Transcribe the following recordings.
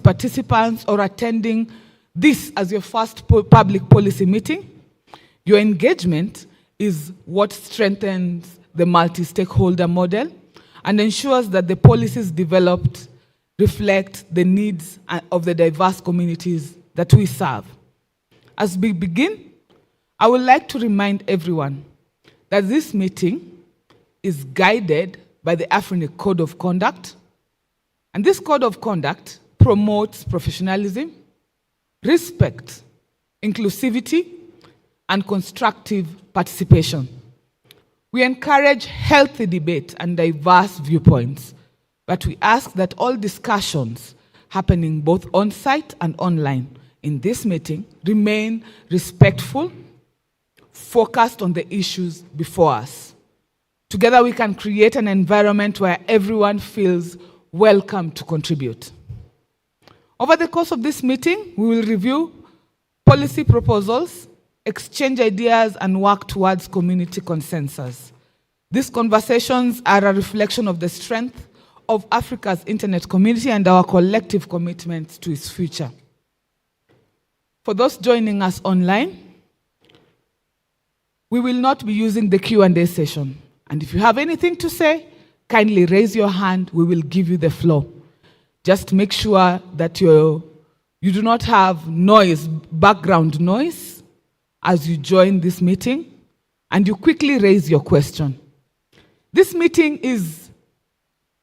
participants or attending this as your first public policy meeting. Your engagement is what strengthens the multi-stakeholder model and ensures that the policies developed reflect the needs of the diverse communities that we serve. As we begin, I would like to remind everyone that this meeting is guided by the Afrinic Code of Conduct, and this Code of Conduct promotes professionalism, respect, inclusivity, and constructive participation. We encourage healthy debate and diverse viewpoints, but we ask that all discussions happening both on-site and online in this meeting remain respectful, focused on the issues before us. Together we can create an environment where everyone feels welcome to contribute. Over the course of this meeting, we will review policy proposals, exchange ideas, and work towards community consensus. These conversations are a reflection of the strength of Africa's internet community and our collective commitment to its future. For those joining us online, we will not be using the Q&A session. And if you have anything to say, kindly raise your hand, we will give you the floor. Just make sure that you do not have noise, background noise, as you join this meeting, and you quickly raise your question. This meeting is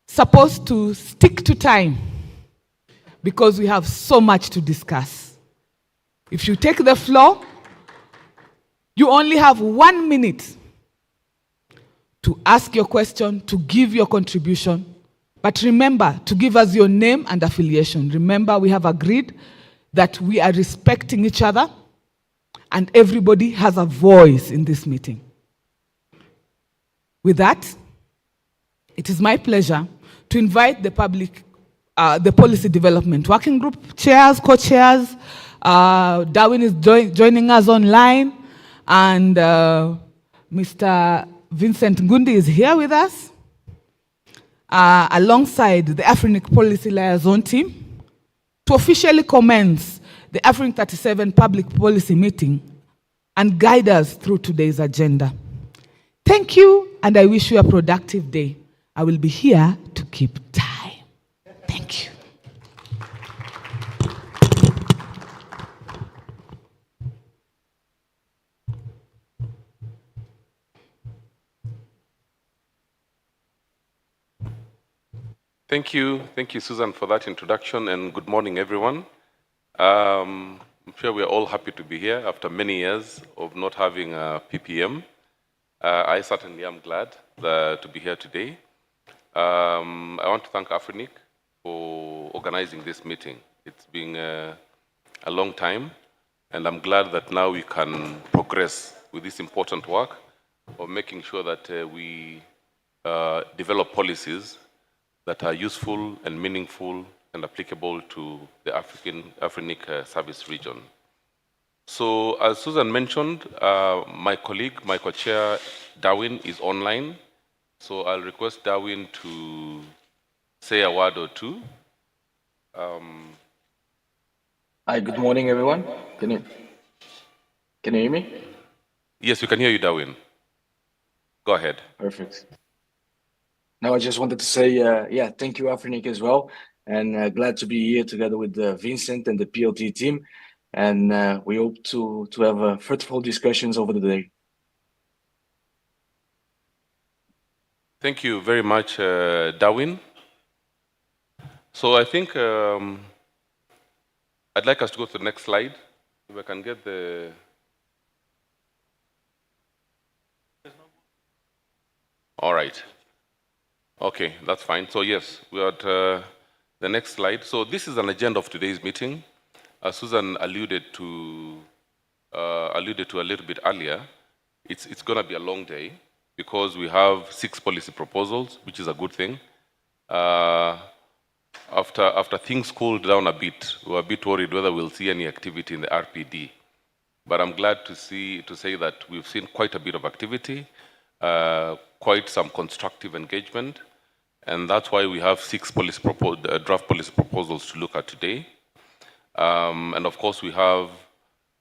supposed to stick to time because we have so much to discuss. If you take the floor, you only have 1 minute to ask your question, to give your contribution. But remember to give us your name and affiliation. Remember, we have agreed that we are respecting each other and everybody has a voice in this meeting. With that, it is my pleasure to invite the policy development working group chairs, co-chairs. Darwin is joining us online, and Mr. Vincent Ngundi is here with us, alongside the Afrinic Policy Liaison Team, to officially commence the Afrinic 37 Public Policy Meeting and guide us through today's agenda. Thank you, and I wish you a productive day. I will be here to keep time. Thank you. Thank you, Susan, for that introduction, and good morning, everyone. I'm sure we're all happy to be here after many years of not having a PPM. I certainly am glad to be here today. I want to thank Afrinic for organizing this meeting. It's been a long time, and I'm glad that now we can progress with this important work of making sure that we develop policies that are useful and meaningful and applicable to the Afrinic service region. So as Susan mentioned, my colleague, my co-chair, Darwin, is online. So I'll request Darwin to say a word or two. Hi, good morning, everyone. Can you hear me? Yes, we can hear you, Darwin. Go ahead. Perfect. Now, I just wanted to say, thank you, Afrinic, as well. And glad to be here together with Vincent and the PLT team. And we hope to have fruitful discussions over the day. Thank you very much, Darwin. So I think I'd like us to go to the next slide. If I can get the... All right. Okay, that's fine. So yes, we're at the next slide. So this is an agenda of today's meeting. As Susan alluded to a little bit earlier, it's going to be a long day because we have 6 policy proposals, which is a good thing. After things cooled down a bit, we were a bit worried whether we'll see any activity in the RPD. But I'm glad to say that we've seen quite a bit of activity, quite some constructive engagement, And that's why we have 6 draft policy proposals to look at today. And of course, we have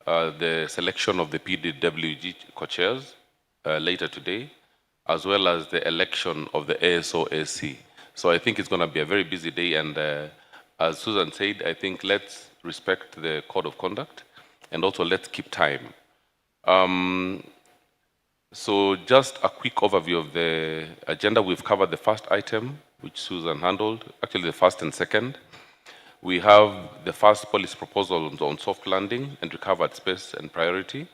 the selection of the PDWG co-chairs later today, as well as the election of the ASO-AC. So I think it's going to be a very busy day. And as Susan said, I think let's respect the code of conduct and also let's keep time. So just a quick overview of the agenda. We've covered the first item, which Susan handled, actually the first and second. We have the first policy proposal on soft landing and recovered space and priority.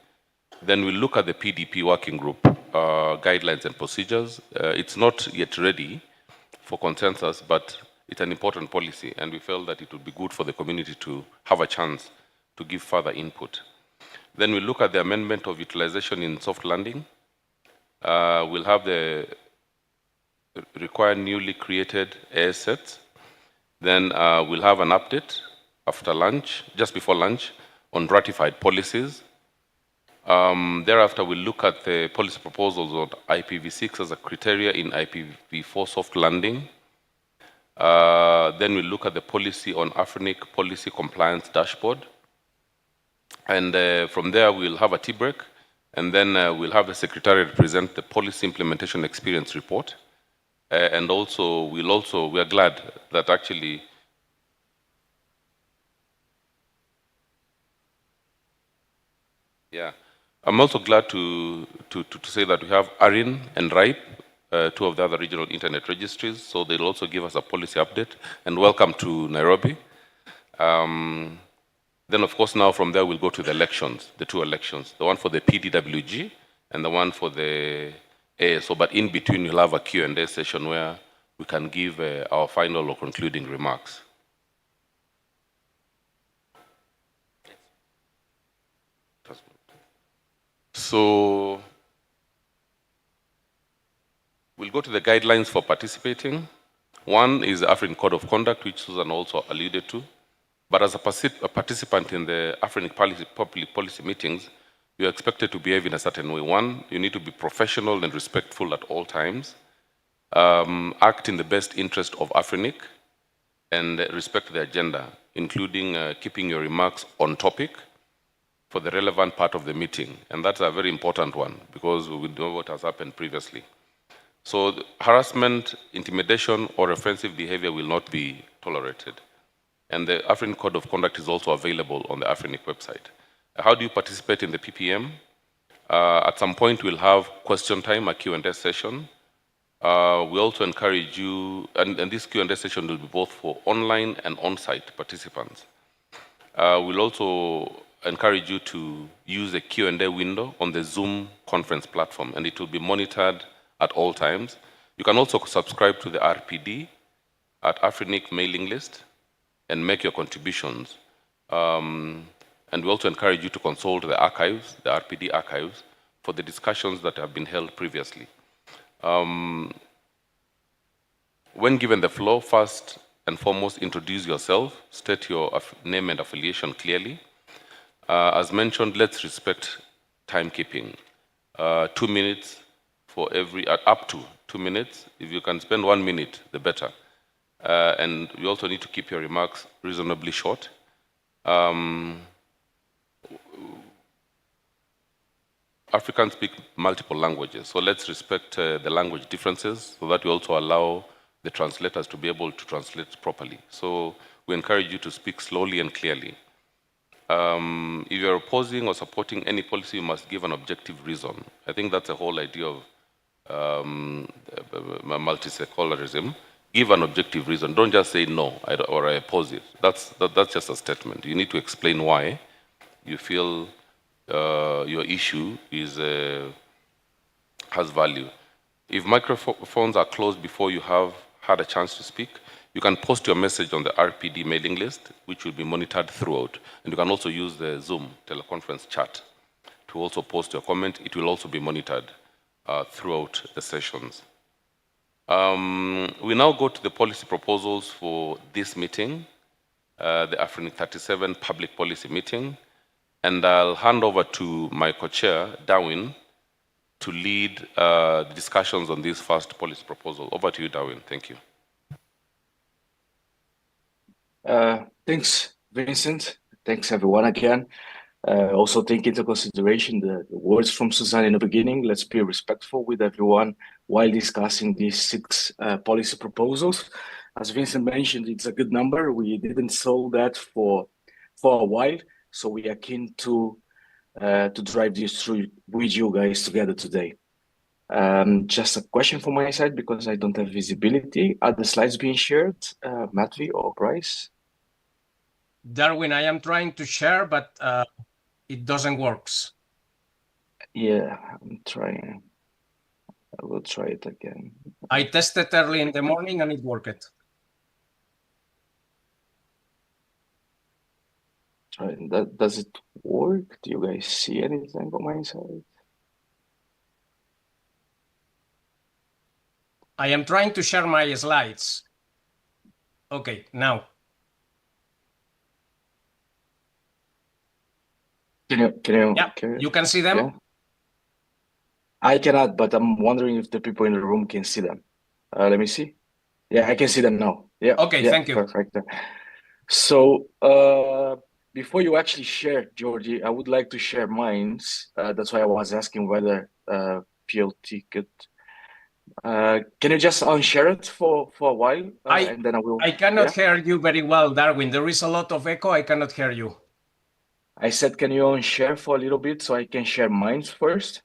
Then we look at the PDP working group, guidelines and procedures. It's not yet ready for consensus, but it's an important policy, and we felt that it would be good for the community to have a chance to give further input. Then we look at the amendment of utilization in soft landing. We'll have the required newly created AS sets. Then we'll have an update after lunch, just before lunch, on ratified policies. Thereafter, we'll look at the policy proposals on IPv6 as a criteria in IPv4 soft landing. Then we'll look at the policy on Afrinic policy compliance dashboard. And from there, we'll have a tea break. And then we'll have the Secretariat present the policy implementation experience report. And also, we are glad that actually I'm also glad to say that we have ARIN and RIPE, 2 of the other regional internet registries, so they'll also give us a policy update. And welcome to Nairobi. Then, of course, now from there we'll go to the elections, the 2 elections, the one for the PDWG and the one for the ASO. But in between, we'll have a Q&A session where we can give our final or concluding remarks. So we'll go to the guidelines for participating. One is the African Code of Conduct, which Susan also alluded to. But as a participant in the Afrinic public policy meetings, you're expected to behave in a certain way. One, you need to be professional and respectful at all times, act in the best interest of Afrinic, and respect the agenda, including keeping your remarks on topic for the relevant part of the meeting. And that's a very important one, because we know what has happened previously. So harassment, intimidation, or offensive behavior will not be tolerated. And the African Code of Conduct is also available on the Afrinic website. How do you participate in the PPM? At some point, we'll have question time, a Q&A session. We also encourage you, and this Q&A session will be both for online and on-site participants. We'll also encourage you to use the Q&A window on the Zoom conference platform, and it will be monitored at all times. You can also subscribe to the RPD at Afrinic mailing list and make your contributions. And we also encourage you to consult the archives, the RPD archives, for the discussions that have been held previously. When given the floor, first and foremost, introduce yourself, state your name and affiliation clearly. As mentioned, let's respect timekeeping. 2 minutes for every, up to 2 minutes. If you can spend 1 minute, the better. And you also need to keep your remarks reasonably short. Africans speak multiple languages, so let's respect the language differences so that we also allow the translators to be able to translate properly. So we encourage you to speak slowly and clearly. If you're opposing or supporting any policy, you must give an objective reason. I think that's the whole idea of multi-secularism. Give an objective reason. Don't just say no or I oppose it. That's just a statement. You need to explain why you feel your issue is has value. If microphones are closed before you have had a chance to speak, you can post your message on the RPD mailing list, which will be monitored throughout. And you can also use the Zoom teleconference chat to also post your comment. It will also be monitored throughout the sessions. We now go to the policy proposals for this meeting, the Afrinic 37 public policy meeting. And I'll hand over to my co-chair, Darwin, to lead the discussions on this first policy proposal. Over to you, Darwin. Thank you. Thanks, Vincent. Thanks, everyone, again. Also, take into consideration the words from Suzanne in the beginning. Let's be respectful with everyone while discussing these six policy proposals. As Vincent mentioned, it's a good number. We didn't solve that for a while, so we are keen to drive this through with you guys together today. Just a question from my side because I don't have visibility. Are the slides being shared, Matthew or Bryce? Darwin, I am trying to share, but it doesn't work. Yeah, I'm trying. I will try it again. I tested early in the morning and it worked. Does it work? Do you guys see anything on my side? I am trying to share my slides. Okay, now. Yeah, you can see them? Yeah. I cannot, but I'm wondering if the people in the room can see them. Let me see. Yeah, I can see them now. Yeah. Okay, yeah, thank you. Perfect. So before you actually share, Georgie, I would like to share mine. That's why I was asking whether PLT could. Can you just unshare it for a while, and then I will. I cannot hear you very well, Darwin. There is a lot of echo. I cannot hear you. I said, can you unshare for a little bit so I can share mine first?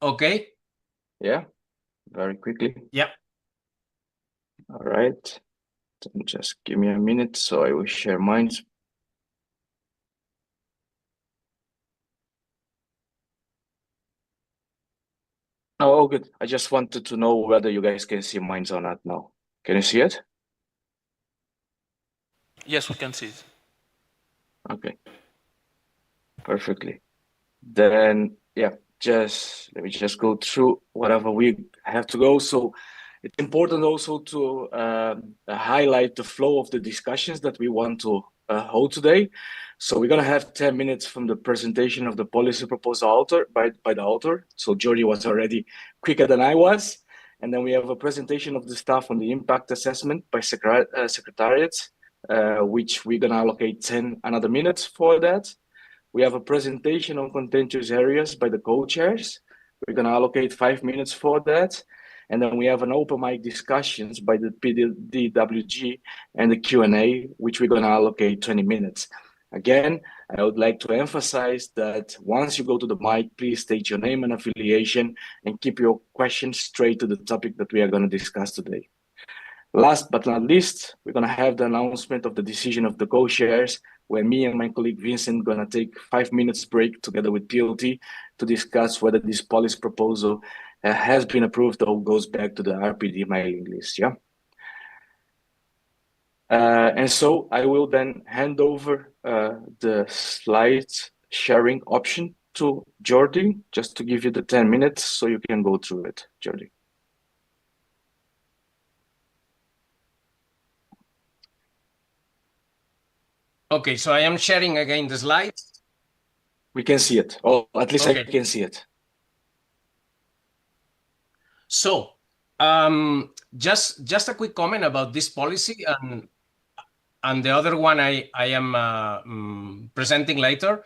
Okay. Yeah, very quickly. Yeah. All right. Then just give me a minute so I will share mine. Oh, good. I just wanted to know whether you guys can see mine or not now. Can you see it? Yes, we can see it. Okay. Perfectly. Then, yeah, let me just go through whatever we have to go. So it's important also to highlight the flow of the discussions that we want to hold today. So we're going to have 10 minutes from the presentation of the policy proposal author by the author. So Jordi was already quicker than I was. And then we have a presentation of the staff on the impact assessment by secretariat, which we're going to allocate another minutes for that. We have a presentation on contentious areas by the co-chairs. We're going to allocate 5 minutes for that. And then we have an open mic discussions by the DWG and the Q&A, which we're going to allocate 20 minutes. Again, I would like to emphasize that once you go to the mic, please state your name and affiliation and keep your questions straight to the topic that we are going to discuss today. Last but not least, we're going to have the announcement of the decision of the co-chairs, where me and my colleague Vincent going to take 5 minutes break together with PLT to discuss whether this policy proposal has been approved or goes back to the RPD mailing list. Yeah. And so I will then hand over the slides sharing option to Jordi, just to give you the 10 minutes so you can go through it, Jordi. Okay, so I am sharing again the slides. We can see it, or at least Okay. I can see it. So, just a quick comment about this policy and the other one I am presenting later.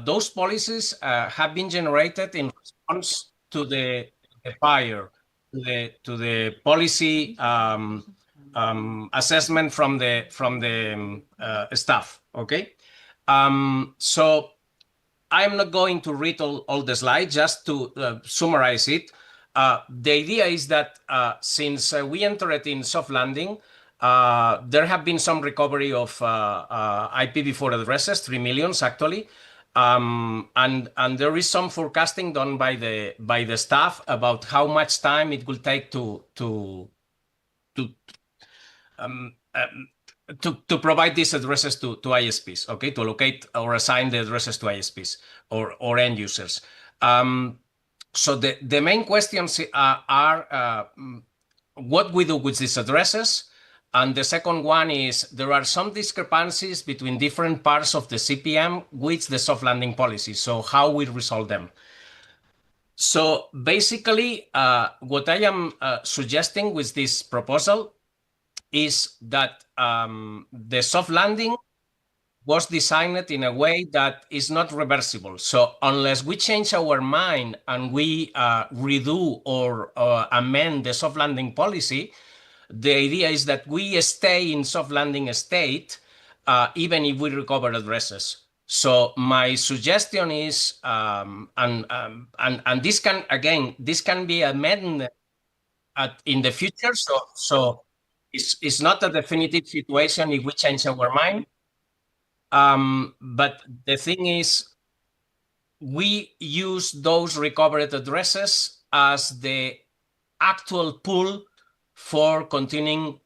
Those policies have been generated in response to the fire, to the policy assessment from the staff. Okay, so I'm not going to read all the slides, just to summarize it. The idea is that since we entered in soft landing, there have been some recovery of IPv4 addresses, 3 million actually, and there is some forecasting done by the staff about how much time it will take to provide these addresses to ISPs, okay, to locate or assign the addresses to ISPs or end users. So the main questions are what we do with these addresses. And the second one is there are some discrepancies between different parts of the CPM with the soft landing policy. So how we resolve them. So basically, what I am suggesting with this proposal is that the soft landing was designed in a way that is not reversible. So unless we change our mind and we redo or amend the soft landing policy, the idea is that we stay in soft landing state even if we recover addresses. So my suggestion is, and this can be amended in the future. So it's not a definitive situation if we change our mind. But the thing is, we use those recovered addresses as the actual pool for continuing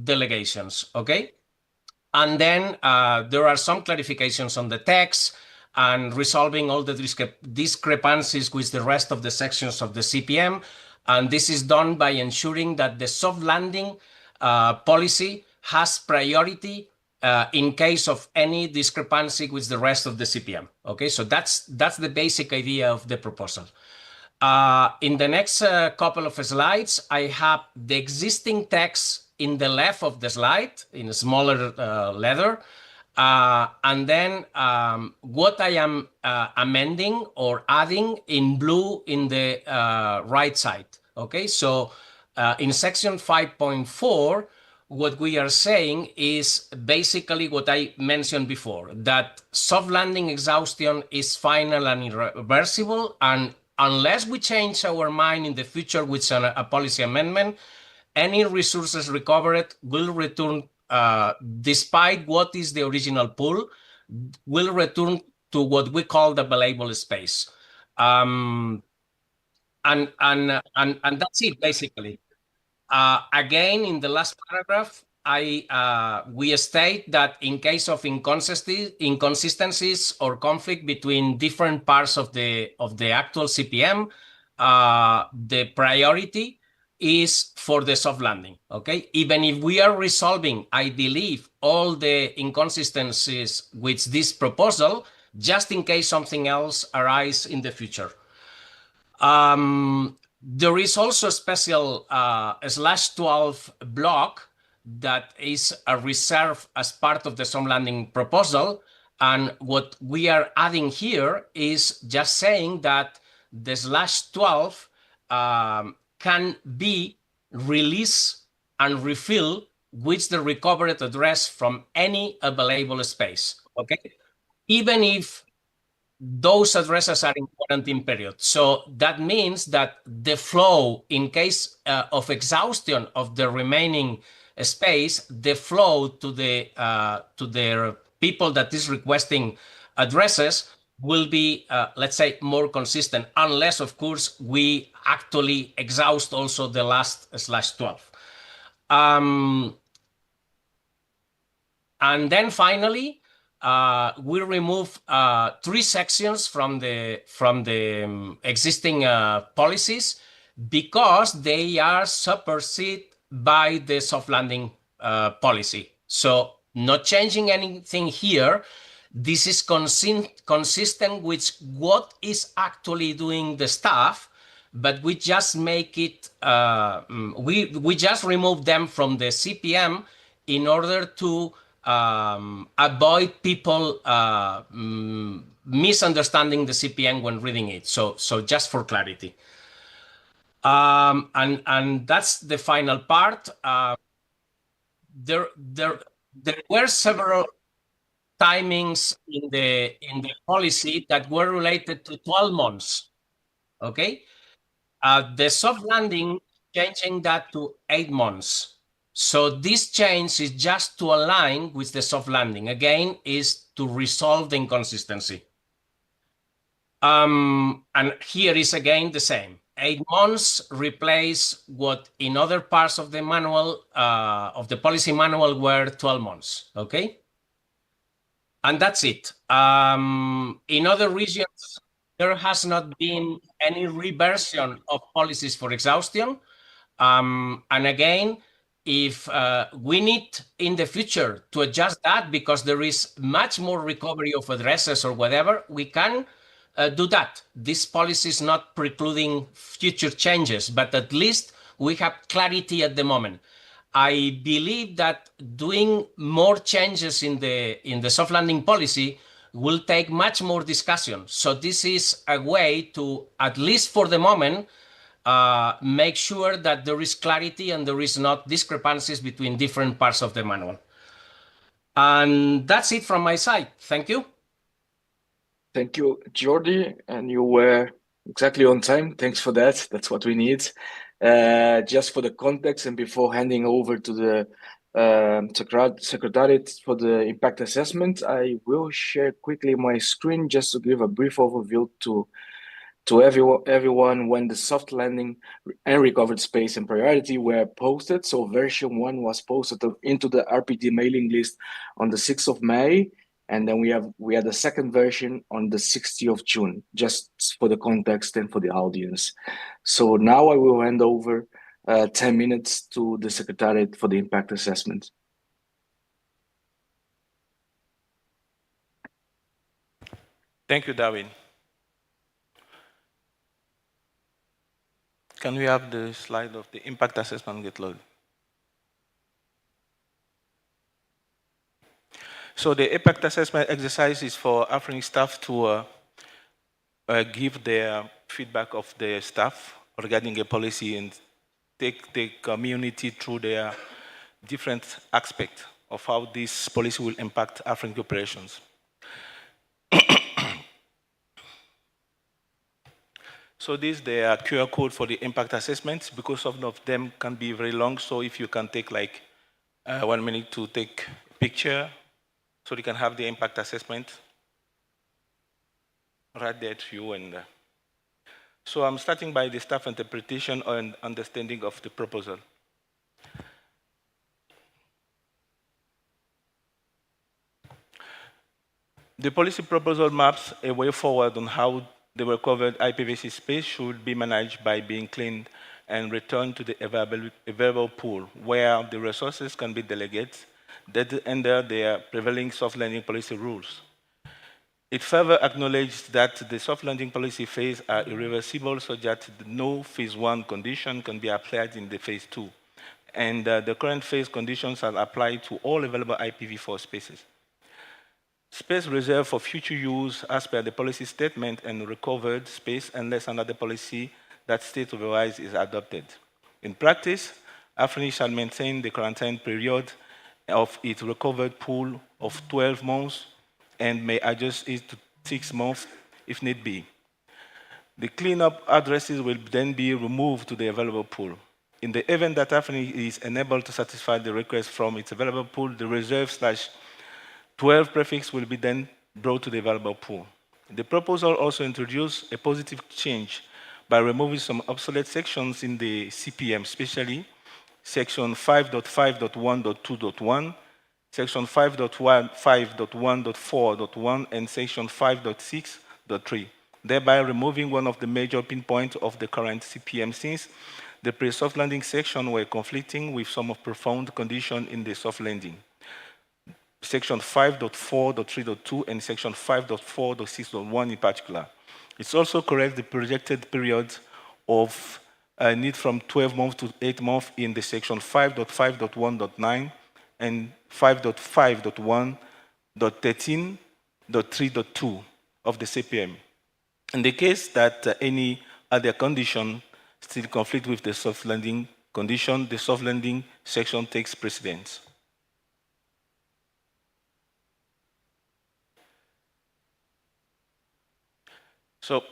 delegations, okay? And then there are some clarifications on the text and resolving all the discrepancies with the rest of the sections of the CPM. And this is done by ensuring that the soft landing policy has priority in case of any discrepancy with the rest of the CPM. Okay, so that's the basic idea of the proposal. In the next couple of slides, I have the existing text in the left of the slide in a smaller letter. And then what I am amending or adding in blue in the right side. Okay, so in section 5.4, what we are saying is basically what I mentioned before, that soft landing exhaustion is final and irreversible, and unless we change our mind in the future with a policy amendment, any resources recovered will return, despite what is the original pool, will return to what we call the available space. And that's it, basically. Again, in the last paragraph, we state that in case of inconsistencies or conflict between different parts of the actual CPM, the priority is for the soft landing. Okay, even if we are resolving, I believe, all the inconsistencies with this proposal, just in case something else arises in the future. There is also a special /12 block that is a reserve as part of the soft landing proposal. And what we are adding here is just saying that the /12 can be released and refilled with the recovered address from any available space. Okay, even if those addresses are in quarantine period. So that means that the flow, in case of exhaustion of the remaining space, the flow to the people that is requesting addresses will be, let's say, more consistent, unless, of course, we actually exhaust also the last /12. And then finally, we remove 3 sections from the existing policies because they are superseded by the soft landing policy. So not changing anything here. This is consistent with what is actually doing the staff, but we just make it, we just remove them from the CPM in order to avoid people misunderstanding the CPM when reading it. So just for clarity. And that's the final part. There were several timings in the policy that were related to 12 months. Okay, the soft landing changing that to 8 months. So this change is just to align with the soft landing. Again, is to resolve the inconsistency. And here is again the same. 8 months replace what in other parts of the manual, of the policy manual, were 12 months. Okay. And that's it. In other regions, there has not been any reversion of policies for exhaustion. And again, if we need in the future to adjust that because there is much more recovery of addresses or whatever, we can do that. This policy is not precluding future changes, but at least we have clarity at the moment. I believe that doing more changes in the soft landing policy will take much more discussion. So this is a way to, at least for the moment, make sure that there is clarity and there is not discrepancies between different parts of the manual. And that's it from my side. Thank you. Thank you, Jordi, and you were exactly on time. Thanks for that. That's what we need. Just for the context, and before handing over to the Secretariat for the impact assessment, I will share quickly my screen just to give a brief overview to everyone when the soft landing and recovered space and priority were posted. So version 1 was posted into the RPT mailing list on the 6th of May. And then we had the second version on the 60th of June, just for the context and for the audience. So now I will hand over 10 minutes to the Secretariat for the impact assessment. Thank you, Darwin. Can we have the slide of the impact assessment get loaded? So the impact assessment exercise is for Afrinic staff to give their feedback of their staff regarding a policy and take the community through their different aspects of how this policy will impact Afrinic operations. So this is the QR code for the impact assessments. Because some of them can be very long, so if you can take like 1 minute to take a picture, so you can have the impact assessment right there to you. And so I'm starting by the staff interpretation and understanding of the proposal. The policy proposal maps a way forward on how the recovered IPv6 space should be managed by being cleaned and returned to the available pool, where the resources can be delegated under the prevailing soft landing policy rules. It further acknowledged that the soft landing policy phase are irreversible, so that no phase 1 condition can be applied in the phase 2. And the current phase conditions are applied to all available IPv4 spaces. Space reserved for future use as per the policy statement and recovered space unless another policy that states otherwise is adopted. In practice, Afrinic shall maintain the quarantine period of its recovered pool of 12 months and may adjust it to 6 months if need be. The cleanup addresses will then be removed to the available pool. In the event that Afrinic is unable to satisfy the request from its available pool, the reserve/12 prefix will be then brought to the available pool. The proposal also introduced a positive change by removing some obsolete sections in the CPM, especially section 5.5.1.2.1, section 5.1.5.1.4.1, and section 5.6.3, thereby removing one of the major pinpoints of the current CPM, since the pre-soft landing section were conflicting with some of profound condition in the soft landing. Section 5.4.3.2 and section 5.4.6.1 in particular. It's also correct the projected period of need from 12 months to 8 months in the section 5.5.1.9 and 5.5.1.13.3.2 of the CPM. In the case that any other condition still conflict with the soft landing condition, the soft landing section takes precedence. So,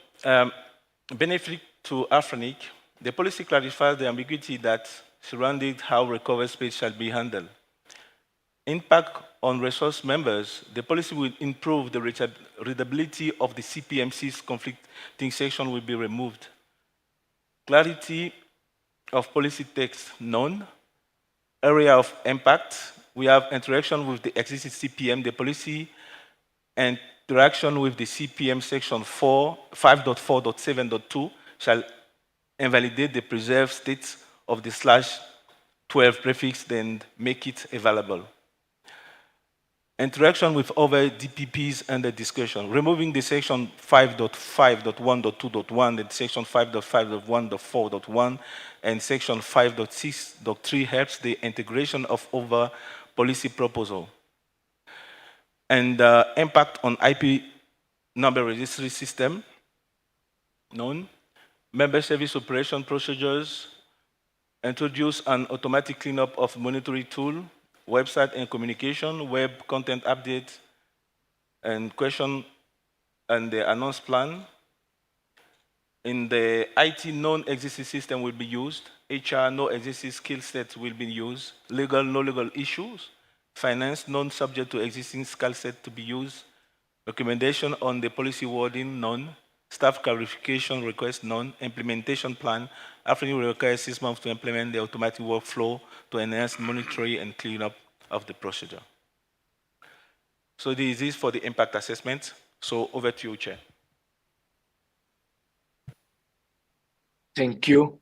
benefit to Afrinic, the policy clarifies the ambiguity that surrounded how recovered space shall be handled. Impact on resource members, the policy will improve the readability of the CPMC's conflicting section will be removed. Clarity of policy text known. Area of impact, we have interaction with the existing CPM, the policy, and interaction with the CPM section 5.4.7.2 shall invalidate the preserved state of the /12 prefix, then make it available. interaction with other DPPs and the discussion, removing the section 5.5.1.2.1 and section 5.5.1.4.1 and section 5.6.3 helps the integration of other policy proposal. And impact on IP number registry system, none. Member service operation procedures, introduce an automatic cleanup of monitoring tool, website and communication, web content update, and question and the announce plan. In the IT, non-existing system will be used. HR, no existing skill sets will be used. Legal, no legal issues. Finance, non-subject to existing skill set to be used. Recommendation on the policy wording, none. Staff clarification request, none. Implementation plan, Afrinic will require 6 months to implement the automatic workflow to enhance monitoring and cleanup of the procedure. So this is for the impact assessment. So over to you, Chair. Thank you,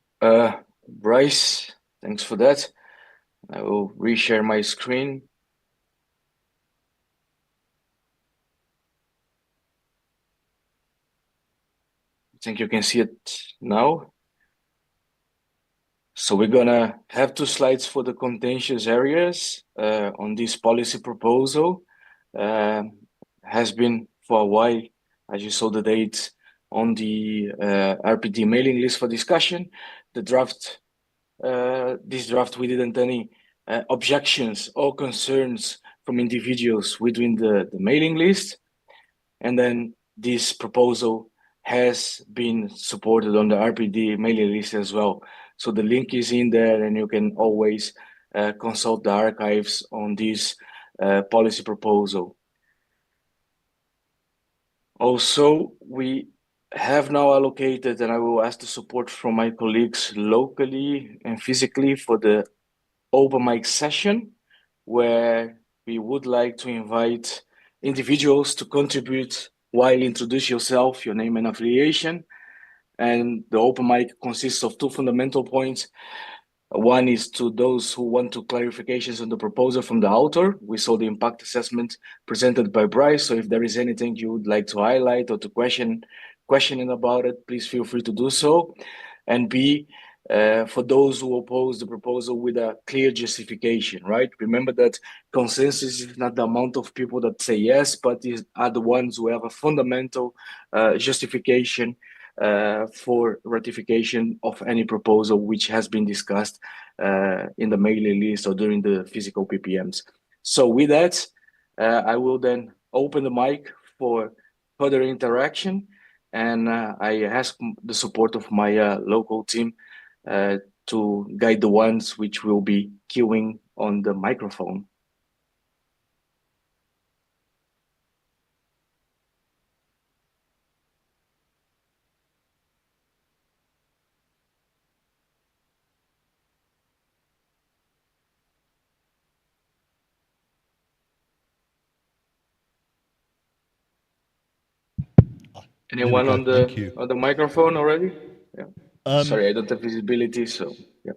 Bryce. Thanks for that. I will reshare my screen. I think you can see it now. So we're gonna have 2 slides for the contentious areas on this policy proposal. Has been for a while, as you saw the date, on the RPD mailing list for discussion. The draft, this draft, we didn't any objections or concerns from individuals within the mailing list. And then this proposal has been supported on the RPD mailing list as well. So the link is in there and you can always consult the archives on this policy proposal. Also, we have now allocated, and I will ask the support from my colleagues locally and physically for the open mic session, where we would like to invite individuals to contribute while introduce yourself, your name and affiliation. And the open mic consists of 2 fundamental points. One is to those who want to clarifications on the proposal from the author. We saw the impact assessment presented by Bryce. So if there is anything you would like to highlight or to questioning about it, please feel free to do so. And B, for those who oppose the proposal with a clear justification, right? Remember that consensus is not the amount of people that say yes, but are the ones who have a fundamental justification for ratification of any proposal which has been discussed in the mailing list or during the physical PPMs. So with that, I will then open the mic for further interaction, and I ask the support of my local team to guide the ones which will be queuing on the microphone. Anyone on the microphone already? Yeah. Sorry, I don't have visibility, so yeah.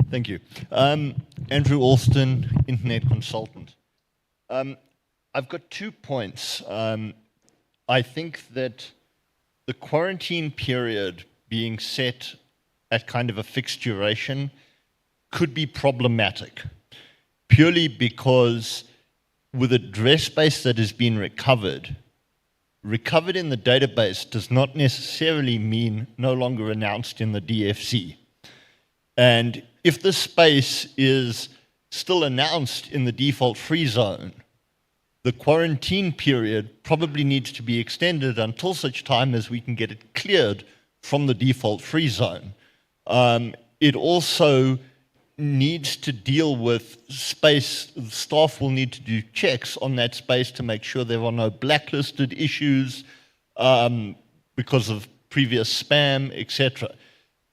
Thank you. Andrew Alston, Internet Consultant. I've got 2 points. I think that the quarantine period being set at kind of a fixed duration could be problematic, purely because with address space that has been recovered in the database does not necessarily mean no longer announced in the DFC. And if the space is still announced in the default free zone, the quarantine period probably needs to be extended until such time as we can get it cleared from the default free zone. It also needs to deal with space. Staff will need to do checks on that space to make sure there are no blacklisted issues because of previous spam, etc.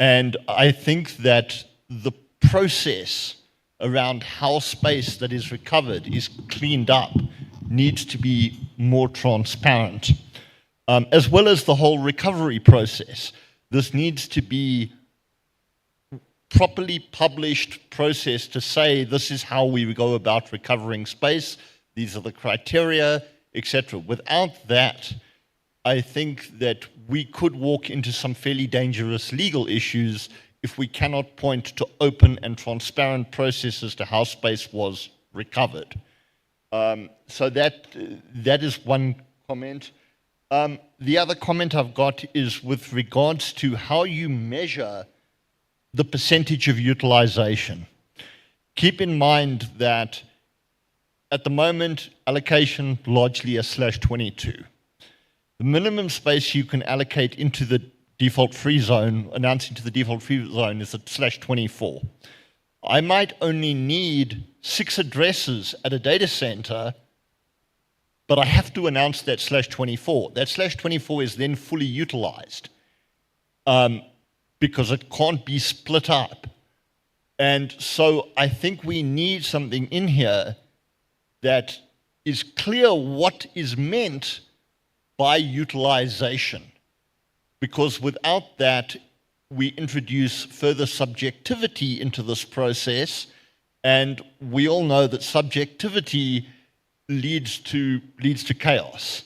And I think that the process around how space that is recovered is cleaned up needs to be more transparent, as well as the whole recovery process. This needs to be properly published process to say this is how we go about recovering space, these are the criteria, etc. Without that, I think that we could walk into some fairly dangerous legal issues if we cannot point to open and transparent processes to how space was recovered. So that is one comment. The other comment I've got is with regards to how you measure the percentage of utilization. Keep in mind that at the moment, allocation largely is /22. The minimum space you can allocate into the default free zone, announcing to the default free zone, is at /24. I might only need 6 addresses at a data center, but I have to announce that /24. That /24 is then fully utilized because it can't be split up. And so I think we need something in here that is clear what is meant by utilization, because without that, we introduce further subjectivity into this process, and we all know that subjectivity leads to chaos.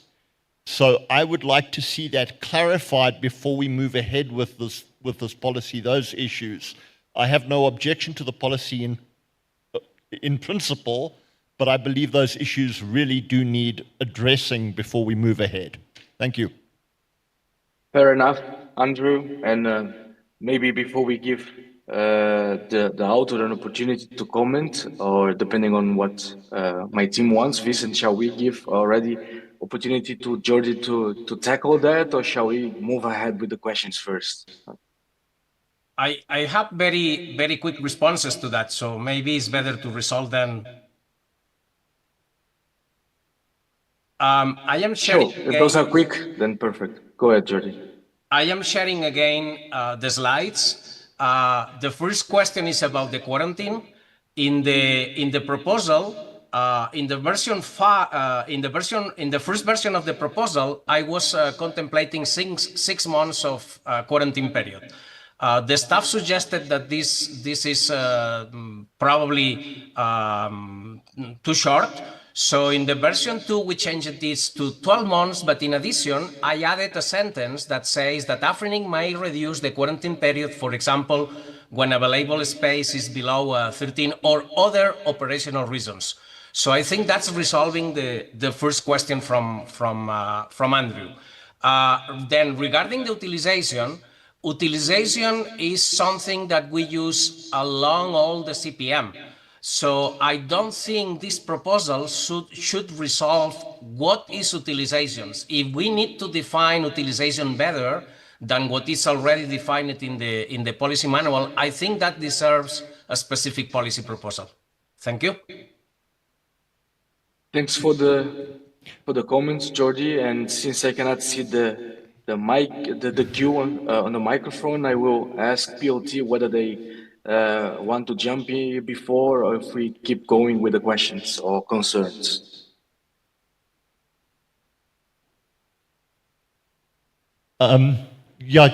So I would like to see that clarified before we move ahead with this policy, those issues. I have no objection to the policy in principle, but I believe those issues really do need addressing before we move ahead. Thank you. Fair enough, Andrew. And maybe before we give the author an opportunity to comment, or depending on what my team wants, Vincent, shall we give already opportunity to Jordi to tackle that, or shall we move ahead with the questions first? I have very, very quick responses to that, so maybe it's better to resolve them. I am sharing. Sure, if those are quick, then perfect. Go ahead, Jordi. I am sharing again the slides. The first question is about the quarantine. In the proposal, in the first version of the proposal, I was contemplating 6 months of quarantine period. The staff suggested that this is probably too short. So in the version 2, we changed this to 12 months, but in addition, I added a sentence that says that Afrinic may reduce the quarantine period, for example, when available space is below 13 or other operational reasons. So I think that's resolving the first question from Andrew. Then regarding the utilization is something that we use along all the CPM. So I don't think this proposal should resolve what is utilizations. If we need to define utilization better than what is already defined in the policy manual, I think that deserves a specific policy proposal. Thank you. Thanks for the comments, Jordi. And since I cannot see the queue on the microphone, I will ask PLT whether they want to jump in before, or if we keep going with the questions or concerns. Yeah,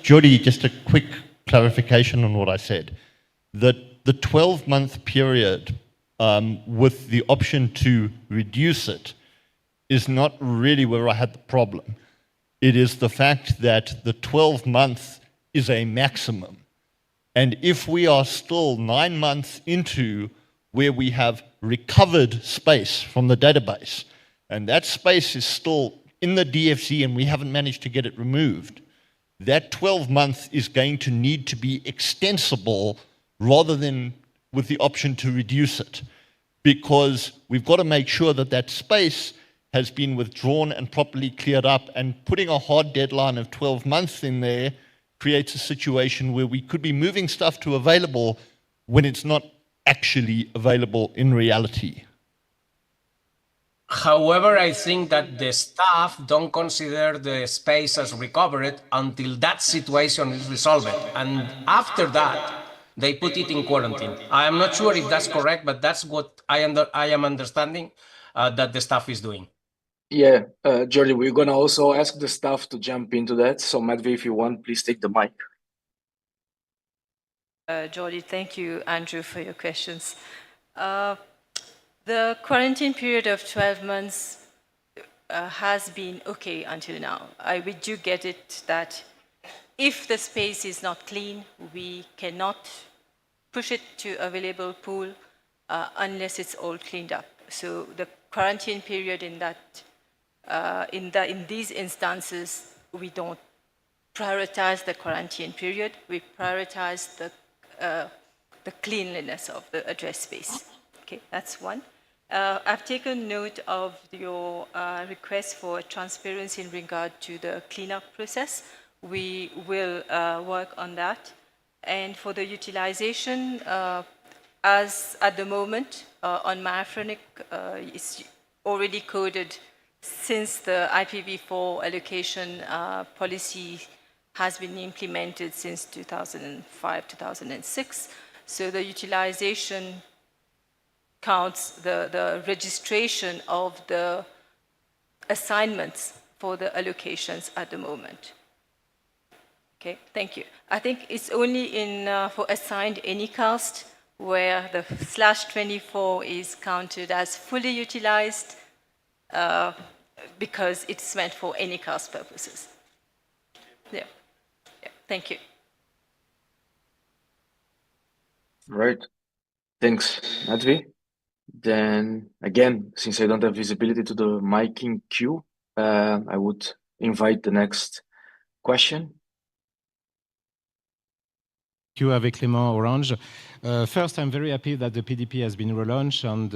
Jordi, just a quick clarification on what I said. The 12-month period with the option to reduce it is not really where I had the problem. It is the fact that the 12-month is a maximum. And if we are still 9 months into where we have recovered space from the database, and that space is still in the DFC and we haven't managed to get it removed, that 12 months is going to need to be extensible rather than with the option to reduce it, because we've got to make sure that that space has been withdrawn and properly cleared up, and putting a hard deadline of 12 months in there creates a situation where we could be moving stuff to available when it's not actually available in reality. However, I think that the staff don't consider the space as recovered until that situation is resolved. And after that, they put it in quarantine. I am not sure if that's correct, but that's what I am understanding that the staff is doing. Yeah, Jordi, we're going to also ask the staff to jump into that. So, Matvey, if you want, please take the mic. Jordi, thank you, Andrew, for your questions. The quarantine period of 12 months has been okay until now. We do get it that if the space is not clean, we cannot push it to available pool unless it's all cleaned up. So the quarantine period in these instances, we don't prioritize the quarantine period. We prioritize the cleanliness of the address space. Okay, that's one. I've taken note of your request for transparency in regard to the cleanup process. We will work on that. And for the utilization, as at the moment on my Afrinic, it's already coded since the IPv4 allocation policy has been implemented since 2005, 2006. So the utilization counts the registration of the assignments for the allocations at the moment. Okay, thank you. I think it's only for assigned anycast where the /24 is counted as fully utilized because it's meant for anycast purposes. Yeah. Thank you. Right. Thanks, Advi. Then again, since I don't have visibility to the miking queue, I would invite the next question. You have Clément Orange. First, I'm very happy that the PDP has been relaunched, and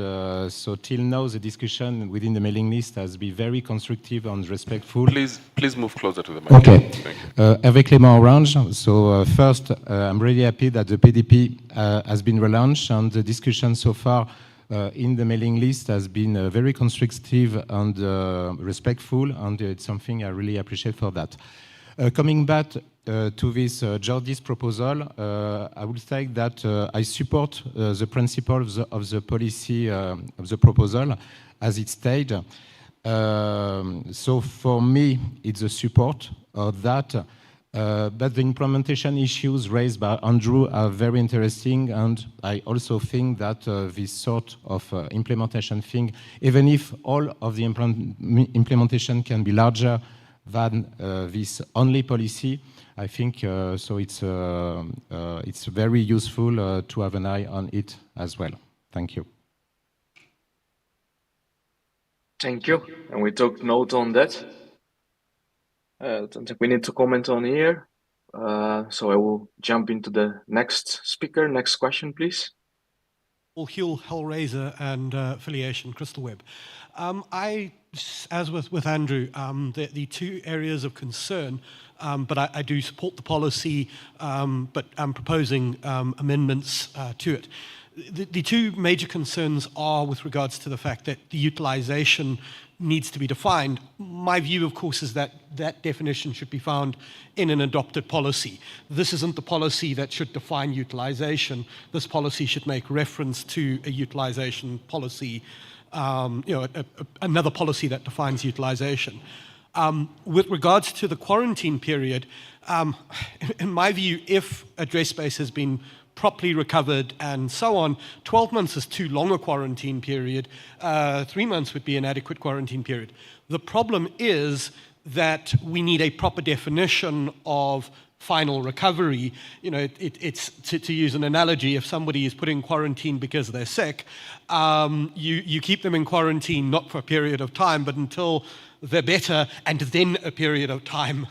so till now the discussion within the mailing list has been very constructive and respectful. Please move closer to the mic. Okay. Avec Clément Orange. So first, I'm really happy that the PDP has been relaunched, and the discussion so far in the mailing list has been very constructive and respectful, and it's something I really appreciate for that. Coming back to this Jordi's proposal, I would say that I support the principles of the policy of the proposal as it stated. So for me, it's a support of that. But the implementation issues raised by Andrew are very interesting, and I also think that this sort of implementation thing, even if all of the implementation can be larger than this only policy, I think so it's very useful to have an eye on it as well. Thank you. Thank you. And we took note on that. I don't think we need to comment on here. So I will jump into the next speaker. Next question, please. Huel, Hellraiser, and affiliation, Crystal Web. As with Andrew, the two areas of concern, but I do support the policy, but I'm proposing amendments to it. The two major concerns are with regards to the fact that the utilization needs to be defined. My view, of course, is that that definition should be found in an adopted policy. This isn't the policy that should define utilization. This policy should make reference to a utilization policy, another policy that defines utilization. With regards to the quarantine period, in my view, if address space has been properly recovered and so on, 12 months is too long a quarantine period. 3 months would be an adequate quarantine period. The problem is that we need a proper definition of final recovery. You know, it's to use an analogy, if somebody is put in quarantine because they're sick, you keep them in quarantine not for a period of time, but until they're better, and then a period of time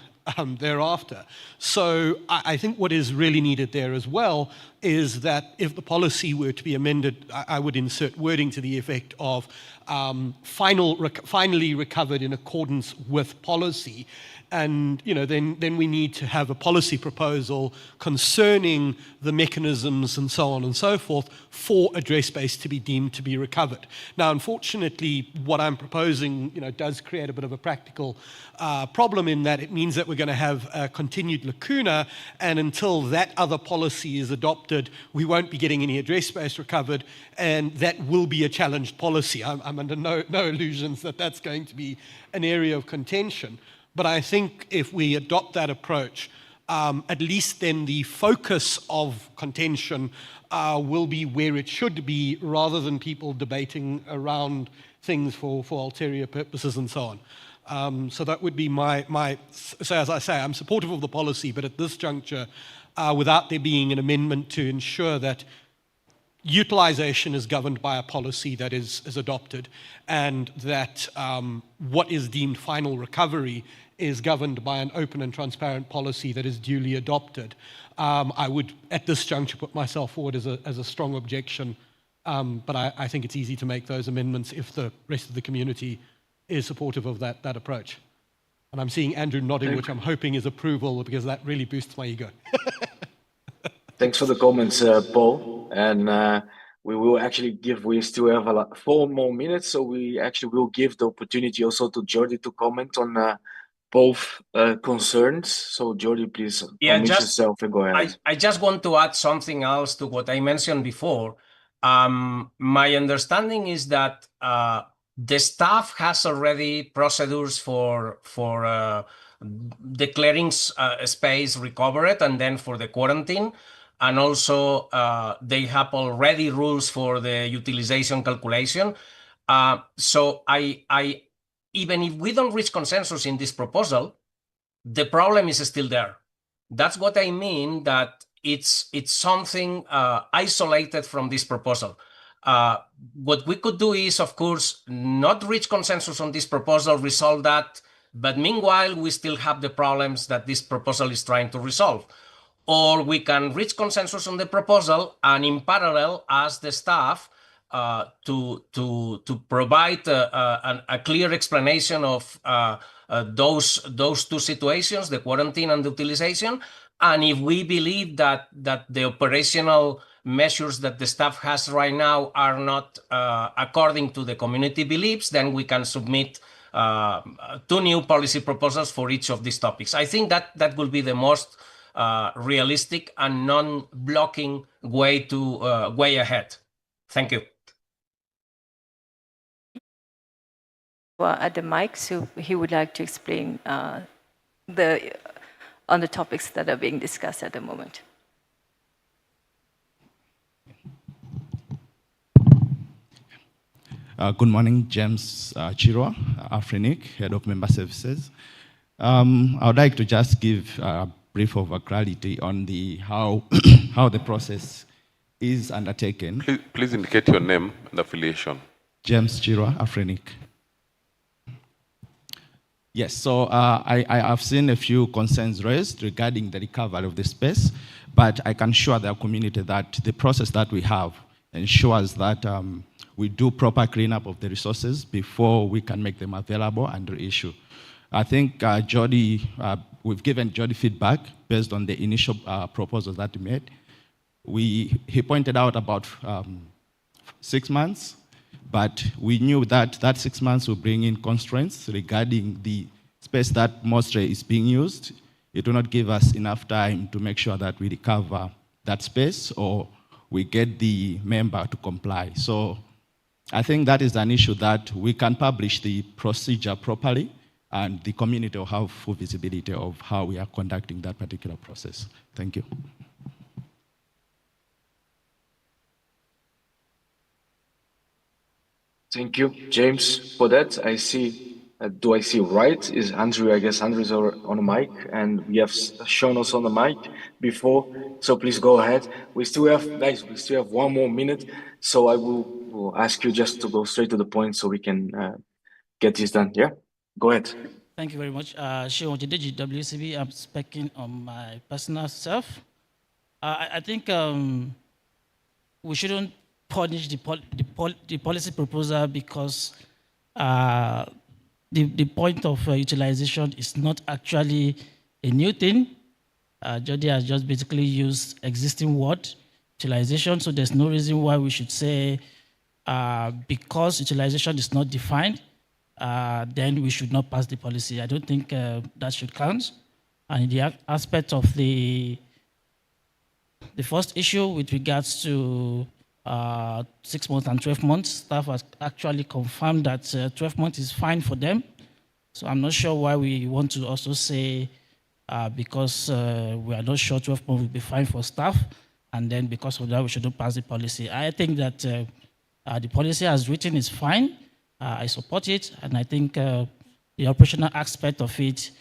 thereafter. So I think what is really needed there as well is that if the policy were to be amended, I would insert wording to the effect of finally recovered in accordance with policy. And then we need to have a policy proposal concerning the mechanisms and so on and so forth for address space to be deemed to be recovered. Now, unfortunately, what I'm proposing does create a bit of a practical problem in that it means that we're going to have a continued lacuna, and until that other policy is adopted, we won't be getting any address space recovered, and that will be a challenged policy. I'm under no illusions that that's going to be an area of contention. But I think if we adopt that approach, at least then the focus of contention will be where it should be, rather than people debating around things for ulterior purposes and so on. So that would be so as I say, I'm supportive of the policy, but at this juncture, without there being an amendment to ensure that utilization is governed by a policy that is adopted, and that what is deemed final recovery is governed by an open and transparent policy that is duly adopted. I would, at this juncture, put myself forward as a strong objection, but I think it's easy to make those amendments if the rest of the community is supportive of that approach. And I'm seeing Andrew nodding, which I'm hoping is approval, because that really boosts my ego. Thanks for the comments, Paul. And we will actually we still have 4 more minutes, so we actually will give the opportunity also to Jordi to comment on both concerns. So Jordi, please unmute yourself and go ahead. I just want to add something else to what I mentioned before. My understanding is that the staff has already procedures for declaring space recovered and then for the quarantine. And also they have already rules for the utilization calculation. So even if we don't reach consensus in this proposal, the problem is still there. That's what I mean, that it's something isolated from this proposal. What we could do is, of course, not reach consensus on this proposal, resolve that, but meanwhile, we still have the problems that this proposal is trying to resolve. Or we can reach consensus on the proposal and in parallel ask the staff to provide a clear explanation of those 2 situations, the quarantine and the utilization. And if we believe that the operational measures that the staff has right now are not according to the community beliefs, then we can submit 2 new policy proposals for each of these topics. I think that will be the most realistic and non-blocking way ahead. Thank you. Well, at the mic, so he would like to explain on the topics that are being discussed at the moment. Good morning, James Chirwa, Afrinic, Head of Member Services. I would like to just give a brief of clarity on how the process is undertaken. Please indicate your name and affiliation. James Chirwa, Afrinic. Yes, so I have seen a few concerns raised regarding the recovery of the space, but I can assure the community that the process that we have ensures that we do proper cleanup of the resources before we can make them available and reissue. I think Jordi, we've given Jordi feedback based on the initial proposal that he made. He pointed out about 6 months, but we knew that 6 months will bring in constraints regarding the space that mostly is being used. It will not give us enough time to make sure that we recover that space or we get the member to comply. So I think that is an issue that we can publish the procedure properly and the community will have full visibility of how we are conducting that particular process. Thank you. Thank you, James, for that. I see, do I see right? Is Andrew, I guess Andrew is on the mic, and we have shown us on the mic before, so please go ahead. We still have 1 more minute, so I will ask you just to go straight to the point so we can get this done, yeah? Go ahead. Thank you very much. Sheon Jideji, WCB. I'm speaking on my personal self. I think we shouldn't punish the policy proposal because the point of utilization is not actually a new thing. Jordi has just basically used existing word, utilization, so there's no reason why we should say because utilization is not defined, then we should not pass the policy. I don't think that should count. And in the aspect of the first issue with regards to 6 months and 12 months, staff has actually confirmed that 12 months is fine for them. So I'm not sure why we want to also say because we are not sure 12 months will be fine for staff, and then because of that, we shouldn't pass the policy. I think that the policy as written is fine. I support it, and I think the operational aspect of it,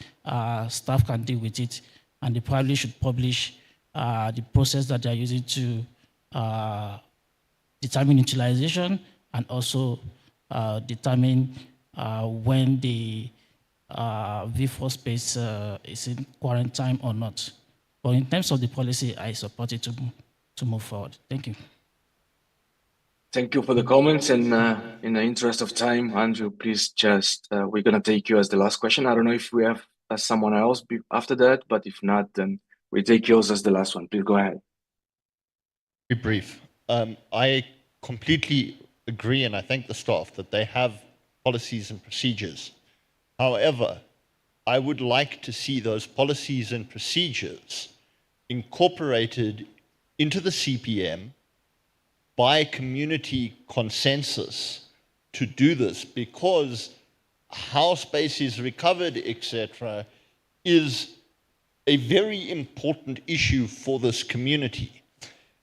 staff can deal with it, and they probably should publish the process that they are using to determine utilization and also determine when the V4 space is in quarantine or not. But in terms of the policy, I support it to move forward. Thank you. Thank you for the comments. And in the interest of time, Andrew, please just, we're going to take you as the last question. I don't know if we have someone else after that, but if not, then we take yours as the last one. Please go ahead. Be brief. I completely agree, and I thank the staff that they have policies and procedures. However, I would like to see those policies and procedures incorporated into the CPM by community consensus to do this, because how space is recovered, etc., is a very important issue for this community.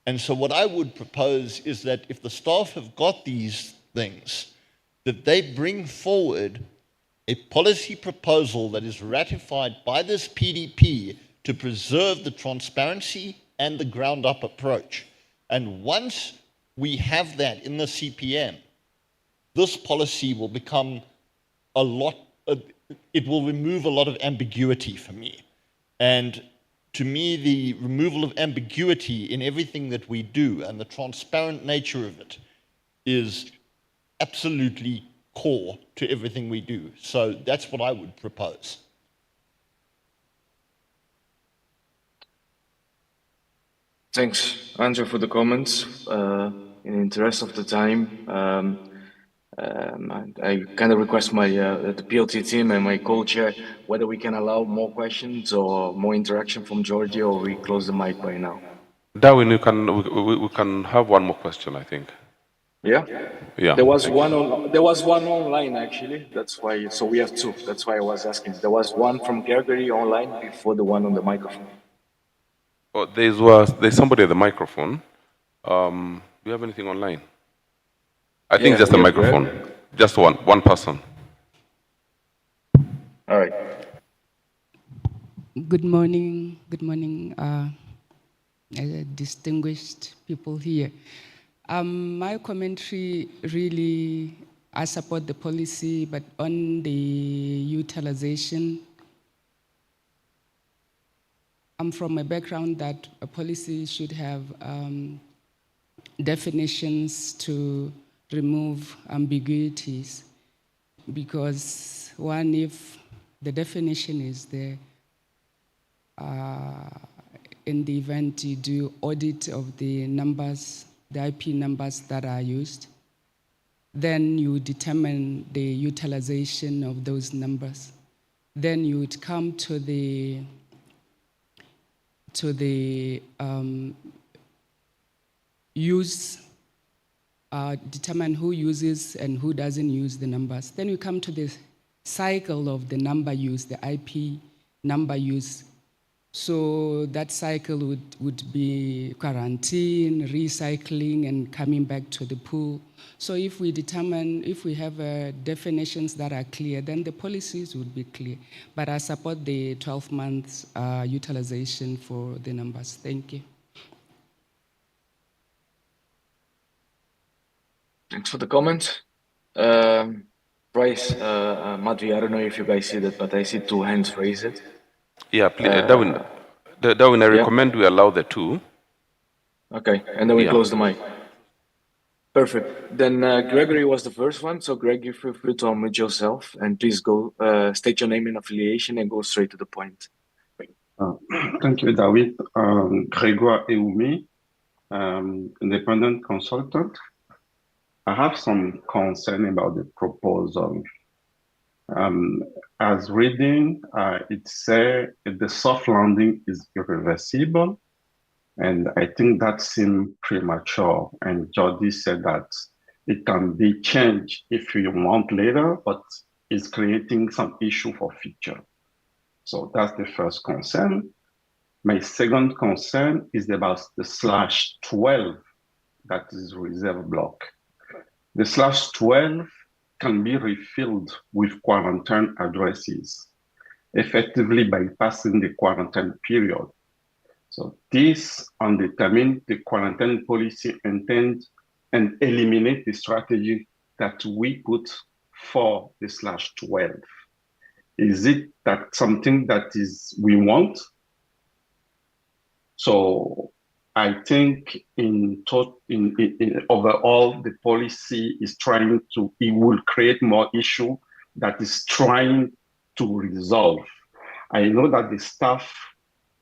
And so what I would propose is that if the staff have got these things, that they bring forward a policy proposal that is ratified by this PDP to preserve the transparency and the ground-up approach. And once we have that in the CPM, this policy will become a lot, it will remove a lot of ambiguity for me. And to me, the removal of ambiguity in everything that we do and the transparent nature of it is absolutely core to everything we do. So that's what I would propose. Thanks, Andrew, for the comments. In the interest of the time, I kind of request my the PLT team and my co-chair whether we can allow more questions or more interaction from Georgie, or we close the mic by now. Darwin, we can have one more question, I think. Yeah. Yeah. There was one online actually. That's why. So we have two. That's why I was asking. There was one from Gregory online before the one on the microphone. Oh, there's somebody at the microphone. Do you have anything online? I think just a microphone. Greg. Just one person. All right. Good morning, distinguished people here. My commentary really, I support the policy, but on the utilization, I'm from a background that a policy should have definitions to remove ambiguities, because one, if the definition is there, in the event you do audit of the numbers, the IP numbers that are used, then you determine the utilization of those numbers. Then you would come to the use, determine who uses and who doesn't use the numbers. Then we come to the cycle of the number use, the IP number use. So that cycle would be quarantine, recycling, and coming back to the pool. So if we determine, if we have definitions that are clear, then the policies would be clear. But I support the 12 months utilization for the numbers. Thank you. Thanks for the comment. Bryce, Madhvi, I don't know if you guys see that, but I see two hands raised. Yeah, please, Darwin, I recommend we allow the two. Okay, and then we close the mic. Perfect. Then Gregory was the first one. So Greg, you feel free to unmute yourself and please go state your name and affiliation and go straight to the point. Thank you, David. Grégoire Eoumi, independent consultant. I have some concern about the proposal. As reading, it says the soft landing is irreversible, and I think that seems premature. And Jody said that it can be changed if you want later, but it's creating some issue for future. So that's the first concern. My second concern is about the /12 that is reserve block. The /12 can be refilled with quarantine addresses, effectively bypassing the quarantine period. So this undetermined the quarantine policy intent and eliminate the strategy that we put for the /12. Is it that something that is we want? So I think in overall, the policy is trying to, it will create more issue that is trying to resolve. I know that the staff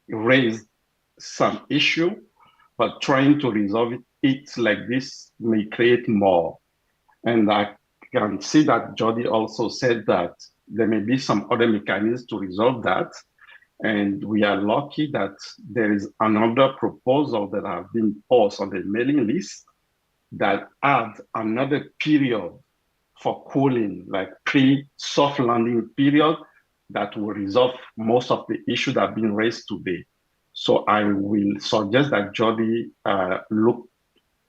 raised some issue, but trying to resolve it like this may create more. And I can see that Jody also said that there may be some other mechanisms to resolve that. And we are lucky that there is another proposal that have been posted on the mailing list that adds another period for cooling, like pre-soft landing period, that will resolve most of the issues that have been raised today. So I will suggest that Jody look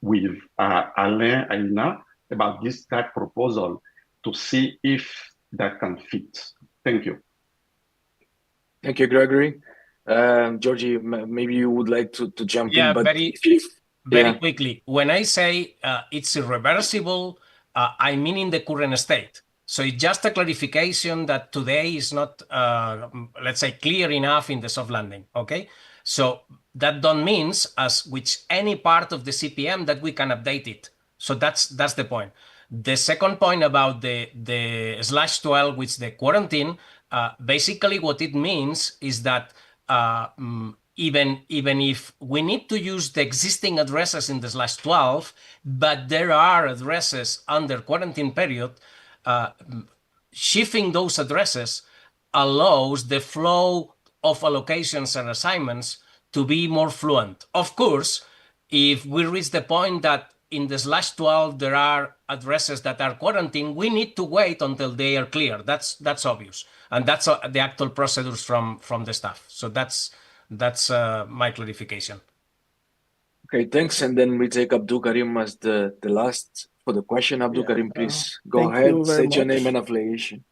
with Alain Aina about that proposal to see if that can fit. Thank you. Thank you, Gregory. Georgie, maybe you would like to jump in, but very quickly. When I say it's irreversible, I mean in the current state. So it's just a clarification that today is not, let's say, clear enough in the soft landing, okay? So that don't means, as with any part of the CPM, that we can update it. So that's the point. The second point about the /12, which the quarantine, basically what it means is that even if we need to use the existing addresses in the /12, but there are addresses under quarantine period, shifting those addresses allows the flow of allocations and assignments to be more fluent. Of course, if we reach the point that in the /12 there are addresses that are quarantined, we need to wait until they are clear. That's obvious, and that's the actual procedures from the staff. So that's my clarification. Okay, thanks. And then we take Abdul Karim as the last for the question. Abdul Karim, please go ahead. State your name and affiliation.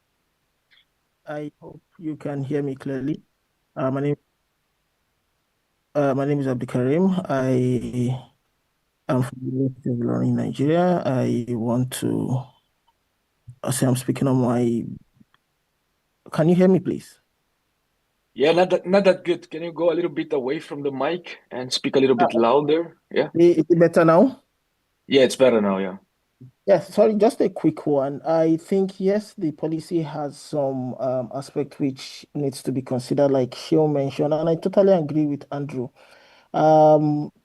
I hope you can hear me clearly. My name is Abdul Karim. I am from the University of Ilorin, Nigeria. I want to say I'm speaking on my. Can you hear me, please? Yeah, not that good. Can you go a little bit away from the mic and speak a little bit louder? Yeah. Is it better now? Yeah, it's better now. Yeah. Yes, sorry, just a quick one. I think, yes, the policy has some aspect which needs to be considered, like Sheo mentioned, and I totally agree with Andrew.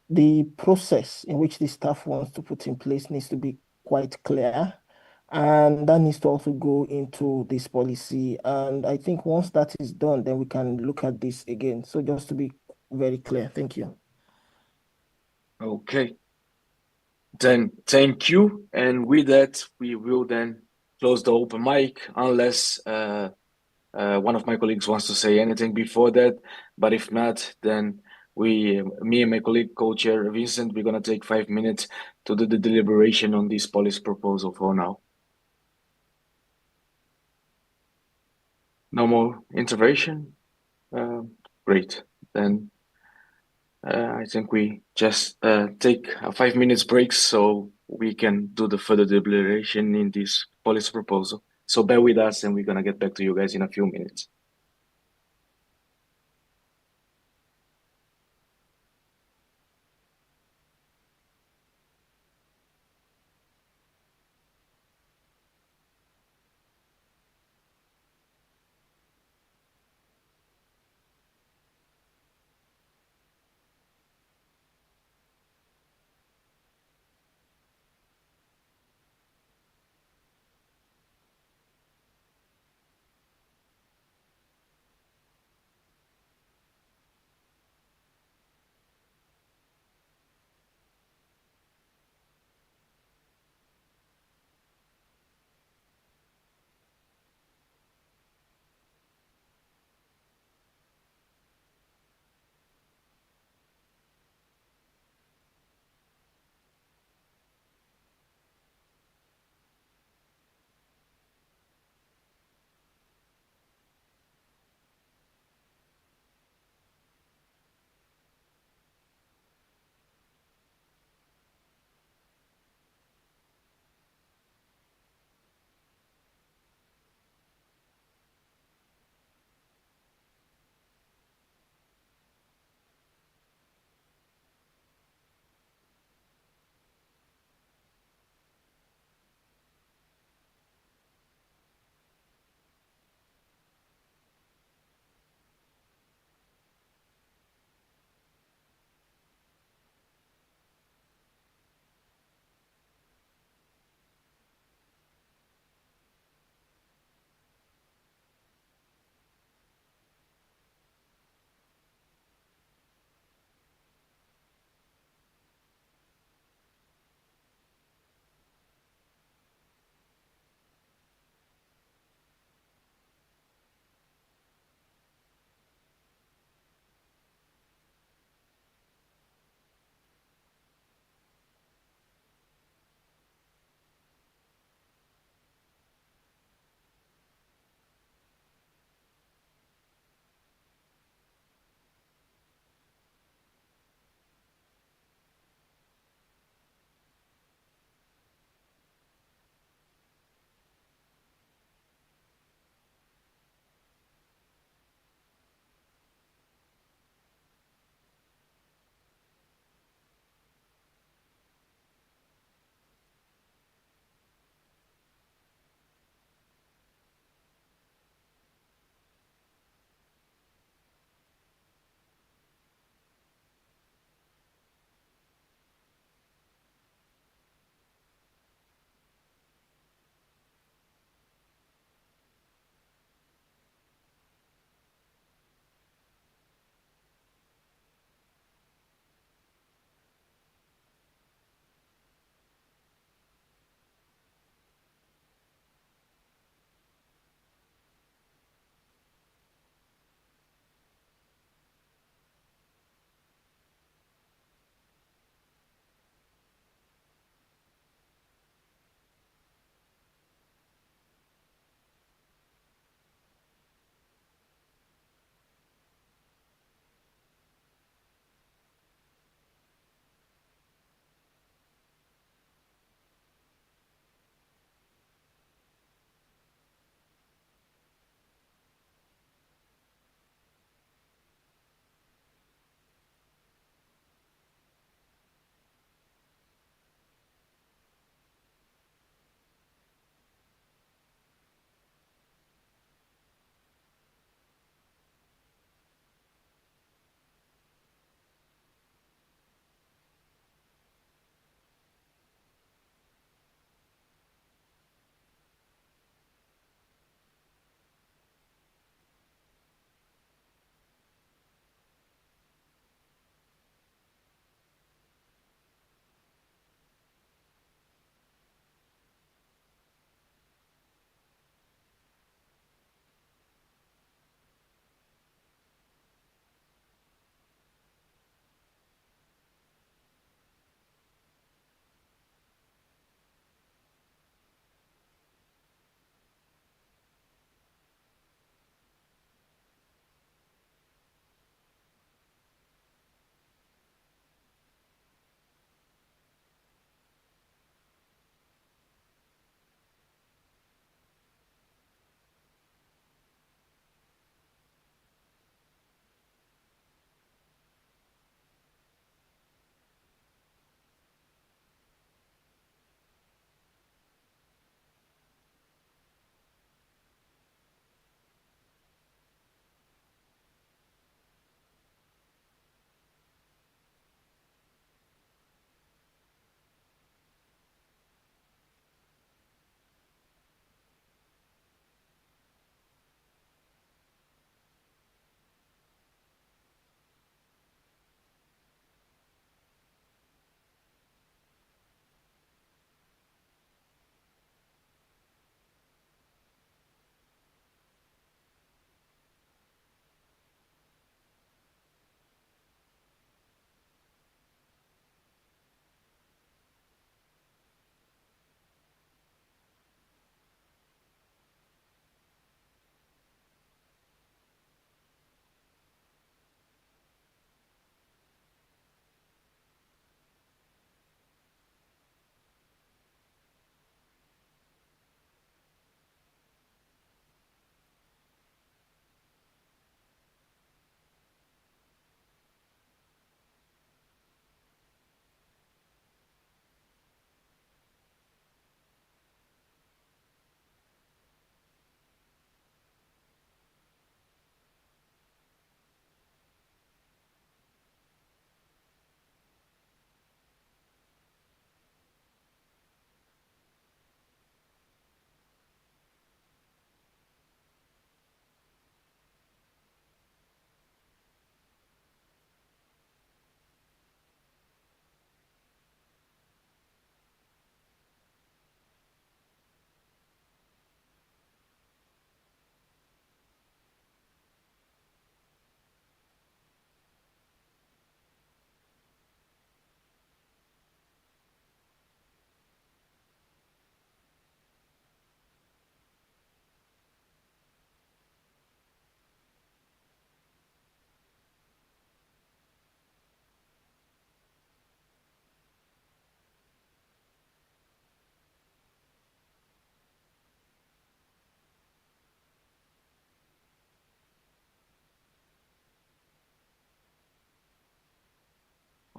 The process in which the staff wants to put in place needs to be quite clear, and that needs to also go into this policy. And I think once that is done, then we can look at this again. So just to be very clear, thank you. Okay. Then thank you. And with that, we will then close the open mic unless one of my colleagues wants to say anything before that. But if not, then me and my colleague, co-chair Vincent, we're going to take 5 minutes to do the deliberation on this policy proposal for now. No more intervention? Great. Then I think we just take a 5 minutes break so we can do the further deliberation in this policy proposal. So bear with us and we're going to get back to you guys in a few minutes.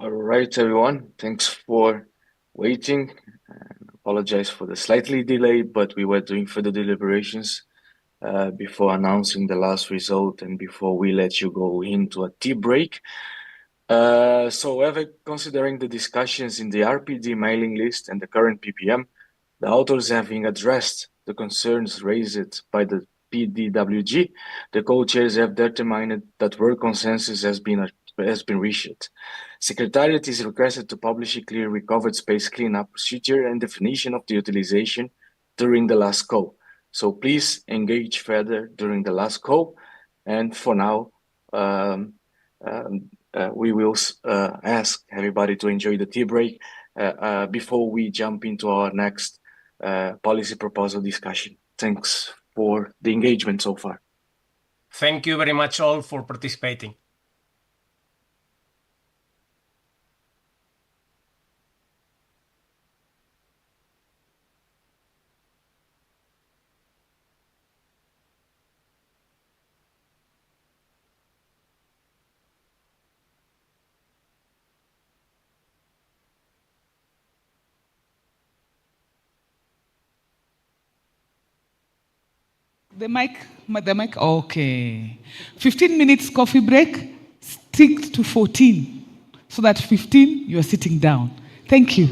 All right, everyone. Thanks for waiting. And apologize for the slightly delay, but we were doing further deliberations before announcing the last result and before we let you go into a tea break. So, ever considering the discussions in the RPD mailing list and the current PPM, the authors having addressed the concerns raised by the PDWG, the co-chairs have determined that work consensus has been reached. Secretariat is requested to publish a clear recovered space cleanup procedure and definition of the utilization during the last call. So please engage further during the last call. And for now, we will ask everybody to enjoy the tea break before we jump into our next policy proposal discussion. Thanks for the engagement so far. Thank you very much all for participating. The mic, okay. 15 minutes coffee break, stick to 14, so that 15, you are sitting down. Thank you.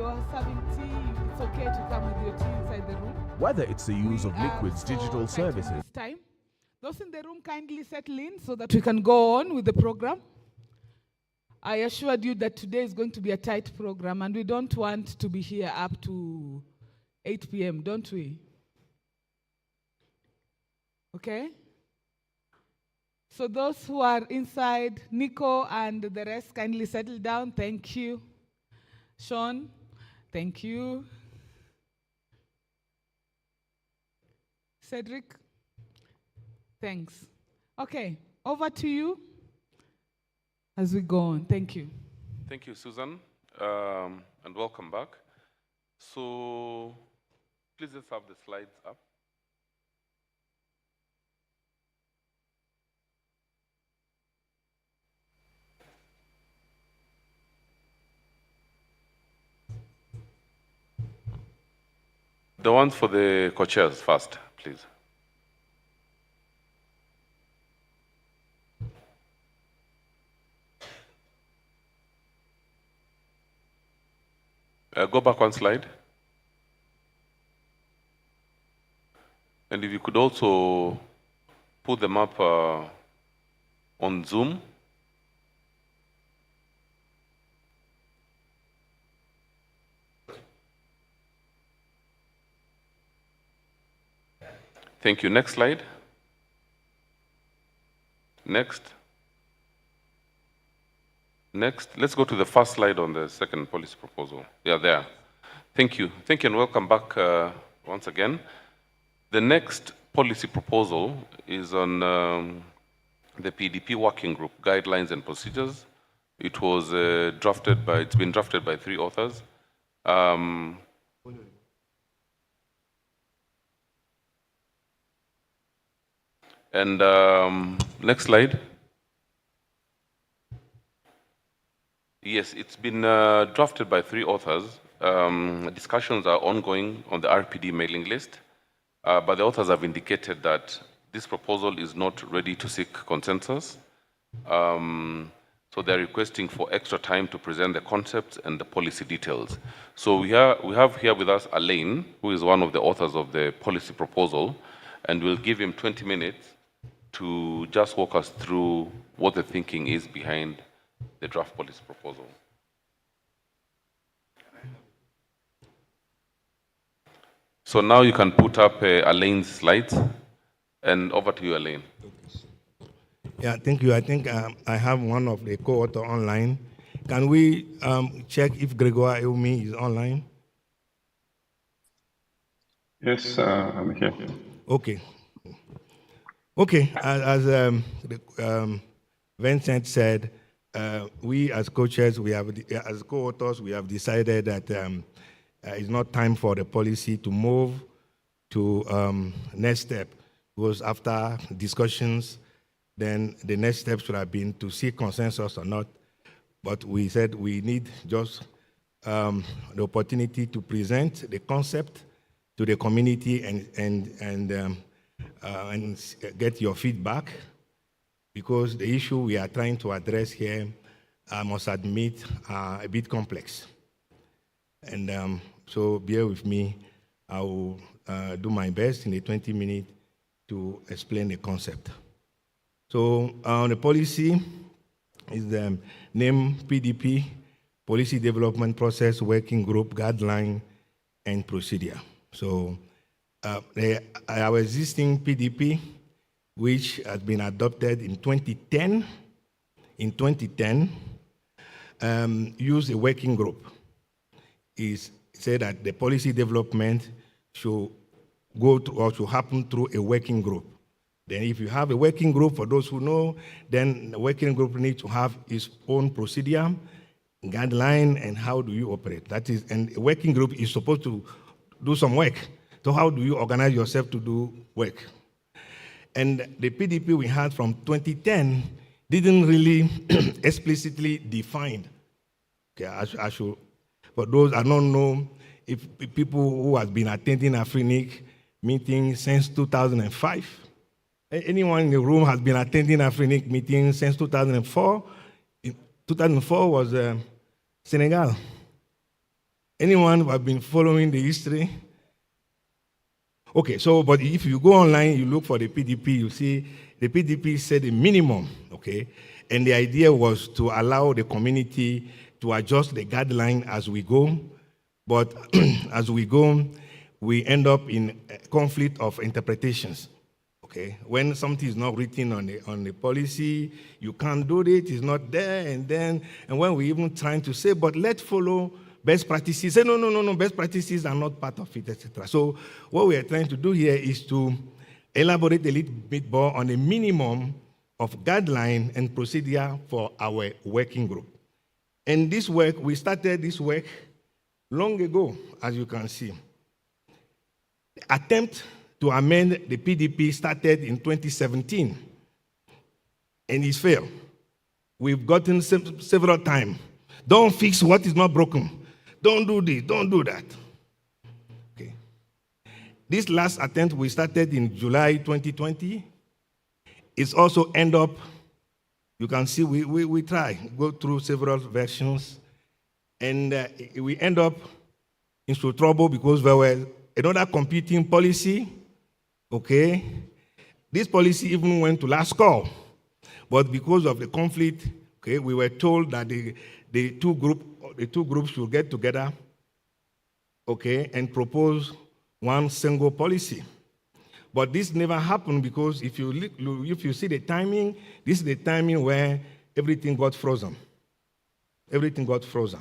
you're serving tea, it's okay to come with your tea inside the room. Whether it's the use of We are Liquid's so digital tight on services. this time. Those in the room kindly settle in so that we can go on with the program. I assured you that today is going to be a tight program and we don't want to be here up to 8 p.m., don't we? Okay? So those who are inside, Nico and the rest, kindly settle down. Thank you. Sean, thank you. Cedric, thanks. Okay, over to you as we go on. Thank you. Thank you, Susan, and welcome back. So please just have the slides up. The ones for the co-chairs first, please. Go back one slide. And if you could also put them up on Zoom. Thank you. Next slide. Next. Next. Let's go to the first slide on the second policy proposal. Yeah, there. Thank you. Thank you and welcome back once again. The next policy proposal is on the PDP working group guidelines and procedures. It was it's been drafted by 3 authors. Next slide. Yes, it's been drafted by 3 authors. Discussions are ongoing on the RPD mailing list, but the authors have indicated that this proposal is not ready to seek consensus. So they're requesting for extra time to present the concepts and the policy details. So we have here with us Alain, who is one of the authors of the policy proposal, and we'll give him 20 minutes to just walk us through what the thinking is behind the draft policy proposal. So now you can put up Alain's slides, and over to you, Alain. Yeah, thank you. I think I have one of the co-author online. Can we check if Gregoire Eumi is online? Yes, I'm here. Okay. Okay, as Vincent said, we as co-chairs, as co-authors, we have decided that it's not time for the policy to move to next step, because after discussions, then the next step should have been to seek consensus or not. But we said we need just the opportunity to present the concept to the community and get your feedback, because the issue we are trying to address here, I must admit, are a bit complex. And so bear with me. I will do my best in the 20 minutes to explain the concept. So the policy is the name PDP, Policy Development Process Working Group Guideline and Procedure. So our existing PDP, which has been adopted in 2010, used a working group. It said that the policy development should go to, or should happen through a working group. Then if you have a working group, for those who know, then the working group needs to have its own procedure, guideline, and how do you operate. That is, and a working group is supposed to do some work. So how do you organize yourself to do work? And the PDP we had from 2010 didn't really explicitly define. Okay, I should, for those I don't know, if people who have been attending Afrinic meetings since 2005, anyone in the room has been attending Afrinic meetings since 2004. 2004 was Senegal. Anyone who have been following the history? Okay, so, but if you go online, you look for the PDP, you see the PDP said a minimum, okay? And the idea was to allow the community to adjust the guideline as we go. But as we go, we end up in a conflict of interpretations. Okay, when something is not written on the policy, you can't do it, it's not there, and when we even trying to say, but let's follow best practices, say no, best practices are not part of it, etc. So what we are trying to do here is to elaborate a little bit more on a minimum of guideline and procedure for our working group. And this work, we started this work long ago, as you can see. The attempt to amend the PDP started in 2017, and it's failed. We've gotten several times. Don't fix what is not broken. Don't do this, don't do that. Okay. This last attempt we started in July 2020. It's also end up, you can see we try, go through several versions, and we end up into trouble because there were another competing policy. Okay, this policy even went to last call, but because of the conflict, okay, we were told that the two groups should get together, okay, and propose one single policy. But this never happened because if you see the timing, this is the timing where everything got frozen. Everything got frozen.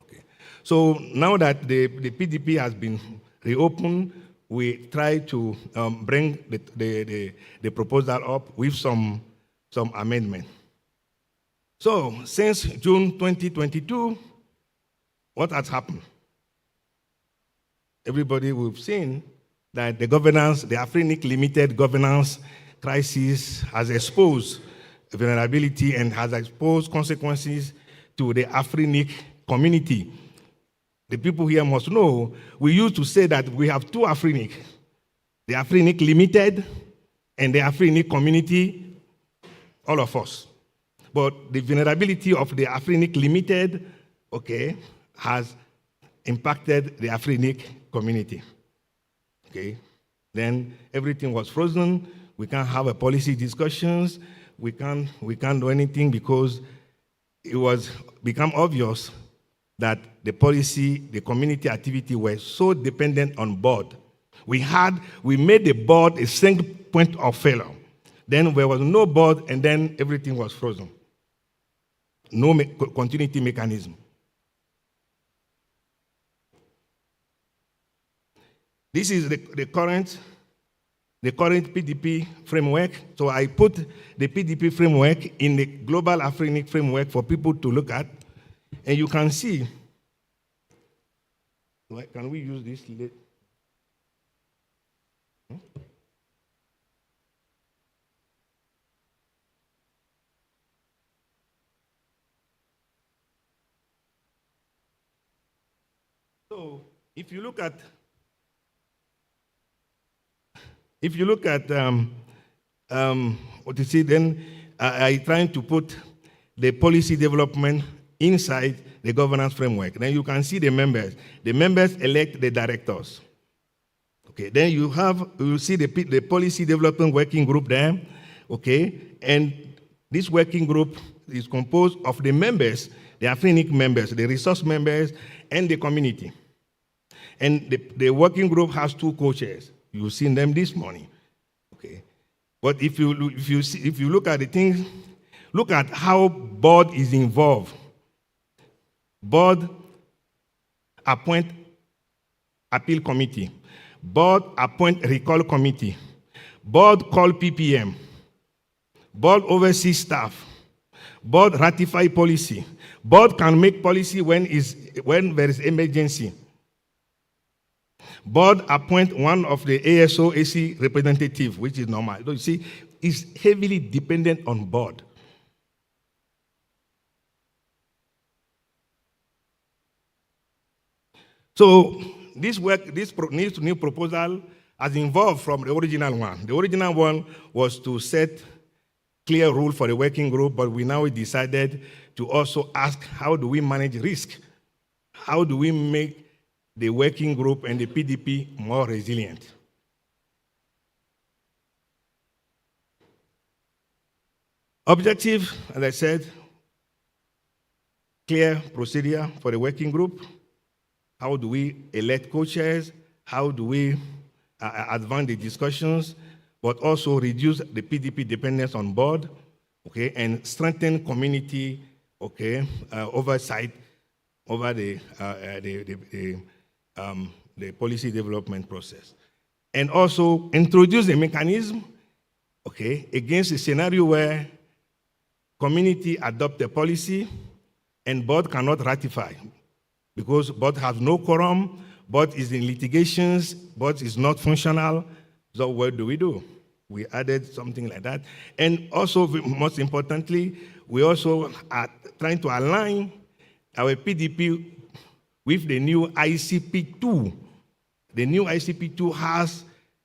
Okay. So now that the PDP has been reopened, we try to bring the proposal up with some amendment. So since June 2022, what has happened? Everybody we've seen that the governance, the Afrinic limited governance crisis has exposed vulnerability and has exposed consequences to the Afrinic community. The people here must know, we used to say that we have two Afrinic, the Afrinic Limited and the Afrinic community, all of us. But the vulnerability of the Afrinic Limited, okay, has impacted the Afrinic community. Okay, then everything was frozen. We can't have a policy discussions. We can't do anything because it was become obvious that the policy, the community activity were so dependent on board. We made the board a single point of failure. Then there was no board, and then everything was frozen. No continuity mechanism. This is the current PDP framework. So I put the PDP framework in the global Afrinic framework for people to look at. And you can see, can we use this? So if you look at what you see, then I trying to put the policy development inside the governance framework. Then you can see the members. The members elect the directors. Okay, then you see the policy development working group there. Okay, and this working group is composed of the members, the Afrinic members, the resource members, and the community. And the working group has two co-chairs. You've seen them this morning. Okay, but if you look at the things, look at how board is involved. Board appoint appeal committee. Board appoint recall committee. Board call PPM. Board oversee staff. Board ratify policy. Board can make policy when there is emergency. Board appoint one of the ASO AC representative, which is normal. So you see, it's heavily dependent on board. So this new proposal has evolved from the original one. The original one was to set clear rule for the working group, but we now decided to also ask, how do we manage risk? How do we make the working group and the PDP more resilient. Objective, as I said, clear procedure for the working group. How do we elect co-chairs? How do we advance the discussions, but also reduce the PDP dependence on board, okay, and strengthen community, okay, oversight over the policy development process. And also introduce a mechanism, okay, against a scenario where community adopt a policy and board cannot ratify because board has no quorum, board is in litigations, board is not functional. So what do? We added something like that. And also, most importantly, we also are trying to align our PDP with the new ICP2. The new ICP2 has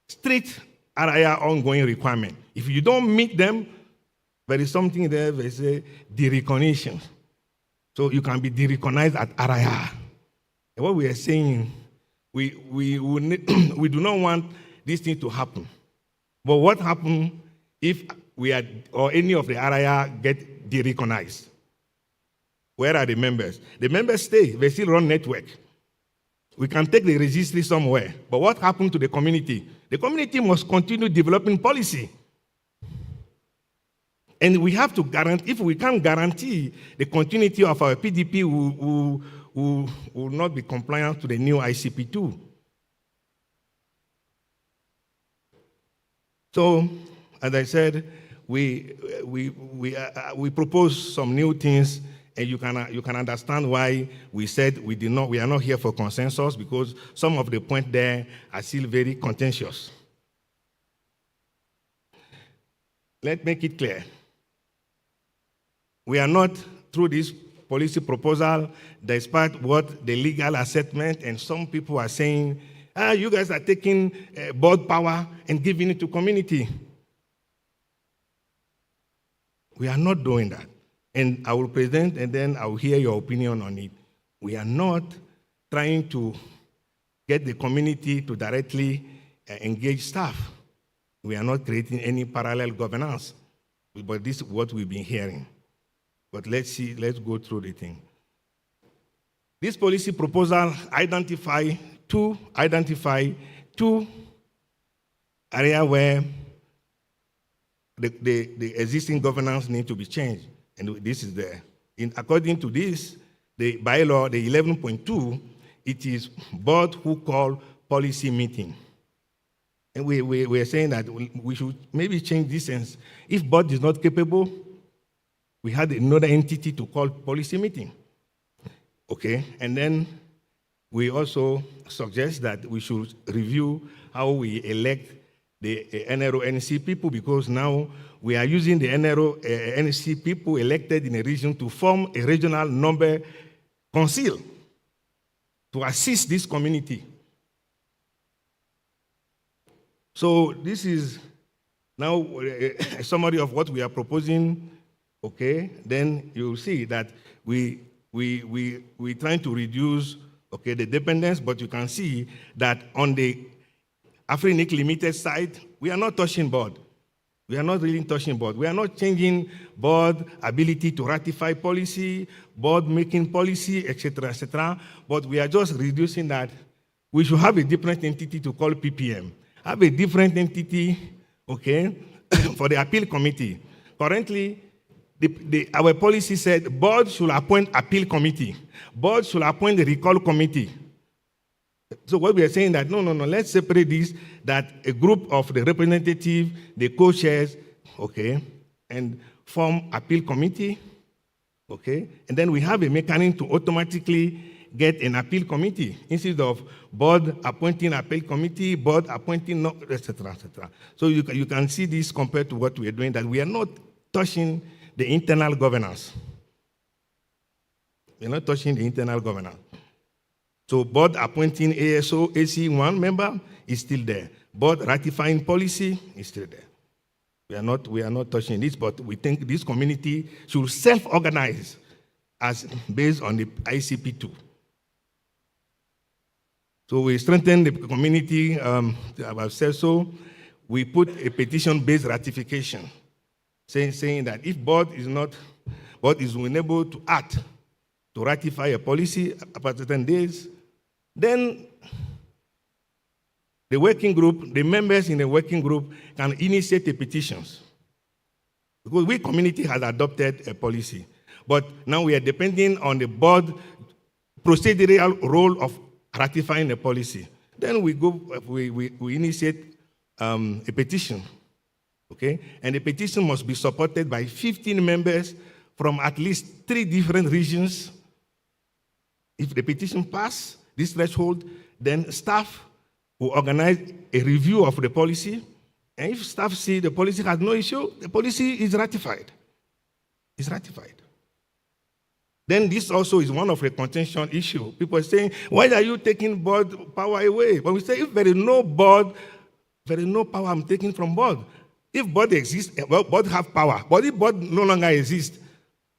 strict RIR ongoing requirement. If you don't meet them, there is something there, they say, derecognition. So you can be derecognized at RIR. And what we are saying, we do not want this thing to happen. But what happens if we are, or any of the RIR get derecognized? Where are the members? The members stay, they still run network. We can take the registry somewhere. But what happened to the community? The community must continue developing policy. And we have to guarantee, if we can't guarantee the continuity of our PDP, will not be compliant to the new ICP2. So, as I said, we propose some new things, and you can understand why we said we are not here for consensus, because some of the points there are still very contentious. Let's make it clear. We are not, through this policy proposal, despite what the legal assessment, and some people are saying, you guys are taking board power and giving it to community. We are not doing that. And I will present, and then I will hear your opinion on it. We are not trying to get the community to directly engage staff. We are not creating any parallel governance. But this is what we've been hearing. But let's go through the thing. This policy proposal identify two areas where the existing governance need to be changed. And this is there. According to this, the bylaw, the 11.2, it is board who call policy meeting. And we are saying that we should maybe change this sense. If board is not capable, we had another entity to call policy meeting. Okay, and then we also suggest that we should review how we elect the NRO-NC people, because now we are using the NRO-NC people elected in a region to form a regional number council to assist this community. So this is now a summary of what we are proposing. Okay, then you'll see that we trying to reduce, okay, the dependence, but you can see that on the Afrinic Limited side, we are not touching board. We are not really touching board. We are not changing board ability to ratify policy, board making policy, etc., but we are just reducing that. We should have a different entity to call PPM. Have a different entity, okay, for the appeal committee. Currently, our policy said board should appoint appeal committee. Board should appoint the recall committee. So what we are saying that, no, let's separate this, that a group of the representative, the co-chairs, okay, and form appeal committee, okay, and then we have a mechanism to automatically get an appeal committee instead of board appointing appeal committee, board appointing, etc., etc. So you can see this compared to what we are doing, that we are not touching the internal governance. We're not touching the internal governance. So board appointing ASO, AC1 member is still there. Board ratifying policy is still there. We are not touching this, but we think this community should self-organize as based on the ICP2. So we strengthen the community, I've said so. We put a petition-based ratification, saying that if board is unable to act to ratify a policy after 10 days, then the working group, the members in the working group can initiate the petitions. Because we community has adopted a policy, but now we are depending on the board procedural role of ratifying the policy. Then we initiate a petition, okay? And the petition must be supported by 15 members from at least 3 different regions. If the petition passes this threshold, then staff will organize a review of the policy. And if staff see the policy has no issue, the policy is ratified. It's ratified. Then this also is one of the contention issue. People are saying, why are you taking board power away? But we say, if there is no board, there is no power I'm taking from board. If board exists, well, board have power. But if board no longer exists,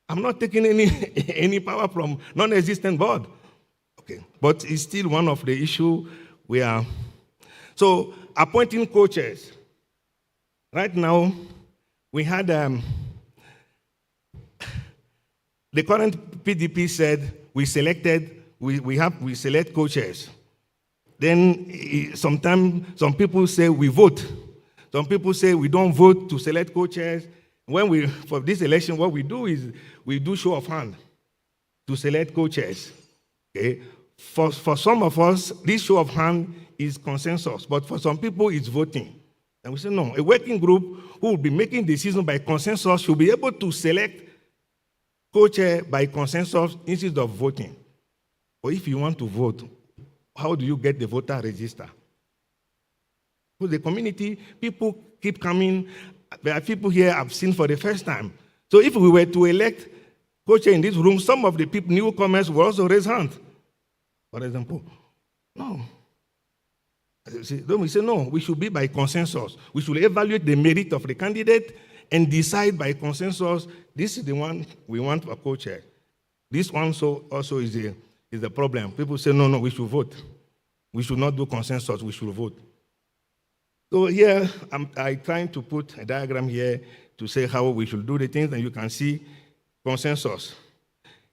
I'm not taking any power from non-existent board. Okay, but it's still one of the issue we are. So appointing co-chairs. Right now, we had the current PDP said we select co-chairs. Then sometimes some people say we vote. Some people say we don't vote to select co-chairs. For this election, what we do is we do show of hand to select co-chairs. Okay? For some of us, this show of hand is consensus, but for some people, it's voting. And we say, no, a working group who will be making decisions by consensus should be able to select co-chair by consensus instead of voting. Or if you want to vote, how do you get the voter register? For the community, people keep coming. There are people here I've seen for the first time. So if we were to elect co-chair in this room, some of the people, newcomers, will also raise hands. For example, no. Then we say, no, we should be by consensus. We should evaluate the merit of the candidate and decide by consensus, this is the one we want for co-chair. This one also is the problem. People say, no, we should vote. We should not do consensus, we should vote. So here, I'm trying to put a diagram here to say how we should do the things, and you can see consensus.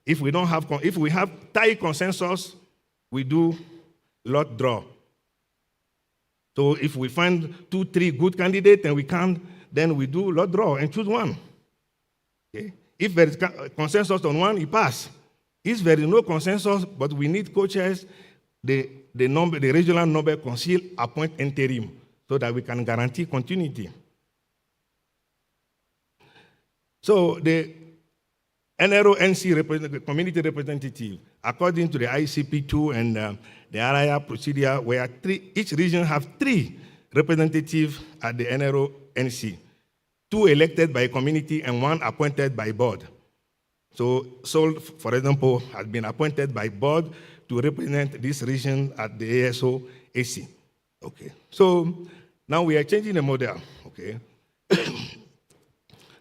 If we have tie consensus, we do lot draw. So if we find 2, 3 good candidates and we can't, then we do lot draw and choose one. Okay? If there is consensus on one, it passes. If there is no consensus, but we need co-chairs, the regional number council appoint interim so that we can guarantee continuity. So the NRO-NC community representative, according to the ICP2 and the RIR procedure, where each region have 3 representatives at the NRO-NC, 2 elected by community and 1 appointed by board. So Seoul, for example, has been appointed by board to represent this region at the ASO-AC. Okay. So now we are changing the model. Okay.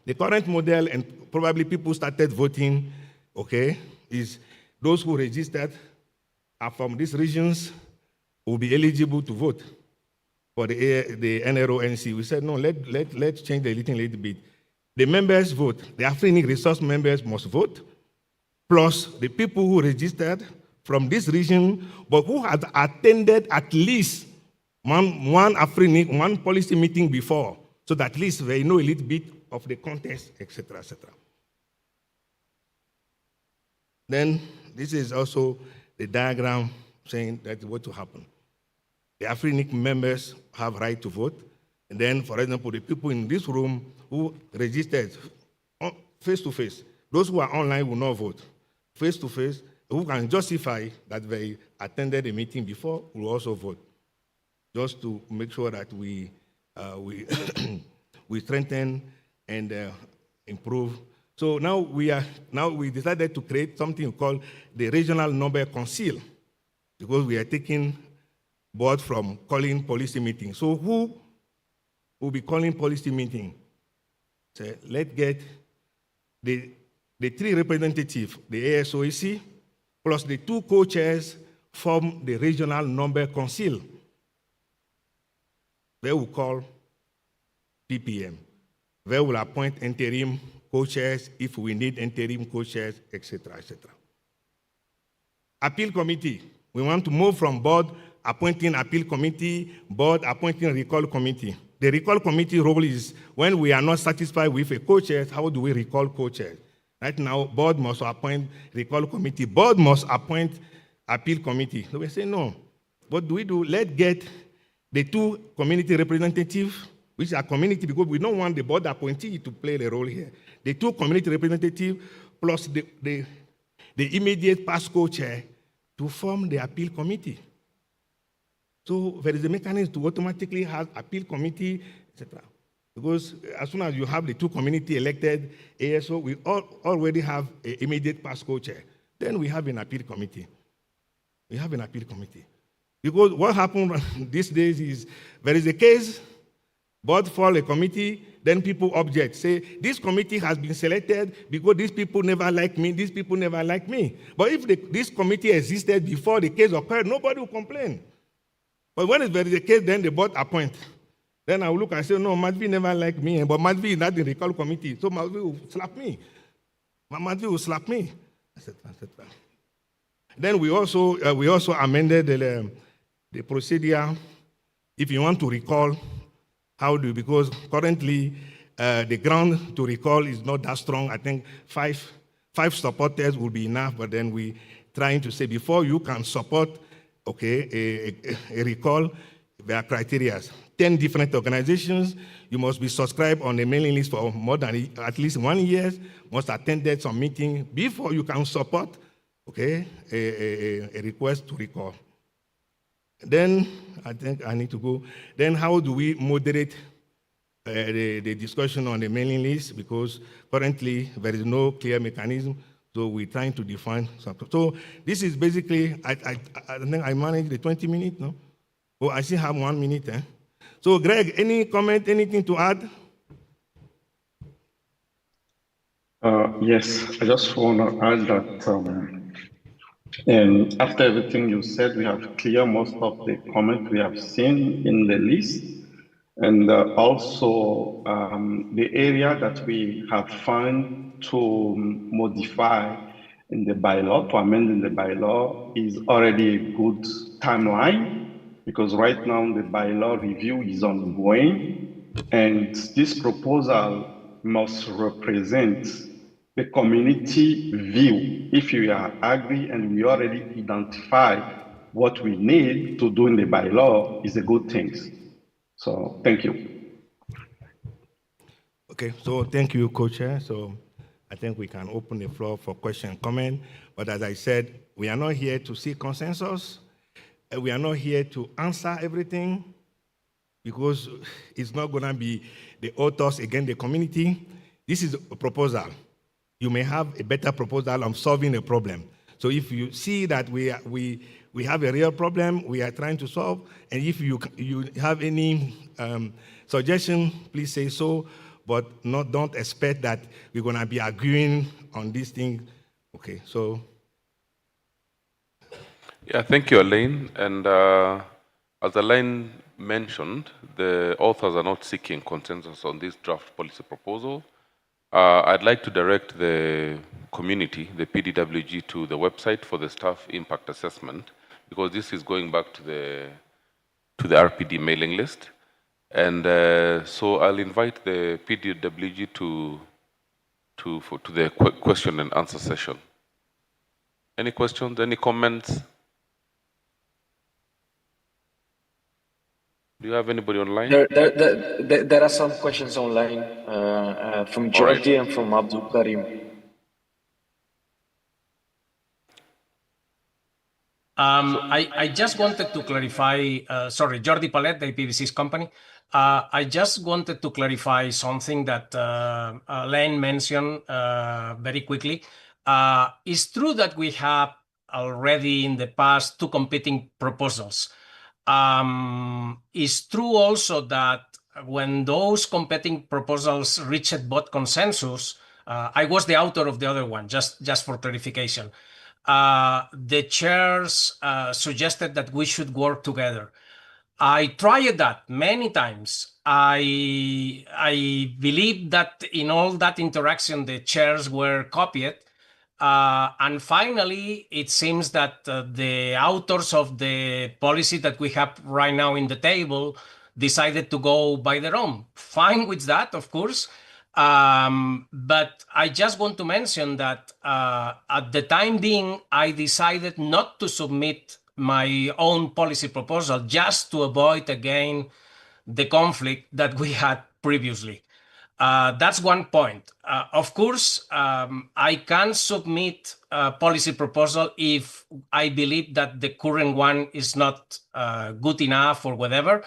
The current model, and probably people started voting, okay, is those who registered are from these regions will be eligible to vote for the NRO-NC. We said, no, let's change a little bit. The members vote. The Afrinic resource members must vote, plus the people who registered from this region, but who had attended at least one Afrinic, one policy meeting before, so that at least they know a little bit of the context, etc., etc. Then this is also the diagram saying that what will happen. The Afrinic members have right to vote, and then, for example, the people in this room who registered face-to-face, those who are online will not vote. Face-to-face, who can justify that they attended the meeting before will also vote, just to make sure that we strengthen and improve. So now we decided to create something called the regional number council, because we are taking board from calling policy meetings. So who will be calling policy meeting? So let's get the 3 representatives, the ASOEC, plus the 2 co-chairs form the regional number council. They will call PPM. They will appoint interim co-chairs if we need interim co-chairs, etc., etc. Appeal committee. We want to move from board appointing appeal committee, board appointing recall committee. The recall committee role is when we are not satisfied with a co-chair, how do we recall co-chairs? Right now, board must appoint recall committee. Board must appoint appeal committee. So we say no. What do we do? Let's get the two community representatives, which are community, because we don't want the board appointee to play the role here. The two community representatives plus the immediate past co-chair to form the appeal committee. So there is a mechanism to automatically have appeal committee, etc. Because as soon as you have the two community elected ASO, we already have an immediate past co-chair. Then we have an appeal committee. We have an appeal committee. Because what happens these days is there is a case, board for a committee, then people object, say, this committee has been selected because these people never like me, these people never like me. But if this committee existed before the case occurred, nobody will complain. But when there is a case, then the board appoint. Then I will look and say, no, Madvi never liked me, but Madvi is not the recall committee, so Madvi will slap me. Madvi will slap me, etc., etc. Then we also amended the procedure. If you want to recall, how do you, because currently the ground to recall is not that strong. I think five supporters will be enough, but then we trying to say before you can support, okay, a recall, there are criteria. 10 different organizations, you must be subscribed on the mailing list for more than at least 1 year, must attended some meeting before you can support, okay, a request to recall. Then, I think I need to go. Then how do we moderate the discussion on the mailing list? Because currently there is no clear mechanism, so we're trying to define something. So this is basically, I think I managed the 20 minutes, no? Oh, I still have 1 minute, eh? So Greg, any comment, anything to add? Yes, I just want to add that and after everything you said, we have cleared most of the comments we have seen in the list. And also the area that we have found to modify in the bylaw, to amend in the bylaw, is already a good timeline, because right now the bylaw review is ongoing, and this proposal must represent the community view. If you are agree and we already identify what we need to do in the bylaw, is a good thing. So thank you. Okay, so thank you, Co-Chair. So I think we can open the floor for question and comment. But as I said, we are not here to seek consensus. We are not here to answer everything, because it's not going to be the authors against the community. This is a proposal. You may have a better proposal on solving a problem. So if you see that we have a real problem we are trying to solve, and if you have any suggestion, please say so, but don't expect that we're going to be arguing on this thing. Okay, so. Yeah, thank you, Alain. And as Alain mentioned, the authors are not seeking consensus on this draft policy proposal. I'd like to direct the community, the PDWG, to the website for the staff impact assessment, because this is going back to the RPD mailing list. And so I'll invite the PDWG to the question and answer session. Any questions, any comments? Do you have anybody online? There are some questions online from Jordi and from Abdul Karim. I just wanted to clarify, sorry, Jordi Palet, the IPv6 company. I just wanted to clarify something that Len mentioned very quickly. It's true that we have already in the past 2 competing proposals. It's true also that when those competing proposals reached both consensus, I was the author of the other one, just for clarification. the chairs suggested that we should work together. I tried that many times. I believe that in all that interaction, the chairs were copied. And finally, it seems that the authors of the policy that we have right now in the table decided to go by their own. Fine with that, of course. But I just want to mention that at the time being, I decided not to submit my own policy proposal just to avoid again the conflict that we had previously. That's one point. Of course, I can submit a policy proposal if I believe that the current one is not good enough or whatever.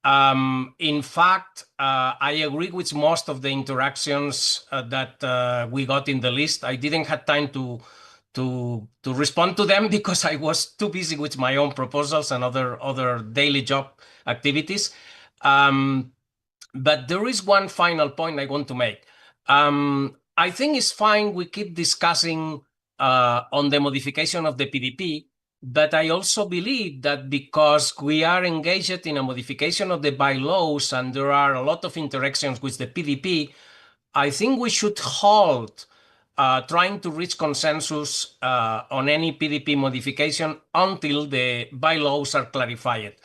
In fact, I agree with most of the interactions that we got in the list. I didn't have time to respond to them because I was too busy with my own proposals and other daily job activities. But there is one final point I want to make. I think it's fine we keep discussing on the modification of the PDP, but I also believe that because we are engaged in a modification of the bylaws and there are a lot of interactions with the PDP, I think we should hold trying to reach consensus on any PDP modification until the bylaws are clarified.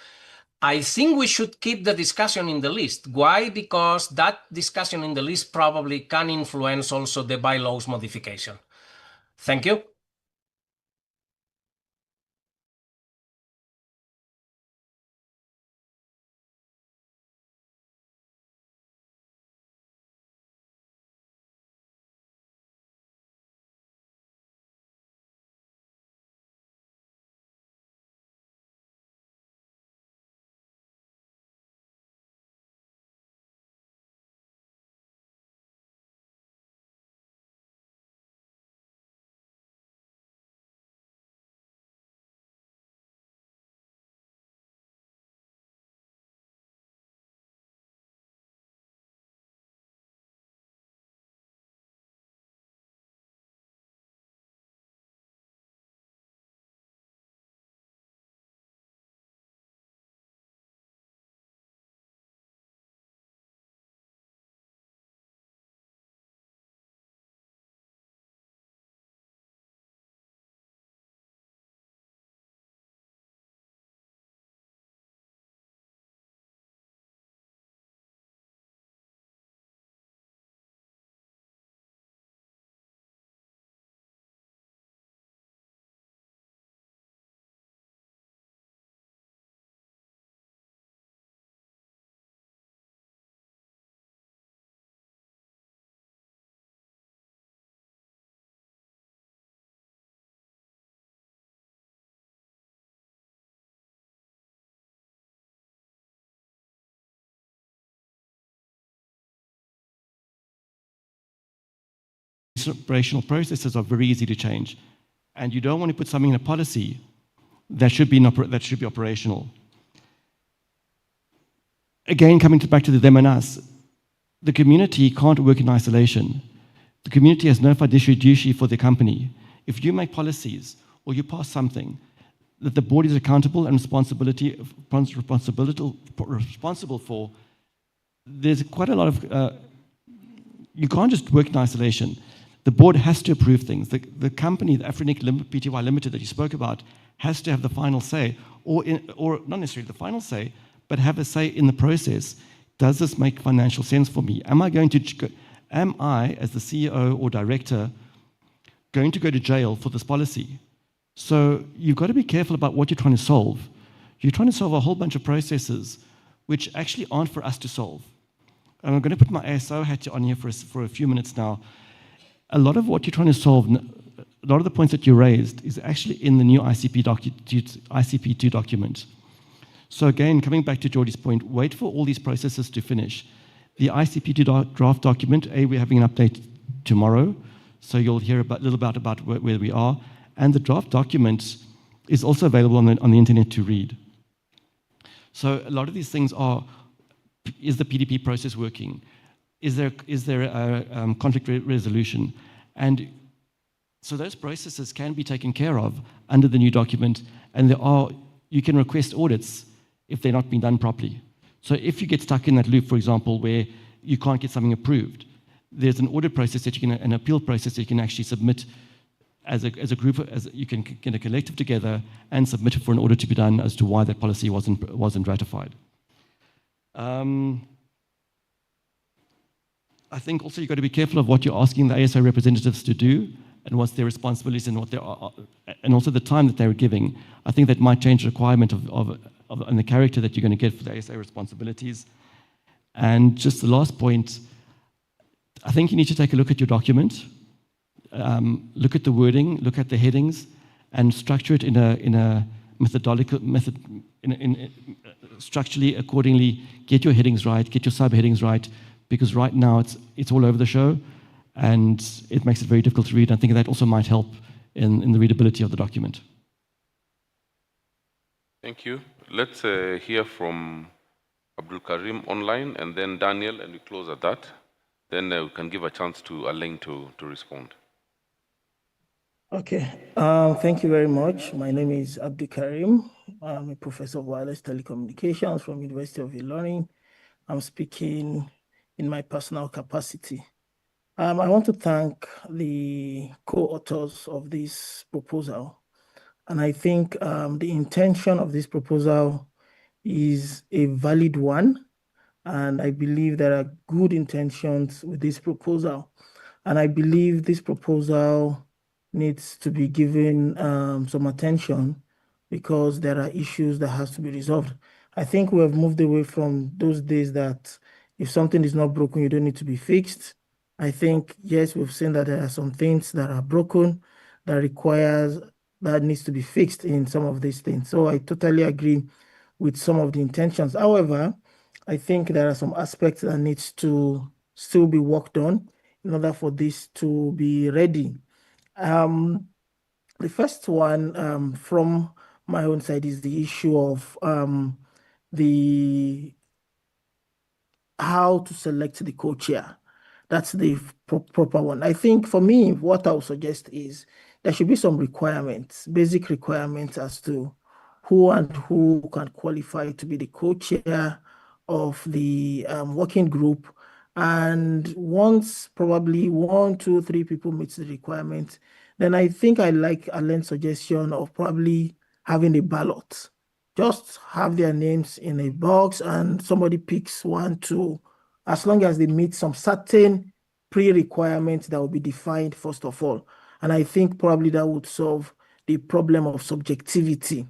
I think we should keep the discussion in the list. Why? Because that discussion in the list probably can influence also the bylaws modification. Thank you. Operational processes are very easy to change, and you don't want to put something in a policy that should be operational. Again, coming back to the them and us, the community can't work in isolation. The community has no fiduciary duty for the company. If you make policies or you pass something that the board is accountable and responsible for, there's quite a lot of. You can't just work in isolation. The board has to approve things. The company, the Afrinic Pty Limited that you spoke about, has to have the final say, or not necessarily the final say, but have a say in the process. Does this make financial sense for me? Am I, as the CEO or director, going to go to jail for this policy? So you've got to be careful about what you're trying to solve. You're trying to solve a whole bunch of processes which actually aren't for us to solve. And I'm going to put my ASO hat on here for a few minutes now. A lot of what you're trying to solve, a lot of the points that you raised, is actually in the new ICP2 document. So again, coming back to Geordie's point, wait for all these processes to finish. The ICP2 draft document, we're having an update tomorrow, so you'll hear a little bit about where we are. And the draft document is also available on the internet to read. So a lot of these things are, is the PDP process working? Is there a conflict resolution? And So those processes can be taken care of under the new document, and you can request audits if they're not being done properly. So if you get stuck in that loop, for example, where you can't get something approved, there's an audit process that you can, an appeal process that you can actually submit as a group, you can get a collective together and submit it for an audit to be done as to why that policy wasn't ratified. I think also you've got to be careful of what you're asking the ASA representatives to do and what's their responsibilities and what and also the time that they're giving. I think that might change the requirement and the character that you're going to get for the ASA responsibilities. And just the last point, I think you need to take a look at your document, look at the wording, look at the headings, and structure it in a methodological method, structurally, accordingly. Get your headings right, get your subheadings right, because right now it's all over the show, and it makes it very difficult to read. I think that also might help in the readability of the document. Thank you. Let's hear from Abdul Karim online, and then Daniel, and we close at that. Then we can give a chance to Alain to respond. Okay, thank you very much. My name is Abdul Karim. I'm a professor of wireless telecommunications from University of Ilorin. I'm speaking in my personal capacity. I want to thank the co-authors of this proposal. And I think the intention of this proposal is a valid one. And I believe there are good intentions with this proposal. And I believe this proposal needs to be given some attention because there are issues that has to be resolved. I think we have moved away from those days that if something is not broken, you don't need to be fixed. I think, yes, we've seen that there are some things that are broken that needs to be fixed in some of these things. So I totally agree with some of the intentions. However, I think there are some aspects that needs to still be worked on in order for this to be ready. The first one from my own side is the issue of how to select the co-chair. That's the proper one. I think for me, what I would suggest is there should be some requirements, basic requirements as to who can qualify to be the co-chair of the working group. And once probably 1, 2, 3 people meet the requirement, then I think I like Alain's suggestion of probably having a ballot. Just have their names in a box and somebody picks 1, 2, as long as they meet some certain pre-requirements that will be defined first of all. And I think probably that would solve the problem of subjectivity.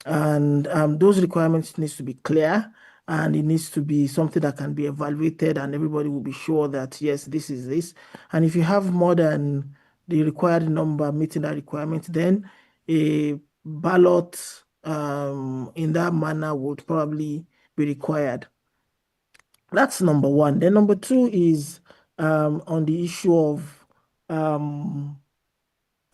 And those requirements needs to be clear, and it needs to be something that can be evaluated, and everybody will be sure that, yes, this is this. And if you have more than the required number meeting that requirement, then a ballot in that manner would probably be required. That's number one. Then number two is on the issue of,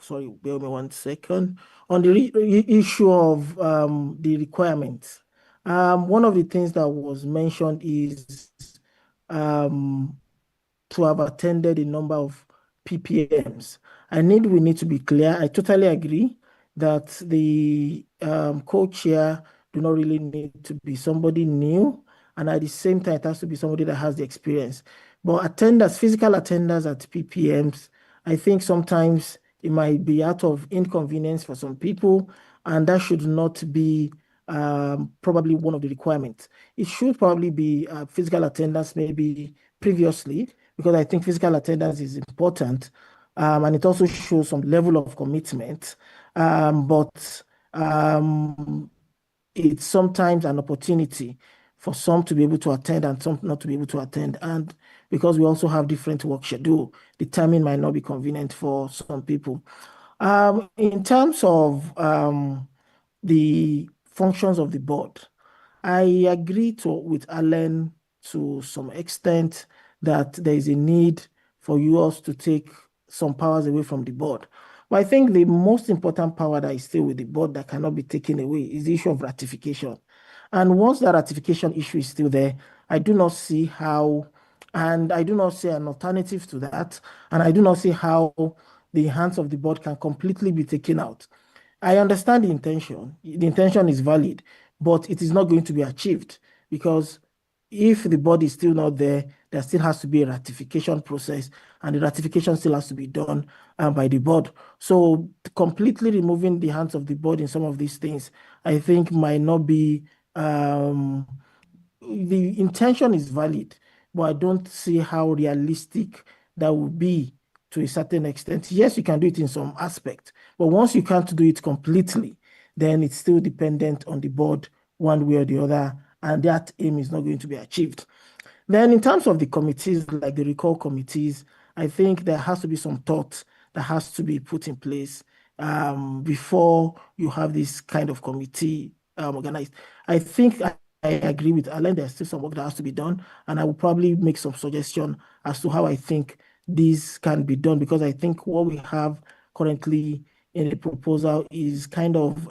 sorry, bear with me 1 second. On the issue of the requirements, one of the things that was mentioned is to have attended a number of PPMs. We need to be clear. I totally agree that the co-chair do not really need to be somebody new, and at the same time, it has to be somebody that has the experience. But physical attenders at PPMs, I think sometimes it might be out of inconvenience for some people, and that should not be probably one of the requirements. It should probably be physical attendance maybe previously, because I think physical attendance is important, and it also shows some level of commitment. But it's sometimes an opportunity for some to be able to attend and some not to be able to attend. And because we also have different work schedule, the timing might not be convenient for some people. In terms of the functions of the board, I agree with Alain to some extent that there is a need for you all to take some powers away from the board. But I think the most important power that is still with the board that cannot be taken away is the issue of ratification. And once that ratification issue is still there, I do not see how, and I do not see an alternative to that, and I do not see how the hands of the board can completely be taken out. I understand the intention. The intention is valid, but it is not going to be achieved because if the board is still not there, there still has to be a ratification process, and the ratification still has to be done by the board. So completely removing the hands of the board in some of these things, I think might not be, the intention is valid, but I don't see how realistic that would be to a certain extent. Yes, you can do it in some aspect, but once you can't do it completely, then it's still dependent on the board one way or the other, and that aim is not going to be achieved. Then in terms of the committees, like the recall committees, I think there has to be some thought that has to be put in place before you have this kind of committee organized. I think I agree with Alan, there's still some work that has to be done, and I will probably make some suggestion as to how I think this can be done, because I think what we have currently in the proposal is kind of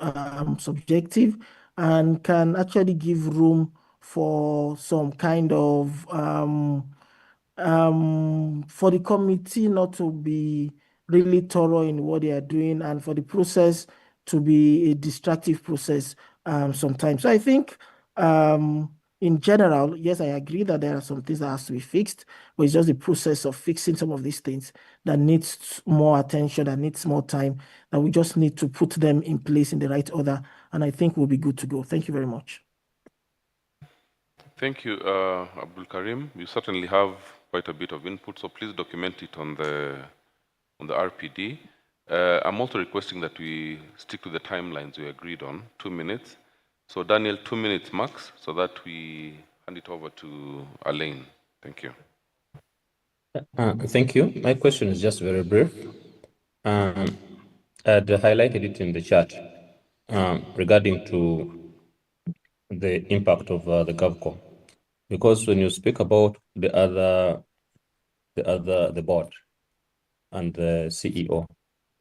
subjective and can actually give room for some kind of for the committee not to be really thorough in what they are doing, and for the process to be a distractive process sometimes. So I think in general, yes, I agree that there are some things that has to be fixed, but it's just the process of fixing some of these things that needs more attention, that needs more time, that we just need to put them in place in the right order, and I think we'll be good to go. Thank you very much. Thank you, Abdul Karim. You certainly have quite a bit of input, so please document it on the RPD. I'm also requesting that we stick to the timelines we agreed on, 2 minutes. So Daniel, 2 minutes max, so that we hand it over to Alain. Thank you. Thank you. My question is just very brief. I'd highlighted it in the chat regarding to the impact of the GovCom, because when you speak about the board and the CEO,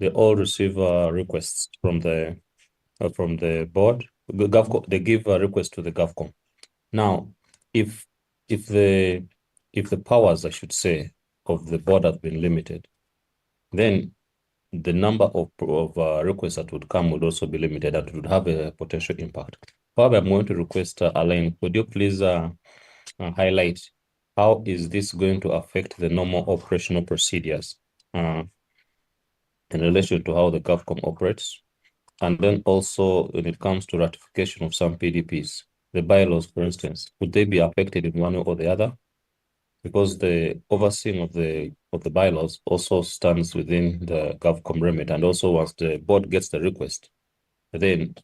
they all receive requests from the board. They give a request to the GovCom. Now, if the powers, I should say, of the board have been limited, then the number of requests that would come would also be limited, and would have a potential impact. However, I'm going to request Alain, would you please highlight how is this going to affect the normal operational procedures in relation to how the GovCom operates? And then also when it comes to ratification of some PDPs, the bylaws, for instance, would they be affected in one way or the other? Because the overseeing of the bylaws also stands within the GovCom remit, and also once the board gets the request, then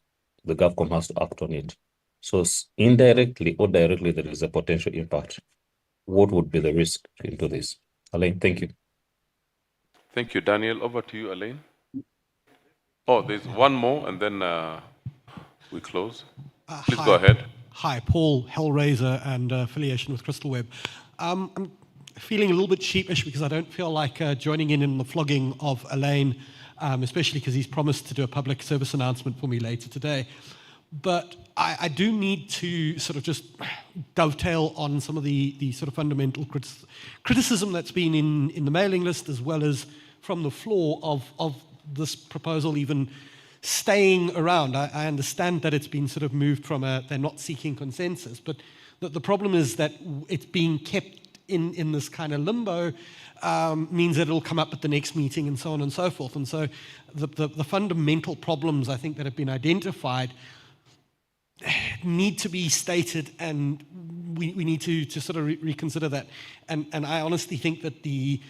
the GovCom has to act on it. So indirectly or directly, there is a potential impact. What would be the risk into this? Alain, thank you. Thank you, Daniel. Over to you, Alain. Oh, there's one more, and then we close. Please go ahead. Hi, Paul Hellraiser, and affiliation with Crystal Web. I'm feeling a little bit sheepish because I don't feel like joining in the flogging of Alain, especially because he's promised to do a public service announcement for me later today. But I do need to sort of just dovetail on some of the sort of fundamental criticism that's been in the mailing list, as well as from the floor of this proposal even staying around. I understand that it's been sort of moved from they're not seeking consensus, but the problem is that it's being kept in this kind of limbo, means that it'll come up at the next meeting and so on and so forth. And so the fundamental problems, I think, that have been identified need to be stated, and we need to sort of reconsider that. And I honestly think that the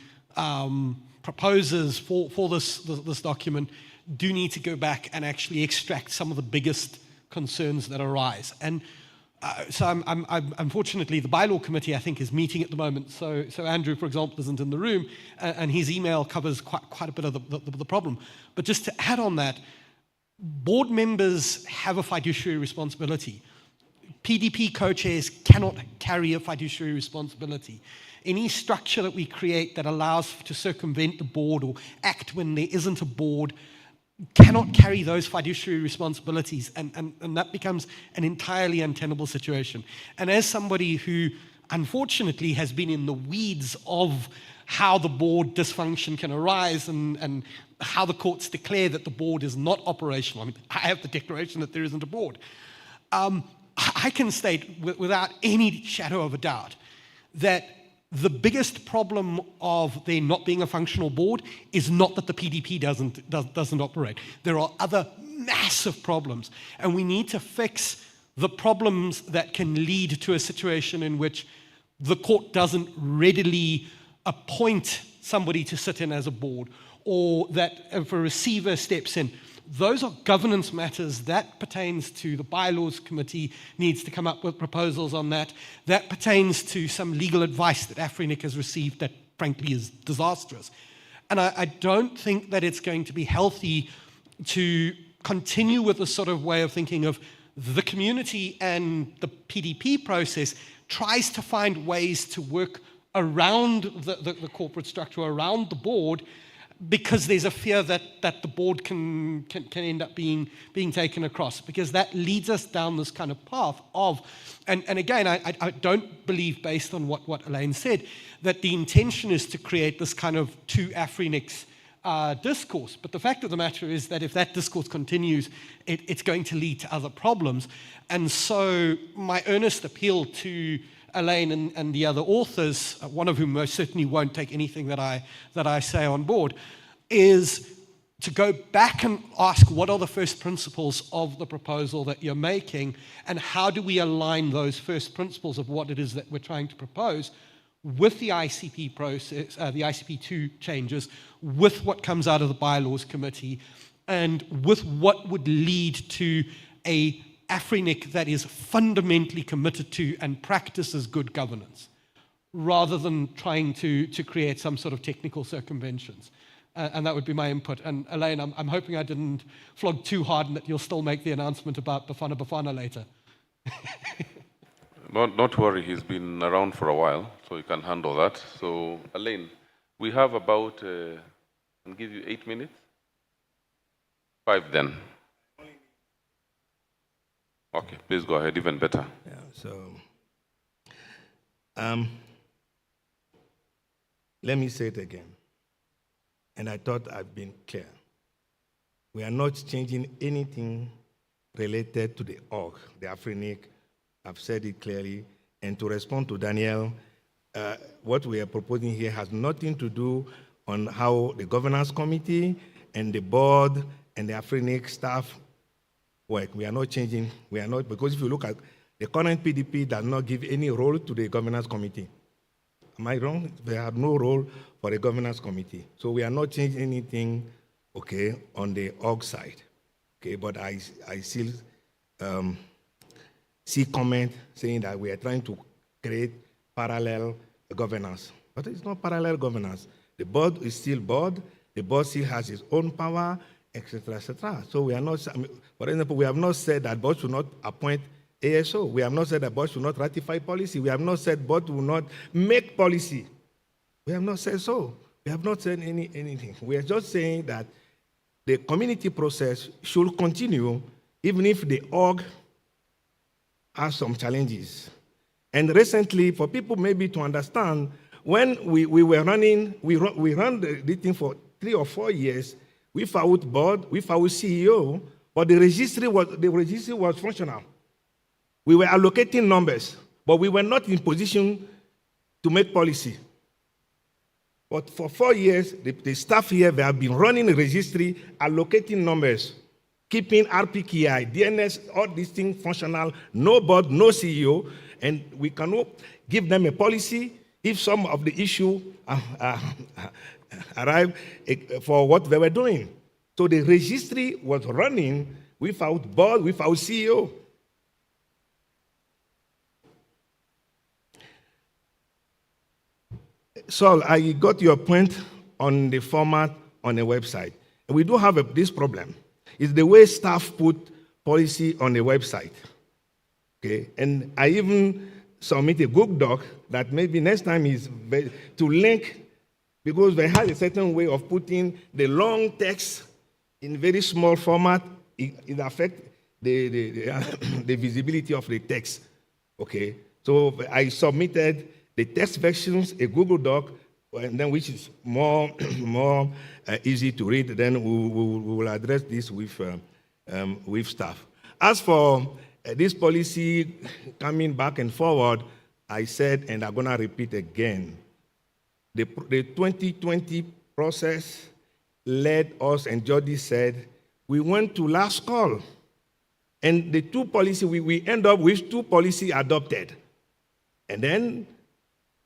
proposers for this document do need to go back and actually extract some of the biggest concerns that arise. And so I'm unfortunately, the bylaw committee, I think, is meeting at the moment. So Andrew, for example, isn't in the room, and his email covers quite a bit of the problem. But just to add on that, board members have a fiduciary responsibility. PDP co-chairs cannot carry a fiduciary responsibility. Any structure that we create that allows to circumvent the board or act when there isn't a board cannot carry those fiduciary responsibilities, and that becomes an entirely untenable situation. And as somebody who unfortunately has been in the weeds of how the board dysfunction can arise and how the courts declare that the board is not operational. I mean, I have the declaration that there isn't a board. I can state without any shadow of a doubt that the biggest problem of there not being a functional board is not that the PDP doesn't operate. There are other massive problems, and we need to fix the problems that can lead to a situation in which the court doesn't readily appoint somebody to sit in as a board, or that if a receiver steps in. Those are governance matters. That pertains to the bylaws committee, needs to come up with proposals on that. That pertains to some legal advice that Afrinic has received that frankly is disastrous. And I don't think that it's going to be healthy to continue with the sort of way of thinking of the community, and the PDP process tries to find ways to work around the corporate structure, around the board, because there's a fear that the board can end up being taken across, because that leads us down this kind of path of, and again, I don't believe, based on what Elaine said, that the intention is to create this kind of two Afrinics discourse. But the fact of the matter is that if that discourse continues, it's going to lead to other problems. And so my earnest appeal to Elaine and the other authors, one of whom most certainly won't take anything that I say on board, is to go back and ask what are the first principles of the proposal that you're making, and how do we align those first principles of what it is that we're trying to propose with the ICP process, the ICP2 changes, with what comes out of the bylaws committee, and with what would lead to a Afrinic that is fundamentally committed to and practices good governance, rather than trying to create some sort of technical circumventions. And that would be my input. And Elaine, I'm hoping I didn't flog too hard and that you'll still make the announcement about Bafana later. Not worry, he's been around for a while, so he can handle that. So, Elaine, we have about, I'll give you 8 minutes. 5 then. Okay, please go ahead, even better. Yeah, so, let me say it again. And I thought I've been clear. We are not changing anything related to the org, the Afrinic. I've said it clearly. And to respond to Daniel, what we are proposing here has nothing to do on how the governance committee and the board and the Afrinic staff work. We are not changing, we are not, because if you look at the current PDP does not give any role to the governance committee. Am I wrong? They have no role for the governance committee. So we are not changing anything, okay, on the org side. Okay, but I still see comment saying that we are trying to create parallel governance. But it's not parallel governance. The board is still board. The board still has its own power, etc., etc. So we are not, I mean, for example, we have not said that board should not appoint ASO. We have not said that board should not ratify policy. We have not said board will not make policy. We have not said so. We have not said anything. We are just saying that the community process should continue even if the org has some challenges. And recently, for people maybe to understand, when we were running, we ran the thing for 3 or 4 years. We found board, we found CEO, but the registry was functional. We were allocating numbers, but we were not in position to make policy. But for 4 years, the staff here, they have been running the registry, allocating numbers, keeping RPKI, DNS, all these things functional, no board, no CEO, and we cannot give them a policy if some of the issue arrive for what they were doing. So the registry was running without board, without CEO. So I got your point on the format on the website. We do have this problem. It's the way staff put policy on the website. Okay, and I even submit a Google Doc that maybe next time is to link, because they have a certain way of putting the long text in very small format. It affects the visibility of the text. Okay, So I submitted the text versions, a Google Doc, and then which is more, more easy to read. Then we will address this with staff. As for this policy coming back and forward, I said, and I'm going to repeat again, the 2020 process led us, and Jody said, we went to last call. And the two policy, we end up with two policy adopted. And then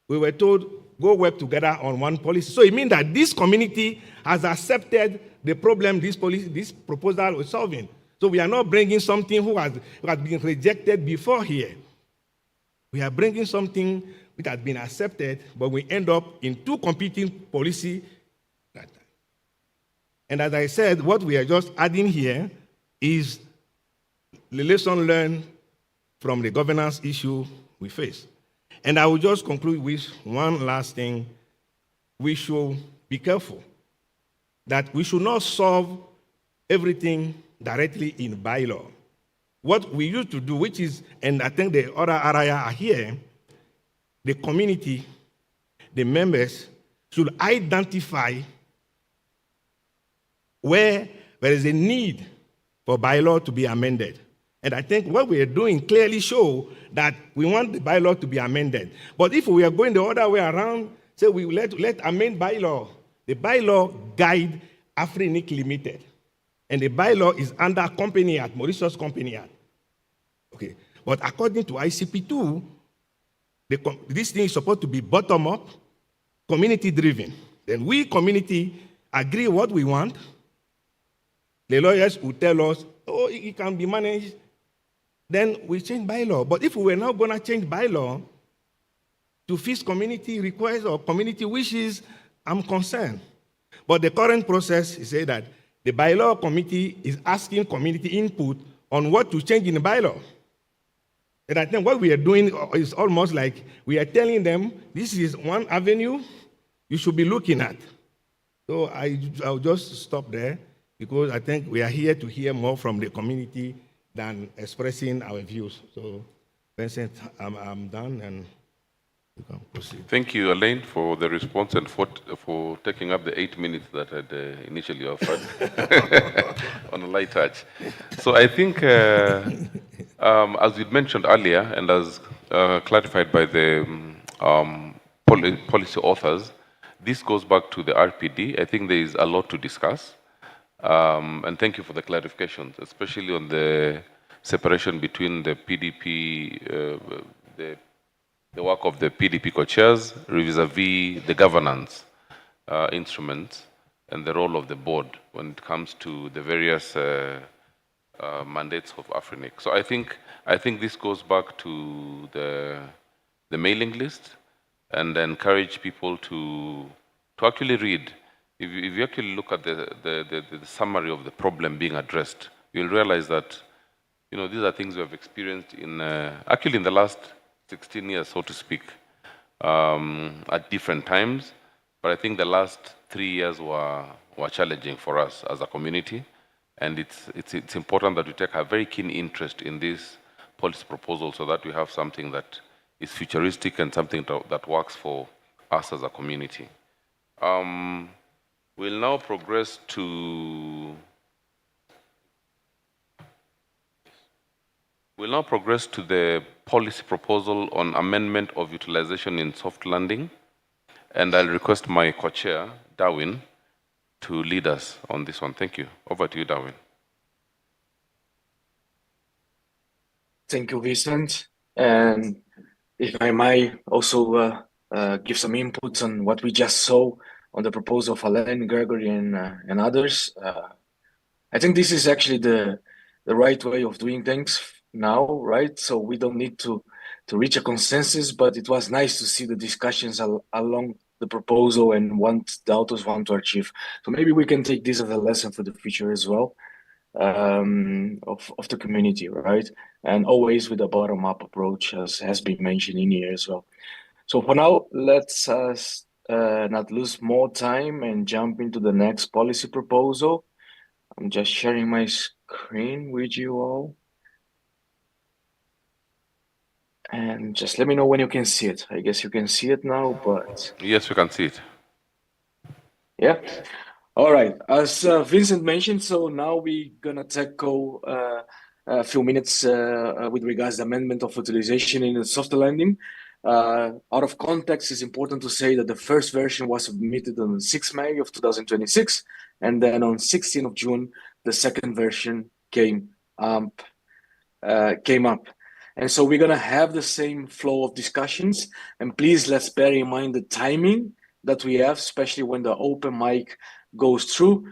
we were told, go work together on one policy. So it means that this community has accepted the problem this proposal was solving. So we are not bringing something who has been rejected before here. We are bringing something which has been accepted, but we end up in two competing policy. And as I said, what we are just adding here is the lesson learned from the governance issue we face. And I will just conclude with one last thing. We should be careful that we should not solve everything directly in bylaw. What we used to do, which is, and I think the other area are here, the community, the members should identify where there is a need for bylaw to be amended. And I think what we are doing clearly show that we want the bylaw to be amended. But if we are going the other way around, say we let amend bylaw, the bylaw guide Afrinic Limited. And the bylaw is under Company Act, Mauritius Company Act. Okay. But according to ICP2, this thing is supposed to be bottom-up, community-driven. Then we, community, agree what we want. The lawyers will tell us, oh, it can be managed. Then we change bylaw. But if we were not going to change bylaw to fit community requests or community wishes, I'm concerned. But the current process is say that the bylaw committee is asking community input on what to change in the bylaw. And I think what we are doing is almost like we are telling them, this is one avenue you should be looking at. So I'll just stop there because I think we are here to hear more from the community than expressing our views. So, Vincent, I'm done and you can proceed. Thank you, Alain, for the response and for taking up the 8 minutes that I'd initially offered on a light touch. So I think, as we mentioned earlier, and as clarified by the policy authors, this goes back to the RPD. I think there is a lot to discuss. And thank you for the clarifications, especially on the separation between the PDP, the work of the PDP co-chairs vis-a-vis the governance instruments and the role of the board when it comes to the various mandates of Afrinic. So I think this goes back to the mailing list and encourage people to actually read. If you actually look at the summary of the problem being addressed, you'll realize that these are things we have experienced in actually in the last 16 years, so to speak, at different times. But I think the last 3 years were challenging for us as a community, and it's important that we take a very keen interest in this policy proposal so that we have something that is futuristic and something that works for us as a community. We'll now progress to the policy proposal on amendment of utilization in soft landing, and I'll request my co-chair, Darwin, to lead us on this one. Thank you. Over to you, Darwin. Thank you, Vincent. And if I might also give some inputs on what we just saw on the proposal of Alain, Gregory, and others. I think this is actually the right way of doing things now, right? So we don't need to reach a consensus, but it was nice to see the discussions along the proposal and what the authors want to achieve. So maybe we can take this as a lesson for the future as well, of the community, right? And always with a bottom-up approach, as has been mentioned in here as well. So for now, let's not lose more time and jump into the next policy proposal. I'm just sharing my screen with you all. And just let me know when you can see it. I guess you can see it now, but Yes, we can see it. yeah. All right. As Vincent mentioned, so now we're gonna tackle a few minutes with regards to the amendment of utilization in the soft landing. Out of context, it's important to say that the first version was submitted on 6 May of 2026, and then on 16th of June, the second version came up. And so we're gonna have the same flow of discussions. And please let's bear in mind the timing that we have, especially when the open mic goes through,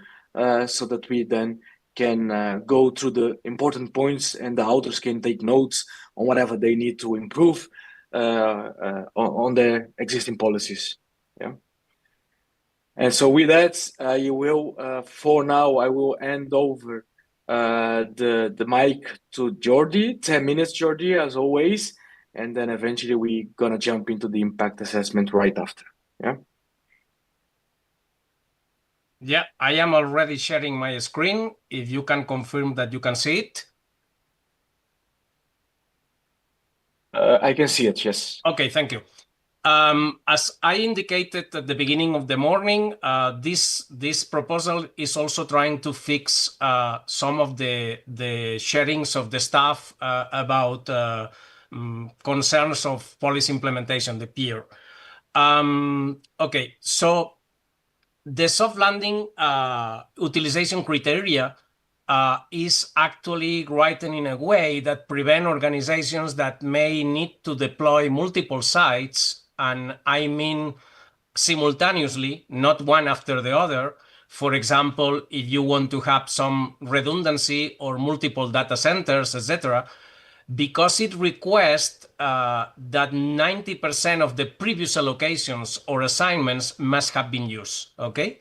so that we then can go through the important points and the authors can take notes on whatever they need to improve on their existing policies. Yeah. And so with that, you will, for now, I will hand over the mic to Jordi. 10 minutes, Jordi, as always, and then eventually we're gonna jump into the impact assessment right after. Yeah. Yeah, I am already sharing my screen. If you can confirm that you can see it. I can see it, yes. Okay, thank you. As I indicated at the beginning of the morning, this proposal is also trying to fix some of the sharings of the staff about concerns of policy implementation, the peer. Okay, so the soft landing utilization criteria is actually written in a way that prevent organizations that may need to deploy multiple sites, and I mean simultaneously, not one after the other. For example, if you want to have some redundancy or multiple data centers, etc., because it requests that 90% of the previous allocations or assignments must have been used, okay?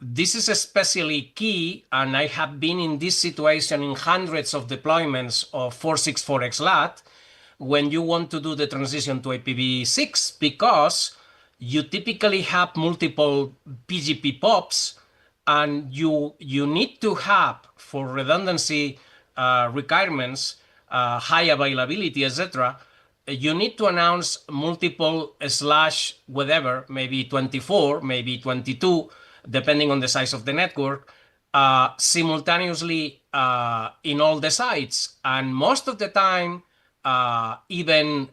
This is especially key, and I have been in this situation in hundreds of deployments of 464X-LAT when you want to do the transition to IPv6, because you typically have multiple PGP POPs, and you need to have, for redundancy requirements, high availability, etc., you need to announce multiple slash whatever, maybe 24, maybe 22, depending on the size of the network, simultaneously in all the sites. And most of the time, even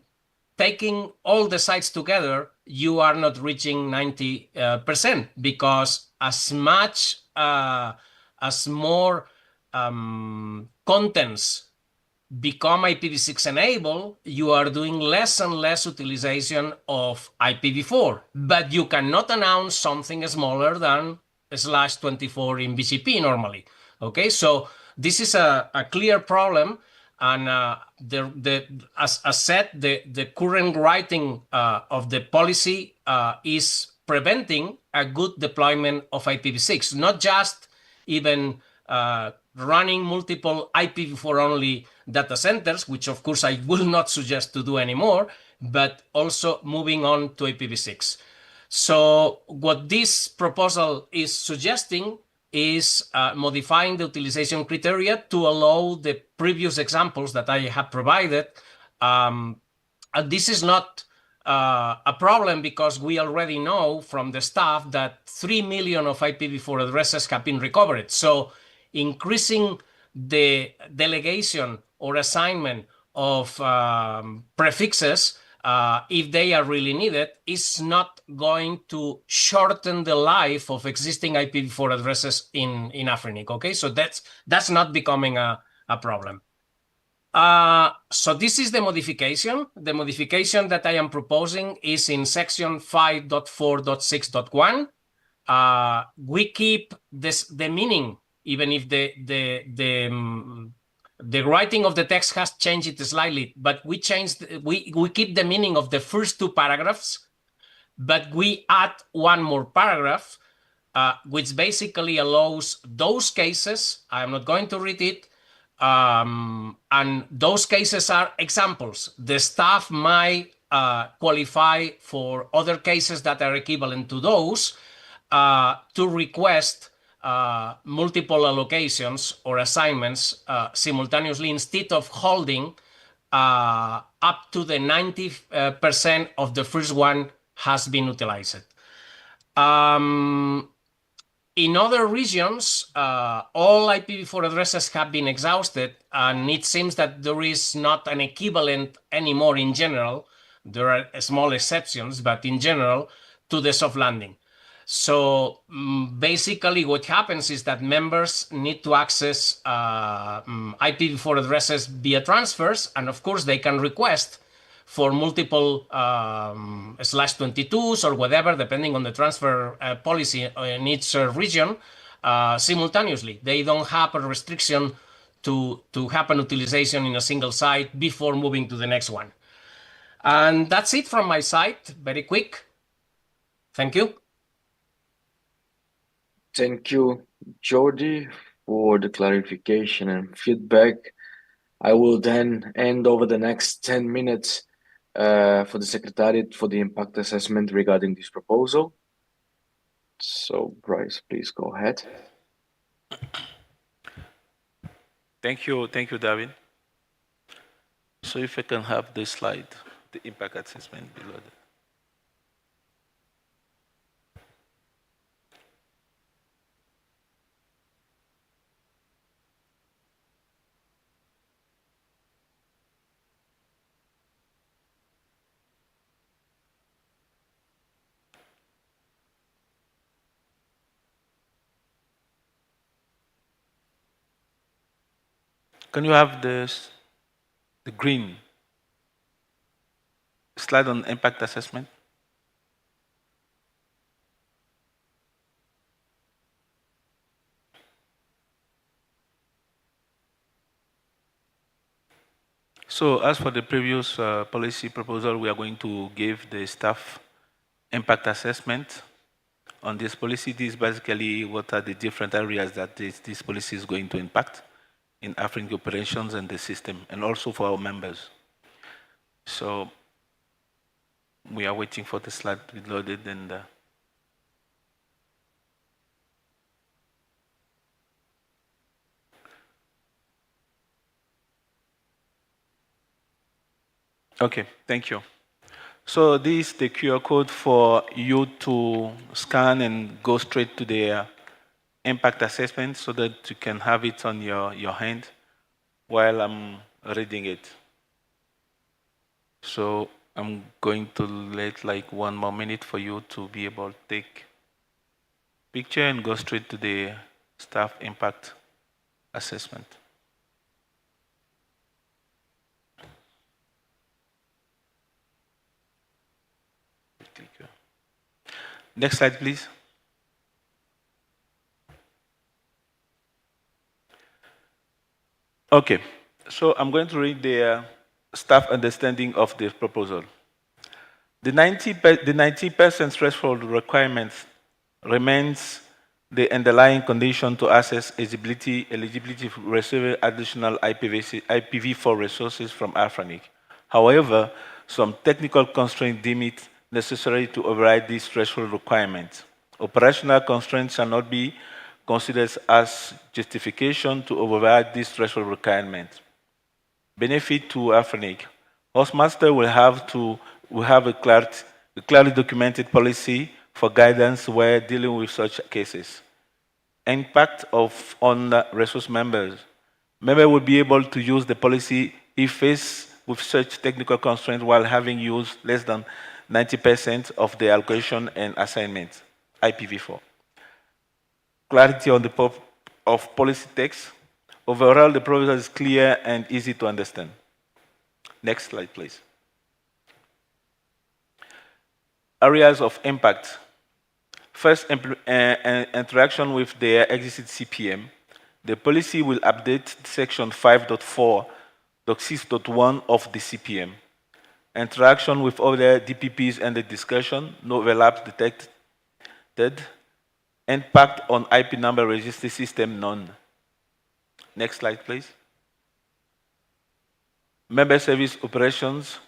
taking all the sites together, you are not reaching 90%, because as much as more contents become IPv6 enabled, you are doing less and less utilization of IPv4, but you cannot announce something smaller than /24 in BGP normally. Okay, so this is a clear problem, and as said, the current writing of the policy is preventing a good deployment of IPv6, not just even running multiple IPv4 only data centers, which of course I will not suggest to do anymore, but also moving on to IPv6. So what this proposal is suggesting is modifying the utilization criteria to allow the previous examples that I have provided. And this is not a problem, because we already know from the staff that 3 million of IPv4 addresses have been recovered. So increasing the delegation or assignment of prefixes, if they are really needed, is not going to shorten the life of existing IPv4 addresses in Afrinic. Okay, so that's not becoming a problem. So this is the modification. The modification that I am proposing is in section 5.4.6.1. We keep the meaning, even if the writing of the text has changed it slightly, but we keep the meaning of the first two paragraphs, but we add one more paragraph, which basically allows those cases. I am not going to read it. And those cases are examples. The staff might qualify for other cases that are equivalent to those to request multiple allocations or assignments simultaneously, instead of holding up to the 90% of the first one has been utilized. In other regions, all IPv4 addresses have been exhausted, and it seems that there is not an equivalent anymore in general. There are small exceptions, but in general, to the soft landing. So basically what happens is that members need to access IPv4 addresses via transfers, and of course they can request for multiple /22s or whatever, depending on the transfer policy in each region, simultaneously. They don't have a restriction to happen utilization in a single site before moving to the next one. And that's it from my side, very quick. Thank you. Thank you, Jordi, for the clarification and feedback. I will then hand over the next 10 minutes for the Secretariat for the impact assessment regarding this proposal. So, Bryce, please go ahead. Thank you, David. So if I can have this slide, the impact assessment below that. Can you have this, the green slide on impact assessment? So as for the previous policy proposal, we are going to give the staff impact assessment on this policy. This is basically what are the different areas that this policy is going to impact in Afrinic operations and the system, and also for our members. So we are waiting for the slide to be loaded, and okay, thank you. So this is the QR code for you to scan and go straight to the impact assessment so that you can have it on your hand while I'm reading it. So I'm going to let like 1 more minute for you to be able to take picture and go straight to the staff impact assessment. Next slide, please. Okay, so I'm going to read the staff understanding of the proposal. The 90% threshold requirement remains the underlying condition to access eligibility for receiving additional IPv4 resources from Afrinic. However, some technical constraints deem it necessary to override this threshold requirement. Operational constraints shall not be considered as justification to override this threshold requirement. Benefit to Afrinic. Hostmaster will have a clearly documented policy for guidance where dealing with such cases. Impact on resource members. Members will be able to use the policy if faced with such technical constraints while having used less than 90% of the allocation and assignment, IPv4. Clarity on the of policy text. Overall, the proposal is clear and easy to understand. Next slide, please. Areas of impact. First, interaction with the existing CPM. The policy will update section 5.4.6.1 of the CPM. Interaction with other DPPs and the discussion, no overlaps detected. Impact on IP number registry system, none. Next slide, please. Member service operations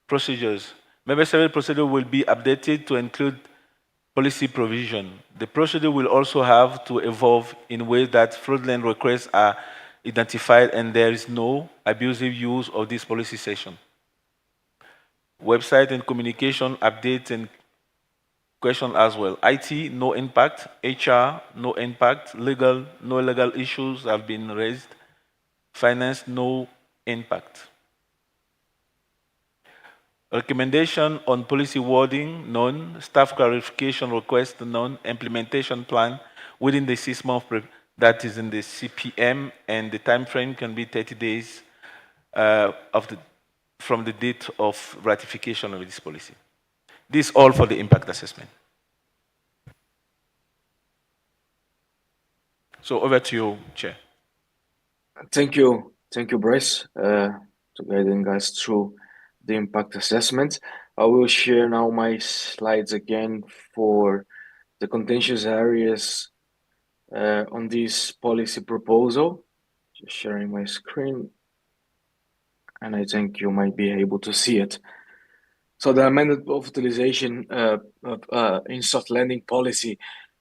procedures. Member service procedure will be updated to include policy provision. The procedure will also have to evolve in ways that fraudulent requests are identified and there is no abusive use of this policy session. Website and communication updates and question as well. IT, no impact. HR, no impact. Legal, no legal issues have been raised. Finance, no impact. Recommendation on policy wording, none. Staff clarification request, none. Implementation plan within the 6 months that is in the CPM, and the time frame can be 30 days from the date of ratification of this policy. This all for the impact assessment. So over to you, Chair. Thank you, Bryce, to guiding us through the impact assessment. I will share now my slides again for the contentious areas on this policy proposal. Just sharing my screen, and I think you might be able to see it. So the amendment of utilization in soft landing policy,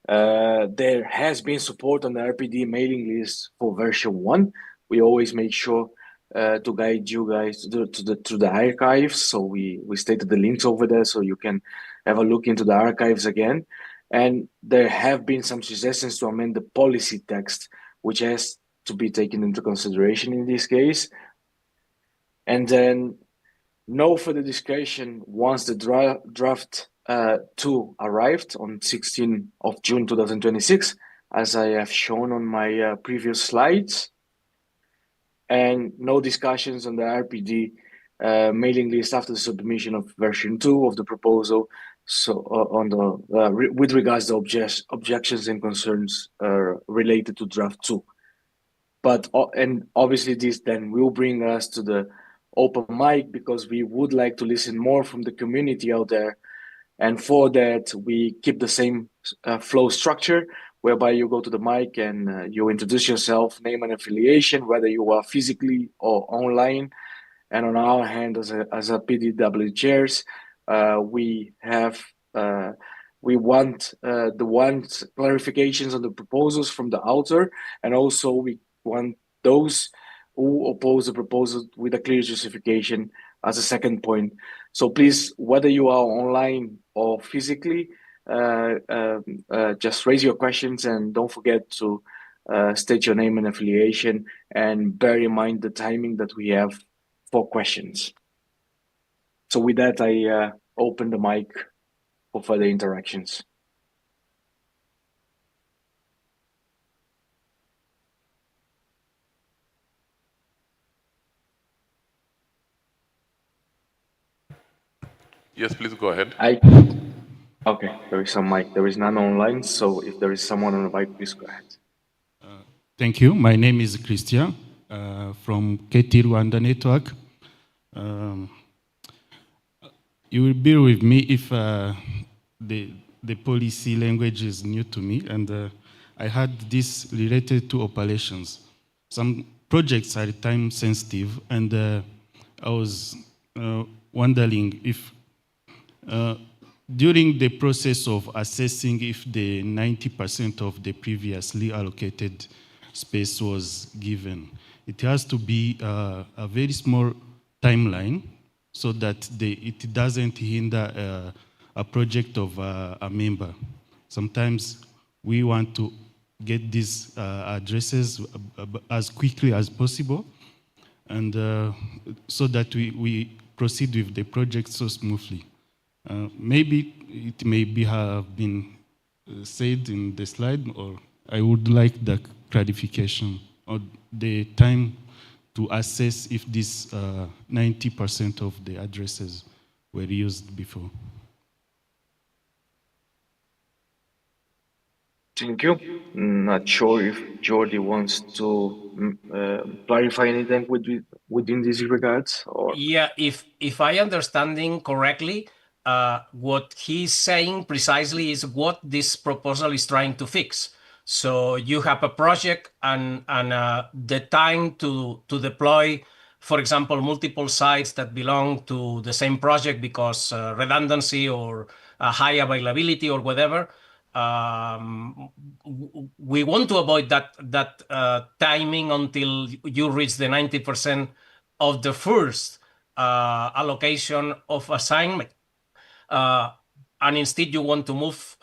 there has been support on the RPD mailing list for version 1. We always make sure to guide you guys to the archives. So we stated the links over there so you can have a look into the archives again. And there have been some suggestions to amend the policy text, which has to be taken into consideration in this case. And then no further discussion once the draft 2 arrived on 16th of June 2026, as I have shown on my previous slides. And no discussions on the RPD mailing list after the submission of version 2 of the proposal. So on the with regards to objections and concerns related to draft 2. But and obviously this then will bring us to the open mic, because we would like to listen more from the community out there. And for that, we keep the same flow structure, whereby you go to the mic and you introduce yourself, name and affiliation, whether you are physically or online. And on our hand, as a PDW chairs, we want clarifications on the proposals from the author, and also we want those who oppose the proposal with a clear justification as a second point. So please, whether you are online or physically, just raise your questions and don't forget to state your name and affiliation, and bear in mind the timing that we have for questions. So with that, I open the mic for further interactions. Yes, please go ahead. Okay, there is some mic. There is none online, so if there is someone on the mic, please go ahead. Thank you. My name is Christian from KT Rwanda Network. You will bear with me if the policy language is new to me, and I had this related to operations. Some projects are time sensitive, and I was wondering if during the process of assessing if the 90% of the previously allocated space was given, it has to be a very small timeline so that it doesn't hinder a project of a member. Sometimes we want to get these addresses as quickly as possible, and so that we proceed with the project so smoothly. Maybe it may have been said in the slide, or I would like the clarification or the time to assess if this 90% of the addresses were used before. Thank you. Not sure if Jordi wants to clarify anything within these regards, or yeah, if I understanding correctly, what he's saying precisely is what this proposal is trying to fix. So you have a project, and the time to deploy, for example, multiple sites that belong to the same project because redundancy or high availability or whatever, we want to avoid that timing until you reach the 90% of the first allocation of assignment. And instead you want to move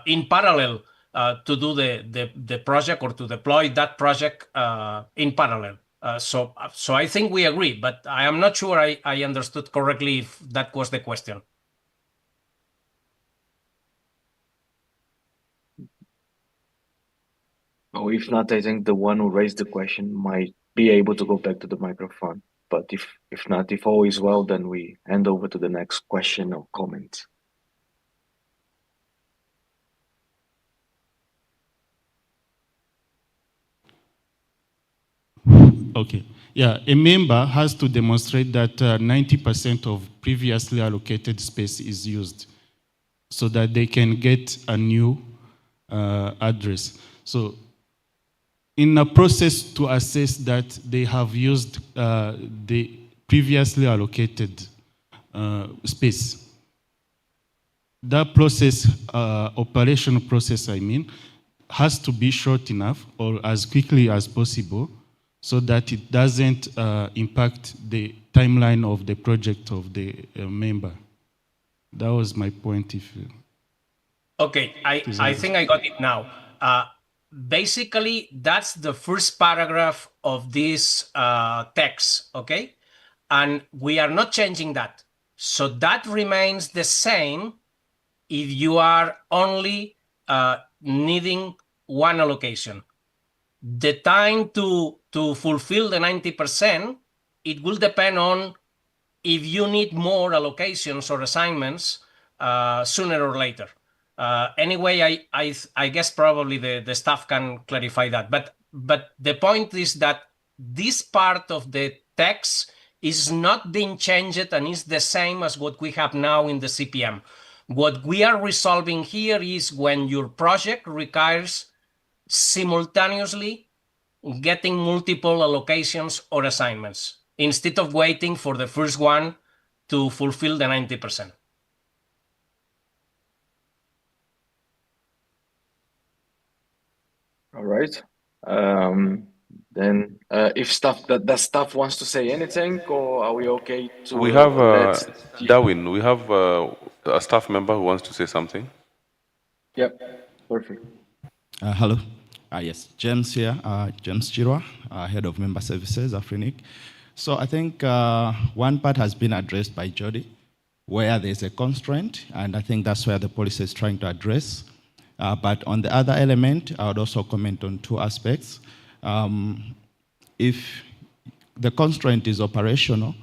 in parallel to do the project or to deploy that project in parallel. So I think we agree, but I am not sure I understood correctly if that was the question. Or if not, I think the one who raised the question might be able to go back to the microphone. But if not, if all is well, then we hand over to the next question or comment. Okay. Yeah, a member has to demonstrate that 90% of previously allocated space is used so that they can get a new address. So in a process to assess that they have used the previously allocated space, that process, operational process, I mean, has to be short enough or as quickly as possible so that it doesn't impact the timeline of the project of the member. That was my point. Okay, I think I got it now. Basically, that's the first paragraph of this text, okay? And we are not changing that. So that remains the same if you are only needing one allocation. The time to fulfill the 90%, it will depend on if you need more allocations or assignments sooner or later. Anyway, I guess probably the staff can clarify that. But the point is that this part of the text is not being changed and is the same as what we have now in the CPM. What we are resolving here is when your project requires simultaneously getting multiple allocations or assignments instead of waiting for the first one to fulfill the 90%. All right. Then if staff wants to say anything, or are we okay to? We have Darwin. We have a staff member who wants to say something. Yep. Perfect. Hello. Yes, James here, James Chirwa, Head of Member Services, Afrinic. So I think one part has been addressed by Jody, where there's a constraint, and I think that's where the policy is trying to address. But on the other element, I would also comment on two aspects. If the constraint is operational,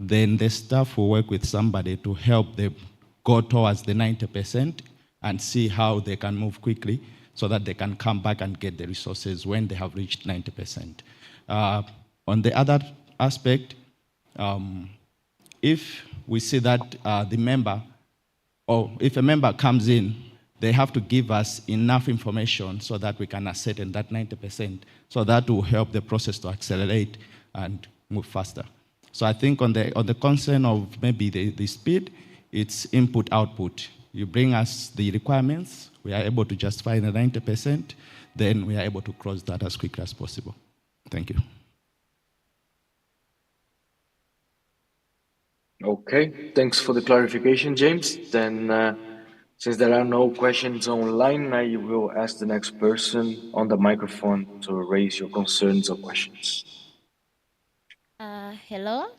then the staff will work with somebody to help them go towards the 90% and see how they can move quickly so that they can come back and get the resources when they have reached 90%. On the other aspect, if we see that the member, or if a member comes in, they have to give us enough information so that we can ascertain that 90%, so that will help the process to accelerate and move faster. So I think on the concern of maybe the speed, it's input-output. You bring us the requirements, we are able to justify the 90%, then we are able to cross that as quickly as possible. Thank you. Okay, thanks for the clarification, James. Then, since there are no questions online, I will ask the next person on the microphone to raise your concerns or questions. Hello,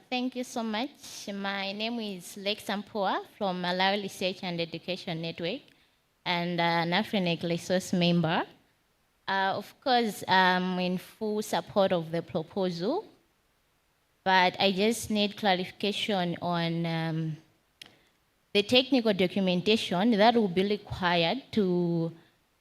thank you so much. My name is Lex Ampua from Malawi Research and Education Network and an Afrinic resource member. Of course, I'm in full support of the proposal, but I just need clarification on the technical documentation that will be required to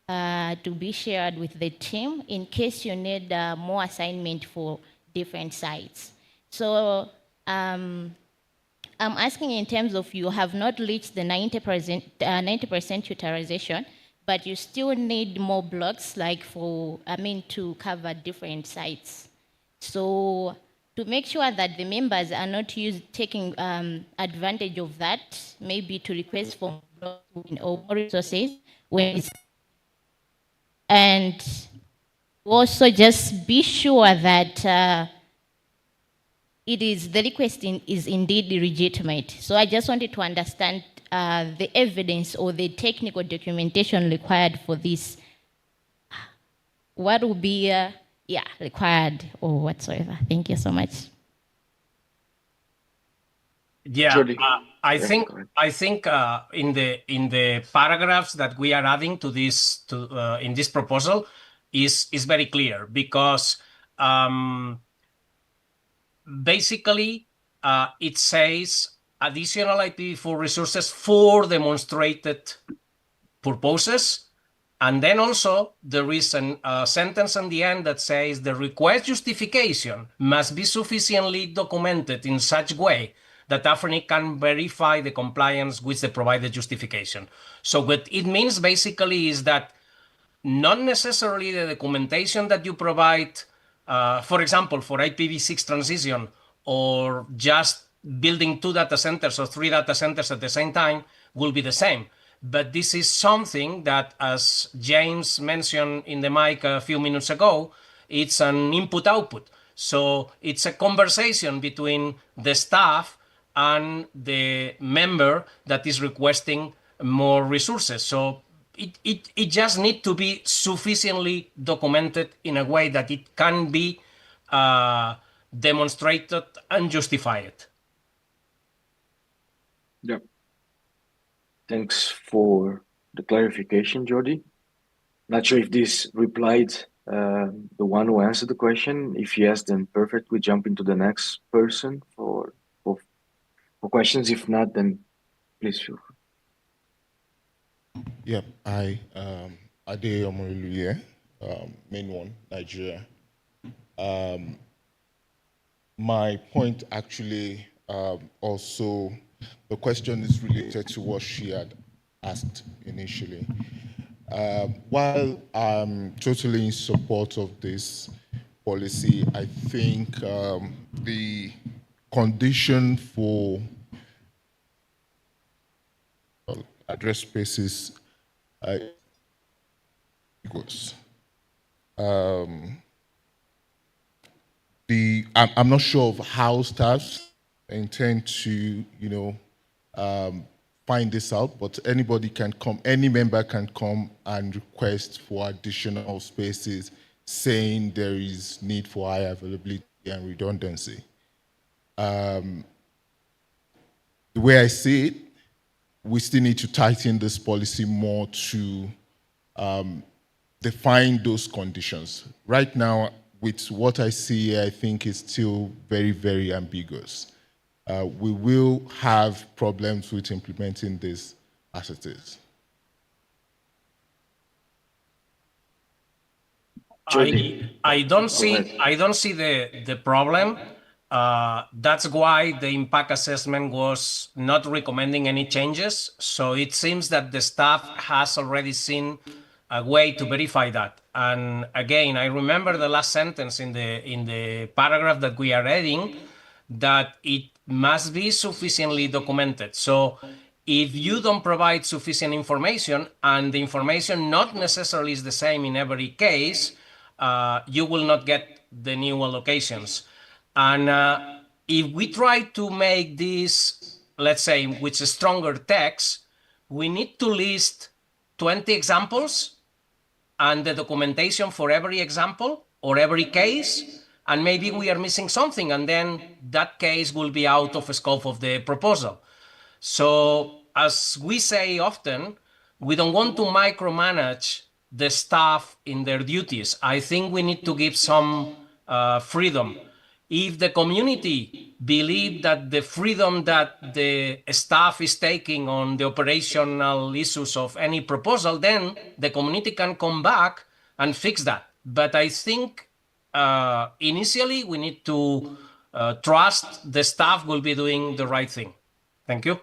be shared with the team in case you need more assignment for different sites. So I'm asking in terms of you have not reached the 90% utilization, but you still need more blocks like to cover different sites. So to make sure that the members are not taking advantage of that, maybe to request for or more resources when it's, and also just be sure that the requesting is indeed legitimate. So I just wanted to understand the evidence or the technical documentation required for this. What would be required or whatsoever? Thank you so much. Yeah, I think in the paragraphs that we are adding to this in this proposal is very clear, because basically it says additional IPv4 resources for demonstrated purposes. And then also there is a sentence on the end that says the request justification must be sufficiently documented in such way that Afrinic can verify the compliance with the provided justification. So what it means basically is that not necessarily the documentation that you provide, for example, for IPv6 transition, or just building 2 data centers or 3 data centers at the same time, will be the same. But this is something that, as James mentioned in the mic a few minutes ago, it's an input-output. So it's a conversation between the staff and the member that is requesting more resources. So it just needs to be sufficiently documented in a way that it can be demonstrated and justified. Yeah. Thanks for the clarification, Jordi. Not sure if this replied the one who answered the question. If yes, then perfect. We jump into the next person for questions. If not, then please feel free. Yeah, I Ade Omoriluye, main one, Nigeria. My point actually also, the question is related to what she had asked initially. While I'm totally in support of this policy, I think the condition for address spaces equals. I'm not sure of how staff intend to, find this out, but anybody can come, any member can come and request for additional spaces, saying there is need for high availability and redundancy. The way I see it, we still need to tighten this policy more to define those conditions. Right now, with what I see, I think it's still very, very ambiguous. We will have problems with implementing this as it is. I don't see the problem. That's why the impact assessment was not recommending any changes. So it seems that the staff has already seen a way to verify that. And again, I remember the last sentence in the paragraph that we are reading, that it must be sufficiently documented. So if you don't provide sufficient information, and the information not necessarily is the same in every case, you will not get the new allocations. And if we try to make this, let's say, with a stronger text, we need to list 20 examples and the documentation for every example or every case, and maybe we are missing something, and then that case will be out of scope of the proposal. So, as we say often, we don't want to micromanage the staff in their duties. I think we need to give some freedom. If the community believe that the freedom that the staff is taking on the operational issues of any proposal, then the community can come back and fix that. But I think initially we need to trust the staff will be doing the right thing. Thank you.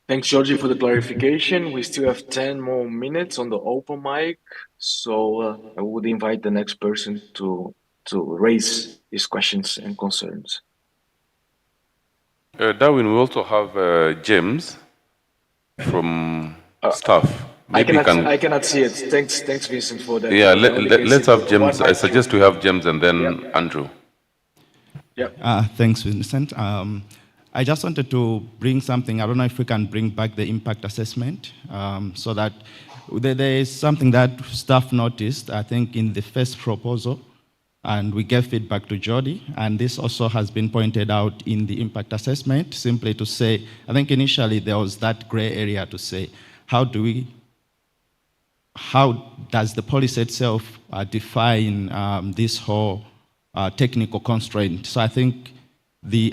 Thanks, Georgie, for the clarification. We still have 10 more minutes on the open mic, so I would invite the next person to raise his questions and concerns. Darwin, we also have James. from staff? Maybe I cannot see it. Thanks, Vincent, for that. Yeah, I only can let's see have the James. one I mic suggest queue. we have James and then Andrew. Thanks, Vincent. I just wanted to bring something. I don't know if we can bring back the impact assessment so that there is something that staff noticed, I think, in the first proposal, and we gave feedback to Jody, and this also has been pointed out in the impact assessment, simply to say, I think initially there was that gray area to say, how does the policy itself define this whole technical constraint? So I think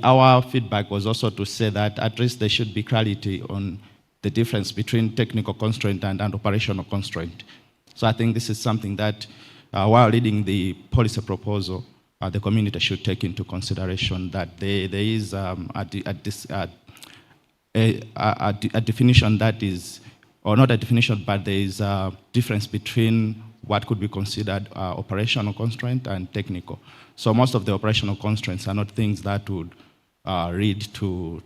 our feedback was also to say that at least there should be clarity on the difference between technical constraint and operational constraint. So I think this is something that while reading the policy proposal, the community should take into consideration that there is a definition that is, or not a definition, but there is a difference between what could be considered operational constraint and technical. So most of the operational constraints are not things that would lead to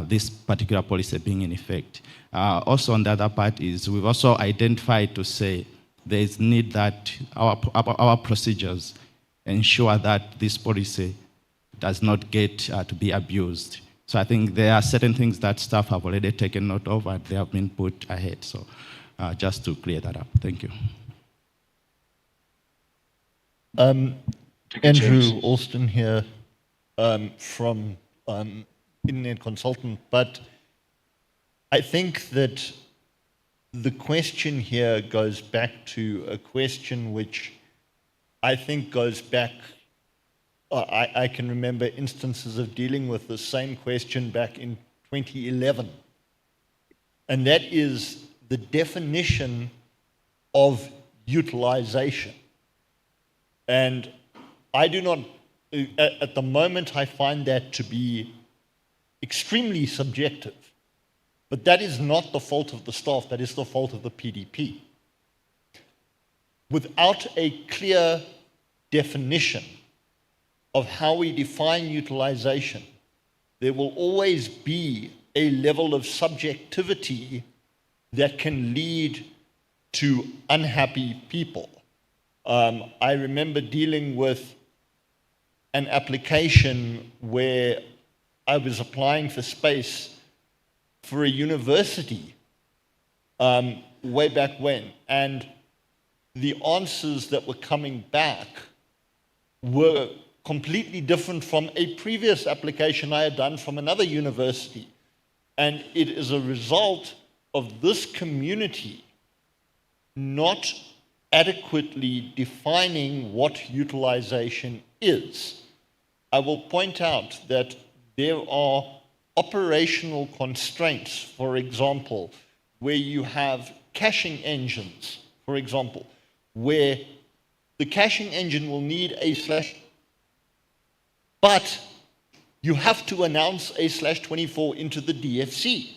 this particular policy being in effect. Also on the other part is we've also identified to say there is need that our procedures ensure that this policy does not get to be abused. So I think there are certain things that staff have already taken note of and they have been put ahead. So just to clear that up. Thank you. Andrew Alston here from Internet Consultant, but I think that the question here goes back to a question which I think goes back, I can remember instances of dealing with the same question back in 2011, and that is the definition of utilization. And I do not, at the moment, I find that to be extremely subjective. But that is not the fault of the staff, that is the fault of the PDP. Without a clear definition of how we define utilization, there will always be a level of subjectivity that can lead to unhappy people. I remember dealing with an application where I was applying for space for a university way back when, and the answers that were coming back were completely different from a previous application I had done from another university. And it is a result of this community not adequately defining what utilization is. I will point out that there are operational constraints, for example, where you have caching engines, for example, where the caching engine will need a slash, but you have to announce a /24 into the DFC.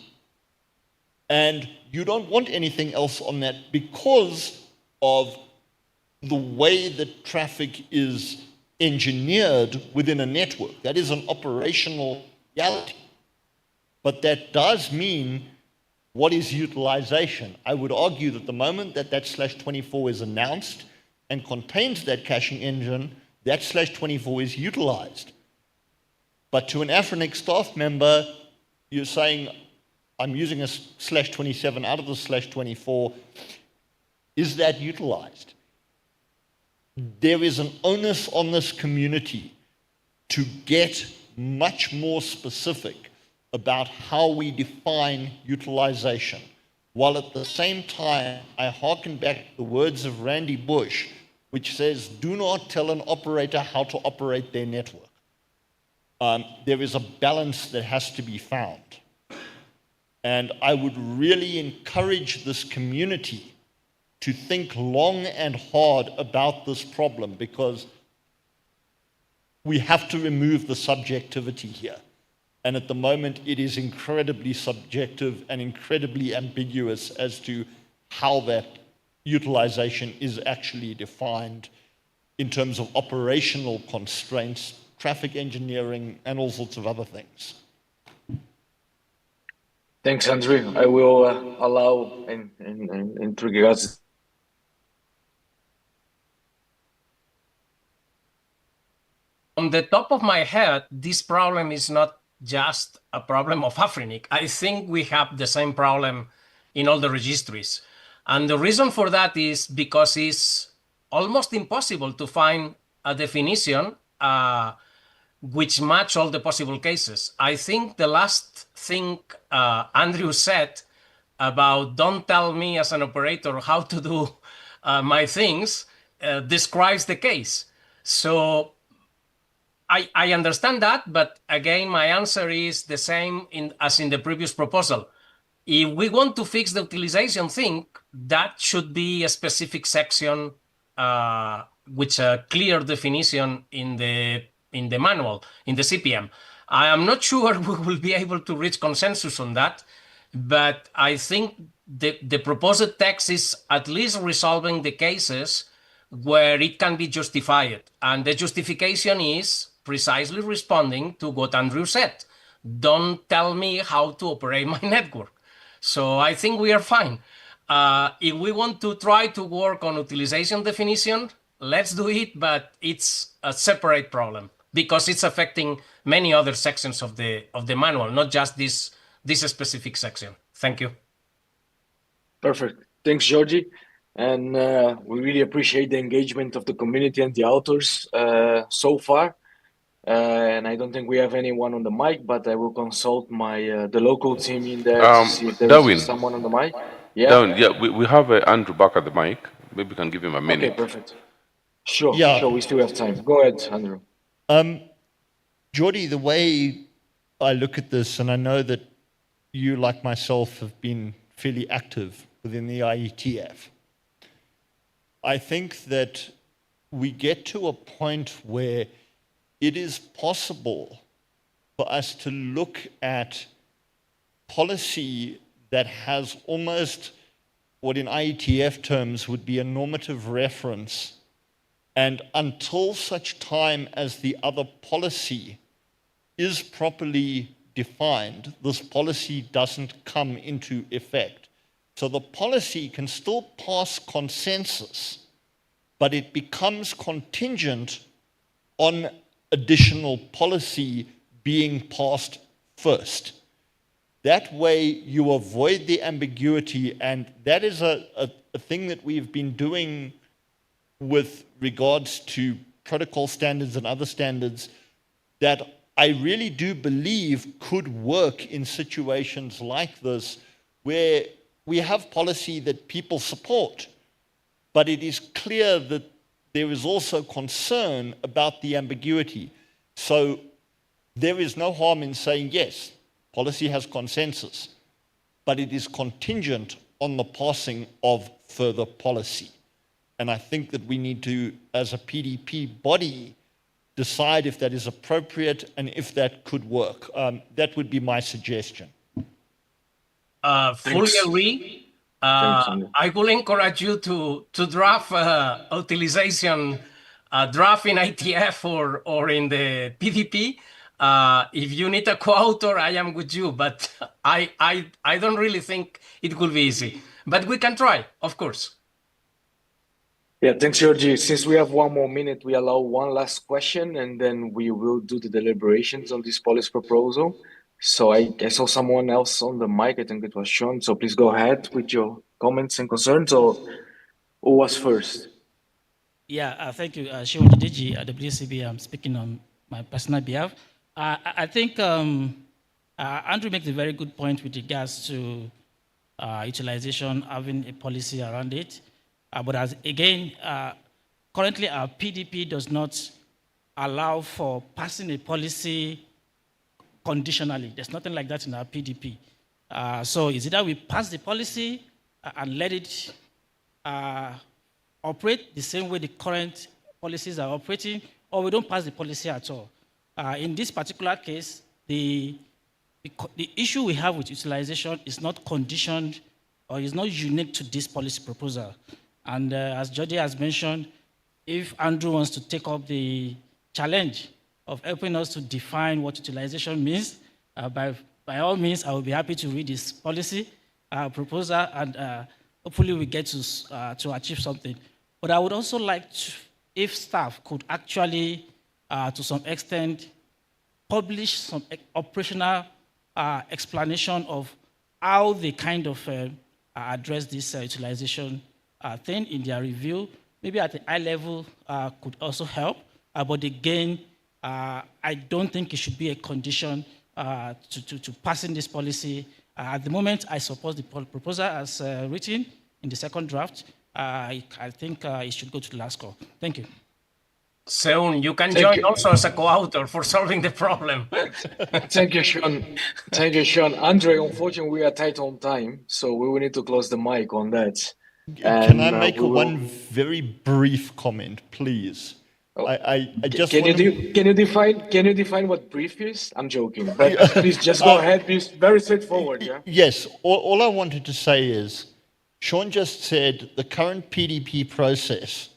And you don't want anything else on that because of the way that traffic is engineered within a network. That is an operational reality. But that does mean what is utilization? I would argue that the moment that /24 is announced and contains that caching engine, that /24 is utilized. But to an Afrinic staff member, you're saying, I'm using a /27 out of the /24. Is that utilized? There is an onus on this community to get much more specific about how we define utilization, while at the same time, I hearken back to the words of Randy Bush, which says, do not tell an operator how to operate their network. There is a balance that has to be found. And I would really encourage this community to think long and hard about this problem, because we have to remove the subjectivity here. And at the moment, it is incredibly subjective and incredibly ambiguous as to how that utilization is actually defined in terms of operational constraints, traffic engineering, and all sorts of other things. Thanks, Andrew. I will allow in regards. On the top of my head, this problem is not just a problem of Afrinic. I think we have the same problem in all the registries. And the reason for that is because it's almost impossible to find a definition which match all the possible cases. I think the last thing Andrew said about don't tell me as an operator how to do my things describes the case. So I understand that, but again, my answer is the same as in the previous proposal. If we want to fix the utilization thing, that should be a specific section with a clear definition in the manual, in the CPM. I am not sure we will be able to reach consensus on that, but I think the proposed text is at least resolving the cases where it can be justified. And the justification is precisely responding to what Andrew said. Don't tell me how to operate my network. So I think we are fine. If we want to try to work on utilization definition, let's do it, but it's a separate problem because it's affecting many other sections of the manual, not just this specific section. Thank you. Perfect. Thanks, Georgie. And we really appreciate the engagement of the community and the authors so far. And I don't think we have anyone on the mic, but I will consult my the local team in there to see if there Darwin. is someone on the mic. Yeah. Darwin, yeah, we have Andrew back at the mic. Maybe we can give him a minute. Okay, perfect. Sure, Yeah. sure. We still have time. Go ahead, Andrew. Jordi, the way I look at this, and I know that you, like myself, have been fairly active within the IETF, I think that we get to a point where it is possible for us to look at policy that has almost what in IETF terms would be a normative reference, and until such time as the other policy is properly defined, this policy doesn't come into effect. So the policy can still pass consensus, but it becomes contingent on additional policy being passed first. That way you avoid the ambiguity, and that is a thing that we've been doing with regards to protocol standards and other standards that I really do believe could work in situations like this where we have policy that people support, but it is clear that there is also concern about the ambiguity. So there is no harm in saying, yes, policy has consensus, but it is contingent on the passing of further policy. And I think that we need to, as a PDP body, decide if that is appropriate and if that could work. That would be my suggestion. Fully agree. I will encourage you to draft utilization draft in ITF or in the PDP. If you need a co-author, I am with you, but I don't really think it will be easy. But we can try, of course. Yeah, thanks, Georgie. Since we have one more minute, we allow one last question, and then we will do the deliberations on this policy proposal. So I saw someone else on the mic. I think it was Sean. So please go ahead with your comments and concerns, or who was first? Yeah, thank you. Sean Didiji at WCB. I'm speaking on my personal behalf. I think Andrew makes a very good point with regards to utilization, having a policy around it. But as again, currently our PDP does not allow for passing a policy conditionally. There's nothing like that in our PDP. So it's either we pass the policy and let it operate the same way the current policies are operating, or we don't pass the policy at all. In this particular case, the issue we have with utilization is not conditioned or is not unique to this policy proposal. And as Jody has mentioned, if Andrew wants to take up the challenge of helping us to define what utilization means by by all means, I will be happy to read this policy proposal, and hopefully we get to achieve something. But I would also like to, if staff could actually, to some extent, publish some operational explanation of how they kind of address this utilization thing in their review. Maybe at the high level could also help, but again, I don't think it should be a condition to passing this policy. At the moment, I support the proposal as written in the second draft. I think it should go to the last call. Thank you. Seun, you can join also as a co-author for solving the problem. Thank you, Sean. Thank you, Sean. Andre, unfortunately, we are tight on time, so we will need to close the mic on that. Can I make one very brief comment, please? I just can you define what brief is? I'm joking, but please just go ahead. Please, very straightforward. Yeah. Yes. All I wanted to say is, Sean just said the current PDP process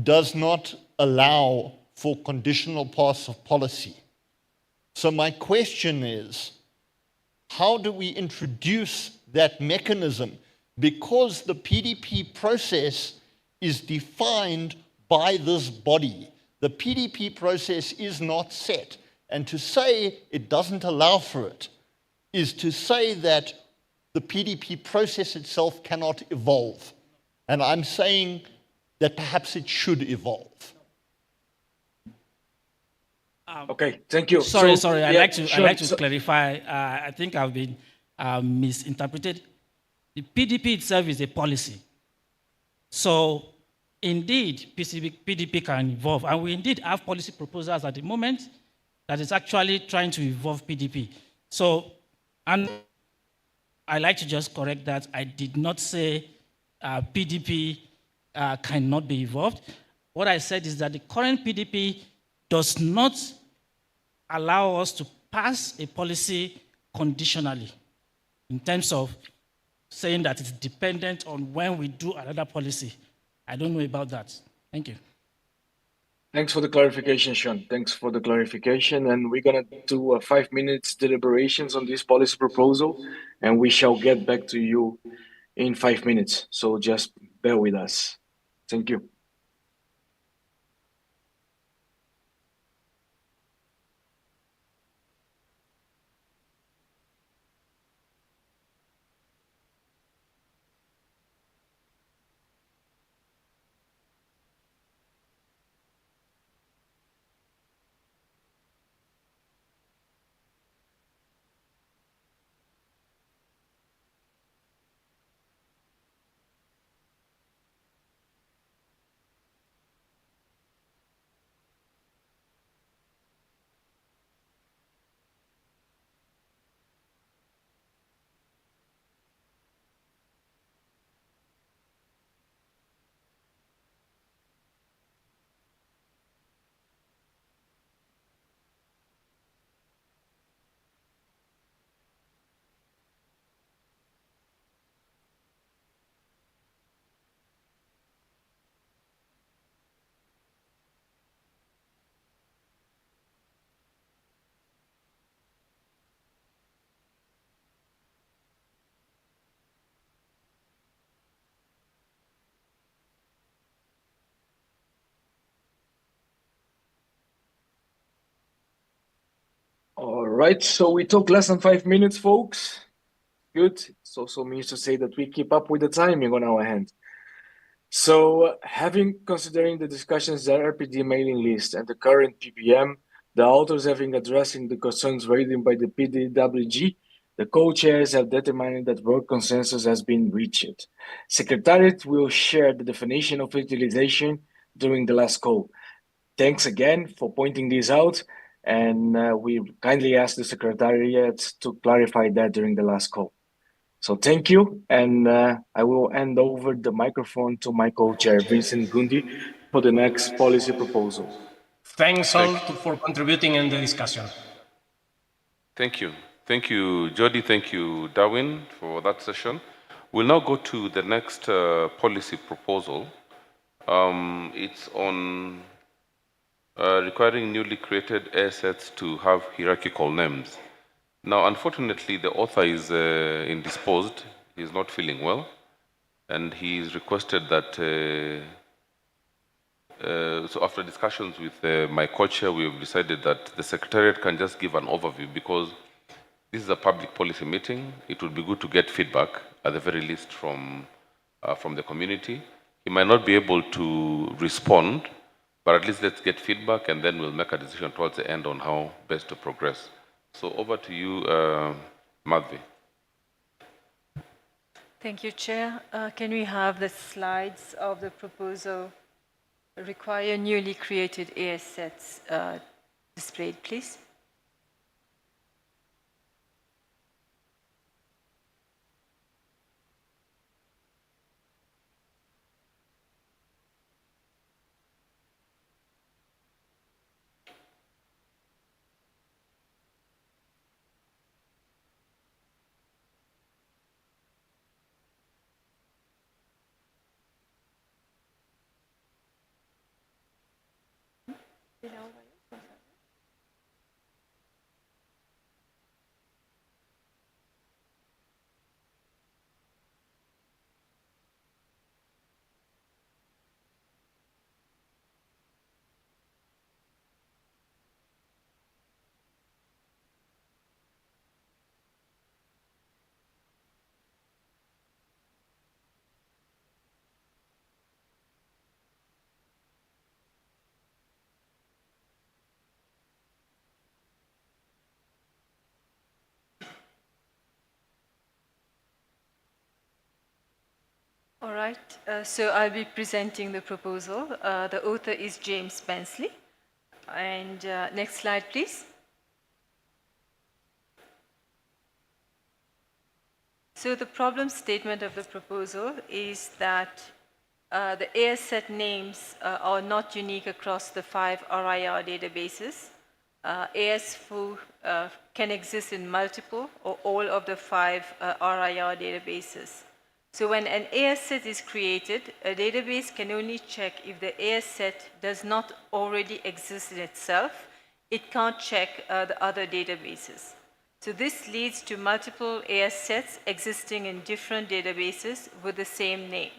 does not allow for conditional pass of policy. So my question is, how do we introduce that mechanism? Because the PDP process is defined by this body. The PDP process is not set. And to say it doesn't allow for it is to say that the PDP process itself cannot evolve. And I'm saying that perhaps it should evolve. Okay, thank you. Sorry, So, I'd yeah, like to sure. clarify. I think I've been misinterpreted. The PDP itself is a policy. So, indeed, PDP can evolve. And we indeed have policy proposals at the moment that is actually trying to evolve PDP. So, and I like to just correct that. I did not say PDP cannot be evolved. What I said is that the current PDP does not allow us to pass a policy conditionally in terms of saying that it's dependent on when we do another policy. I don't know about that. Thank you. Thanks for the clarification, Sean. Thanks for the clarification. And we're going to do 5 minutes deliberations on this policy proposal, and we shall get back to you in 5 minutes. So just bear with us. Thank you. All right, so we took less than 5 minutes, folks. Good. It also means to say that we keep up with the timing on our hand. So, considering the discussions, the RPD mailing list and the current PPM, the authors having addressing the concerns raised by the PDWG, the co-chairs have determined that work consensus has been reached. Secretariat will share the definition of utilization during the last call. Thanks again for pointing this out, and we kindly ask the Secretariat to clarify that during the last call. So thank you, and I will hand over the microphone to my co-chair, Vincent Gundi, for the next policy proposal. Thanks all for contributing in the discussion. Thank you. Thank you, Jody. Thank you, Darwin, for that session. We'll now go to the next policy proposal. It's on requiring newly created assets to have hierarchical names. Now, unfortunately, the author is indisposed. He's not feeling well, and he's requested that. So after discussions with my co-chair, we have decided that the Secretariat can just give an overview because this is a public policy meeting. It would be good to get feedback, at the very least, from the community. He might not be able to respond, but at least let's get feedback, and then we'll make a decision towards the end on how best to progress. So over to you, Madhvi. Thank you, Chair. Can we have the slides of the proposal require newly created AS sets displayed, please? All right, so I'll be presenting the proposal. The author is James Bensley. And next slide, please. So the problem statement of the proposal is that the AS set names are not unique across the 5 RIR databases. AS4 can exist in multiple or all of the 5 RIR databases. So when an AS set is created, a database can only check if the AS set does not already exist in itself. It can't check the other databases. So this leads to multiple AS sets existing in different databases with the same name.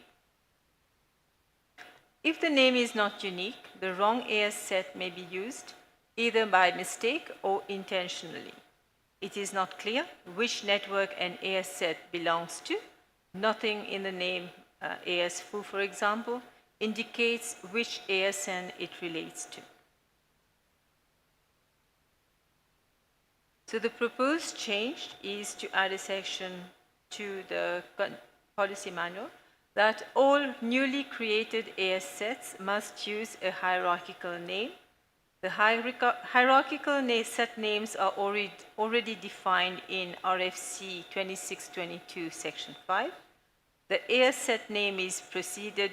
If the name is not unique, the wrong AS set may be used, either by mistake or intentionally. It is not clear which network an AS set belongs to. Nothing in the name AS4, for example, indicates which ASN it relates to. So the proposed change is to add a section to the policy manual that all newly created AS sets must use a hierarchical name. The hierarchical set names are already defined in RFC 2622, Section 5. The AS set name is preceded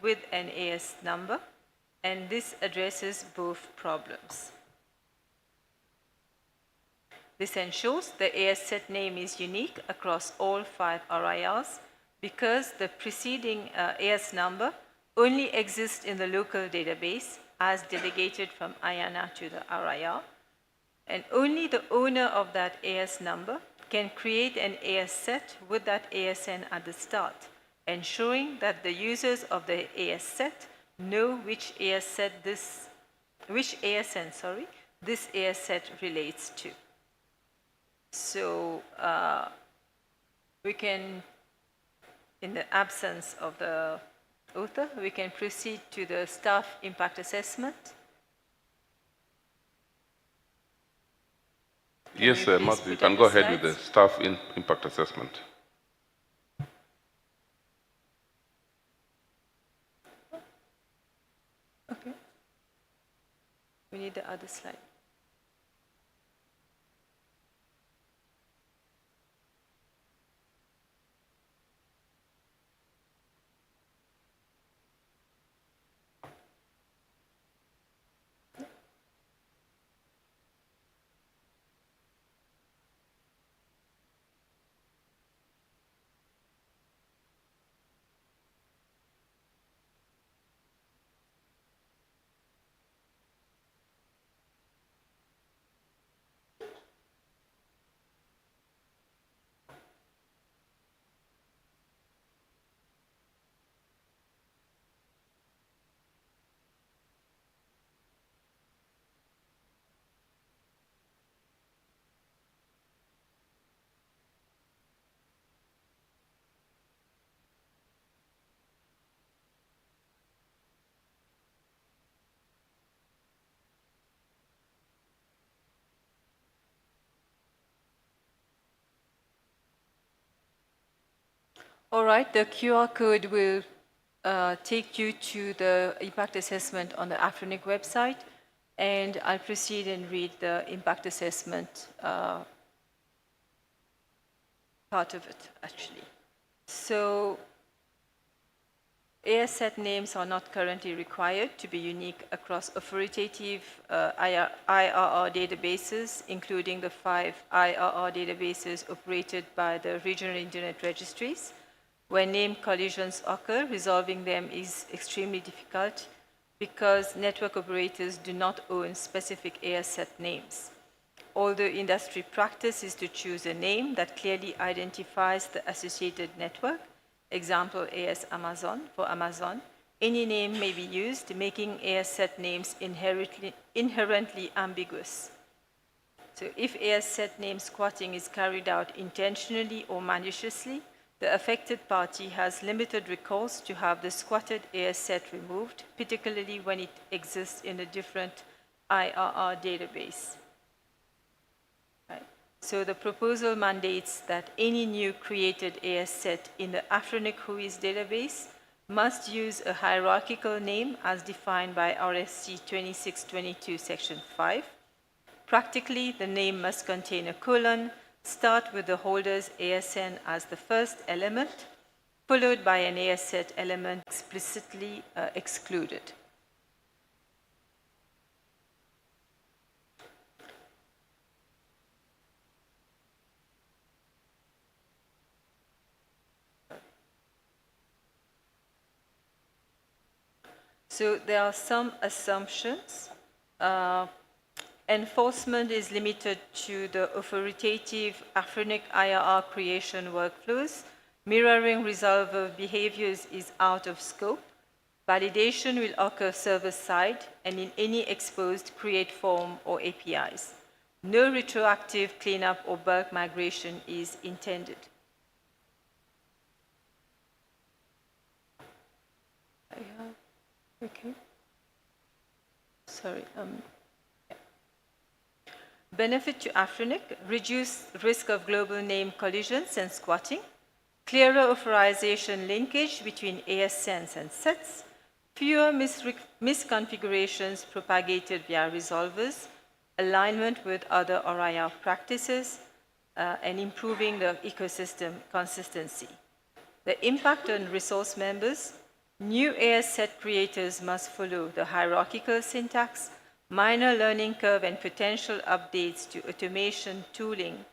with an AS number, and this addresses both problems. This ensures the AS set name is unique across all 5 RIRs because the preceding AS number only exists in the local database as delegated from IANA to the RIR, and only the owner of that AS number can create an AS set with that ASN at the start, ensuring that the users of the AS set know which ASN this AS set relates to. So we can, in the absence of the author, we can proceed to the staff impact assessment. Yes, Madhu, you can go ahead with the staff impact assessment. Okay. We need the other slide. All right, the QR code will take you to the impact assessment on the Afrinic website, and I'll proceed and read the impact assessment part of it, actually. So, AS set names are not currently required to be unique across authoritative IRR databases, including the 5 IRR databases operated by the regional internet registries. When name collisions occur, resolving them is extremely difficult because network operators do not own specific AS set names. Although industry practice is to choose a name that clearly identifies the associated network, example AS Amazon for Amazon, any name may be used, making AS set names inherently ambiguous. So if AS set name squatting is carried out intentionally or maliciously, the affected party has limited recourse to have the squatted AS set removed, particularly when it exists in a different IRR database. Right. So the proposal mandates that any new created AS set in the Afrinic WHOIS database must use a hierarchical name as defined by RFC 2622 section 5. Practically, the name must contain a colon, start with the holder's ASN as the first element, followed by an AS set element explicitly excluded. So there are some assumptions. Enforcement is limited to the authoritative Afrinic IRR creation workflows. Mirroring resolver behaviors is out of scope. Validation will occur server-side and in any exposed create form or APIs. No retroactive cleanup or bulk migration is intended. Okay. Sorry. Benefit to Afrinic, reduced risk of global name collisions and squatting, clearer authorization linkage between ASNs and sets, fewer misconfigurations propagated via resolvers, alignment with other ORIR practices, and improving the ecosystem consistency. The impact on resource members, new AS set creators must follow the hierarchical syntax, minor learning curve and potential updates to automation tooling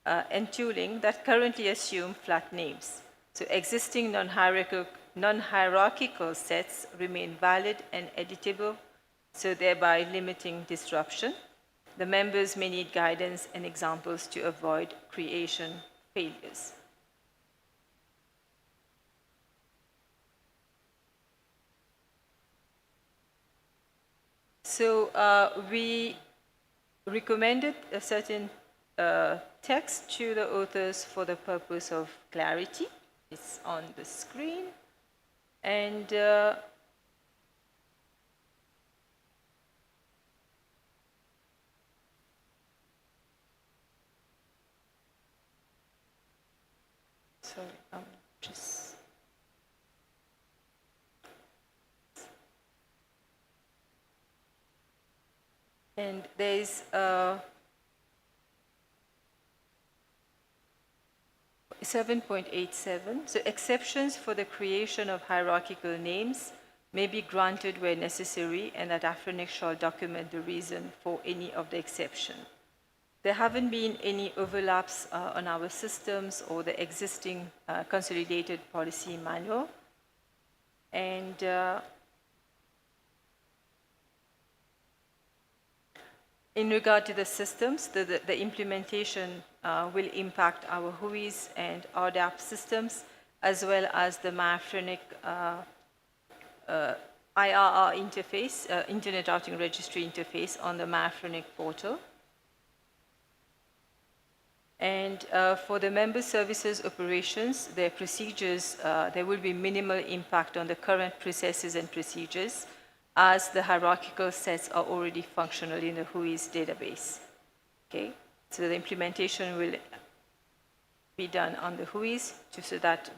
that currently assume flat names. So existing non-hierarchical sets remain valid and editable, so thereby limiting disruption. The members may need guidance and examples to avoid creation failures. So we recommended a certain text to the authors for the purpose of clarity. It's on the screen. And sorry, just... And there is 7.87. So exceptions for the creation of hierarchical names may be granted where necessary, and that Afrinic shall document the reason for any of the exception. There haven't been any overlaps on our systems or the existing consolidated policy manual. And in regard to the systems, the implementation will impact our WHOIS and RDAP systems, as well as the MyAfrinic IRR interface, Internet Routing Registry interface on the MyAfrinic portal. And for the member services operations, their procedures, there will be minimal impact on the current processes and procedures, as the hierarchical sets are already functional in the WHOIS database. Okay, so the implementation will be done on the WHOIS so that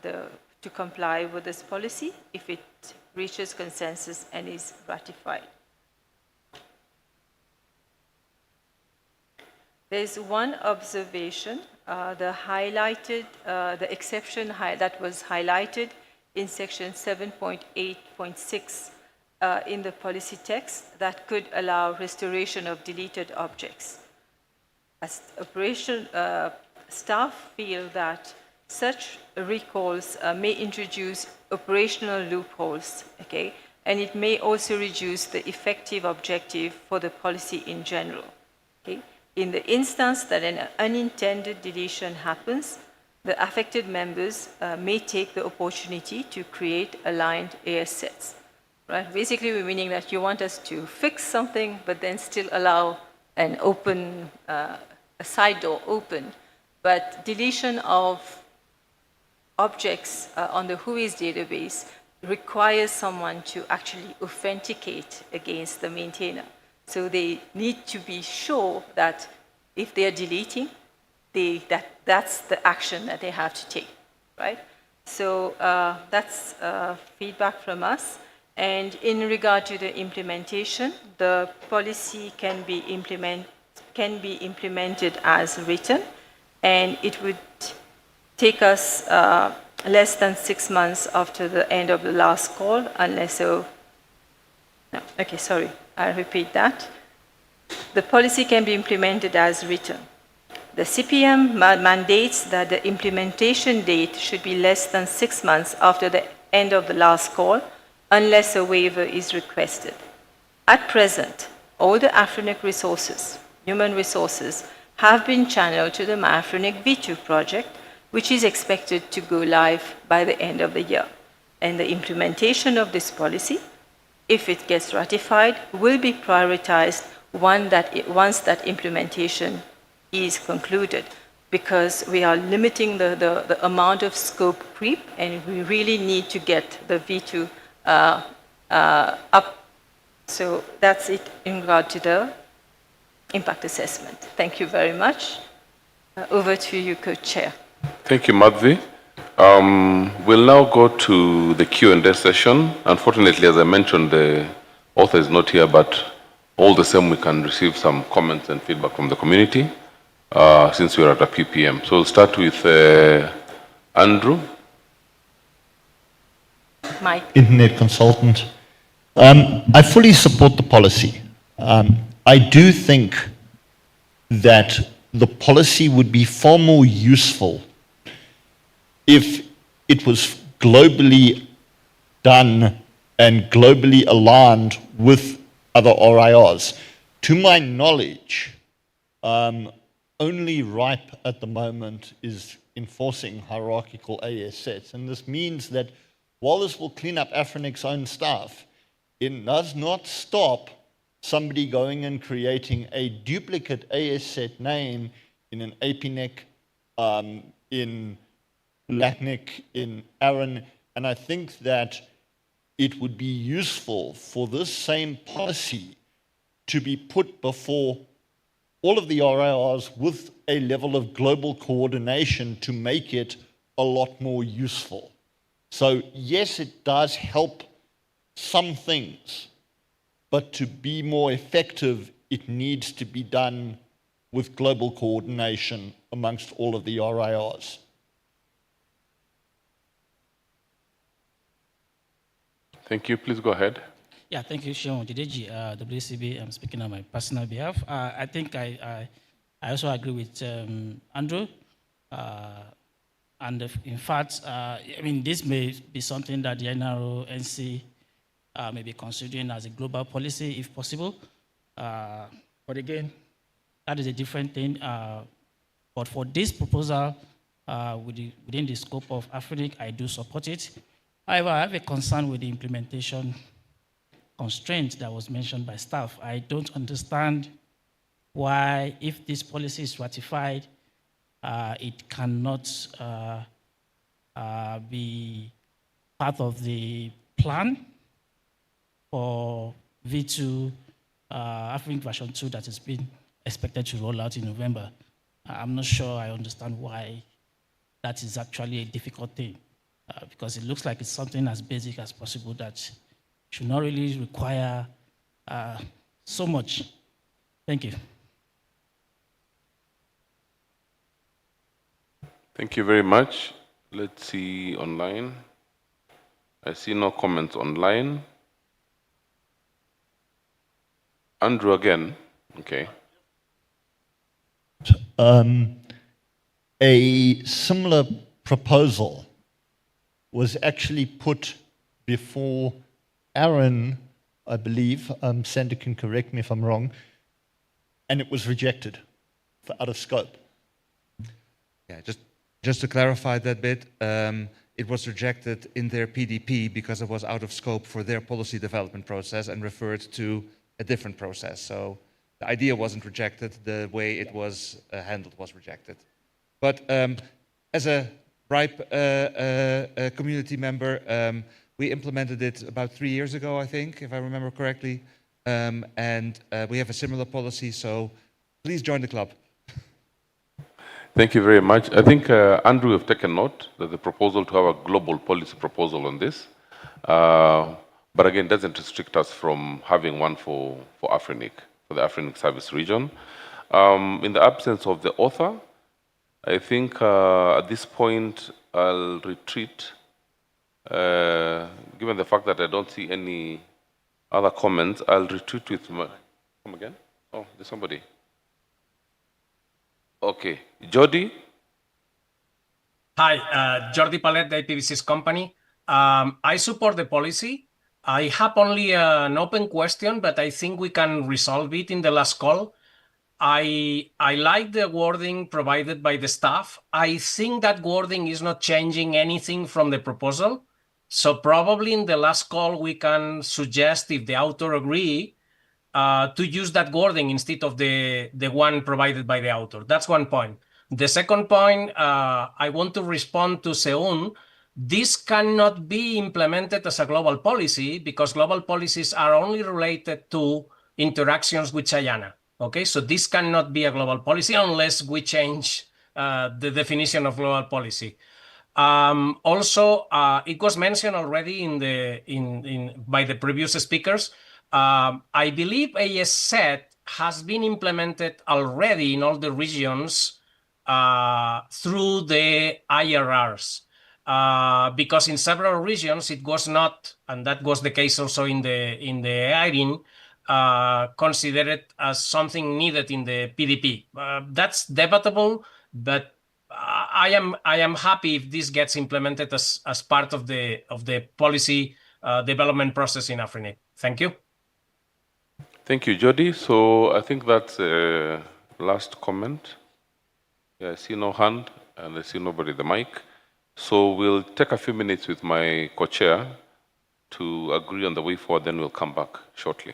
to comply with this policy if it reaches consensus and is ratified. There's one observation, the exception that was highlighted in section 7.8.6 in the policy text that could allow restoration of deleted objects. As operation staff feel that such recalls may introduce operational loopholes, okay, and it may also reduce the effective objective for the policy in general. Okay? In the instance that an unintended deletion happens, the affected members may take the opportunity to create aligned AS sets. Right? Basically, we're meaning that you want us to fix something, but then still allow an open, a side door open. But deletion of objects on the WHOIS database requires someone to actually authenticate against the maintainer. So they need to be sure that if they are deleting, that's the action that they have to take, right? So that's feedback from us. And in regard to the implementation, the policy can be implemented as written, and it would take us less than 6 months after the end of the last call, unless so. No, okay, sorry, I'll repeat that. The policy can be implemented as written. The CPM mandates that the implementation date should be less than 6 months after the end of the last call, unless a waiver is requested. At present, all the Afrinic resources, human resources, have been channeled to the Afrinic V2 project, which is expected to go live by the end of the year. And the implementation of this policy, if it gets ratified, will be prioritized once that implementation is concluded, because we are limiting the amount of scope creep, and we really need to get the V2 up. So that's it in regard to the impact assessment. Thank you very much. Over to you, Co-Chair. Thank you, Madhvi. We'll now go to the Q&A session. Unfortunately, as I mentioned, the author is not here, but all the same, we can receive some comments and feedback from the community since we're at a PPM. So we'll start with Andrew. Mike. Internet consultant. I fully support the policy. I do think that the policy would be far more useful if it was globally done and globally aligned with other RIRs. To my knowledge, only RIPE at the moment is enforcing hierarchical AS sets. And this means that while this will clean up Afrinic's own stuff, it does not stop somebody going and creating a duplicate AS set name in an APNIC, in LACNIC, in ARIN, and I think that it would be useful for this same policy to be put before all of the RIRs with a level of global coordination to make it a lot more useful. So yes, it does help some things, but to be more effective, it needs to be done with global coordination amongst all of the RIRs. Thank you. Please go ahead. Yeah, thank you, Sean Dideji, WCB. I'm speaking on my personal behalf. I think I also agree with Andrew. And in fact, I mean, this may be something that the NRO, NC may be considering as a global policy, if possible. But again, that is a different thing. But for this proposal, within the scope of Afrinic, I do support it. However, I have a concern with the implementation constraint that was mentioned by staff. I don't understand why, if this policy is ratified, it cannot be part of the plan for V2, Afrinic version 2 that has been expected to roll out in November. I'm not sure I understand why that is actually a difficult thing because it looks like it's something as basic as possible that should not really require so much. Thank you. Thank you very much. Let's see online. I see no comments online. Andrew again. Okay. A similar proposal was actually put before Aaron, I believe. Sander can correct me if I'm wrong, and it was rejected for out of scope. Yeah, just to clarify that bit, it was rejected in their PDP because it was out of scope for their policy development process and referred to a different process. So the idea wasn't rejected, the way it was handled was rejected. But as a RIPE community member, we implemented it about 3 years ago, I think, if I remember correctly. And we have a similar policy, so please join the club. Thank you very much. I think, Andrew, have taken note that the proposal to have a global policy proposal on this, but again, doesn't restrict us from having one for Afrinic, for the Afrinic service region. In the absence of the author, I think at this point, I'll retreat, given the fact that I don't see any other comments, I'll retreat with my, come again? Oh, there's somebody. Okay, Jody. Hi, Jordi Palet, the IPv6 company. I support the policy. I have only an open question, but I think we can resolve it in the last call. I like the wording provided by the staff. I think that wording is not changing anything from the proposal. So probably in the last call, we can suggest, if the author agree, to use that wording instead of the one provided by the author. That's one point. The second point, I want to respond to Seun. This cannot be implemented as a global policy because global policies are only related to interactions with Chayana. Okay, so this cannot be a global policy unless we change the definition of global policy. Also, it was mentioned already by the previous speakers. I believe ASZ has been implemented already in all the regions through the IRRs. Because in several regions it was not, and that was the case also in the IRIN, considered as something needed in the PDP. That's debatable, but I am happy if this gets implemented as part of the policy development process in Afrinic. Thank you. Thank you, Jody. So I think that's the last comment. Yeah, I see no hand and I see nobody at the mic. So we'll take a few minutes with my co-chair to agree on the way forward, then we'll come back shortly.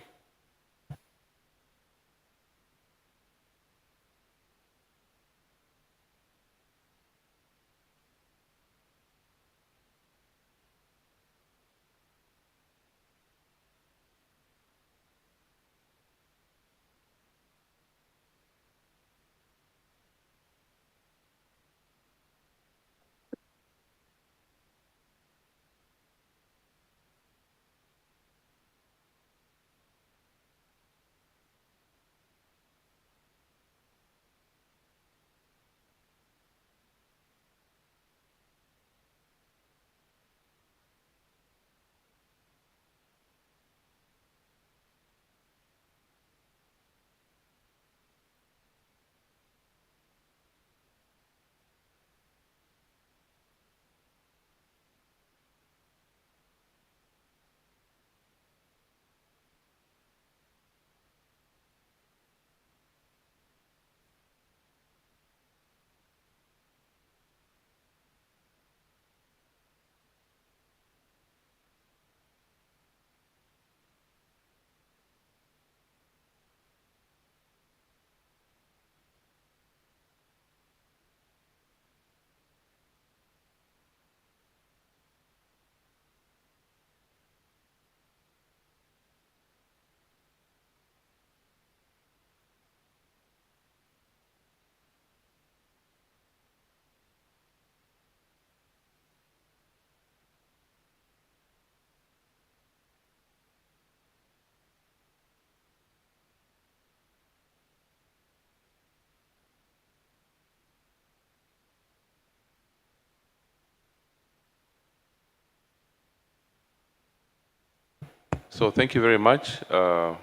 So thank you very much. We're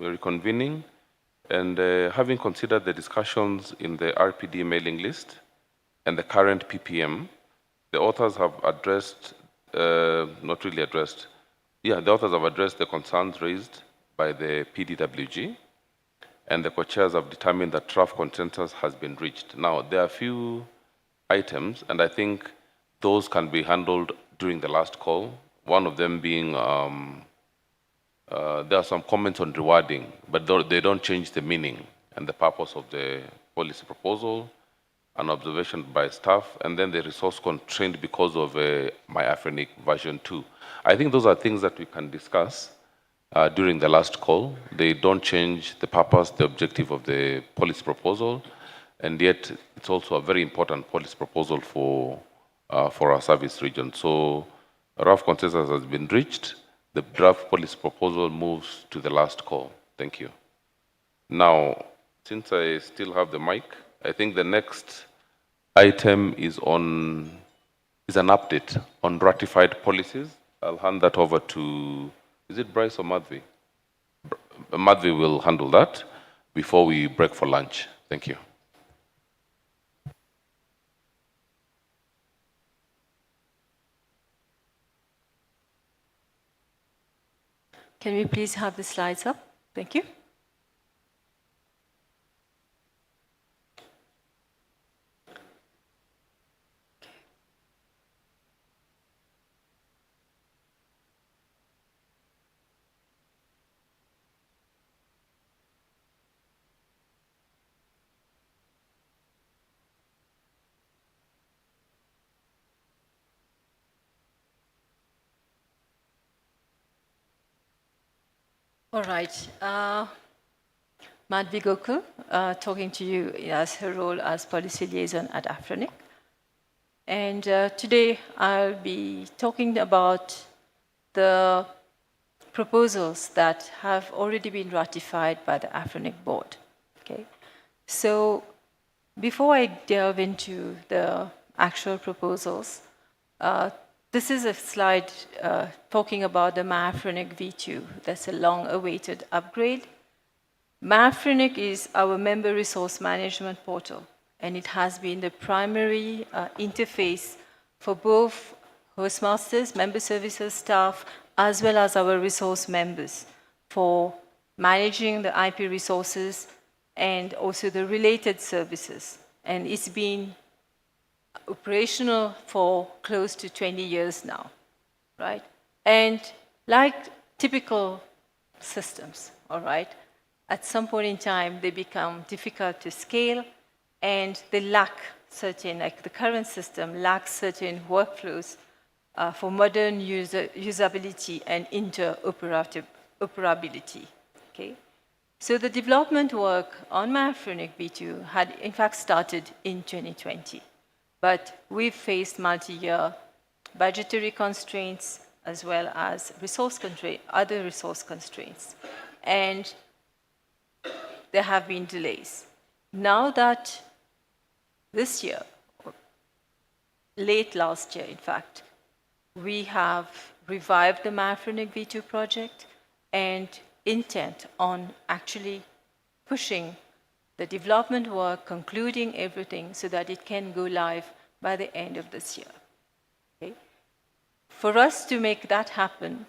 reconvening. And having considered the discussions in the RPD mailing list and the current PPM, the authors have addressed, not really addressed, the authors have addressed the concerns raised by the PDWG, and the co-chairs have determined that draft consensus has been reached. Now, there are a few items, and I think those can be handled during the last call. One of them being, there are some comments on rewarding, but they don't change the meaning and the purpose of the policy proposal, an observation by staff, and then the resource constraint because of my Afrinic version 2. I think those are things that we can discuss during the last call. They don't change the purpose, the objective of the policy proposal, and yet it's also a very important policy proposal for our service region. So a rough consensus has been reached. The draft policy proposal moves to the last call. Thank you. Now, since I still have the mic, I think the next item is an update on ratified policies. I'll hand that over to, is it Bryce or Madhvi? Madhvi will handle that before we break for lunch. Thank you. Can we please have the slides up? Thank you. All right. Madhvi Gokul, talking to you as her role as policy liaison at Afrinic. And today I'll be talking about the proposals that have already been ratified by the Afrinic board. Okay. So before I delve into the actual proposals, this is a slide talking about the Afrinic V2. That's a long-awaited upgrade. Afrinic is our member resource management portal, and it has been the primary interface for both hostmasters, member services staff, as well as our resource members for managing the IP resources and also the related services. And it's been operational for close to 20 years now, right? And like typical systems, all right, at some point in time, they become difficult to scale and they lack certain, like the current system lacks certain workflows for modern usability and interoperability, okay? So the development work on Afrinic V2 had in fact started in 2020. But we've faced multi-year budgetary constraints as well as other resource constraints. And there have been delays. Now that this year, late last year in fact, we have revived the Afrinic V2 project and intent on actually pushing the development work, concluding everything so that it can go live by the end of this year. Okay? For us to make that happen,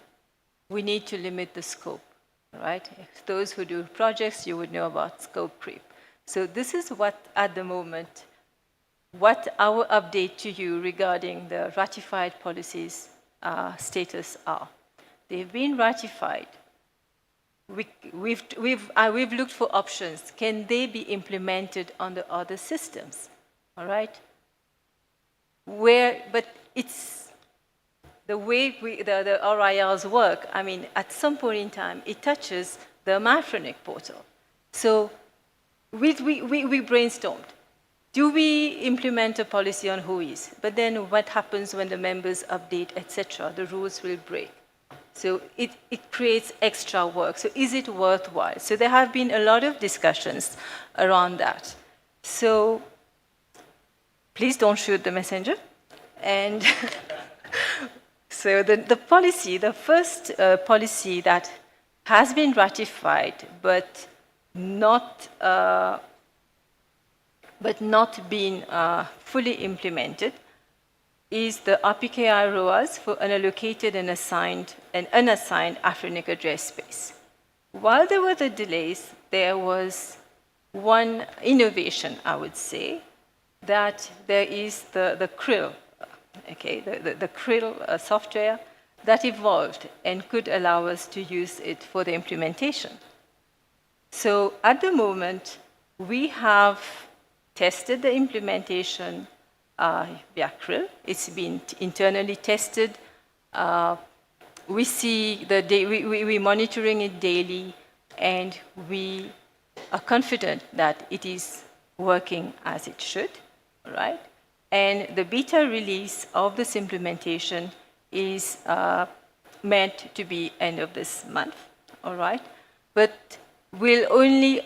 we need to limit the scope, right? Those who do projects, you would know about scope creep. So this is what, at the moment, what our update to you regarding the ratified policies status are. They've been ratified. We've looked for options. Can they be implemented on the other systems? All right? But it's the way the RIRs work. I mean, at some point in time, it touches the Afrinic portal. So we brainstormed. Do we implement a policy on WHOIS? But then what happens when the members update, etc.? The rules will break. So it creates extra work. So is it worthwhile? So there have been a lot of discussions around that. So please don't shoot the messenger. And So the policy, the first policy that has been ratified but not been fully implemented is the RPKI ROAS for unallocated and unassigned Afrinic address space. While there were the delays, there was one innovation, I would say, that there is the krill, okay, the krill software that evolved and could allow us to use it for the implementation. So at the moment, we have tested the implementation via krill. It's been internally tested. We see we're monitoring it daily, and we are confident that it is working as it should, right? And the beta release of this implementation is meant to be end of this month, all right? But we'll only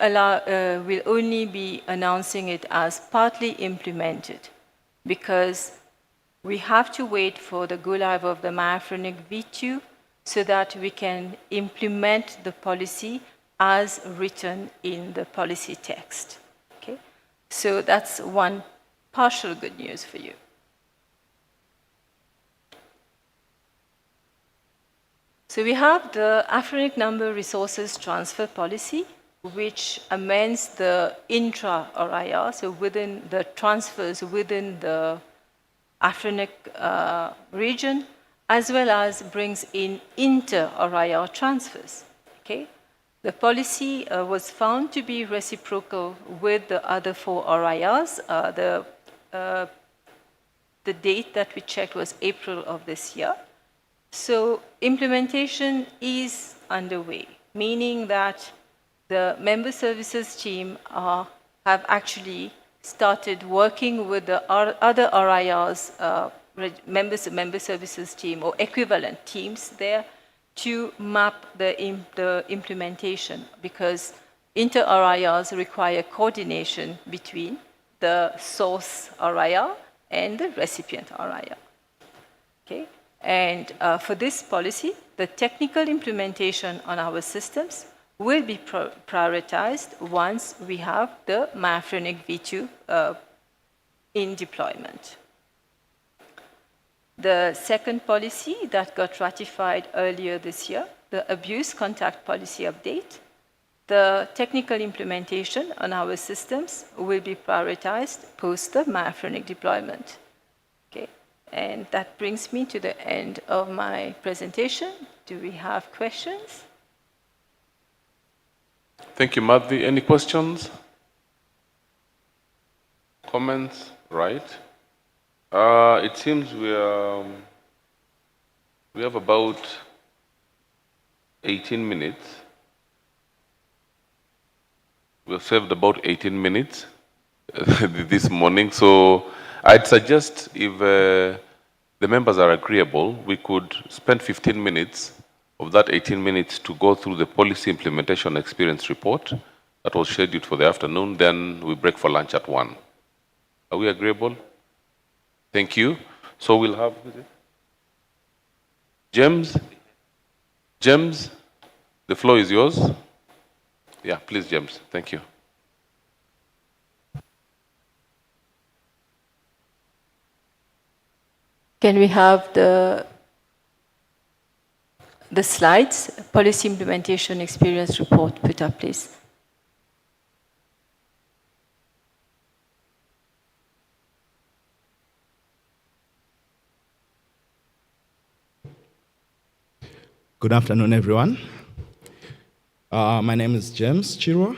be announcing it as partly implemented, because we have to wait for the go-live of the Afrinic V2 so that we can implement the policy as written in the policy text. Okay? So that's one partial good news for you. So we have the Afrinic number resources transfer policy, which amends the intra-RIR, so within the transfers within the Afrinic region, as well as brings in inter-RIR transfers. Okay? The policy was found to be reciprocal with the other 4 RIRs. The date that we checked was April of this year. So implementation is underway, meaning that the member services team have actually started working with the other RIRs, member services team or equivalent teams there to map the implementation, because inter-RIRs require coordination between the source RIR and the recipient RIR. Okay? And for this policy, the technical implementation on our systems will be prioritized once we have the Afrinic V2 in deployment. The second policy that got ratified earlier this year, the abuse contact policy update, the technical implementation on our systems will be prioritized post the Afrinic deployment. Okay, and that brings me to the end of my presentation. Do we have questions? Thank you, Madhi. Any questions? Comments? Right. It seems we have about 18 minutes. We've saved about 18 minutes this morning. So I'd suggest if the members are agreeable, we could spend 15 minutes of that 18 minutes to go through the policy implementation experience report that was scheduled for the afternoon. Then we break for lunch at 1. Are we agreeable? Thank you. So we'll have James. James, the floor is yours. Yeah, please, James. Thank you. Can we have the slides, policy implementation experience report put up, please? Good afternoon, everyone. My name is James Chirwa.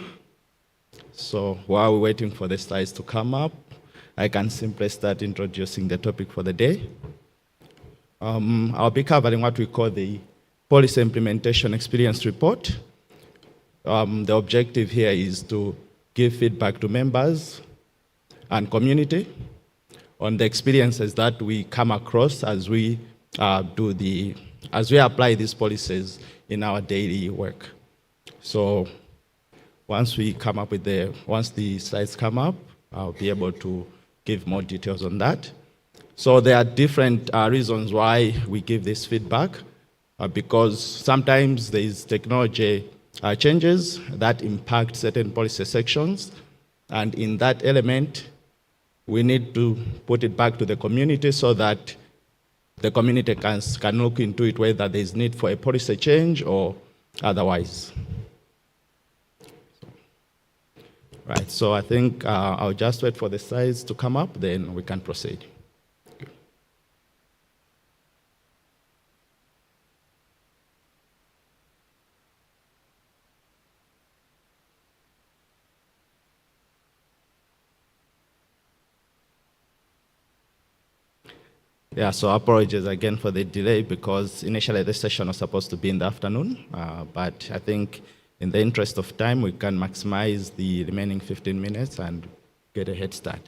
So while we're waiting for the slides to come up, I can simply start introducing the topic for the day. I'll be covering what we call the policy implementation experience report. The objective here is to give feedback to members and community on the experiences that we come across as we apply these policies in our daily work. So once the slides come up, I'll be able to give more details on that. So there are different reasons why we give this feedback, because sometimes there is technology changes that impact certain policy sections, and in that element, we need to put it back to the community so that the community can look into it whether there is need for a policy change or otherwise. Right, so I think I'll just wait for the slides to come up, then we can proceed. Yeah, so apologies again for the delay because initially this session was supposed to be in the afternoon, but I think in the interest of time, we can maximize the remaining 15 minutes and get a head start.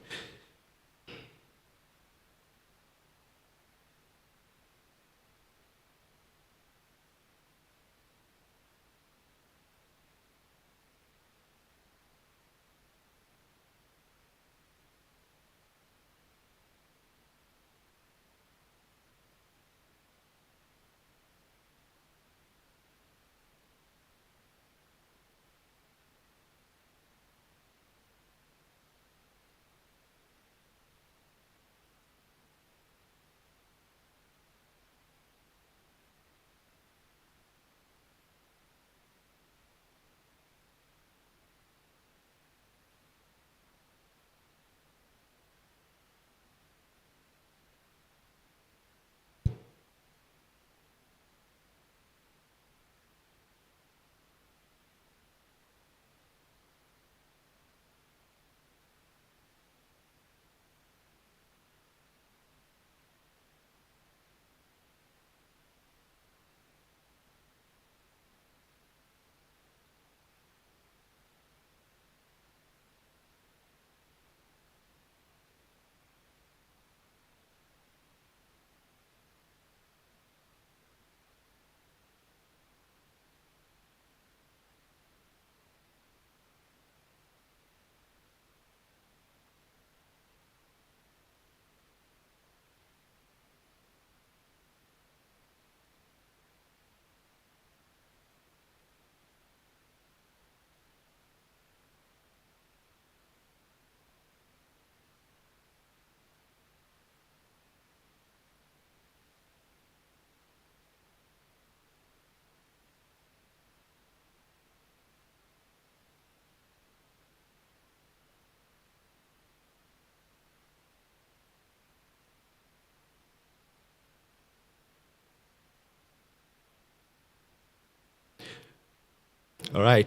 All right,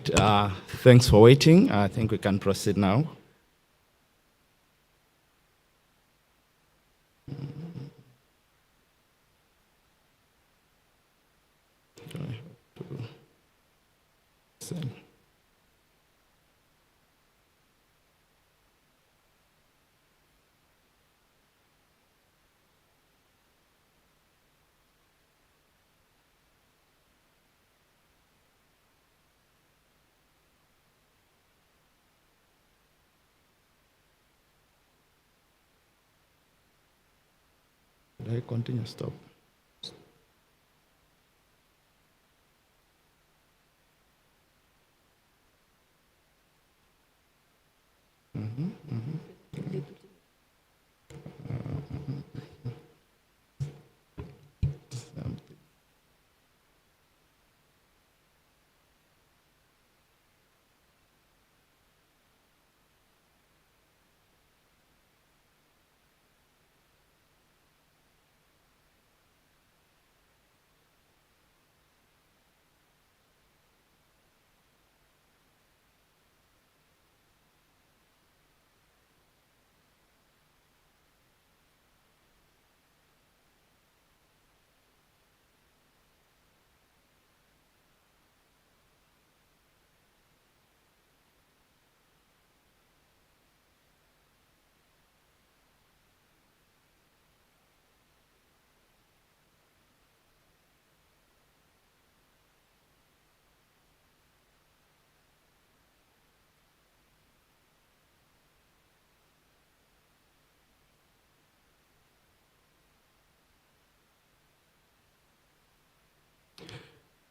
thanks for waiting. I think we can proceed now. Did I continue? Stop.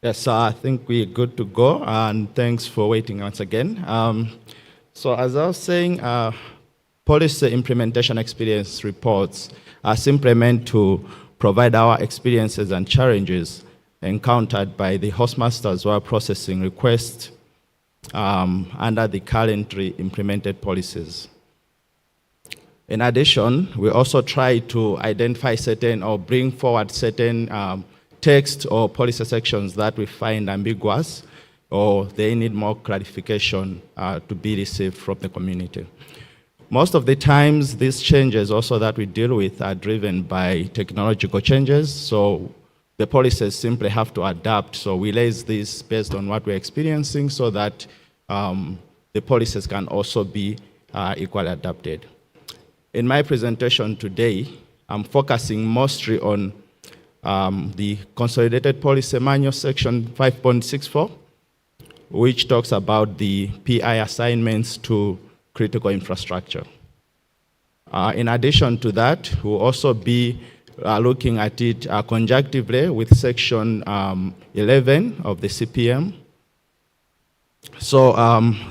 Yes, I think we're good to go, and thanks for waiting once again. So as I was saying, policy implementation experience reports are simply meant to provide our experiences and challenges encountered by the hostmasters while processing requests under the currently implemented policies. In addition, we also try to identify certain or bring forward certain text or policy sections that we find ambiguous or they need more clarification to be received from the community. Most of the times, these changes also that we deal with are driven by technological changes, so the policies simply have to adapt. So we raise this based on what we're experiencing so that the policies can also be equally adapted. In my presentation today, I'm focusing mostly on the Consolidated Policy Manual Section 5.64, which talks about the PI assignments to critical infrastructure. In addition to that, we'll also be looking at it conjunctively with Section 11 of the CPM. So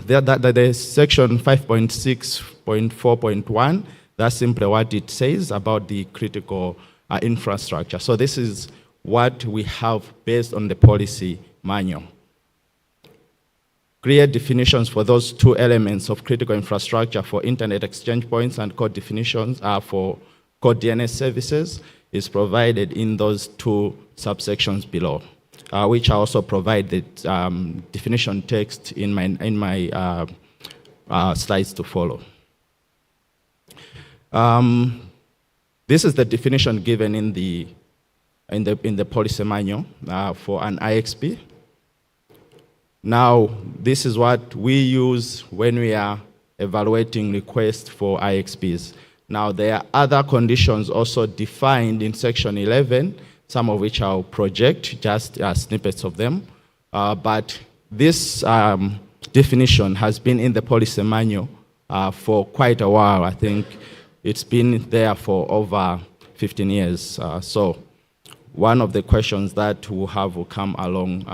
the Section 5.6.4.1, that's simply what it says about the critical infrastructure. So this is what we have based on the policy manual. Clear definitions for those two elements of critical infrastructure for internet exchange points and code definitions for code DNS services is provided in those two subsections below, which I also provide the definition text in my slides to follow. This is the definition given in the policy manual for an IXP. Now, this is what we use when we are evaluating requests for IXPs. Now, there are other conditions also defined in Section 11, some of which I'll project, just snippets of them. But this definition has been in the policy manual for quite a while. I think it's been there for over 15 years. So one of the questions that we'll have will come along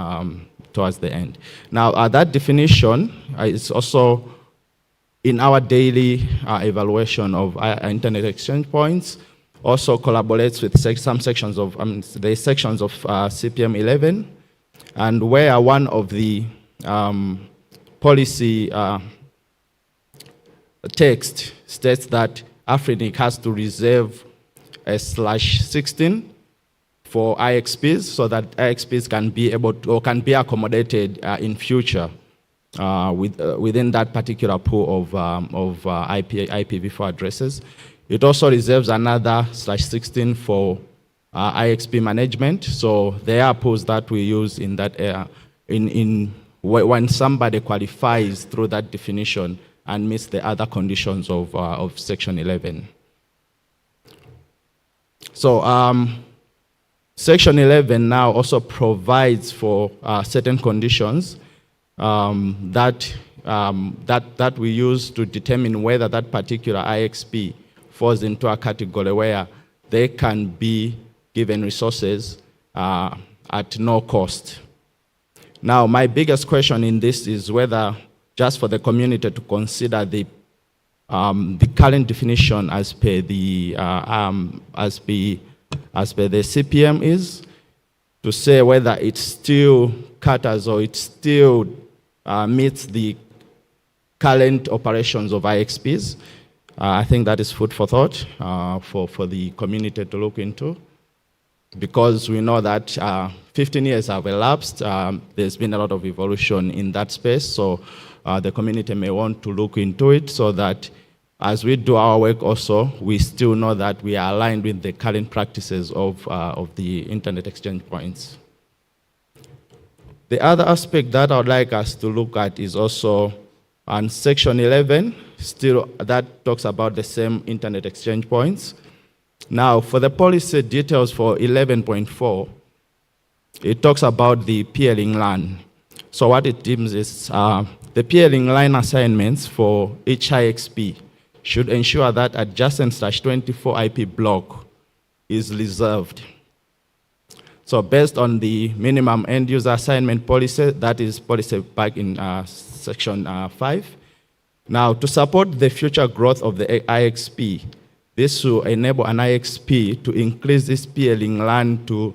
towards the end. Now, that definition is also in our daily evaluation of internet exchange points, also collaborates with some sections of, the sections of CPM 11, and where one of the policy text states that Afrinic has to reserve a /16 for IXPs so that IXPs can be able to, or can be accommodated in future within that particular pool of IPv4 addresses. It also reserves another /16 for IXP management. So there are pools that we use in that area when somebody qualifies through that definition and meets the other conditions of Section 11. So Section 11 now also provides for certain conditions that we use to determine whether that particular IXP falls into a category where they can be given resources at no cost. Now, my biggest question in this is whether just for the community to consider the current definition as per the CPM is, to say whether it still caters or it still meets the current operations of IXPs. I think that is food for thought for the community to look into, because we know that 15 years have elapsed. There's been a lot of evolution in that space, so the community may want to look into it so that as we do our work also, we still know that we are aligned with the current practices of the internet exchange points. The other aspect that I would like us to look at is also on Section 11, still that talks about the same internet exchange points. Now, for the policy details for 11.4, it talks about the peering LAN. So what it deems is the peering line assignments for each IXP should ensure that adjacent /24 IP block is reserved. So based on the minimum end user assignment policy, that is policy back in section 5. Now, to support the future growth of the IXP, this will enable an IXP to increase this peeling land to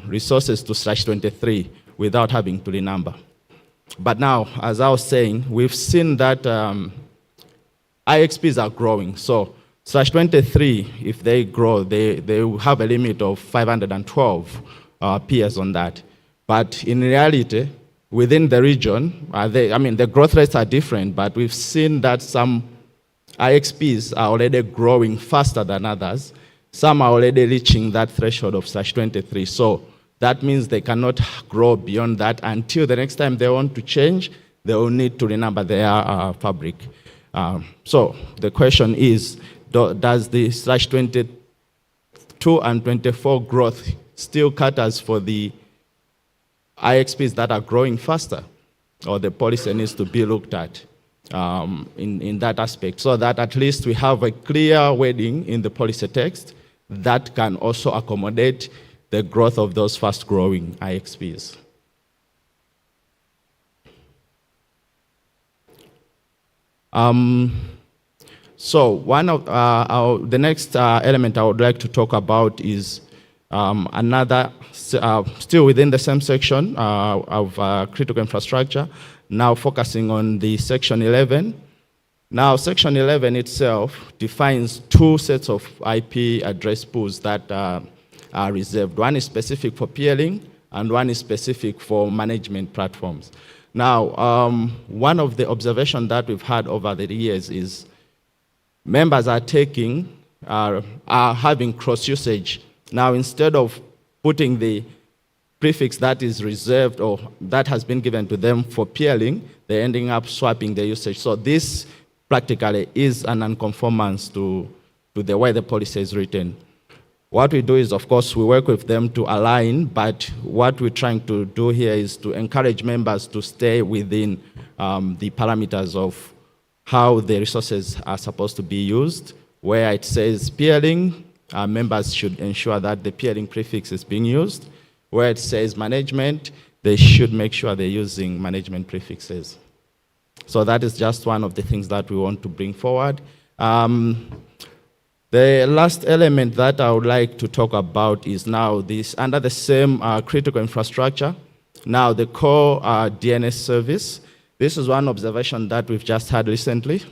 resources to /23 without having to renumber. But now, as I was saying, we've seen that IXPs are growing. So /23, if they grow, they will have a limit of 512 peers on that. But in reality, within the region, the growth rates are different, but we've seen that some IXPs are already growing faster than others. Some are already reaching that threshold of /23. So that means they cannot grow beyond that until the next time they want to change, they will need to renumber their fabric. So the question is, does the /22 and 24 growth still caters for the IXPs that are growing faster? Or the policy needs to be looked at in that aspect, so that at least we have a clear wording in the policy text that can also accommodate the growth of those fast-growing IXPs. So one of the next element I would like to talk about is another, still within the same section of critical infrastructure, now focusing on the section 11. Now, section 11 itself defines two sets of IP address pools that are reserved. One is specific for peering, and one is specific for management platforms. Now, one of the observations that we've had over the years is members are having cross-usage. Now, instead of putting the prefix that is reserved or that has been given to them for peering, they're ending up swapping the usage. So this practically is an unconformance to the way the policy is written. What we do is, of course, we work with them to align, but what we're trying to do here is to encourage members to stay within the parameters of how the resources are supposed to be used. Where it says peering, members should ensure that the peering prefix is being used. Where it says management, they should make sure they're using management prefixes. So that is just one of the things that we want to bring forward. The last element that I would like to talk about is now this, under the same critical infrastructure, now the core DNS service. This is one observation that we've just had recently.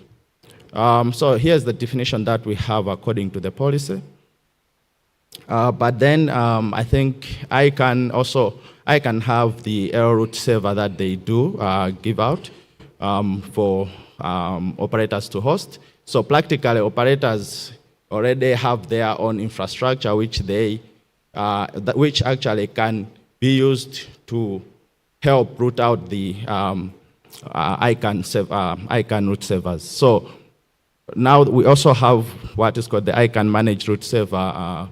So here's the definition that we have according to the policy. But then I think I can have the error root server that they do give out for operators to host. So practically, operators already have their own infrastructure, which actually can be used to help root out the ICANN root servers. So now we also have what is called the ICANN Managed Root Server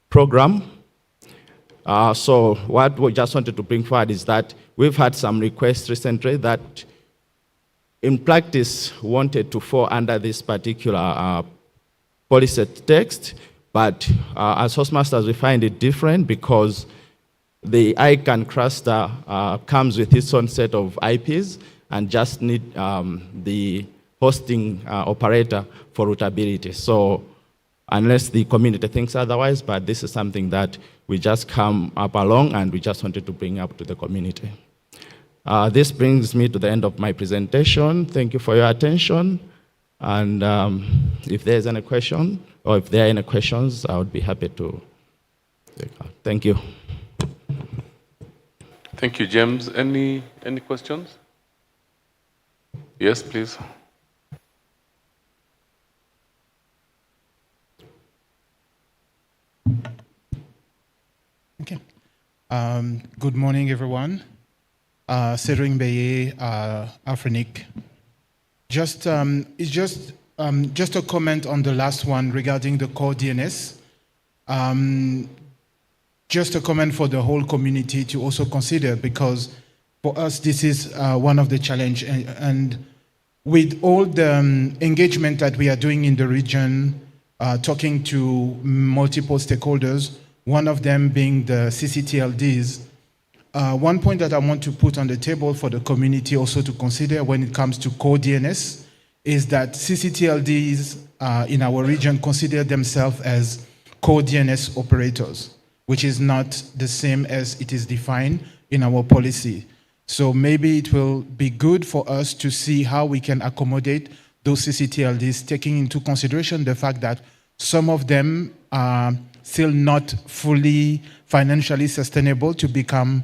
program. So what we just wanted to bring forward is that we've had some requests recently that in practice wanted to fall under this particular policy text, but as hostmasters we find it different because the ICANN cluster comes with its own set of IPs and just need the hosting operator for routability. So unless the community thinks otherwise, but this is something that we just come up along and we just wanted to bring up to the community. This brings me to the end of my presentation. Thank you for your attention. And if there's any question, or if there are any questions, I would be happy to take out. Thank you. Thank you, James. Any questions? Yes, please. Okay. Good morning, everyone. Cedric Mbeye, Afrinic. Just a comment on the last one regarding the core DNS. Just a comment for the whole community to also consider, because for us this is one of the challenge, and with all the engagement that we are doing in the region, talking to multiple stakeholders, one of them being the CCTLDs. One point that I want to put on the table for the community also to consider when it comes to core DNS is that CCTLDs in our region consider themselves as core DNS operators, which is not the same as it is defined in our policy. So maybe it will be good for us to see how we can accommodate those CCTLDs, taking into consideration the fact that some of them are still not fully financially sustainable to become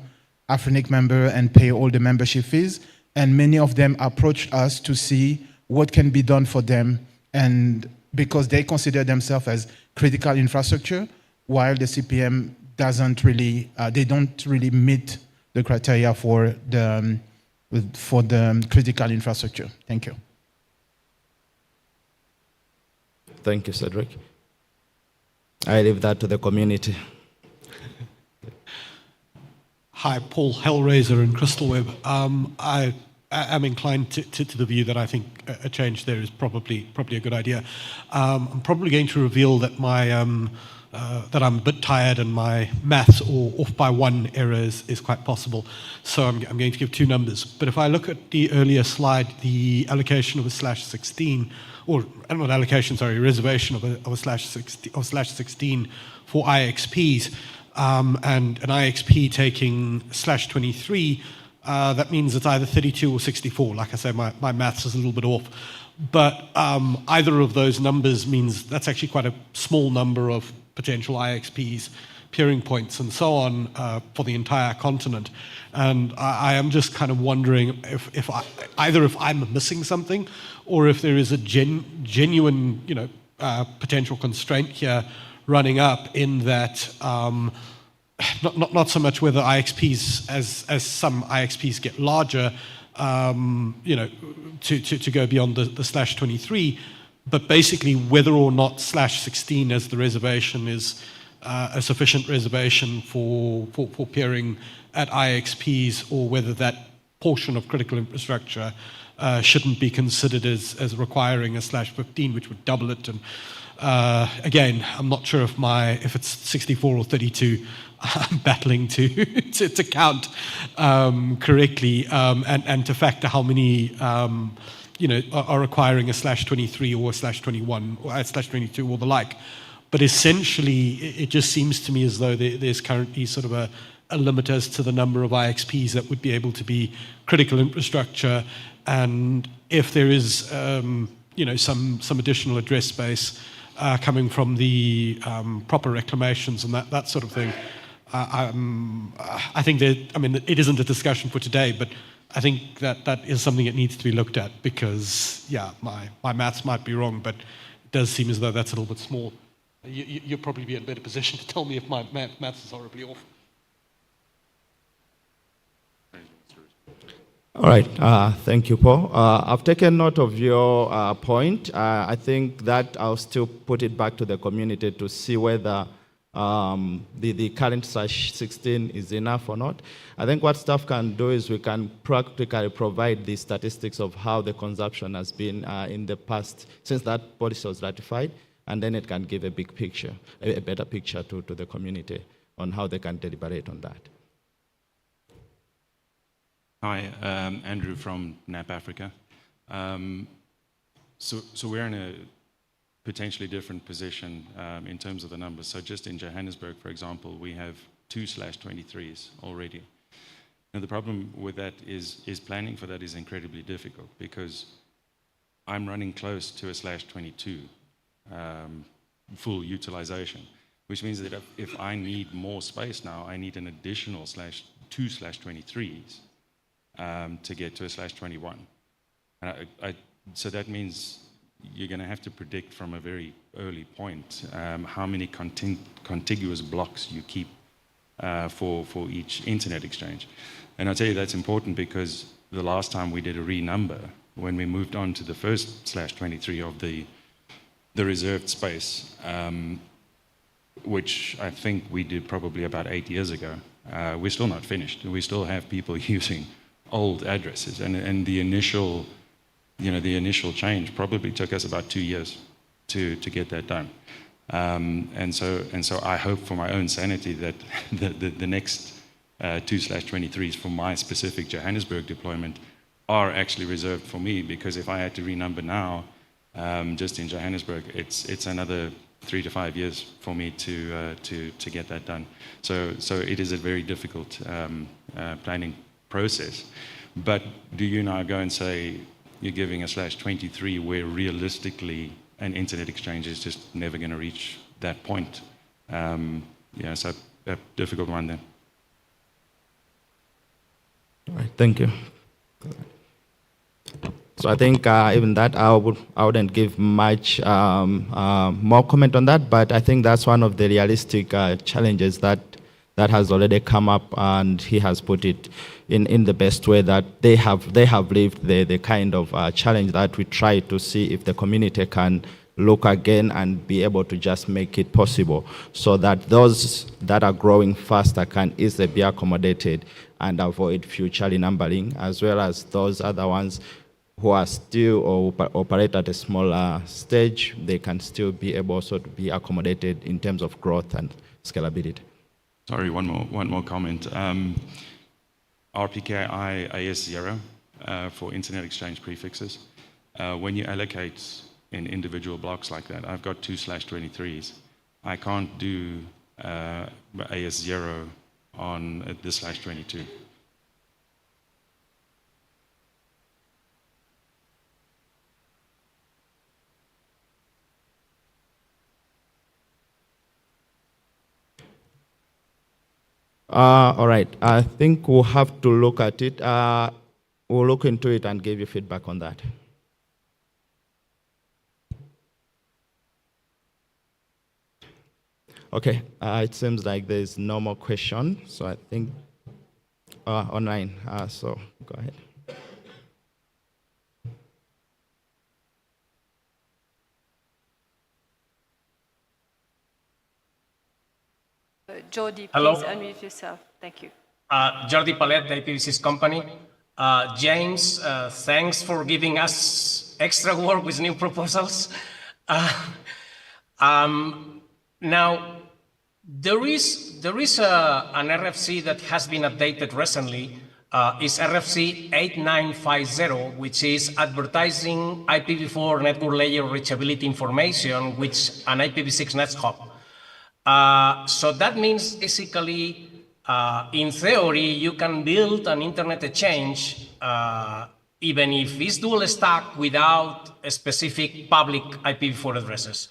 Afrinic member and pay all the membership fees. And many of them approached us to see what can be done for them, and because they consider themselves as critical infrastructure, while the CPM doesn't really, they don't really meet the criteria for the critical infrastructure. Thank you. Thank you, Cedric. I leave that to the community. Hi, Paul Hellraiser in Crystal Web. I am inclined to the view that I think a change there is probably a good idea. I'm probably going to reveal that that I'm a bit tired and my maths or off by one error is quite possible. So I'm going to give two numbers. But if I look at the earlier slide, the allocation of a /16, or not allocation, sorry, reservation of a /16 for IXPs, and an IXP taking /23, that means it's either 32 or 64. Like I say, my maths is a little bit off. But either of those numbers means that's actually quite a small number of potential IXPs, peering points, and so on for the entire continent. And I am just kind of wondering if I'm missing something, or if there is a genuine, potential constraint here running up in that. Not so much whether IXPs, as some IXPs get larger, to go beyond the /23, but basically whether or not /16 as the reservation is a sufficient reservation for peering at IXPs, or whether that portion of critical infrastructure shouldn't be considered as requiring a /15, which would double it. And again, I'm not sure if it's 64 or 32. I'm battling to count correctly and to factor how many are requiring a /23 or a /21 or a /22 or the like. But essentially, it just seems to me as though there's currently sort of a limit as to the number of IXPs that would be able to be critical infrastructure, and if there is some additional address space coming from the proper reclamations and that sort of thing. I think it isn't a discussion for today, but I think that is something that needs to be looked at, because, yeah, my maths might be wrong, but it does seem as though that's a little bit small. You'll probably be in a better position to tell me if my maths is horribly off. All right, thank you, Paul. I've taken note of your point. I think that I'll still put it back to the community to see whether the current /16 is enough or not. I think what staff can do is we can practically provide the statistics of how the consumption has been in the past since that policy was ratified, and then it can give a big picture, a better picture to the community on how they can deliberate on that. Hi, Andrew from NAP Africa. So we're in a potentially different position in terms of the numbers. So just in Johannesburg, for example, we have 2 /23s already. Now the problem with that is planning for that is incredibly difficult, because I'm running close to a /22 full utilization, which means that if I need more space now, I need an additional 2 /23s to get to a /21. And so that means you're going to have to predict from a very early point how many contiguous blocks you keep for each internet exchange. And I'll tell you that's important, because the last time we did a renumber, when we moved on to the first /23 of the reserved space, which I think we did probably about 8 years ago, we're still not finished. We still have people using old addresses, and the initial change probably took us about 2 years to get that done. And so I hope for my own sanity that the next 2/23s for my specific Johannesburg deployment are actually reserved for me, because if I had to renumber now, just in Johannesburg, it's another 3 to 5 years for me to get that done. So it is a very difficult planning process. But do you now go and say you're giving a /23 where realistically an internet exchange is just never going to reach that point? Yeah, so a difficult one then. All right, thank you. So I think even that I wouldn't give much more comment on that, but I think that's one of the realistic challenges that has already come up, and he has put it in the best way, that they have lived the kind of challenge that we try to see if the community can look again and be able to just make it possible, so that those that are growing faster can easily be accommodated and avoid future renumbering, as well as those other ones who are still or operate at a smaller stage, they can still be able also to be accommodated in terms of growth and scalability. Sorry, one more comment. RPKI AS0 for internet exchange prefixes. When you allocate in individual blocks like that, I've got 2/23s. I can't do AS0 on the /22. All right, I think we'll have to look at it. We'll look into it and give you feedback on that. Okay, it seems like there's no more question, so I think online, so go ahead. Jordi, Hello. please unmute yourself. Thank you. Jordi Palet, the IPv6 company. James, thanks for giving us extra work with new proposals. Now, there is an RFC that has been updated recently. Is RFC 8950, which is advertising IPv4 network layer reachability information, which an IPv6 Nets hub. So that means basically, in theory, you can build an internet exchange even if it's dual stack without a specific public IPv4 addresses.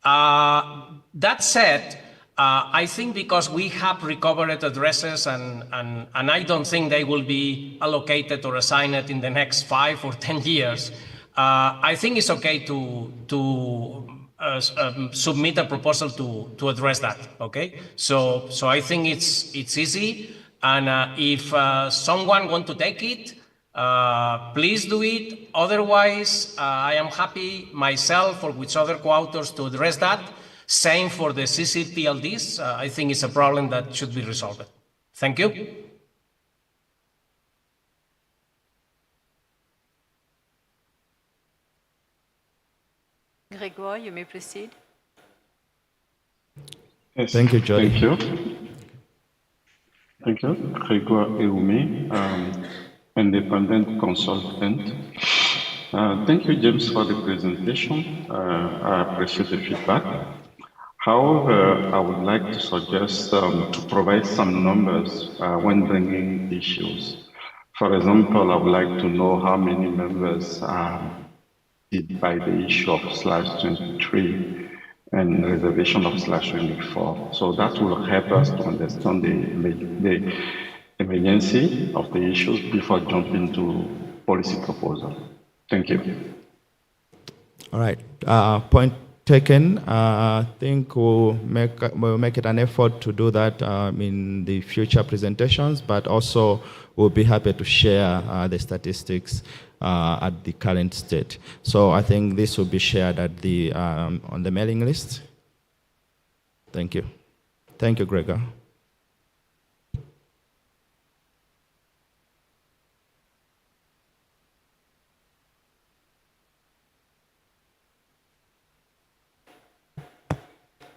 That said, I think because we have recovered addresses and I don't think they will be allocated or assigned in the next 5 or 10 years, I think it's okay to submit a proposal to address that, okay? So I think it's easy, and if someone want to take it, please do it. Otherwise, I am happy myself or with other co-authors to address that. Same for the CCTLDs. I think it's a problem that should be resolved. Thank you. Grégoire, you may proceed. Yes, Thank you, Jordi. Thank you. Thank you. Grégoire Eoumi, independent consultant. Thank you, James, for the presentation. I appreciate the feedback. However, I would like to suggest to provide some numbers when bringing issues. For example, I would like to know how many members did by the issue of /23 and reservation of /24. So that will help us to understand the emergency of the issues before jumping to policy proposal. Thank you. All right, point taken. I think we'll make it an effort to do that in the future presentations, but also we'll be happy to share the statistics at the current state. So I think this will be shared at the on the mailing list. Thank you. Thank you, Gregor.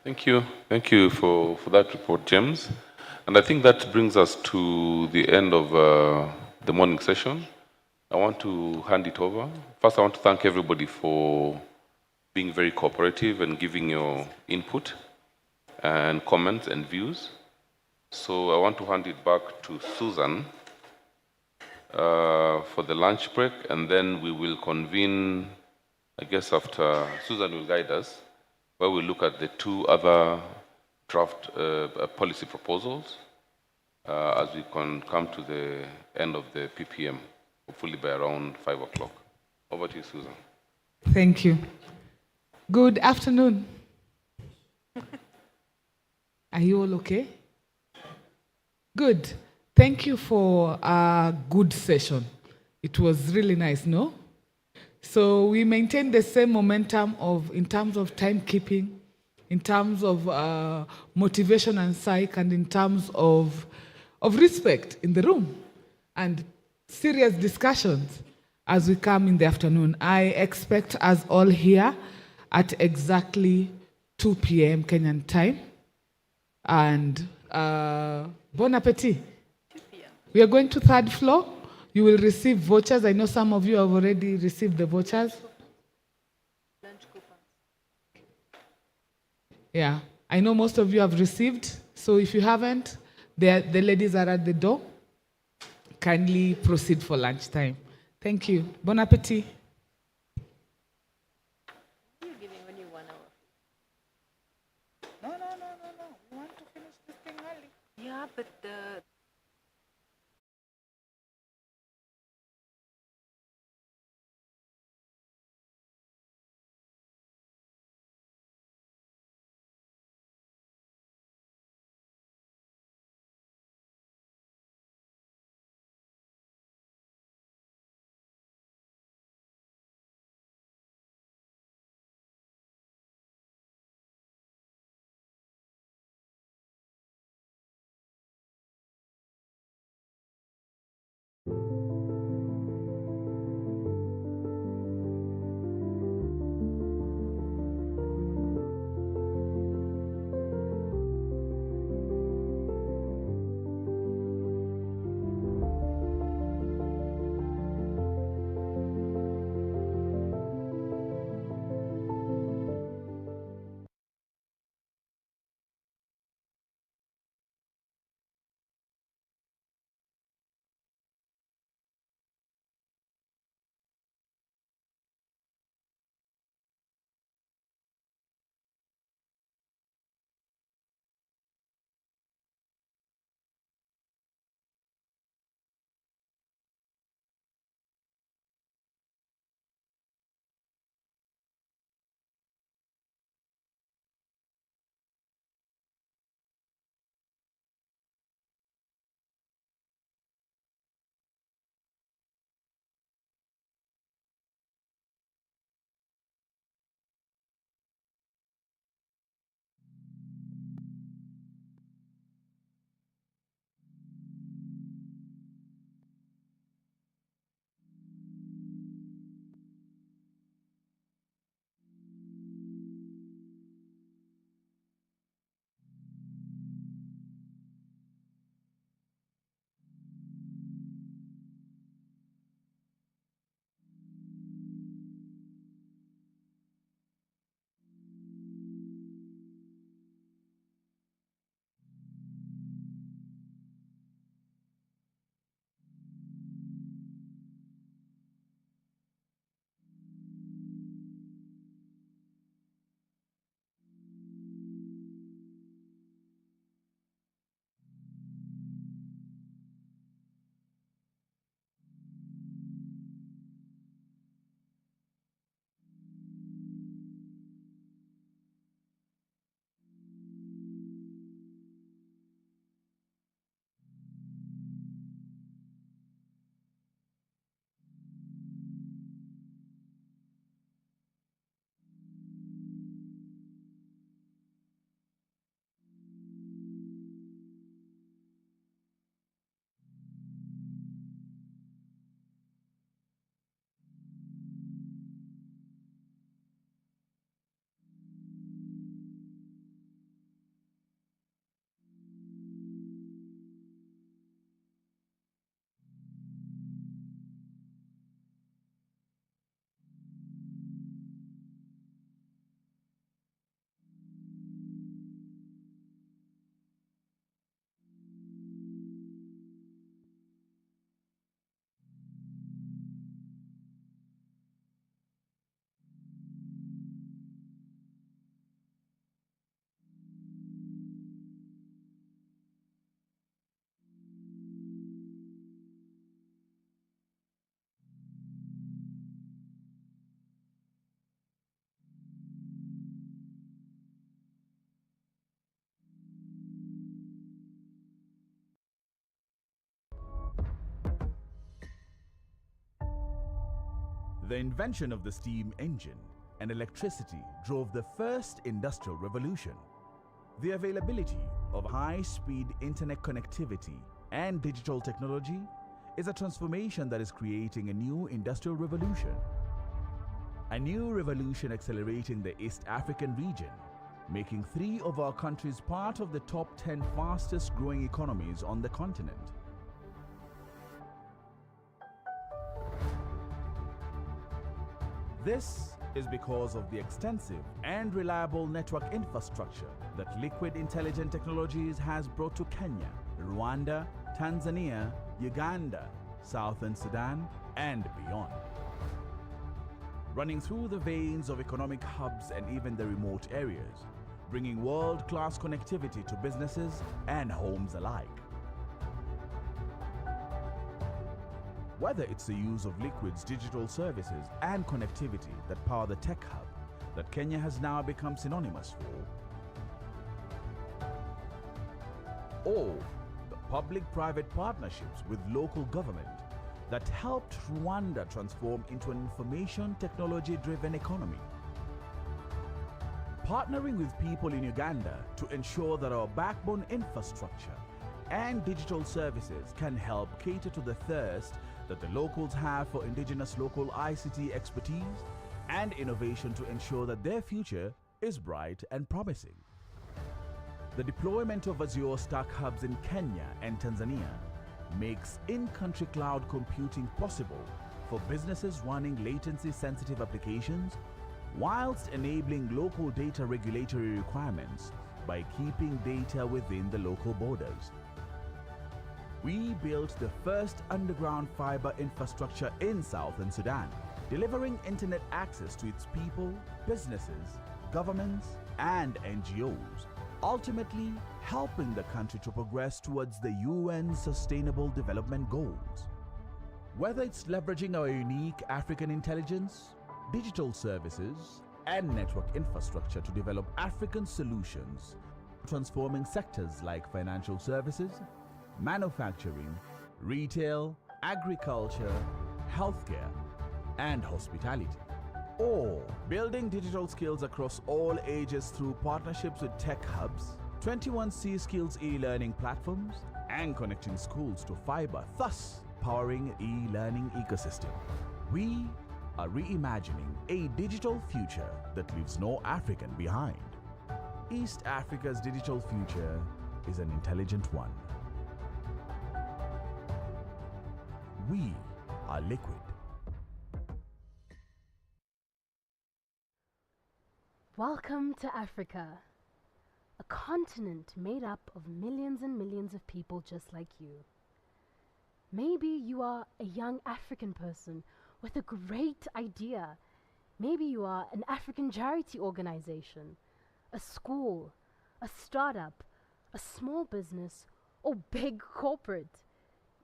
Thank you. Thank you for that report, James. And I think that brings us to the end of the morning session. I want to hand it over. First, I want to thank everybody for being very cooperative and giving your input and comments and views. So I want to hand it back to Susan for the lunch break, and then we will convene, I guess, after Susan will guide us, where we'll look at the two other draft policy proposals as we can come to the end of the PPM, hopefully by around 5 o'clock. Over to you, Susan. Thank you. Good afternoon. Are you all okay? Good. Thank you for a good session. It was really nice, no? So we maintained the same momentum in terms of timekeeping, in terms of motivation and psych, and in terms of respect in the room, and serious discussions as we come in the afternoon. I expect us all here at exactly 2 p.m. Kenyan time. And bon appetit. We are going to third floor. You will receive vouchers. I know some of you have already received the vouchers. Yeah, I know most of you have received. So if you haven't, the ladies are at the door. Kindly proceed for lunchtime. Thank you. Bon appetit. No. We want to finish this thing early. Yeah, but the The invention of the steam engine and electricity drove the first industrial revolution. The availability of high-speed internet connectivity and digital technology is a transformation that is creating a new industrial revolution. A new revolution accelerating the East African region, making 3 of our countries part of the top 10 fastest growing economies on the continent. This is because of the extensive and reliable network infrastructure that Liquid Intelligent Technologies has brought to Kenya, Rwanda, Tanzania, Uganda, Southern Sudan, and beyond. Running through the veins of economic hubs and even the remote areas, bringing world-class connectivity to businesses and homes alike. Whether it's the use of Liquid's digital services and connectivity that power the tech hub that Kenya has now become synonymous for, or the public-private partnerships with local government that helped Rwanda transform into an information technology-driven economy. Partnering with people in Uganda to ensure that our backbone infrastructure and digital services can help cater to the thirst that the locals have for indigenous local ICT expertise and innovation to ensure that their future is bright and promising. The deployment of Azure Stack hubs in Kenya and Tanzania makes in-country cloud computing possible for businesses running latency-sensitive applications whilst enabling local data regulatory requirements by keeping data within the local borders. We built the first underground fiber infrastructure in Southern Sudan, delivering internet access to its people, businesses, governments, and NGOs, ultimately helping the country to progress towards the UN Sustainable Development Goals. Whether it's leveraging our unique African intelligence, digital services, and network infrastructure to develop African solutions, transforming sectors like financial services, manufacturing, retail, agriculture, healthcare, and hospitality. Or building digital skills across all ages through partnerships with tech hubs, 21C Skills e-learning platforms, and connecting schools to fiber, thus powering e-learning ecosystem. We are reimagining a digital future that leaves no African behind. East Africa's digital future is an intelligent one. We are Liquid. Welcome to Africa, a continent made up of millions and millions of people just like you. Maybe you are a young African person with a great idea. Maybe you are an African charity organization, a school, a startup, a small business, or big corporate.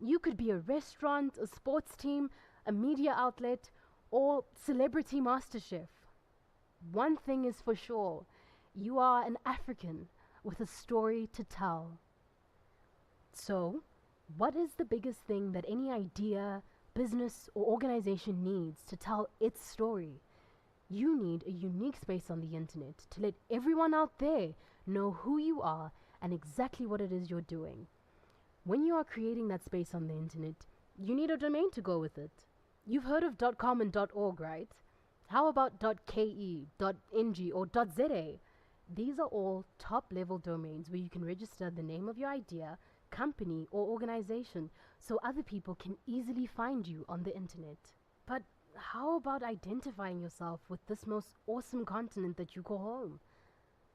You could be a restaurant, a sports team, a media outlet, or celebrity master chef. One thing is for sure, you are an African with a story to tell. So, what is the biggest thing that any idea, business, or organization needs to tell its story? You need a unique space on the internet to let everyone out there know who you are and exactly what it is you're doing. When you are creating that space on the internet, you need a domain to go with it. You've heard of .com and .org, right? How about .ke, .ng, or .za? These are all top-level domains where you can register the name of your idea, company, or organization so other people can easily find you on the internet. But how about identifying yourself with this most awesome continent that you call home?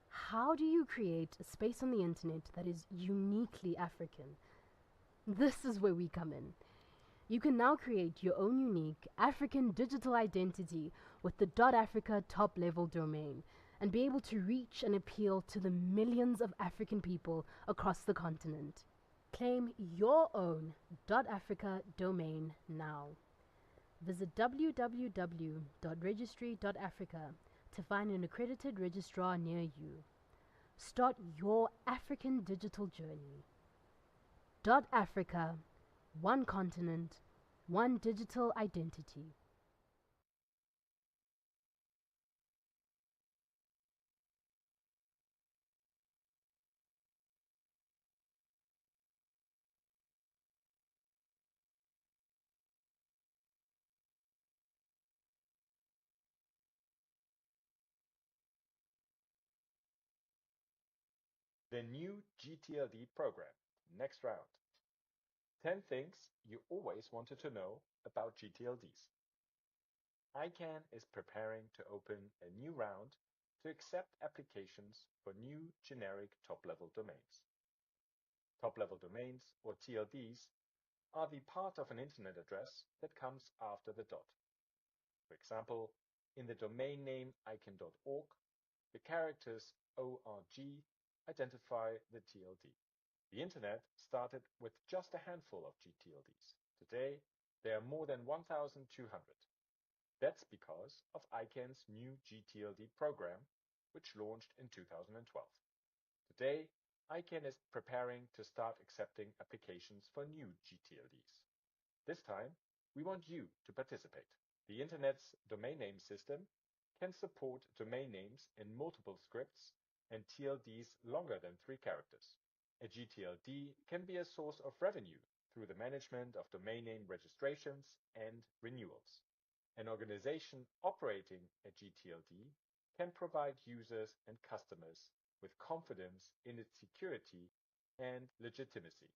How do you create a space on the internet that is uniquely African? This is where we come in. You can now create your own unique African digital identity with the .africa top-level domain and be able to reach and appeal to the millions of African people across the continent. Claim your own .africa domain now. Visit www.registry.africa to find an accredited registrar near you. Start your African digital journey. .africa, one continent, one digital identity. The new GTLD program. Next round. 10 things you always wanted to know about GTLDs. ICANN is preparing to open a new round to accept applications for new generic top-level domains. Top-level domains, or TLDs, are the part of an internet address that comes after the dot. For example, in the domain name ican.org, the characters ORG identify the TLD. The internet started with just a handful of GTLDs. Today, there are more than 1,200. That's because of ICANN's new GTLD program, which launched in 2012. Today, ICANN is preparing to start accepting applications for new GTLDs. This time, we want you to participate. The Internet's domain name system can support domain names in multiple scripts and TLDs longer than 3 characters. A GTLD can be a source of revenue through the management of domain name registrations and renewals. An organization operating a GTLD can provide users and customers with confidence in its security and legitimacy.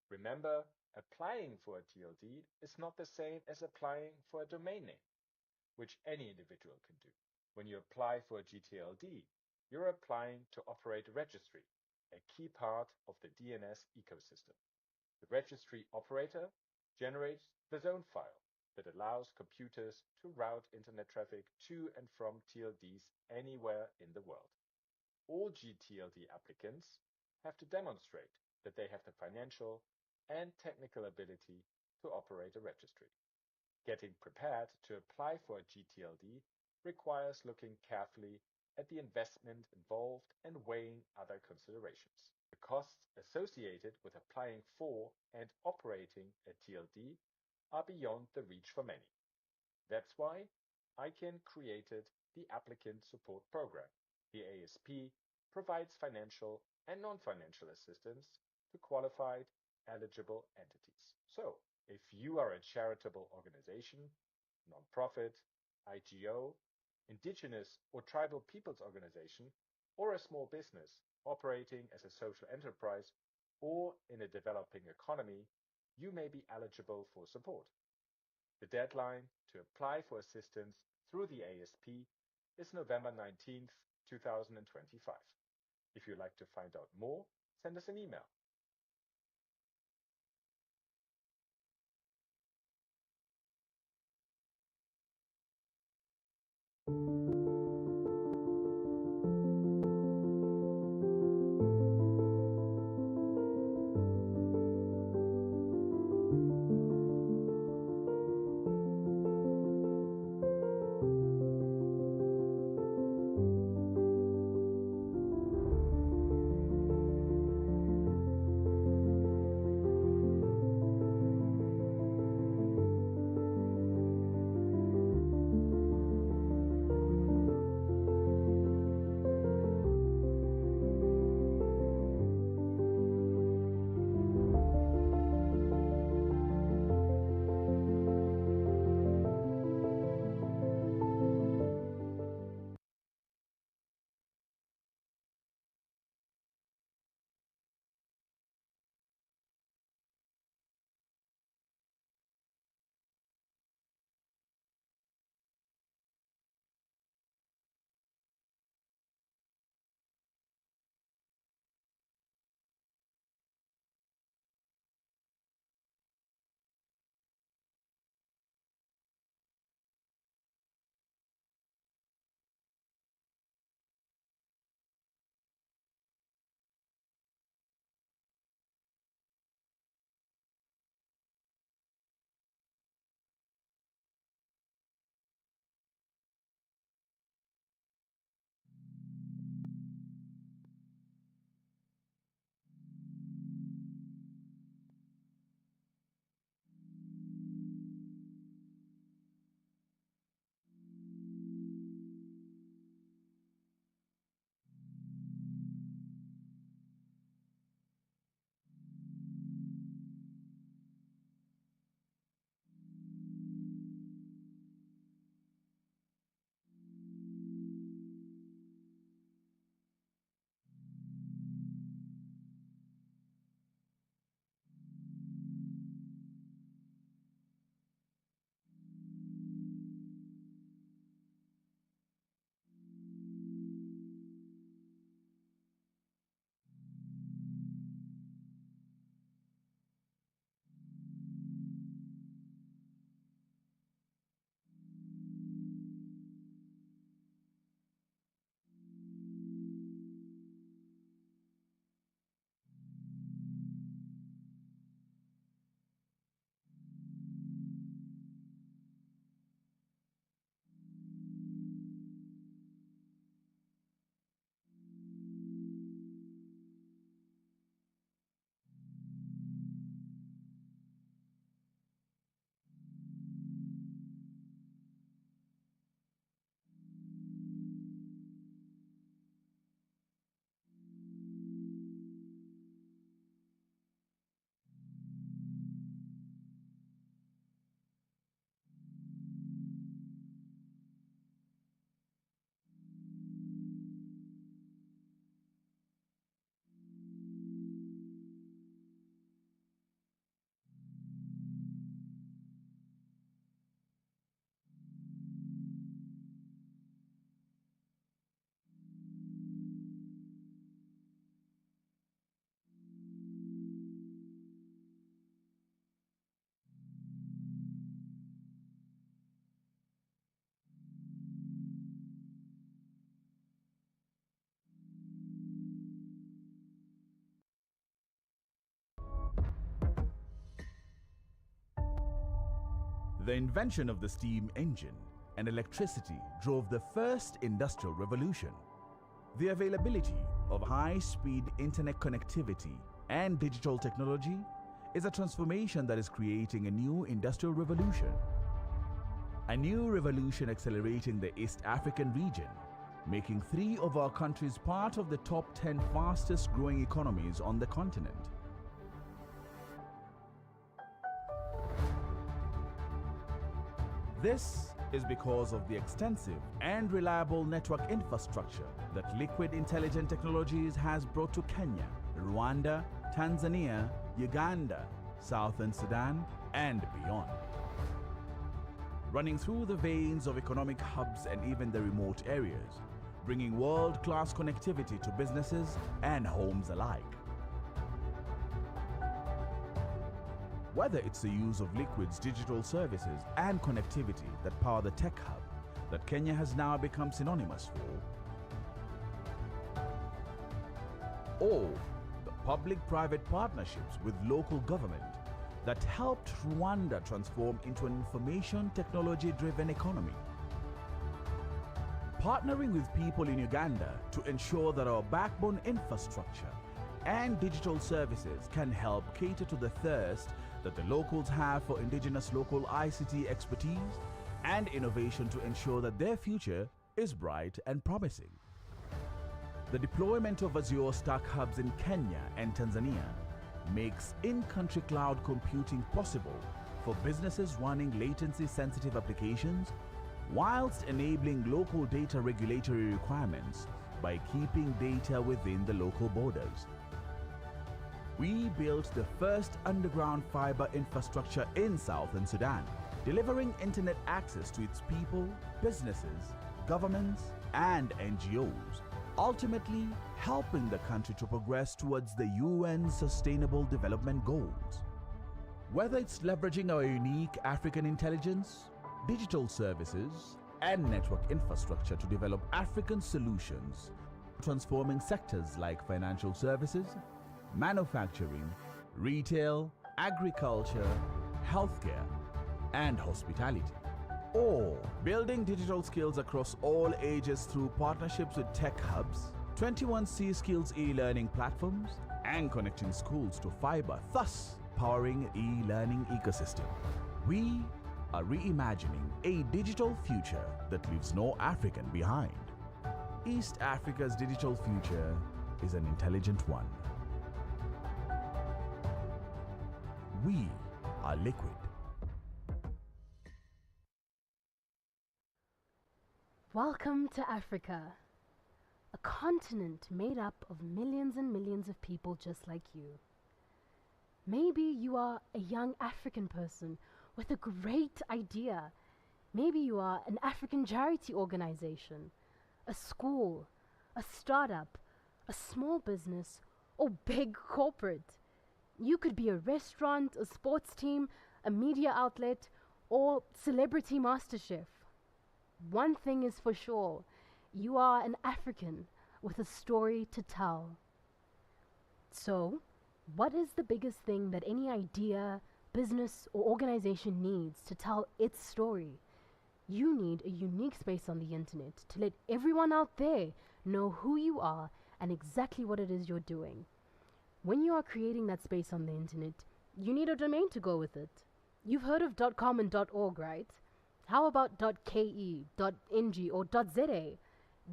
Remember, applying for a TLD is not the same as applying for a domain name, which any individual can do. When you apply for a GTLD, you're applying to operate a registry, a key part of the DNS ecosystem. The registry operator generates the zone file that allows computers to route internet traffic to and from TLDs anywhere in the world. All GTLD applicants have to demonstrate that they have the financial and technical ability to operate a registry. Getting prepared to apply for a GTLD requires looking carefully at the investment involved and weighing other considerations. The costs associated with applying for and operating a TLD are beyond the reach for many. That's why ICANN created the Applicant Support Program. The ASP provides financial and non-financial assistance to qualified, eligible entities. So, if you are a charitable organization, nonprofit, IGO, indigenous or tribal peoples organization, or a small business operating as a social enterprise or in a developing economy, you may be eligible for support. The deadline to apply for assistance through the ASP is November 19th, 2025. If you'd like to find out more, send us an email. The invention of the steam engine and electricity drove the first industrial revolution. The availability of high-speed internet connectivity and digital technology is a transformation that is creating a new industrial revolution. A new revolution accelerating the East African region, making 3 of our countries part of the top 10 fastest growing economies on the continent. This is because of the extensive and reliable network infrastructure that Liquid Intelligent Technologies has brought to Kenya, Rwanda, Tanzania, Uganda, Southern Sudan, and beyond. Running through the veins of economic hubs and even the remote areas, bringing world-class connectivity to businesses and homes alike. Whether it's the use of Liquid's digital services and connectivity that power the tech hub that Kenya has now become synonymous for, or the public-private partnerships with local government that helped Rwanda transform into an information technology-driven economy. Partnering with people in Uganda to ensure that our backbone infrastructure and digital services can help cater to the thirst that the locals have for indigenous local ICT expertise and innovation to ensure that their future is bright and promising. The deployment of Azure Stack hubs in Kenya and Tanzania makes in-country cloud computing possible for businesses running latency-sensitive applications whilst enabling local data regulatory requirements by keeping data within the local borders. We built the first underground fiber infrastructure in Southern Sudan, delivering internet access to its people, businesses, governments, and NGOs, ultimately helping the country to progress towards the UN Sustainable Development Goals. Whether it's leveraging our unique African intelligence, digital services, and network infrastructure to develop African solutions, transforming sectors like financial services, manufacturing, retail, agriculture, healthcare, and hospitality. Or building digital skills across all ages through partnerships with tech hubs, 21C Skills e-learning platforms, and connecting schools to fiber, thus powering e-learning ecosystem. We are reimagining a digital future that leaves no African behind. East Africa's digital future is an intelligent one. We are Liquid. Welcome to Africa, a continent made up of millions and millions of people just like you. Maybe you are a young African person with a great idea. Maybe you are an African charity organization, a school, a startup, a small business, or big corporate. You could be a restaurant, a sports team, a media outlet, or celebrity master chef. One thing is for sure, you are an African with a story to tell. So, what is the biggest thing that any idea, business, or organization needs to tell its story? You need a unique space on the internet to let everyone out there know who you are and exactly what it is you're doing. When you are creating that space on the internet, you need a domain to go with it. You've heard of .com and .org, right? How about .ke, .ng, or .za?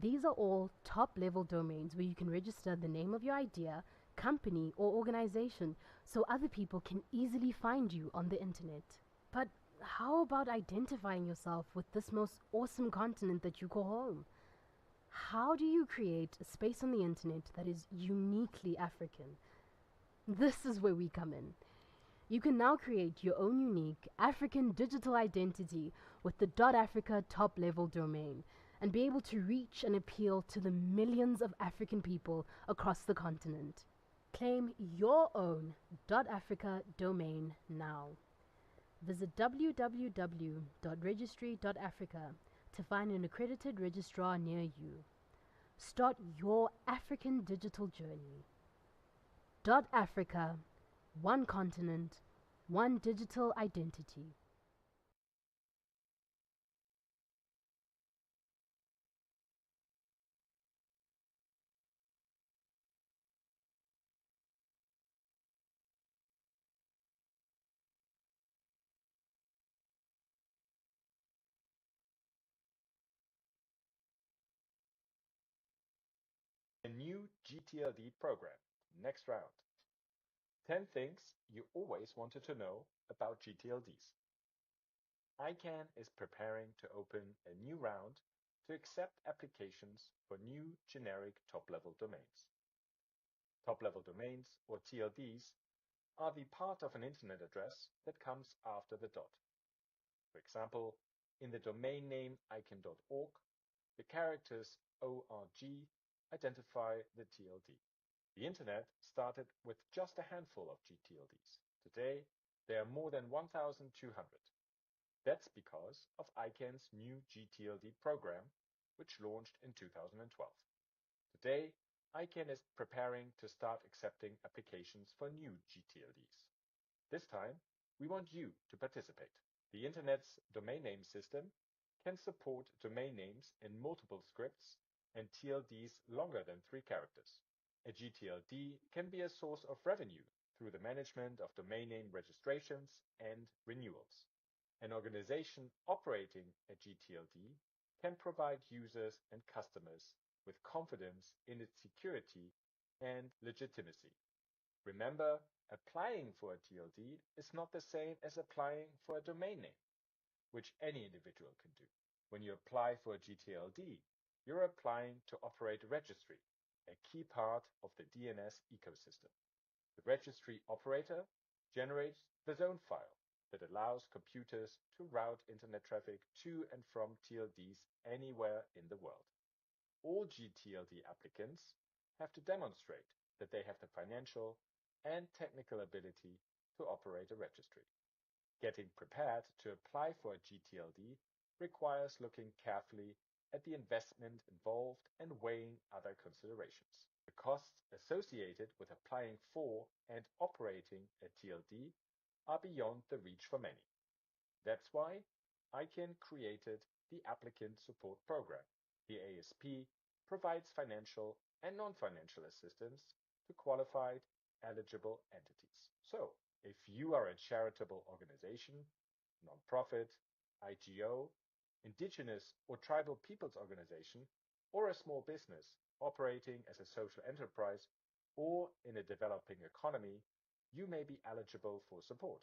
These are all top-level domains where you can register the name of your idea, company, or organization so other people can easily find you on the internet. But how about identifying yourself with this most awesome continent that you call home? How do you create a space on the internet that is uniquely African? This is where we come in. You can now create your own unique African digital identity with the .africa top-level domain and be able to reach and appeal to the millions of African people across the continent. Claim your own .africa domain now. Visit www.registry.africa to find an accredited registrar near you. Start your African digital journey. .africa, one continent, one digital identity. A new GTLD program. Next round. 10 things you always wanted to know about GTLDs. ICANN is preparing to open a new round to accept applications for new generic top-level domains. Top-level domains, or TLDs, are the part of an internet address that comes after the dot. For example, in the domain name ican.org, the characters ORG identify the TLD. The internet started with just a handful of GTLDs. Today, there are more than 1,200. That's because of ICANN's new GTLD program, which launched in 2012. Today, ICANN is preparing to start accepting applications for new GTLDs. This time, we want you to participate. The Internet's domain name system can support domain names in multiple scripts and TLDs longer than 3 characters. A GTLD can be a source of revenue through the management of domain name registrations and renewals. An organization operating a GTLD can provide users and customers with confidence in its security and legitimacy. Remember, applying for a TLD is not the same as applying for a domain name, which any individual can do. When you apply for a GTLD, you're applying to operate a registry, a key part of the DNS ecosystem. The registry operator generates the zone file that allows computers to route internet traffic to and from TLDs anywhere in the world. All GTLD applicants have to demonstrate that they have the financial and technical ability to operate a registry. Getting prepared to apply for a GTLD requires looking carefully at the investment involved and weighing other considerations. The costs associated with applying for and operating a TLD are beyond the reach for many. That's why ICANN created the Applicant Support Program. The ASP provides financial and non-financial assistance to qualified, eligible entities. So, if you are a charitable organization, nonprofit, IGO, indigenous or tribal peoples organization, or a small business operating as a social enterprise or in a developing economy, you may be eligible for support.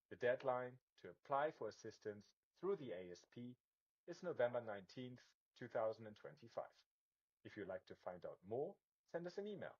The deadline to apply for assistance through the ASP is November 19th, 2025. If you'd like to find out more, send us an email.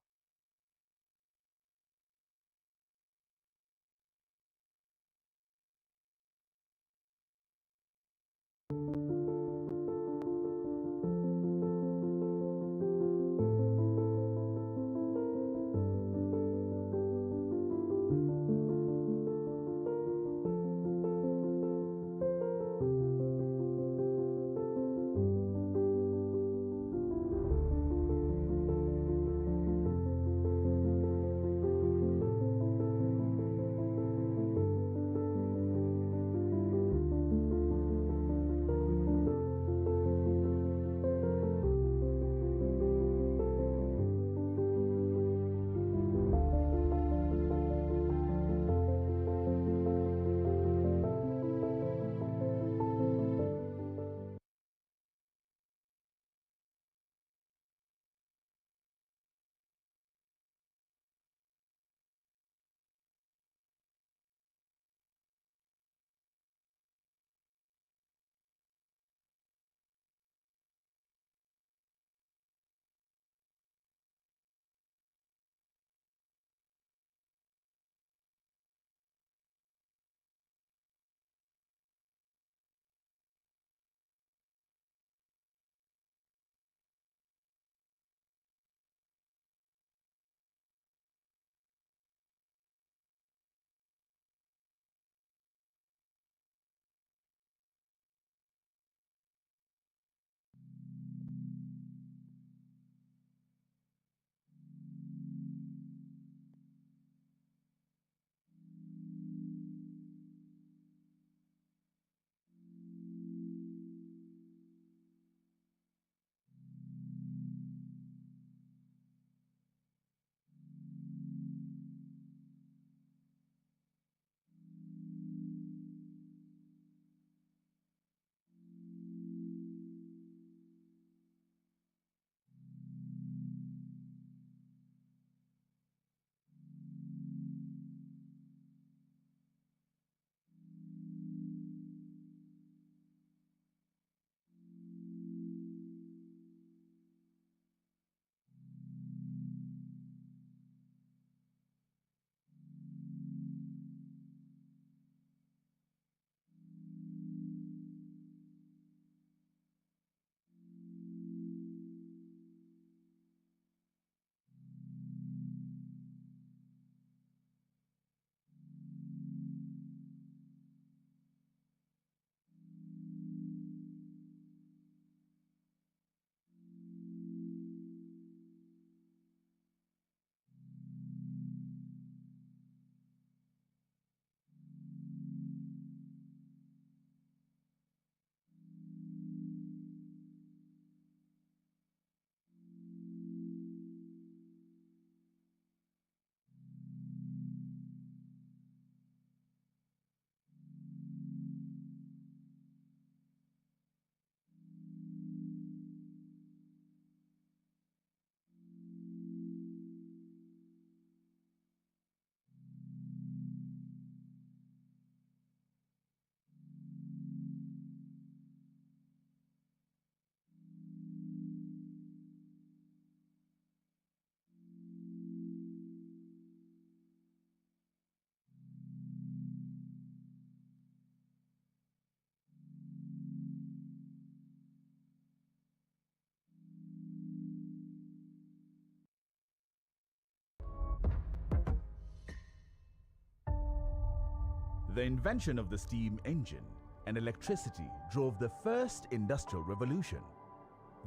The invention of the steam engine and electricity drove the first industrial revolution.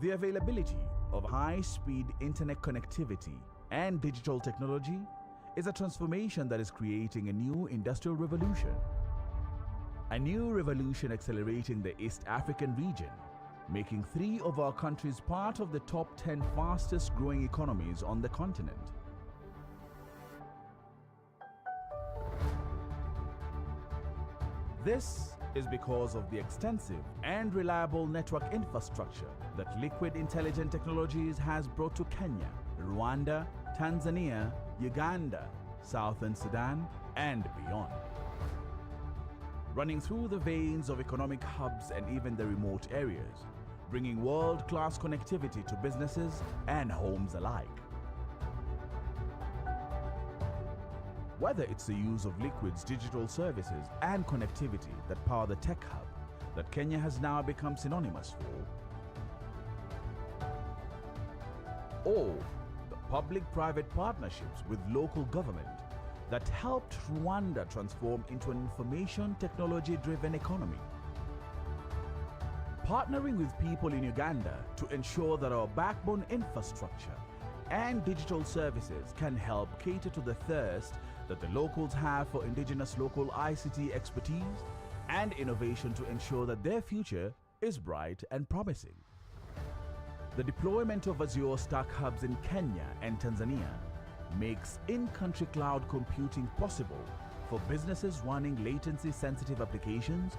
The availability of high-speed internet connectivity and digital technology is a transformation that is creating a new industrial revolution. A new revolution accelerating the East African region, making 3 of our countries part of the top 10 fastest growing economies on the continent. This is because of the extensive and reliable network infrastructure that Liquid Intelligent Technologies has brought to Kenya, Rwanda, Tanzania, Uganda, Southern Sudan, and beyond. Running through the veins of economic hubs and even the remote areas, bringing world-class connectivity to businesses and homes alike. Whether it's the use of Liquid's digital services and connectivity that power the tech hub that Kenya has now become synonymous for, or the public-private partnerships with local government that helped Rwanda transform into an information technology-driven economy. Partnering with people in Uganda to ensure that our backbone infrastructure and digital services can help cater to the thirst that the locals have for indigenous local ICT expertise and innovation to ensure that their future is bright and promising. The deployment of Azure Stack hubs in Kenya and Tanzania makes in-country cloud computing possible for businesses running latency-sensitive applications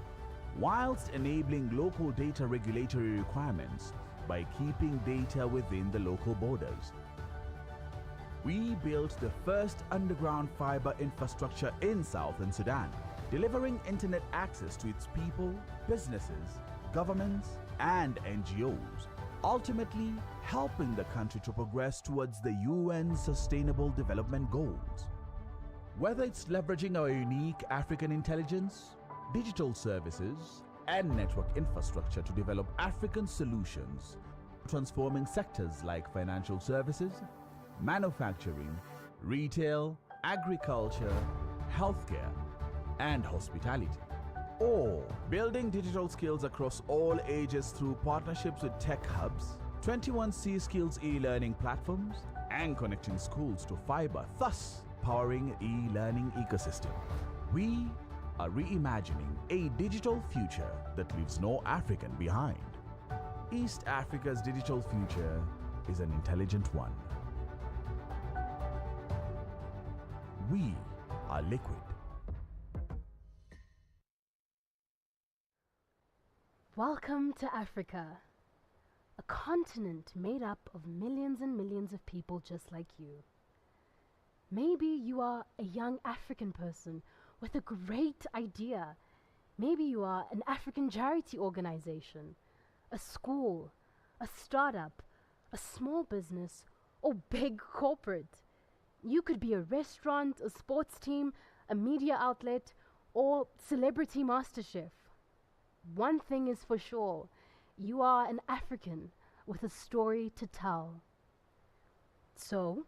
whilst enabling local data regulatory requirements by keeping data within the local borders. We built the first underground fiber infrastructure in Southern Sudan, delivering internet access to its people, businesses, governments, and NGOs, ultimately helping the country to progress towards the UN Sustainable Development Goals. Whether it's leveraging our unique African intelligence, digital services, and network infrastructure to develop African solutions, transforming sectors like financial services, manufacturing, retail, agriculture, healthcare, and hospitality. Or building digital skills across all ages through partnerships with tech hubs, 21C Skills e-learning platforms, and connecting schools to fiber, thus powering e-learning ecosystem. We are reimagining a digital future that leaves no African behind. East Africa's digital future is an intelligent one. We are Liquid. Welcome to Africa, a continent made up of millions and millions of people just like you. Maybe you are a young African person with a great idea. Maybe you are an African charity organization, a school, a startup, a small business, or big corporate. You could be a restaurant, a sports team, a media outlet, or celebrity master chef. One thing is for sure, you are an African with a story to tell. So,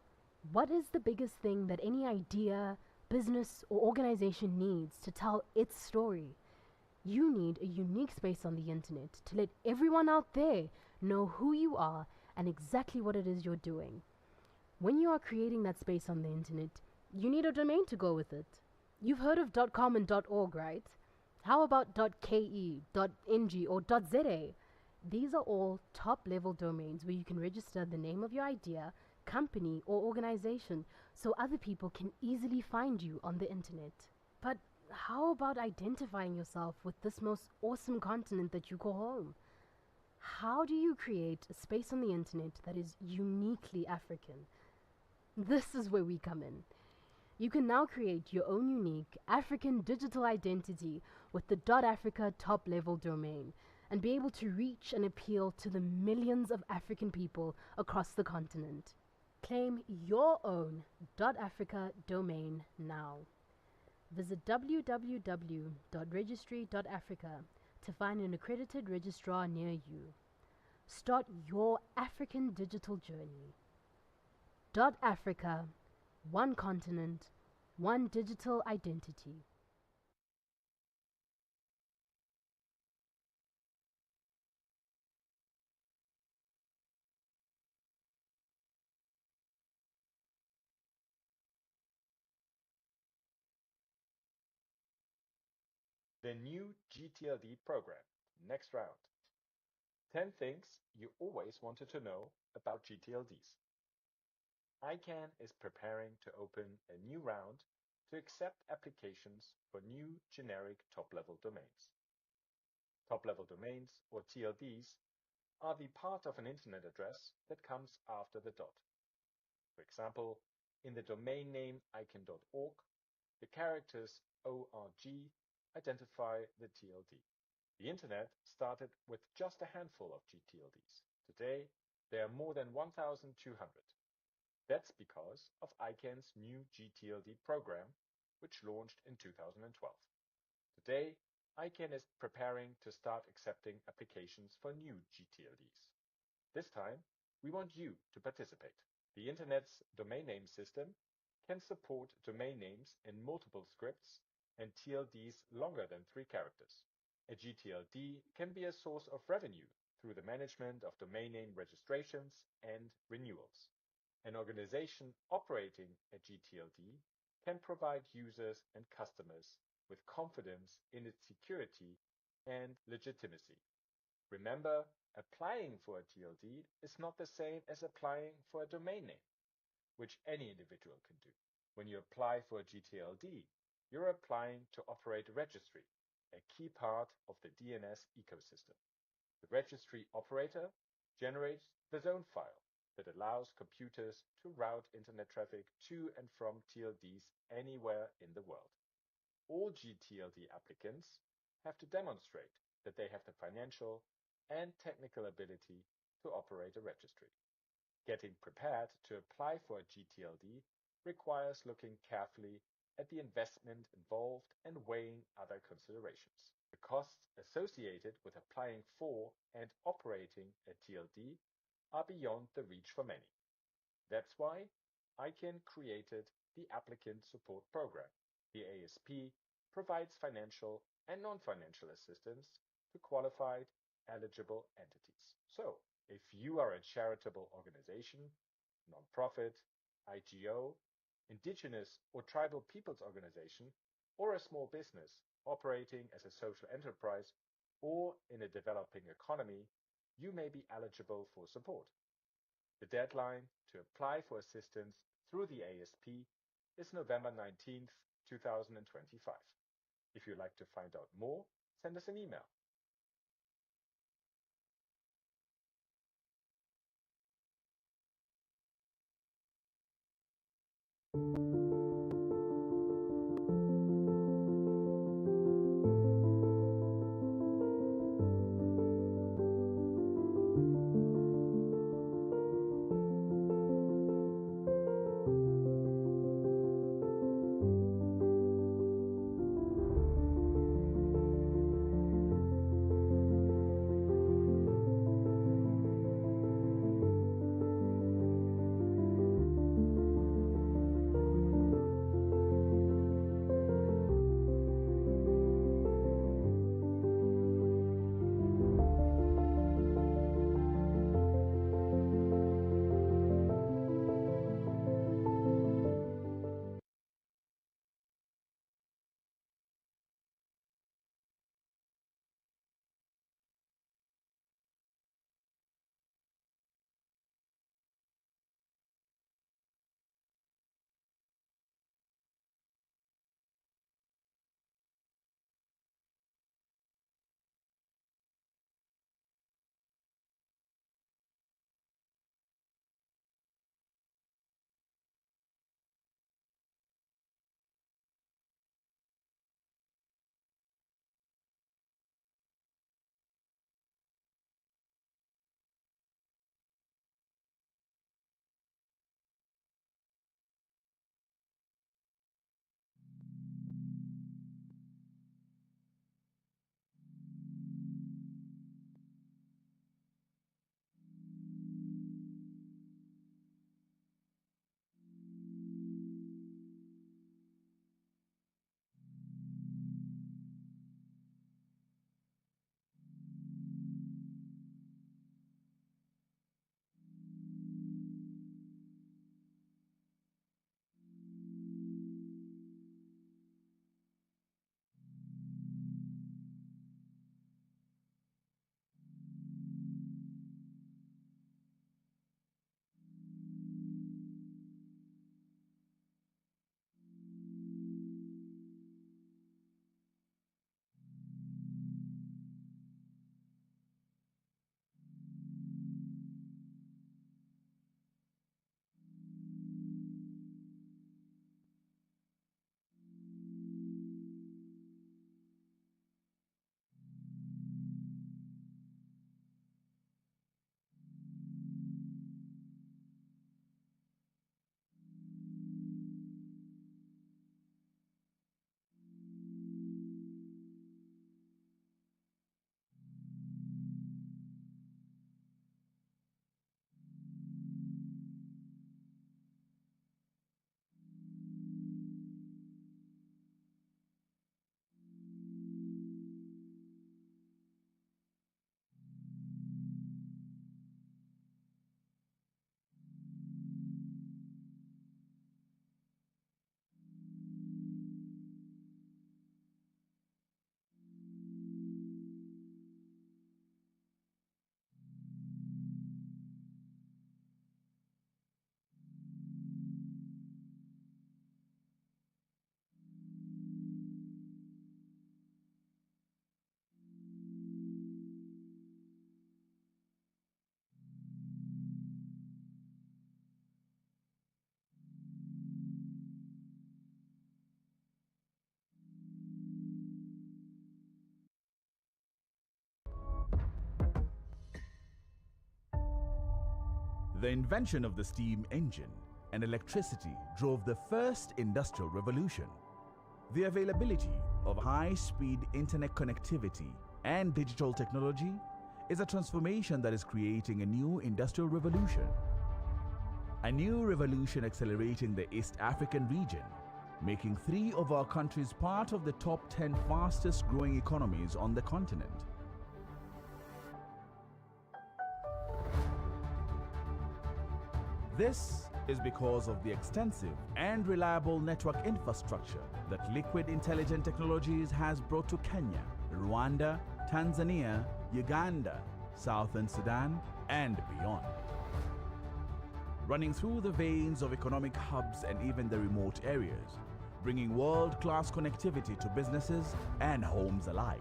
what is the biggest thing that any idea, business, or organization needs to tell its story? You need a unique space on the internet to let everyone out there know who you are and exactly what it is you're doing. When you are creating that space on the internet, you need a domain to go with it. You've heard of .com and .org, right? How about .ke, .ng, or .za? These are all top-level domains where you can register the name of your idea, company, or organization so other people can easily find you on the internet. But how about identifying yourself with this most awesome continent that you call home? How do you create a space on the internet that is uniquely African? This is where we come in. You can now create your own unique African digital identity with the .africa top-level domain and be able to reach and appeal to the millions of African people across the continent. Claim your own .africa domain now. Visit www.registry.africa to find an accredited registrar near you. Start your African digital journey. .africa, one continent, one digital identity. the new GTLD program. Next round. 10 things you always wanted to know about GTLDs. ICANN is preparing to open a new round to accept applications for new generic top-level domains. Top-level domains, or TLDs, are the part of an internet address that comes after the dot. For example, in the domain name ican.org, the characters ORG identify the TLD. The internet started with just a handful of GTLDs. Today, there are more than 1,200. That's because of ICANN's new GTLD program, which launched in 2012. Today, ICANN is preparing to start accepting applications for new GTLDs. This time, we want you to participate. The Internet's domain name system can support domain names in multiple scripts and TLDs longer than 3 characters. A GTLD can be a source of revenue through the management of domain name registrations and renewals. An organization operating a GTLD can provide users and customers with confidence in its security and legitimacy. Remember, applying for a TLD is not the same as applying for a domain name, which any individual can do. When you apply for a GTLD, you're applying to operate a registry, a key part of the DNS ecosystem. The registry operator generates the zone file that allows computers to route internet traffic to and from TLDs anywhere in the world. All GTLD applicants have to demonstrate that they have the financial and technical ability to operate a registry. Getting prepared to apply for a GTLD requires looking carefully at the investment involved and weighing other considerations. The costs associated with applying for and operating a TLD are beyond the reach for many. That's why ICANN created the Applicant Support Program. The ASP provides financial and non-financial assistance to qualified, eligible entities. So, if you are a charitable organization, nonprofit, IGO, indigenous or tribal peoples organization, or a small business operating as a social enterprise or in a developing economy, you may be eligible for support. The deadline to apply for assistance through the ASP is November 19th, 2025. If you'd like to find out more, send us an email. The invention of the steam engine and electricity drove the first industrial revolution. The availability of high-speed internet connectivity and digital technology is a transformation that is creating a new industrial revolution. A new revolution accelerating the East African region, making 3 of our countries part of the top 10 fastest growing economies on the continent. This is because of the extensive and reliable network infrastructure that Liquid Intelligent Technologies has brought to Kenya, Rwanda, Tanzania, Uganda, Southern Sudan, and beyond. Running through the veins of economic hubs and even the remote areas, bringing world-class connectivity to businesses and homes alike.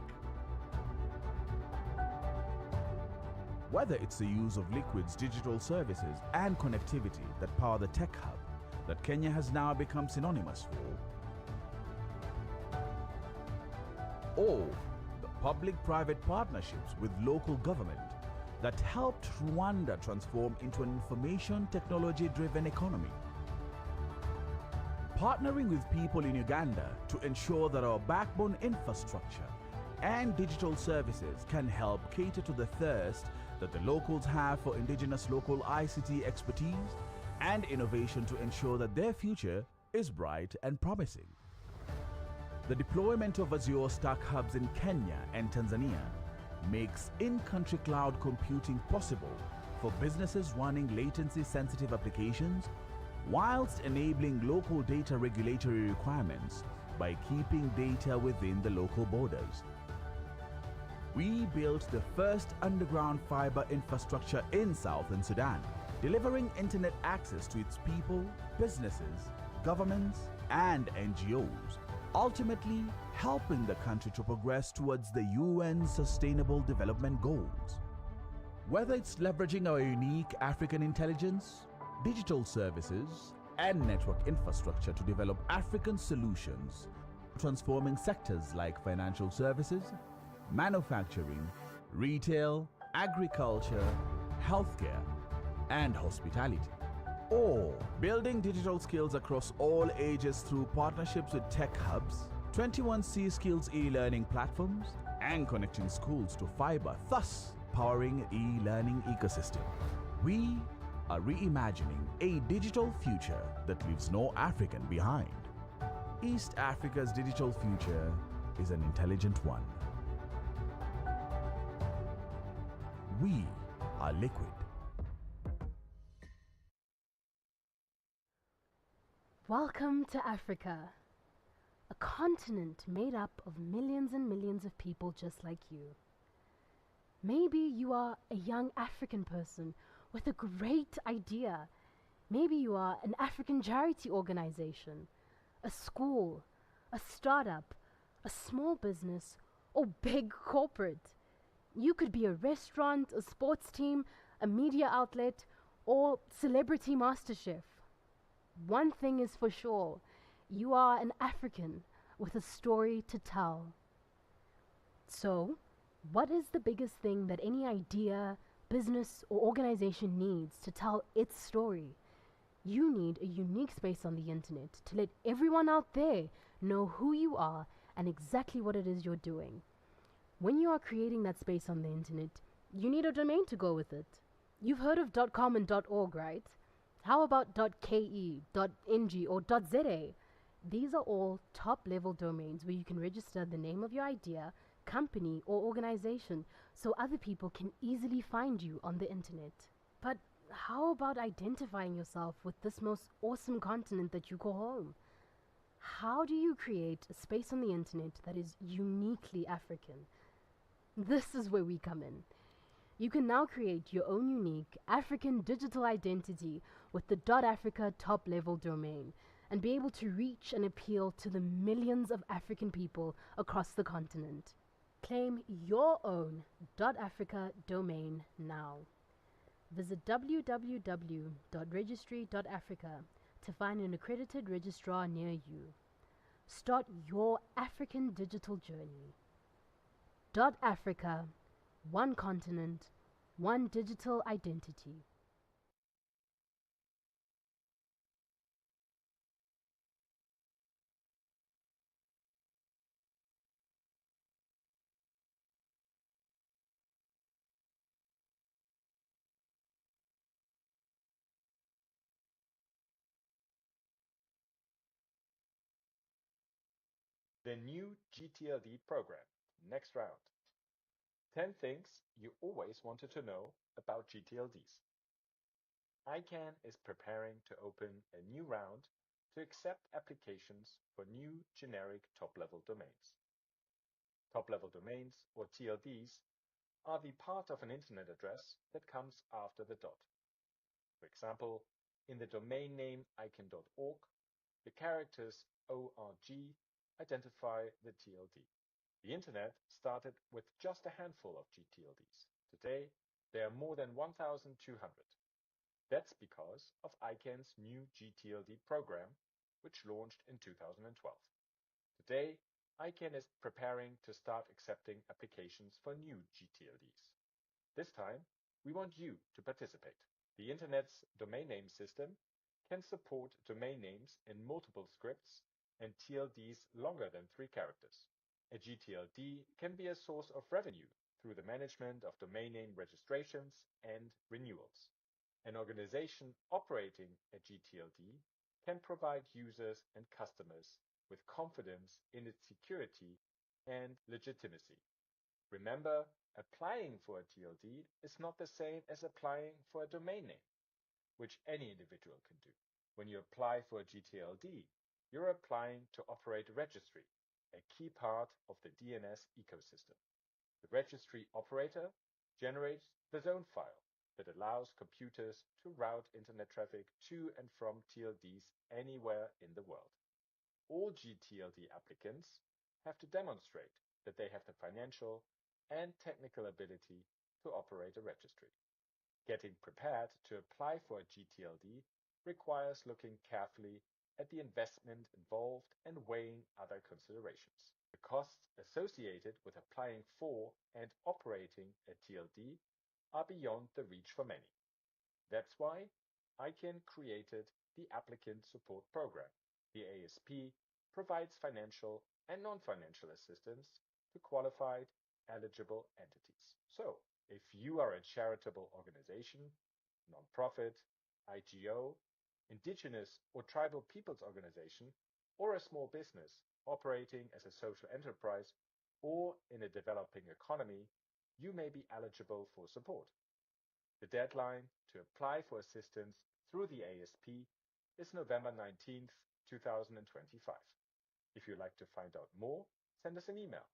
Whether it's the use of Liquid's digital services and connectivity that power the tech hub that Kenya has now become synonymous for, or the public-private partnerships with local government that helped Rwanda transform into an information technology-driven economy. Partnering with people in Uganda to ensure that our backbone infrastructure and digital services can help cater to the thirst that the locals have for indigenous local ICT expertise and innovation to ensure that their future is bright and promising. The deployment of Azure Stack hubs in Kenya and Tanzania makes in-country cloud computing possible for businesses running latency-sensitive applications whilst enabling local data regulatory requirements by keeping data within the local borders. We built the first underground fiber infrastructure in Southern Sudan, delivering internet access to its people, businesses, governments, and NGOs, ultimately helping the country to progress towards the UN Sustainable Development Goals. Whether it's leveraging our unique African intelligence, digital services, and network infrastructure to develop African solutions, transforming sectors like financial services, manufacturing, retail, agriculture, healthcare, and hospitality. Or building digital skills across all ages through partnerships with tech hubs, 21C Skills e-learning platforms, and connecting schools to fiber, thus powering e-learning ecosystem. We are reimagining a digital future that leaves no African behind. East Africa's digital future is an intelligent one. We are Liquid. Welcome to Africa, a continent made up of millions and millions of people just like you. Maybe you are a young African person with a great idea. Maybe you are an African charity organization, a school, a startup, a small business, or big corporate. You could be a restaurant, a sports team, a media outlet, or celebrity master chef. One thing is for sure, you are an African with a story to tell. So, what is the biggest thing that any idea, business, or organization needs to tell its story? You need a unique space on the internet to let everyone out there know who you are and exactly what it is you're doing. When you are creating that space on the internet, you need a domain to go with it. You've heard of .com and .org, right? How about .ke, .ng, or .za? These are all top-level domains where you can register the name of your idea, company, or organization so other people can easily find you on the internet. But how about identifying yourself with this most awesome continent that you call home? How do you create a space on the internet that is uniquely African? This is where we come in. You can now create your own unique African digital identity with the .africa top-level domain and be able to reach and appeal to the millions of African people across the continent. Claim your own .africa domain now. Visit www.registry.africa to find an accredited registrar near you. Start your African digital journey. .africa, one continent, one digital identity. the new GTLD program. Next round. 10 things you always wanted to know about GTLDs. ICANN is preparing to open a new round to accept applications for new generic top-level domains. Top-level domains, or TLDs, are the part of an internet address that comes after the dot. For example, in the domain name ican.org, the characters ORG identify the TLD. The internet started with just a handful of GTLDs. Today, there are more than 1,200. That's because of ICANN's new GTLD program, which launched in 2012. Today, ICANN is preparing to start accepting applications for new GTLDs. This time, we want you to participate. The Internet's domain name system can support domain names in multiple scripts and TLDs longer than 3 characters. A GTLD can be a source of revenue through the management of domain name registrations and renewals. An organization operating a GTLD can provide users and customers with confidence in its security and legitimacy. Remember, applying for a TLD is not the same as applying for a domain name, which any individual can do. When you apply for a GTLD, you're applying to operate a registry, a key part of the DNS ecosystem. The registry operator generates the zone file that allows computers to route internet traffic to and from TLDs anywhere in the world. All GTLD applicants have to demonstrate that they have the financial and technical ability to operate a registry. Getting prepared to apply for a GTLD requires looking carefully at the investment involved and weighing other considerations. The costs associated with applying for and operating a TLD are beyond the reach for many. That's why ICANN created the Applicant Support Program. The ASP provides financial and non-financial assistance to qualified, eligible entities. So, if you are a charitable organization, nonprofit, IGO, indigenous or tribal peoples organization, or a small business operating as a social enterprise or in a developing economy, you may be eligible for support. The deadline to apply for assistance through the ASP is November 19th, 2025. If you'd like to find out more, send us an email.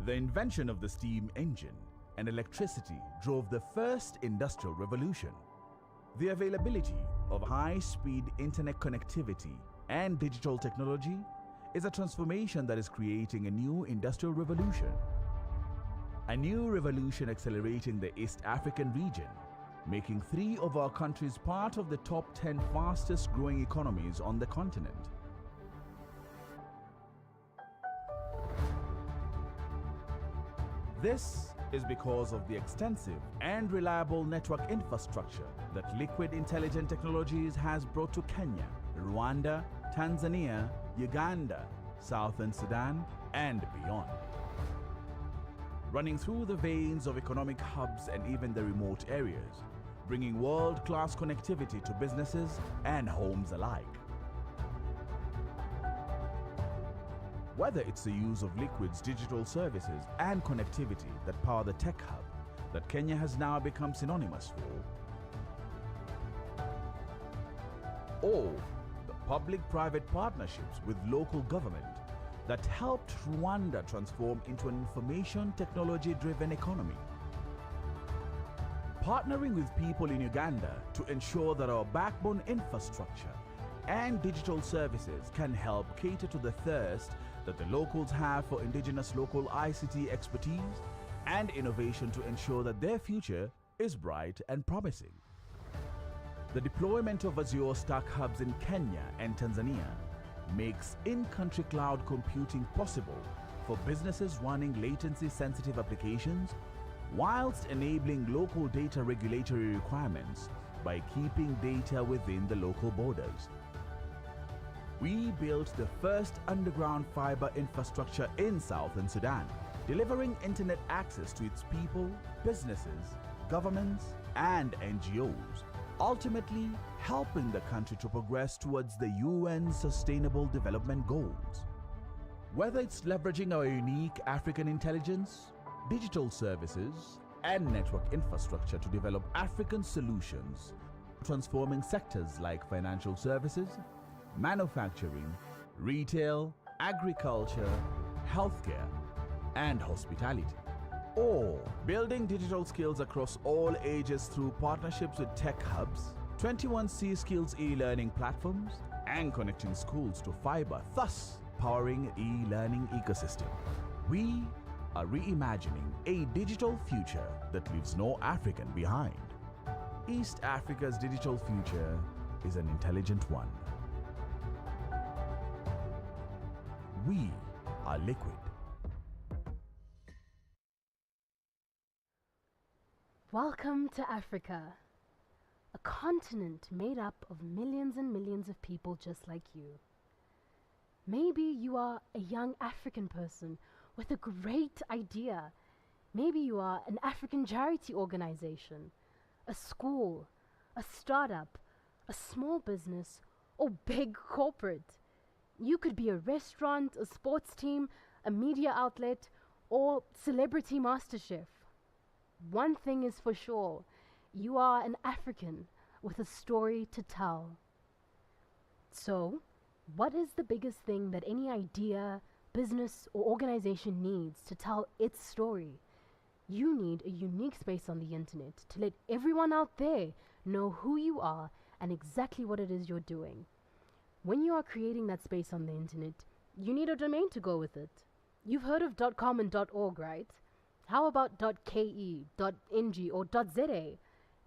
The invention of the steam engine and electricity drove the first industrial revolution. The availability of high-speed internet connectivity and digital technology is a transformation that is creating a new industrial revolution. A new revolution accelerating the East African region, making 3 of our countries part of the top 10 fastest growing economies on the continent. This is because of the extensive and reliable network infrastructure that Liquid Intelligent Technologies has brought to Kenya, Rwanda, Tanzania, Uganda, Southern Sudan, and beyond. Running through the veins of economic hubs and even the remote areas, bringing world-class connectivity to businesses and homes alike. Whether it's the use of Liquid's digital services and connectivity that power the tech hub that Kenya has now become synonymous for, or the public-private partnerships with local government that helped Rwanda transform into an information technology-driven economy. Partnering with people in Uganda to ensure that our backbone infrastructure and digital services can help cater to the thirst that the locals have for indigenous local ICT expertise and innovation to ensure that their future is bright and promising. The deployment of Azure Stack hubs in Kenya and Tanzania makes in-country cloud computing possible for businesses running latency-sensitive applications whilst enabling local data regulatory requirements by keeping data within the local borders. We built the first underground fiber infrastructure in Southern Sudan, delivering internet access to its people, businesses, governments, and NGOs, ultimately helping the country to progress towards the UN's Sustainable Development Goals. Whether it's leveraging our unique African intelligence, digital services, and network infrastructure to develop African solutions, transforming sectors like financial services, manufacturing, retail, agriculture, healthcare, and hospitality. Or building digital skills across all ages through partnerships with tech hubs, 21C Skills e-learning platforms, and connecting schools to fiber, thus powering e-learning ecosystem. We are reimagining a digital future that leaves no African behind. East Africa's digital future is an intelligent one. We are Liquid. Welcome to Africa, a continent made up of millions and millions of people just like you. Maybe you are a young African person with a great idea. Maybe you are an African charity organization, a school, a startup, a small business, or big corporate. You could be a restaurant, a sports team, a media outlet, or celebrity master chef. One thing is for sure, you are an African with a story to tell. So, what is the biggest thing that any idea, business, or organization needs to tell its story? You need a unique space on the internet to let everyone out there know who you are and exactly what it is you're doing. When you are creating that space on the internet, you need a domain to go with it. You've heard of .com and .org, right? How about .ke, .ng, or .za?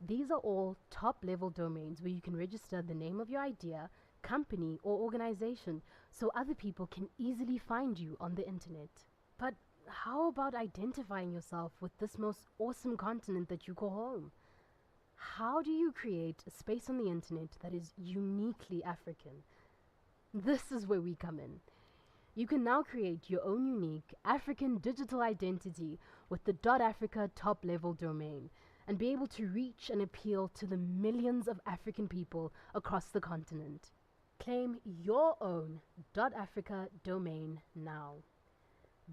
These are all top-level domains where you can register the name of your idea, company, or organization so other people can easily find you on the internet. But how about identifying yourself with this most awesome continent that you call home? How do you create a space on the internet that is uniquely African? This is where we come in. You can now create your own unique African digital identity with the .africa top-level domain and be able to reach and appeal to the millions of African people across the continent. Claim your own .africa domain now.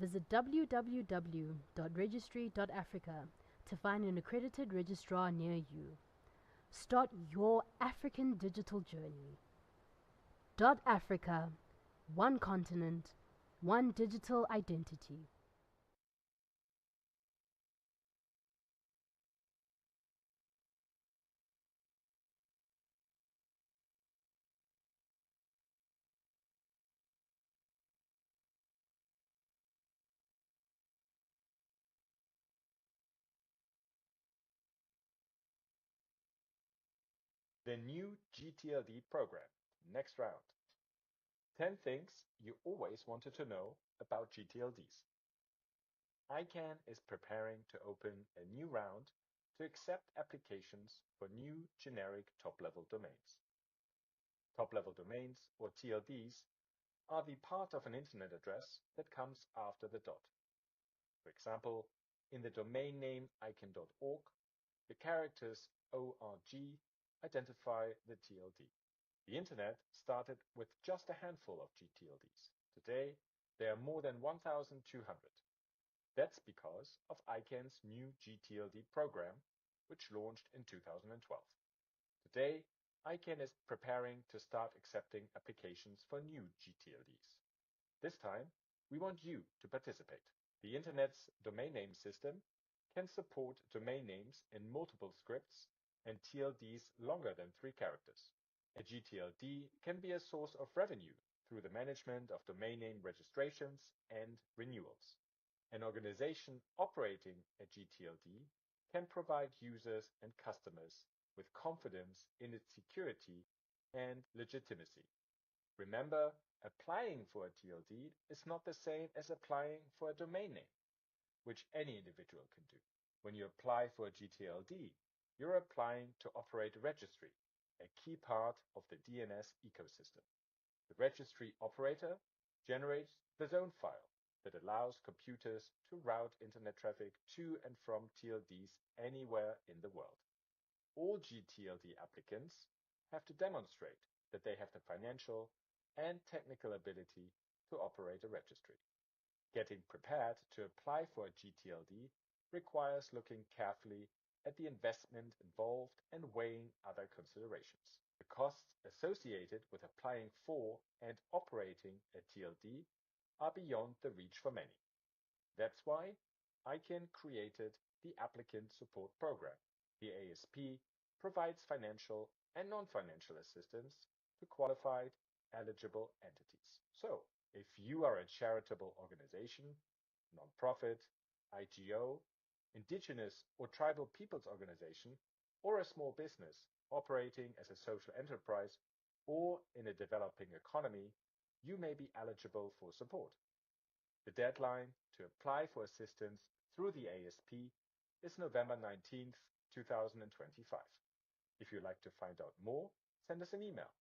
Visit www.registry.africa to find an accredited registrar near you. Start your African digital journey. .africa, one continent, one digital identity. the new GTLD program. Next round. 10 things you always wanted to know about GTLDs. ICANN is preparing to open a new round to accept applications for new generic top-level domains. Top-level domains, or TLDs, are the part of an internet address that comes after the dot. For example, in the domain name ican.org, the characters ORG identify the TLD. The internet started with just a handful of GTLDs. Today, there are more than 1,200. That's because of ICANN's new GTLD program, which launched in 2012. Today, ICANN is preparing to start accepting applications for new GTLDs. This time, we want you to participate. The Internet's domain name system can support domain names in multiple scripts and TLDs longer than 3 characters. A GTLD can be a source of revenue through the management of domain name registrations and renewals. An organization operating a GTLD can provide users and customers with confidence in its security and legitimacy. Remember, applying for a TLD is not the same as applying for a domain name, which any individual can do. When you apply for a GTLD, you're applying to operate a registry, a key part of the DNS ecosystem. The registry operator generates the zone file that allows computers to route internet traffic to and from TLDs anywhere in the world. All GTLD applicants have to demonstrate that they have the financial and technical ability to operate a registry. Getting prepared to apply for a GTLD requires looking carefully at the investment involved and weighing other considerations. The costs associated with applying for and operating a TLD are beyond the reach for many. That's why ICANN created the Applicant Support Program. The ASP provides financial and non-financial assistance to qualified, eligible entities. So, if you are a charitable organization, nonprofit, IGO, indigenous or tribal peoples organization, or a small business operating as a social enterprise or in a developing economy, you may be eligible for support. The deadline to apply for assistance through the ASP is November 19th, 2025. If you'd like to find out more, send us an email.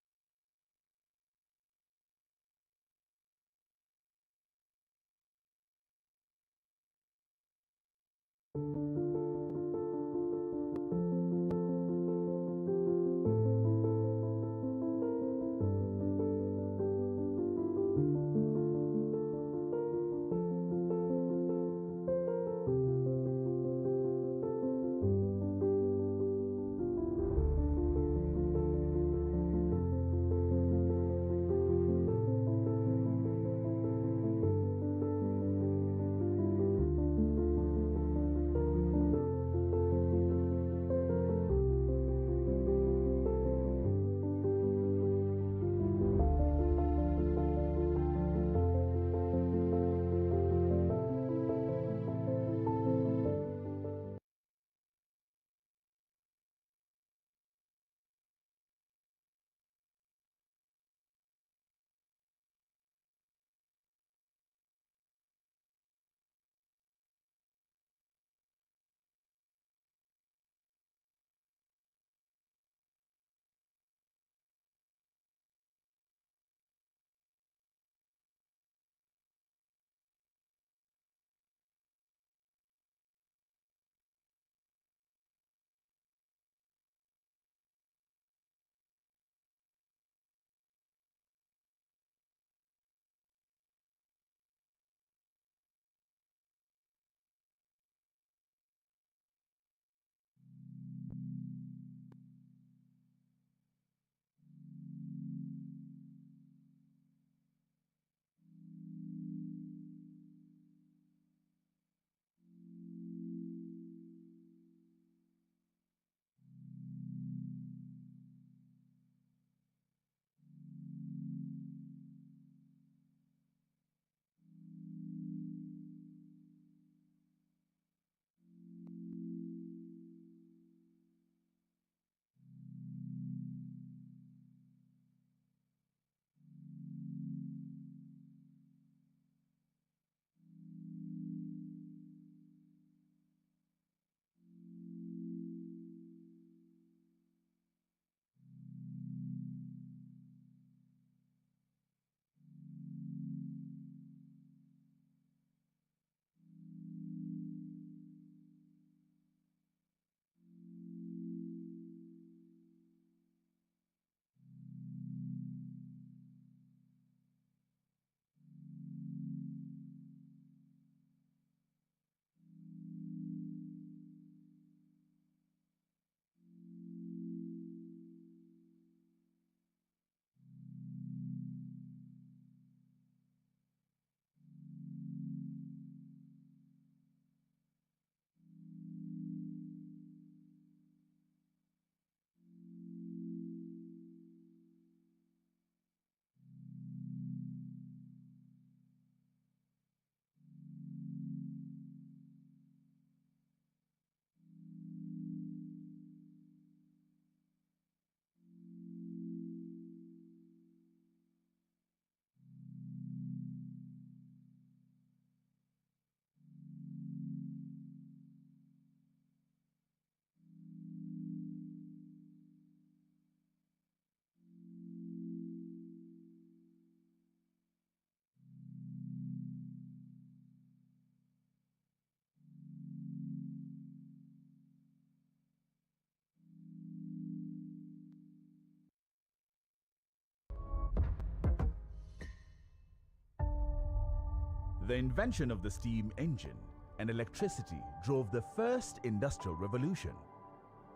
The invention of the steam engine and electricity drove the first industrial revolution.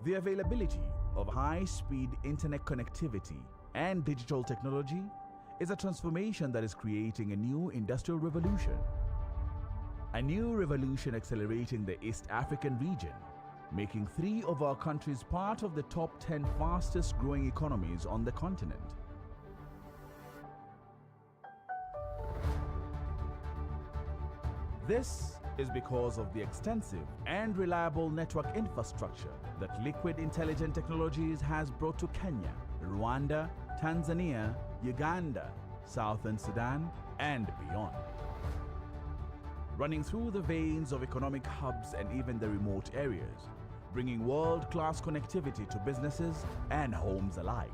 The availability of high-speed internet connectivity and digital technology is a transformation that is creating a new industrial revolution. A new revolution accelerating the East African region, making 3 of our countries part of the top 10 fastest growing economies on the continent. This is because of the extensive and reliable network infrastructure that Liquid Intelligent Technologies has brought to Kenya, Rwanda, Tanzania, Uganda, Southern Sudan, and beyond. Running through the veins of economic hubs and even the remote areas, bringing world-class connectivity to businesses and homes alike.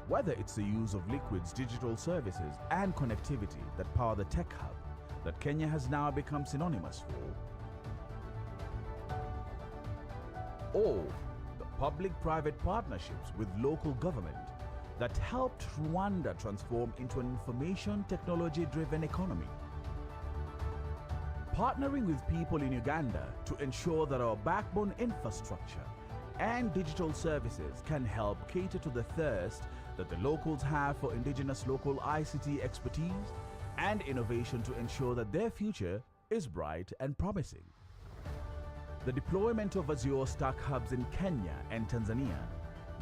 Whether it's the use of Liquid's digital services and connectivity that power the tech hub that Kenya has now become synonymous for, or the public-private partnerships with local government that helped Rwanda transform into an information technology-driven economy. Partnering with people in Uganda to ensure that our backbone infrastructure and digital services can help cater to the thirst that the locals have for indigenous local ICT expertise and innovation to ensure that their future is bright and promising. The deployment of Azure Stack hubs in Kenya and Tanzania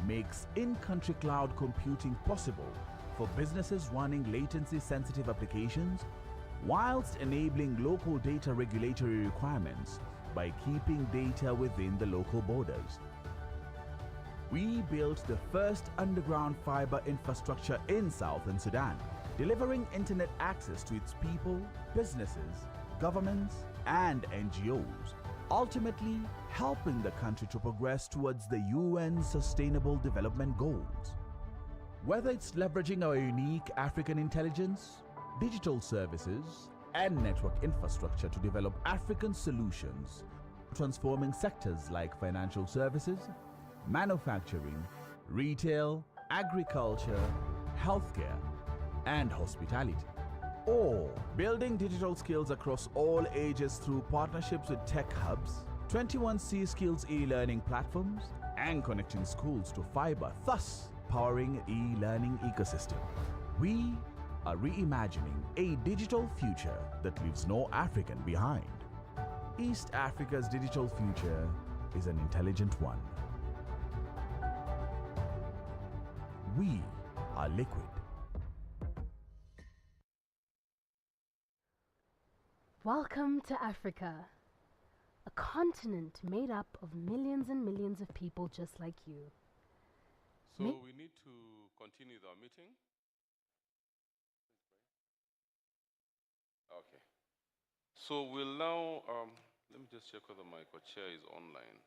makes in-country cloud computing possible for businesses running latency-sensitive applications whilst enabling local data regulatory requirements by keeping data within the local borders. We built the first underground fiber infrastructure in Southern Sudan, delivering internet access to its people, businesses, governments, and NGOs, ultimately helping the country to progress towards the UN's Sustainable Development Goals. Whether it's leveraging our unique African intelligence, digital services, and network infrastructure to develop African solutions, transforming sectors like financial services, manufacturing, retail, agriculture, healthcare, and hospitality. Or building digital skills across all ages through partnerships with tech hubs, 21C Skills e-learning platforms, and connecting schools to fiber, thus powering e-learning ecosystem. We are reimagining a digital future that leaves no African behind. East Africa's digital future is an intelligent one. We are Liquid. Welcome to Africa, a continent made up of millions and millions of people just like you. So we need to continue our meeting. Okay. So we'll now, let me just check whether my co-chair is online.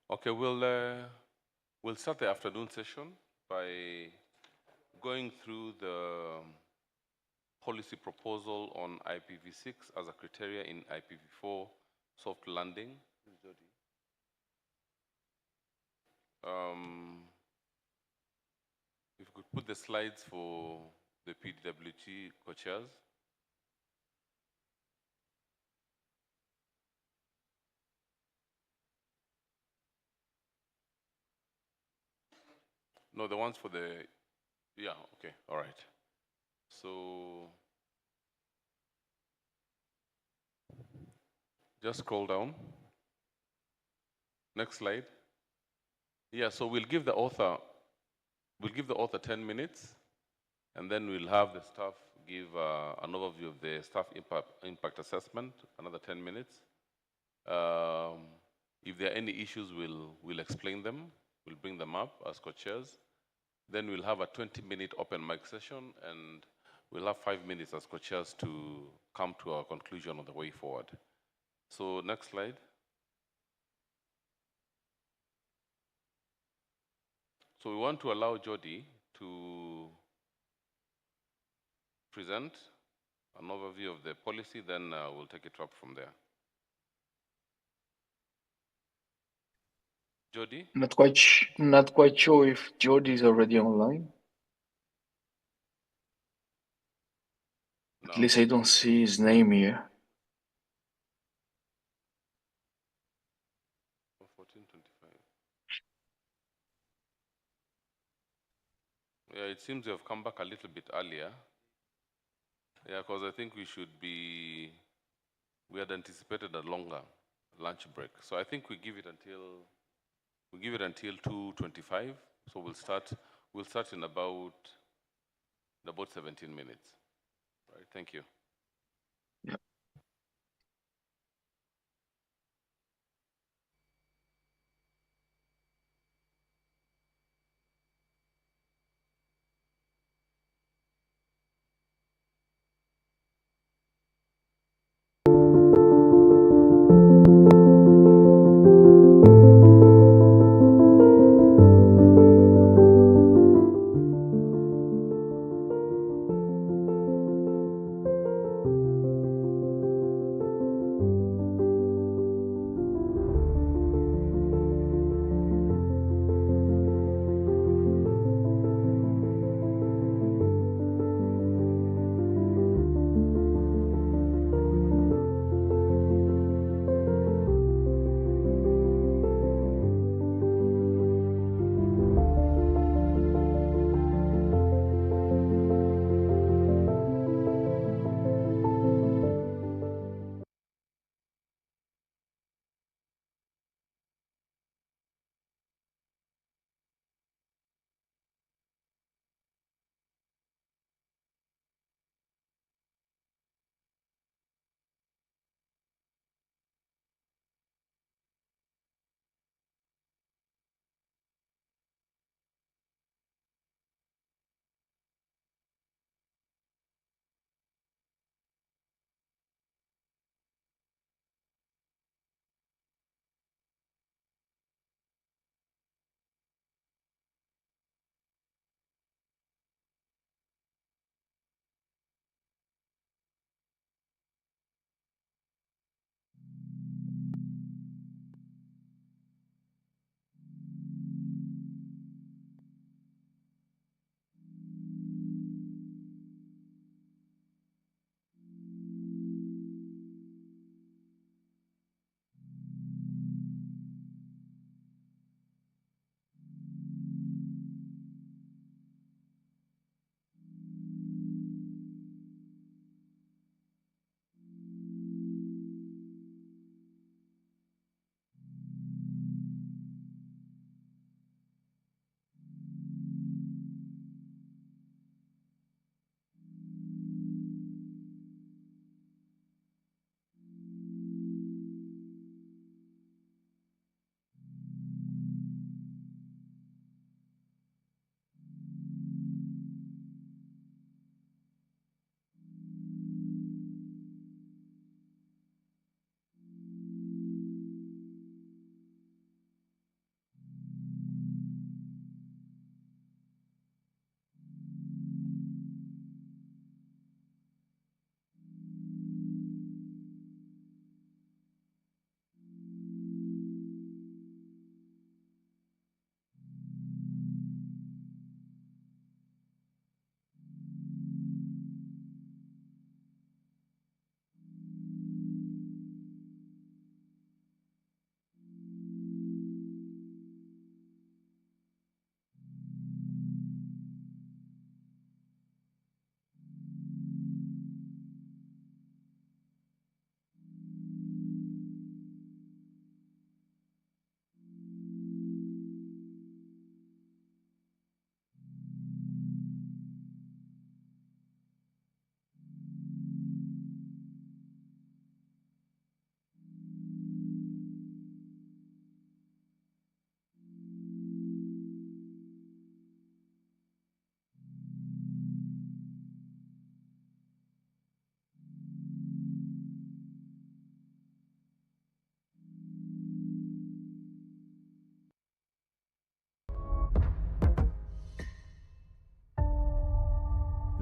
Okay, we'll start the afternoon session by going through the policy proposal on IPv6 as a criteria in IPv4 soft landing. If we could put the slides for the PDWT co-chairs. No, the ones for the, yeah, okay, all right. So just scroll down. Next slide. Yeah, so we'll give the author 10 minutes, and then we'll have the staff give an overview of the staff impact assessment, another 10 minutes. If there are any issues, we'll explain them. We'll bring them up as co-chairs. Then we'll have a 20-minute open mic session, and we'll have 5 minutes as co-chairs to come to our conclusion on the way forward. So next slide. So we want to allow Jody to present an overview of the policy, then we'll take it up from there. Jody? Not quite sure if Jordi is already online. No. At least I don't see his name here. 14:25. Yeah, it seems you have come back a little bit earlier. Yeah, because I think we had anticipated a longer lunch break. So I think we give it until 2:25. So we'll start in about 17 minutes. All right, thank you.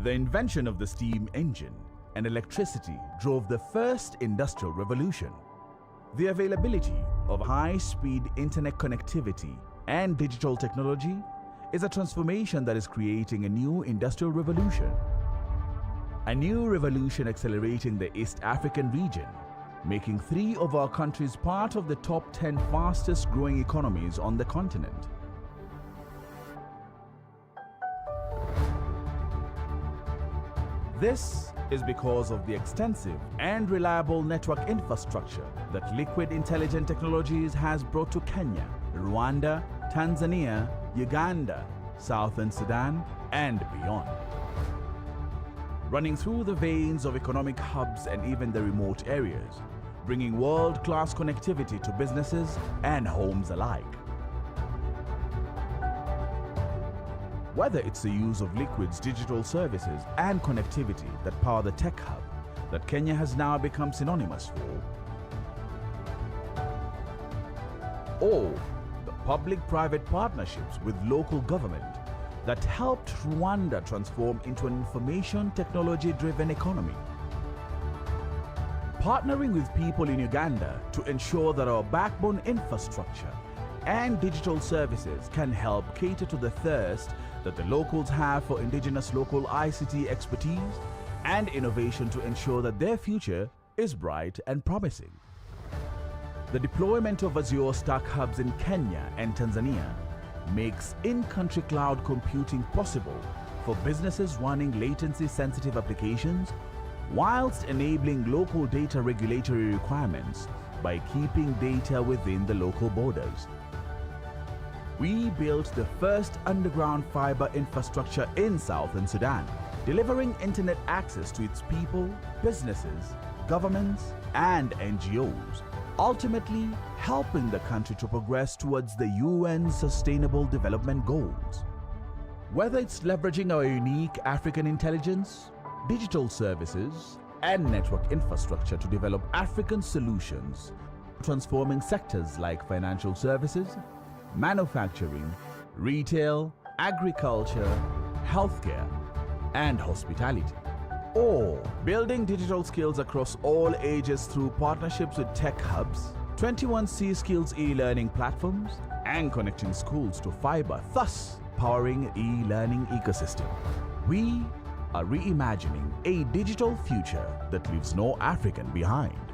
The invention of the steam engine and electricity drove the first industrial revolution. The availability of high-speed internet connectivity and digital technology is a transformation that is creating a new industrial revolution. A new revolution accelerating the East African region, making 3 of our countries part of the top 10 fastest growing economies on the continent. This is because of the extensive and reliable network infrastructure that Liquid Intelligent Technologies has brought to Kenya, Rwanda, Tanzania, Uganda, Southern Sudan, and beyond. Running through the veins of economic hubs and even the remote areas, bringing world-class connectivity to businesses and homes alike. Whether it's the use of Liquid's digital services and connectivity that power the tech hub that Kenya has now become synonymous for, or the public-private partnerships with local government that helped Rwanda transform into an information technology-driven economy. Partnering with people in Uganda to ensure that our backbone infrastructure and digital services can help cater to the thirst that the locals have for indigenous local ICT expertise and innovation to ensure that their future is bright and promising. The deployment of Azure Stack hubs in Kenya and Tanzania makes in-country cloud computing possible for businesses running latency-sensitive applications whilst enabling local data regulatory requirements by keeping data within the local borders. We built the first underground fiber infrastructure in Southern Sudan, delivering internet access to its people, businesses, governments, and NGOs, ultimately helping the country to progress towards the UN's Sustainable Development Goals. Whether it's leveraging our unique African intelligence, digital services, and network infrastructure to develop African solutions, transforming sectors like financial services, manufacturing, retail, agriculture, healthcare, and hospitality. Or building digital skills across all ages through partnerships with tech hubs, 21C Skills e-learning platforms, and connecting schools to fiber, thus powering e-learning ecosystem. We are reimagining a digital future that leaves no African behind.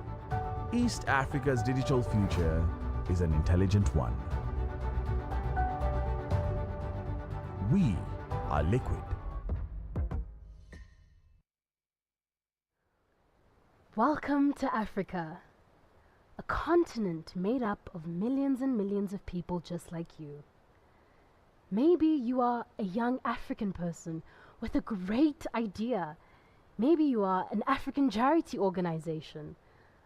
East Africa's digital future is an intelligent one. We are Liquid. Welcome to Africa, a continent made up of millions and millions of people just like you. Maybe you are a young African person with a great idea. Maybe you are an African charity organization,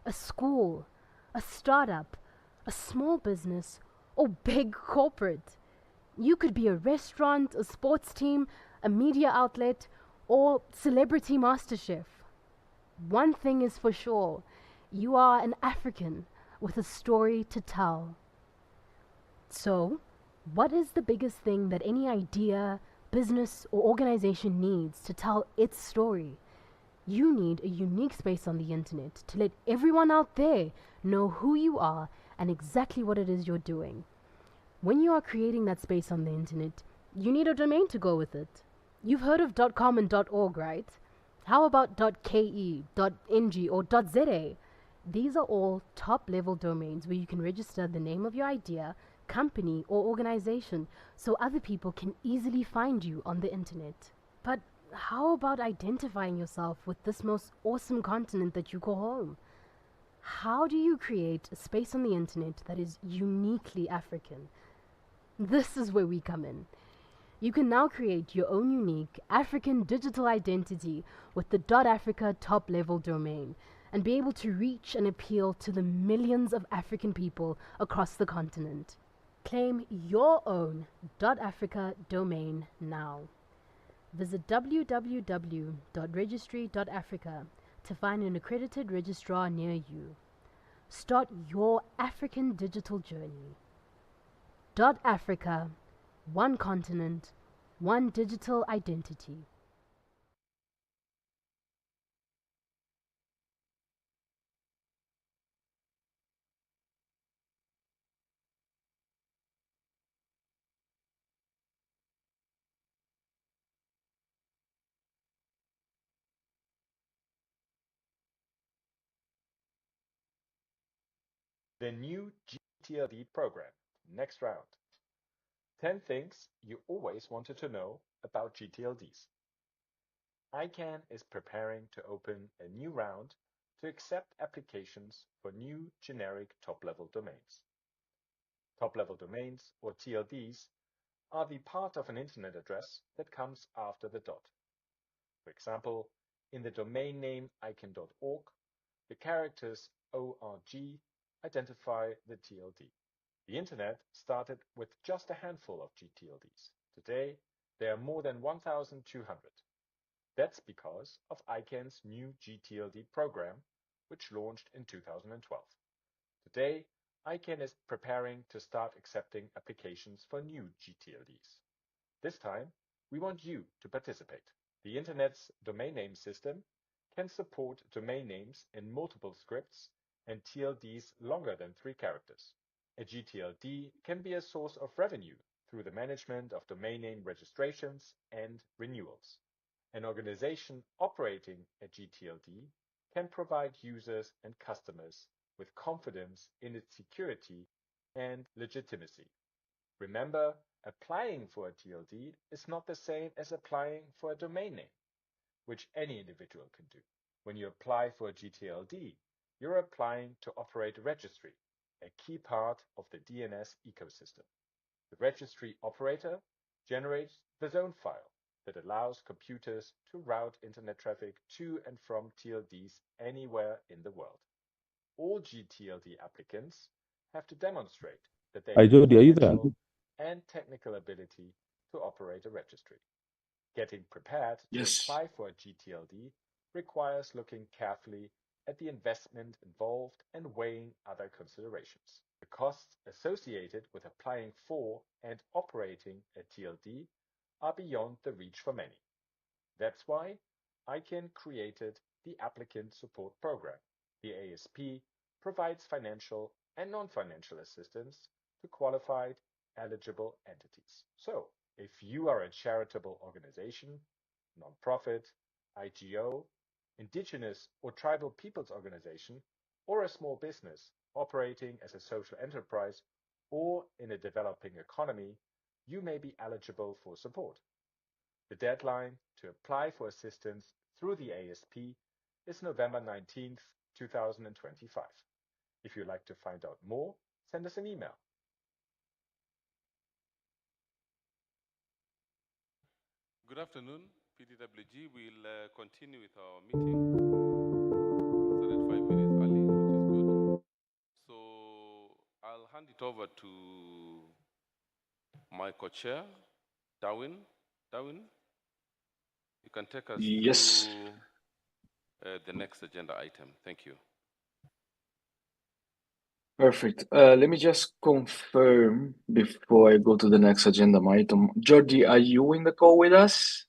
a school, a startup, a small business, or big corporate. You could be a restaurant, a sports team, a media outlet, or celebrity master chef. One thing is for sure, you are an African with a story to tell. So, what is the biggest thing that any idea, business, or organization needs to tell its story? You need a unique space on the internet to let everyone out there know who you are and exactly what it is you're doing. When you are creating that space on the internet, you need a domain to go with it. You've heard of .com and .org, right? How about .ke, .ng, or .za? These are all top-level domains where you can register the name of your idea, company, or organization so other people can easily find you on the internet. But how about identifying yourself with this most awesome continent that you call home? How do you create a space on the internet that is uniquely African? This is where we come in. You can now create your own unique African digital identity with the .africa top-level domain and be able to reach and appeal to the millions of African people across the continent. Claim your own .africa domain now. Visit www.registry.africa to find an accredited registrar near you. Start your African digital journey. .africa, one continent, one digital identity. The new GTLD program. Next round. 10 things you always wanted to know about GTLDs. ICANN is preparing to open a new round to accept applications for new generic top-level domains. Top-level domains, or TLDs, are the part of an internet address that comes after the dot. For example, in the domain name ICANN.org, the characters ORG identify the TLD. The internet started with just a handful of GTLDs. Today, there are more than 1,200. That's because of ICANN's new GTLD program, which launched in 2012. Today, ICANN is preparing to start accepting applications for new GTLDs. This time, we want you to participate. The Internet's domain name system can support domain names in multiple scripts and TLDs longer than 3 characters. A GTLD can be a source of revenue through the management of domain name registrations and renewals. An organization operating a GTLD can provide users and customers with confidence in its security and legitimacy. Remember, applying for a TLD is not the same as applying for a domain name, which any individual can do. When you apply for a GTLD, you're applying to operate a registry, a key part of the DNS ecosystem. The registry operator generates the zone file that allows computers to route internet traffic to and from TLDs anywhere in the world. All GTLD applicants have to demonstrate that they have the financial and technical ability to operate a registry. Getting prepared to apply for a GTLD requires looking carefully at the investment involved and weighing other considerations. The costs associated with applying for and operating a TLD are beyond the reach for many. That's why ICANN created the Applicant Support Program. The ASP provides financial and non-financial assistance to qualified, eligible entities. So, if you are a charitable organization, nonprofit, IGO, indigenous or tribal peoples organization, or a small business operating as a social enterprise or in a developing economy, you may be eligible for support. The deadline to apply for assistance through the ASP is November 19th, 2025. If you'd like to find out more, send us an email. Good afternoon, PDWG. We'll continue with our meeting. Started 5 minutes early, which is good. So I'll hand it over to my co-chair, Darwin. Darwin, you can take us through the next agenda item. Thank you. Perfect. Let me just confirm before I go to the next agenda item. Jordi, are you in the call with us?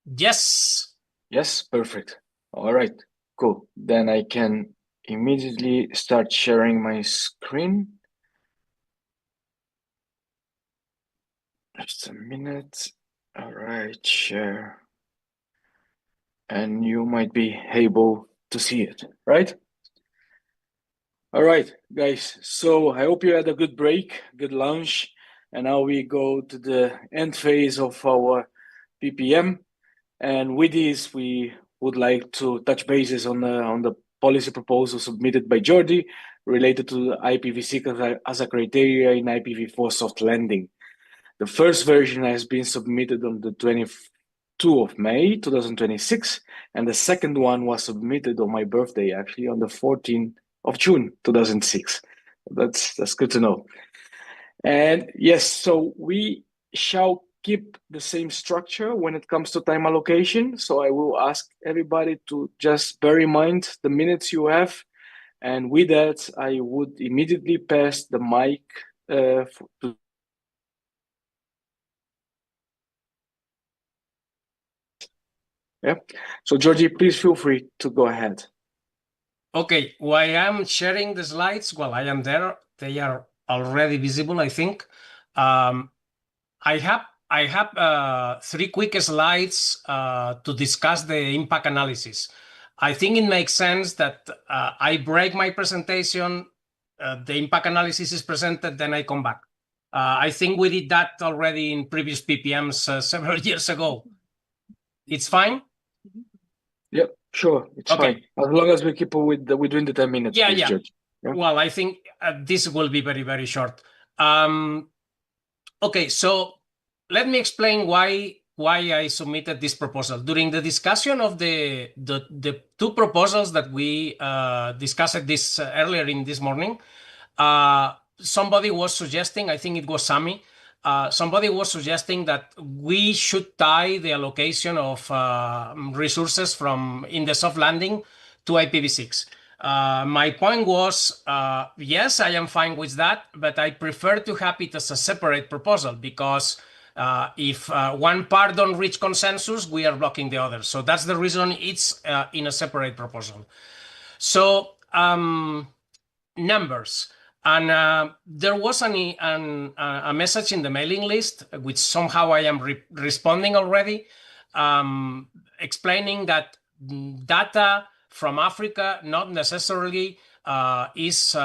Yes. Yes, perfect. All right, cool. Then I can immediately start sharing my screen. Just a minute. All right, share. And you might be able to see it, right? All right, guys. So I hope you had a good break, good lunch, and now we go to the end phase of our PPM. And with this, we would like to touch bases on the policy proposal submitted by Jordi related to IPv6 as a criteria in IPv4 soft landing. The first version has been submitted on the 22 of May 2026, and the second one was submitted on my birthday, actually, on the 14th of June 2006. That's good to know. And yes, so we shall keep the same structure when it comes to time allocation. So I will ask everybody to just bear in mind the minutes you have. And with that, I would immediately pass the mic to So Georgie, please feel free to go ahead. Okay, while I'm sharing the slides, while I am there, they are already visible, I think. I have 3 quick slides to discuss the impact analysis. I think it makes sense that I break my presentation the impact analysis is presented, then I come back. I think we did that already in previous PPMs several years ago. It's fine? Yep, sure, it's Okay. fine. As long as we keep within the 10 minutes, Yeah, please, yeah. Judge. Yeah? Well, I think this will be very, very short. Okay, so let me explain why I submitted this proposal. During the discussion of the two proposals that we discussed this earlier in this morning, somebody was suggesting, I think it was Sami, somebody was suggesting that we should tie the allocation of resources from in the soft landing to IPv6. My point was, yes, I am fine with that, but I prefer to have it as a separate proposal because if one part don't reach consensus, we are blocking the other. So that's the reason it's in a separate proposal. So numbers. And there was a message in the mailing list, which somehow I am responding already, explaining that data from Africa not necessarily is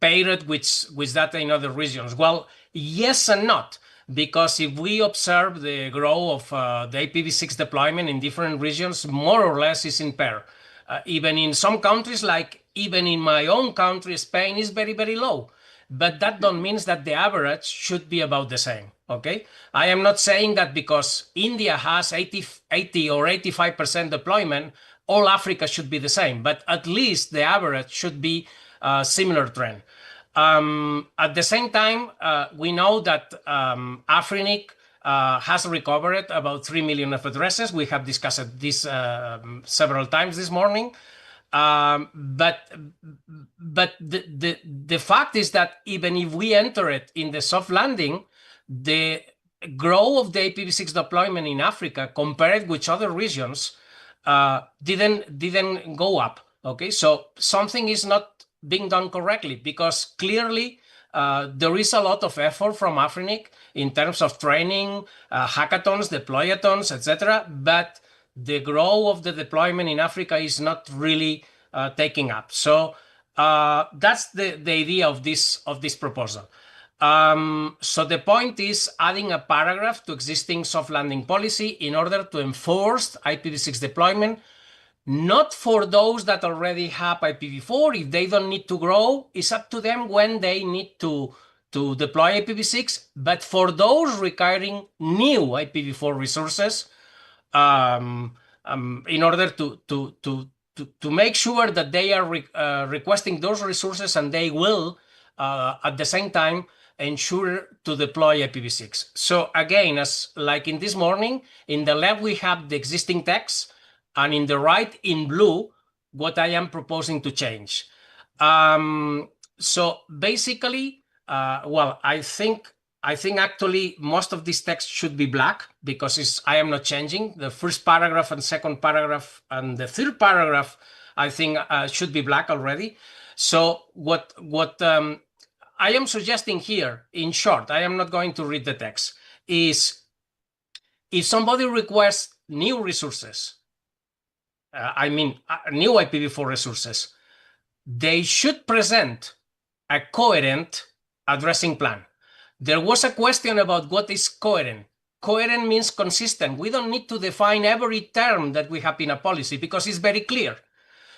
paired with data in other regions. Well, yes and not, because if we observe the growth of the IPv6 deployment in different regions, more or less is in pair. Even in some countries, like even in my own country, Spain is very, very low. But that don't mean that the average should be about the same, okay? I am not saying that because India has 80 or 85% deployment, all Africa should be the same, but at least the average should be a similar trend. At the same time, we know that Afrinic has recovered about 3 million of addresses. We have discussed this several times this morning. But the fact is that even if we enter it in the soft landing, the growth of the IPv6 deployment in Africa compared with other regions didn't go up. Okay, so something is not being done correctly because clearly there is a lot of effort from Afrinic in terms of training, hackathons, deployathons, etc. But the growth of the deployment in Africa is not really taking up. So that's the idea of this proposal. So the point is adding a paragraph to existing soft landing policy in order to enforce IPv6 deployment, not for those that already have IPv4. If they don't need to grow, it's up to them when they need to deploy IPv6, but for those requiring new IPv4 resources, in order to make sure that they are requesting those resources and they will, at the same time, ensure to deploy IPv6. So again, as like in this morning, in the left we have the existing text, and in the right, in blue, what I am proposing to change. So basically, well, I think actually most of this text should be black because I am not changing. The first paragraph and second paragraph and the third paragraph, I think should be black already. So what I am suggesting here, in short, I am not going to read the text, is if somebody requests new resources, I mean new IPv4 resources, they should present a coherent addressing plan. There was a question about what is coherent. Coherent means consistent. We don't need to define every term that we have in a policy because it's very clear.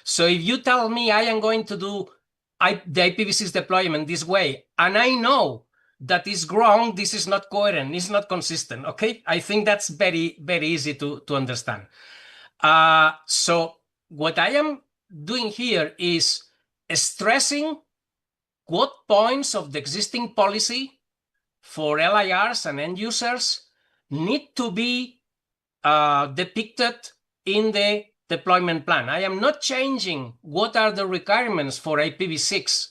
So if you tell me I am going to do the IPv6 deployment this way, and I know that is wrong, this is not coherent, it's not consistent, okay? I think that's very, very easy to understand. So what I am doing here is stressing what points of the existing policy for LIRs and end users need to be depicted in the deployment plan. I am not changing what are the requirements for IPv6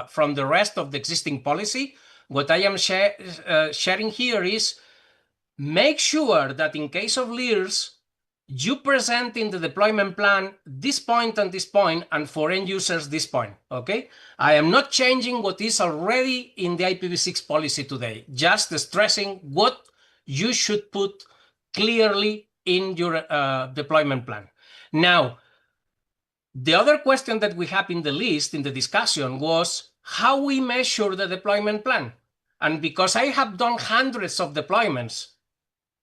from the rest of the existing policy. What I am sharing here is make sure that in case of LIRs, you present in the deployment plan this point and this point, and for end users this point, okay? I am not changing what is already in the IPv6 policy today, just stressing what you should put clearly in your deployment plan. Now, The other question that we have in the list, in the discussion, was how we measure the deployment plan. And because I have done hundreds of deployments,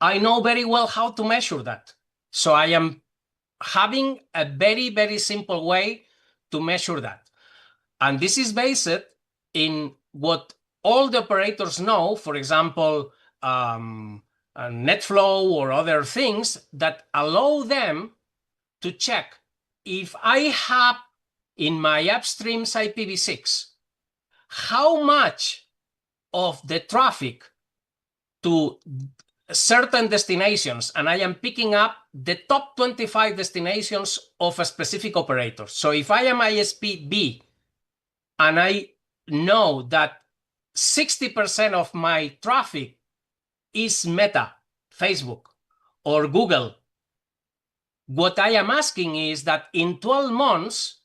I know very well how to measure that. So I am having a very, very simple way to measure that. And this is based in what all the operators know, for example, NetFlow or other things that allow them to check if I have in my upstreams IPv6, how much of the traffic to certain destinations, and I am picking up the top 25 destinations of a specific operator. So if I am ISP B and I know that 60% of my traffic is Meta, Facebook, or Google, what I am asking is that in 12 months,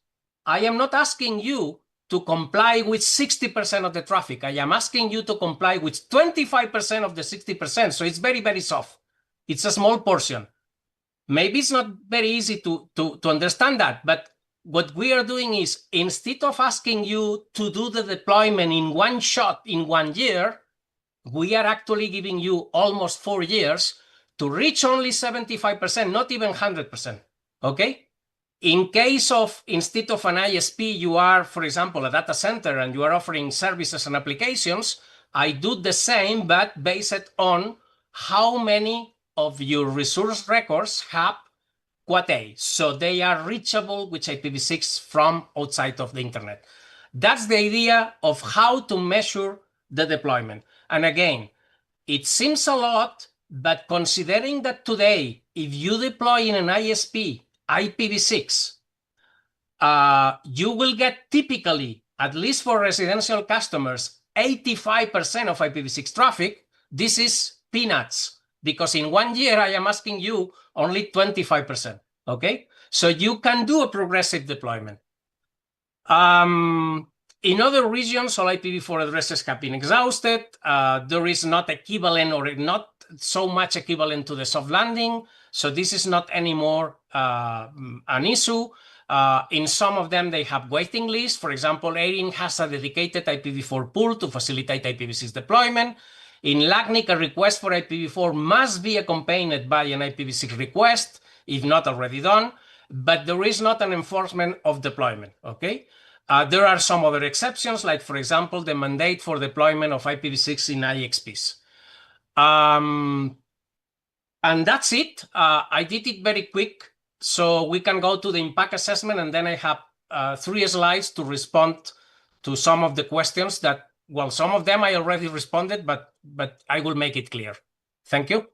I am not asking you to comply with 60% of the traffic. I am asking you to comply with 25% of the 60%. So it's very, very soft. It's a small portion. Maybe it's not very easy to understand that, but what we are doing is instead of asking you to do the deployment in one shot in 1 year, we are actually giving you almost 4 years to reach only 75%, not even 100%, okay? In case of, instead of an ISP, you are, for example, a data center and you are offering services and applications, I do the same, but based on how many of your resource records have Quad A. So they are reachable with IPv6 from outside of the internet. That's the idea of how to measure the deployment. And again, it seems a lot, but considering that today, if you deploy in an ISP IPv6, you will get typically, at least for residential customers, 85% of IPv6 traffic. This is peanuts, because in 1 year, I am asking you only 25%, okay? So you can do a progressive deployment. In other regions, all IPv4 addresses have been exhausted. There is not equivalent or not so much equivalent to the soft landing. So this is not anymore an issue. In some of them, they have waiting lists. For example, ARIN has a dedicated IPv4 pool to facilitate IPv6 deployment. In LACNIC, a request for IPv4 must be accompanied by an IPv6 request, if not already done, but there is not an enforcement of deployment, okay? There are some other exceptions, like, for example, the mandate for deployment of IPv6 in IXPs. And that's it. I did it very quick, so we can go to the impact assessment, and then I have 3 slides to respond to some of the questions that, well, some of them I already responded, but I will make it clear. Thank you.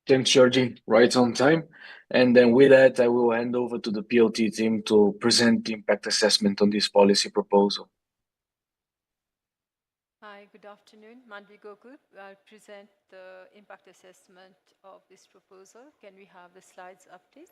Thanks, Georgie. Right on time. And then with that, I will hand over to the PLT team to present the impact assessment on this policy proposal. Hi, good afternoon. Manvi Gokul. I'll present the impact assessment of this proposal. Can we have the slides up, please?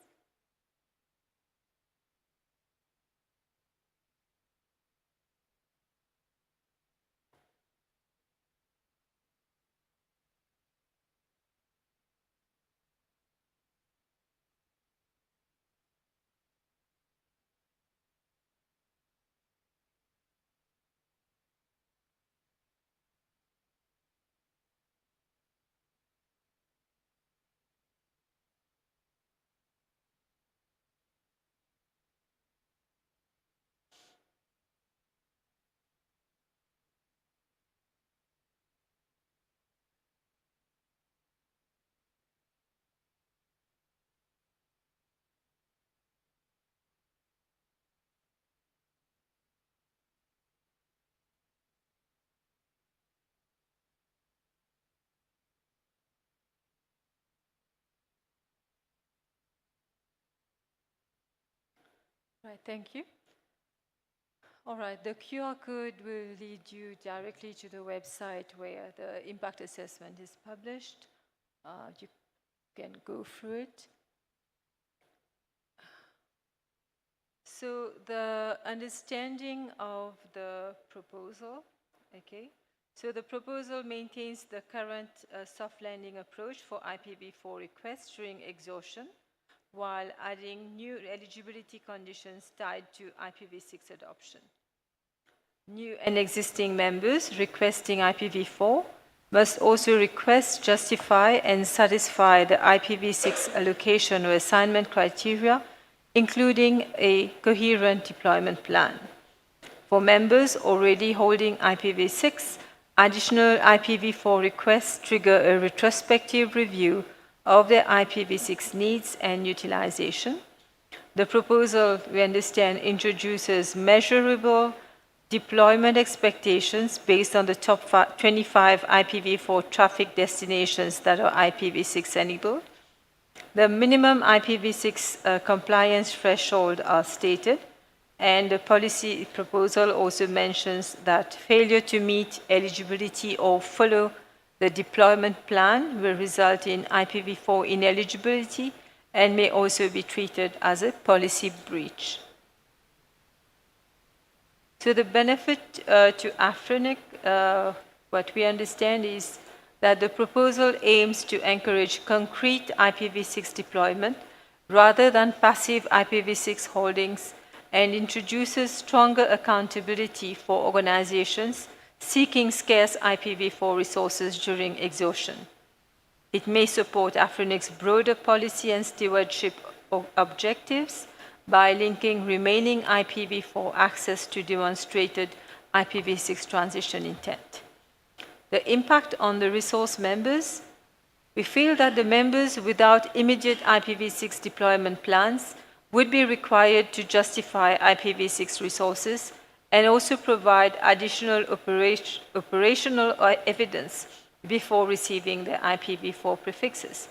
Right, thank you. All right, the QR code will lead you directly to the website where the impact assessment is published. You can go through it. So the understanding of the proposal, okay? So the proposal maintains the current soft landing approach for IPv4 requests during exhaustion, while adding new eligibility conditions tied to IPv6 adoption. New and existing members requesting IPv4 must also request, justify, and satisfy the IPv6 allocation or assignment criteria, including a coherent deployment plan. For members already holding IPv6, additional IPv4 requests trigger a retrospective review of their IPv6 needs and utilization. The proposal, we understand, introduces measurable deployment expectations based on the top 25 IPv4 traffic destinations that are IPv6 enabled. The minimum IPv6 compliance threshold are stated, and the policy proposal also mentions that failure to meet eligibility or follow the deployment plan will result in IPv4 ineligibility and may also be treated as a policy breach. So the benefit to Afrinic, what we understand is that the proposal aims to encourage concrete IPv6 deployment rather than passive IPv6 holdings, and introduces stronger accountability for organizations seeking scarce IPv4 resources during exhaustion. It may support Afrinic's broader policy and stewardship objectives by linking remaining IPv4 access to demonstrated IPv6 transition intent. The impact on the resource members, we feel that the members without immediate IPv6 deployment plans would be required to justify IPv6 resources and also provide additional operational evidence before receiving the IPv4 prefixes.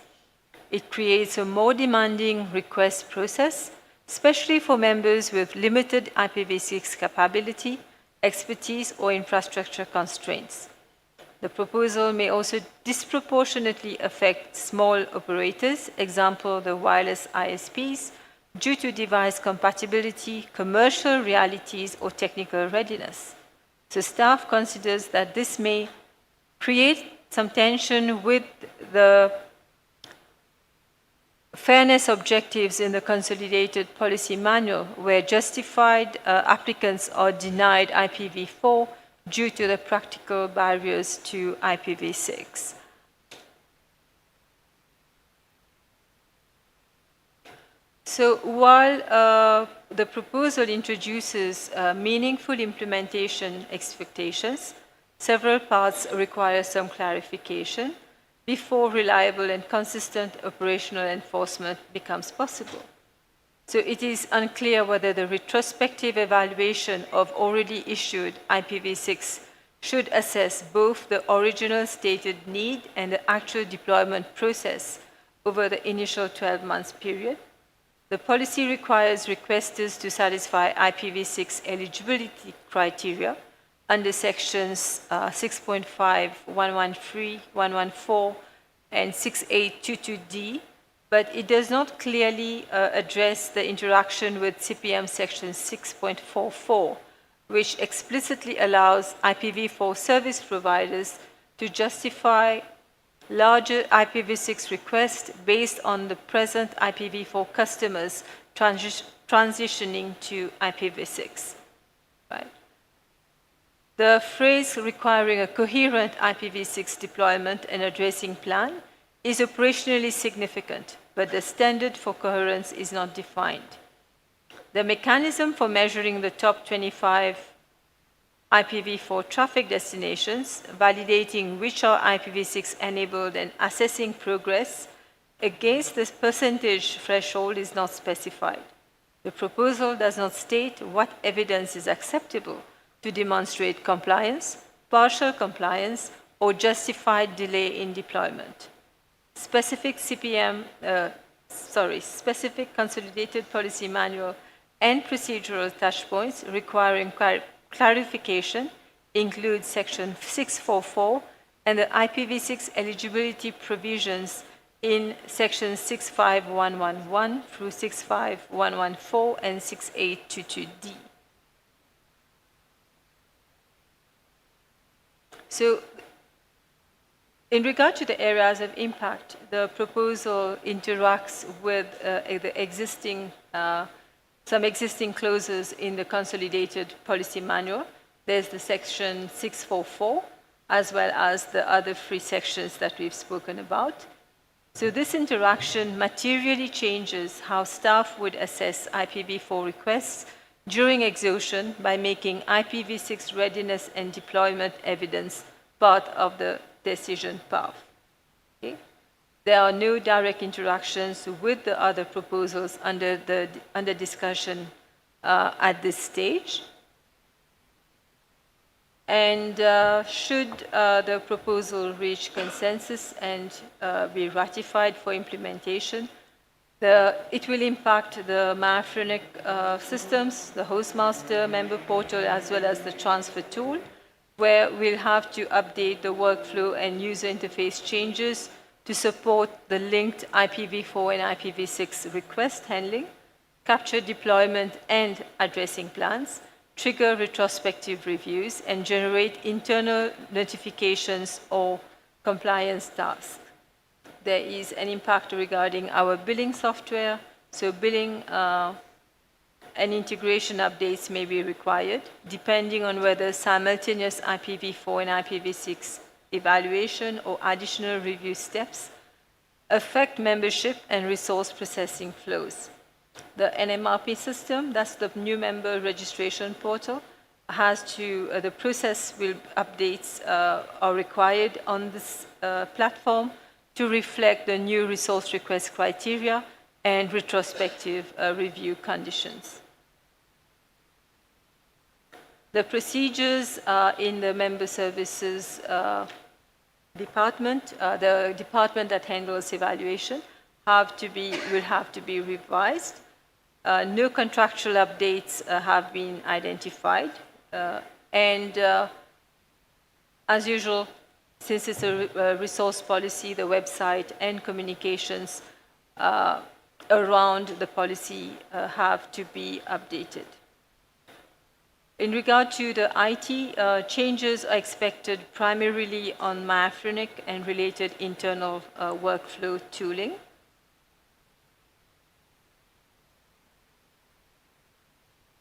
It creates a more demanding request process, especially for members with limited IPv6 capability, expertise, or infrastructure constraints. The proposal may also disproportionately affect small operators, example, the wireless ISPs, due to device compatibility, commercial realities, or technical readiness. So staff considers that this may create some tension with the fairness objectives in the consolidated policy manual, where justified applicants are denied IPv4 due to the practical barriers to IPv6. So while the proposal introduces meaningful implementation expectations, several parts require some clarification before reliable and consistent operational enforcement becomes possible. So it is unclear whether the retrospective evaluation of already issued IPv6 should assess both the original stated need and the actual deployment process over the initial 12-month period. The policy requires requesters to satisfy IPv6 eligibility criteria under sections 6.5, 113, 114, and 6822D, but it does not clearly address the interaction with CPM section 6.44, which explicitly allows IPv4 service providers to justify larger IPv6 requests based on the present IPv4 customers transitioning to IPv6. Right? The phrase requiring a coherent IPv6 deployment and addressing plan is operationally significant, but the standard for coherence is not defined. The mechanism for measuring the top 25 IPv4 traffic destinations, validating which are IPv6 enabled and assessing progress against this percentage threshold is not specified. The proposal does not state what evidence is acceptable to demonstrate compliance, partial compliance, or justified delay in deployment. Specific specific consolidated policy manual and procedural touchpoints requiring clarification include section 644 and the IPv6 eligibility provisions in section 65111 through 65114 and 6822D. So In regard to the areas of impact, the proposal interacts with some existing clauses in the Consolidated Policy Manual. There's the section 644, as well as the other 3 sections that we've spoken about. So this interaction materially changes how staff would assess IPv4 requests during exhaustion by making IPv6 readiness and deployment evidence part of the decision path. Okay? There are no direct interactions with the other proposals under discussion at this stage. And should the proposal reach consensus and be ratified for implementation, it will impact the Afrinic systems, the hostmaster member portal, as well as the transfer tool, where we'll have to update the workflow and user interface changes to support the linked IPv4 and IPv6 request handling, capture deployment and addressing plans, trigger retrospective reviews, and generate internal notifications or compliance tasks. There is an impact regarding our billing software, so billing and integration updates may be required, depending on whether simultaneous IPv4 and IPv6 evaluation or additional review steps affect membership and resource processing flows. The NMRP system, that's the new member registration portal, the process will updates are required on this platform to reflect the new resource request criteria and retrospective review conditions. The procedures in the member services department, the department that handles evaluation, will have to be revised. No contractual updates have been identified. And as usual, since it's a resource policy, the website and communications around the policy have to be updated. In regard to the IT, changes are expected primarily on Afrinic and related internal workflow tooling.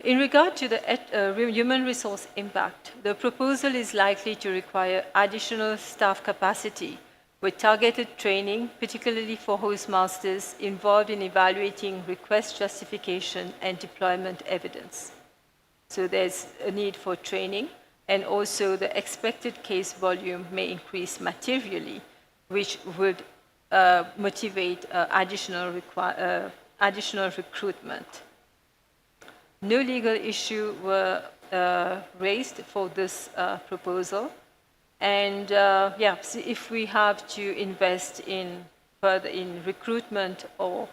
In regard to the human resource impact, the proposal is likely to require additional staff capacity with targeted training, particularly for hostmasters involved in evaluating request justification and deployment evidence. So there's a need for training, and also the expected case volume may increase materially, which would motivate additional recruitment. No legal issue were raised for this proposal. And so if we have to invest further in recruitment or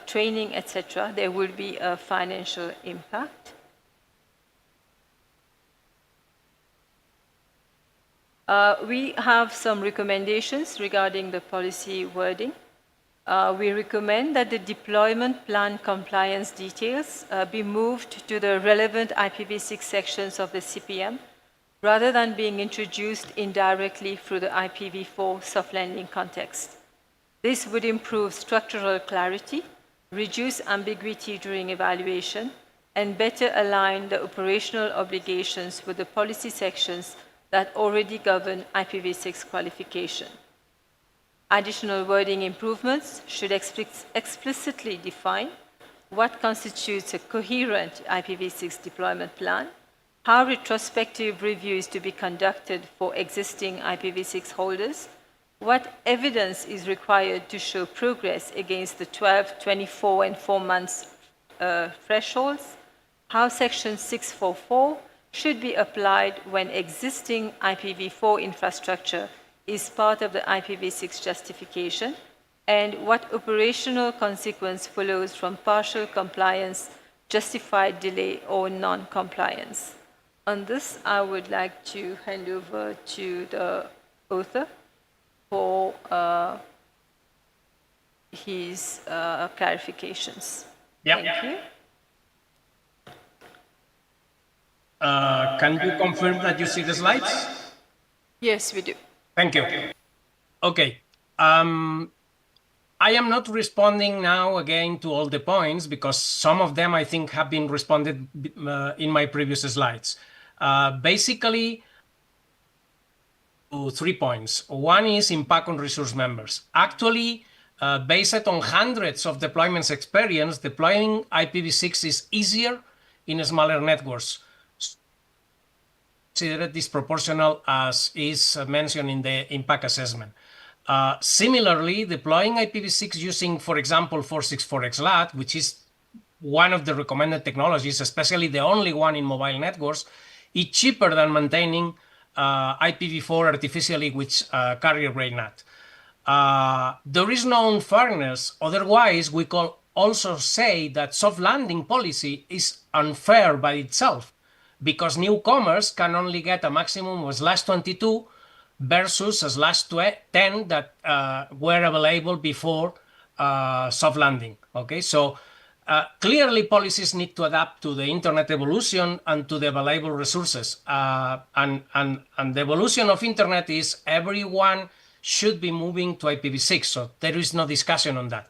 training, etc., there will be a financial impact. We have some recommendations regarding the policy wording. We recommend that the deployment plan compliance details be moved to the relevant IPv6 sections of the CPM, rather than being introduced indirectly through the IPv4 soft landing context. This would improve structural clarity, reduce ambiguity during evaluation, and better align the operational obligations with the policy sections that already govern IPv6 qualification. Additional wording improvements should explicitly define what constitutes a coherent IPv6 deployment plan, how retrospective review is to be conducted for existing IPv6 holders, what evidence is required to show progress against the 12, 24, and 4 months thresholds, how Section 644 should be applied when existing IPv4 infrastructure is part of the IPv6 justification, and what operational consequence follows from partial compliance, justified delay, or non-compliance. On this, I would like to hand over to the author for his clarifications. Yeah. Thank you. Can you confirm that you see the slides? Yes, we do. Thank you. Okay. I am not responding now again to all the points because some of them I think have been responded in my previous slides. Basically, 3 points. One is impact on resource members. Actually, based on hundreds of deployments experience, deploying IPv6 is easier in smaller networks. Considered disproportional as is mentioned in the impact assessment. Similarly, deploying IPv6 using, for example, 464xLAT, which is one of the recommended technologies, especially the only one in mobile networks, is cheaper than maintaining IPv4 artificially with carrier-grade NAT. There is no unfairness. Otherwise, we could also say that soft landing policy is unfair by itself because newcomers can only get a maximum of /22 versus /10 that were available before soft landing. Okay, so clearly policies need to adapt to the internet evolution and to the available resources. And the evolution of internet is everyone should be moving to IPv6. So there is no discussion on that.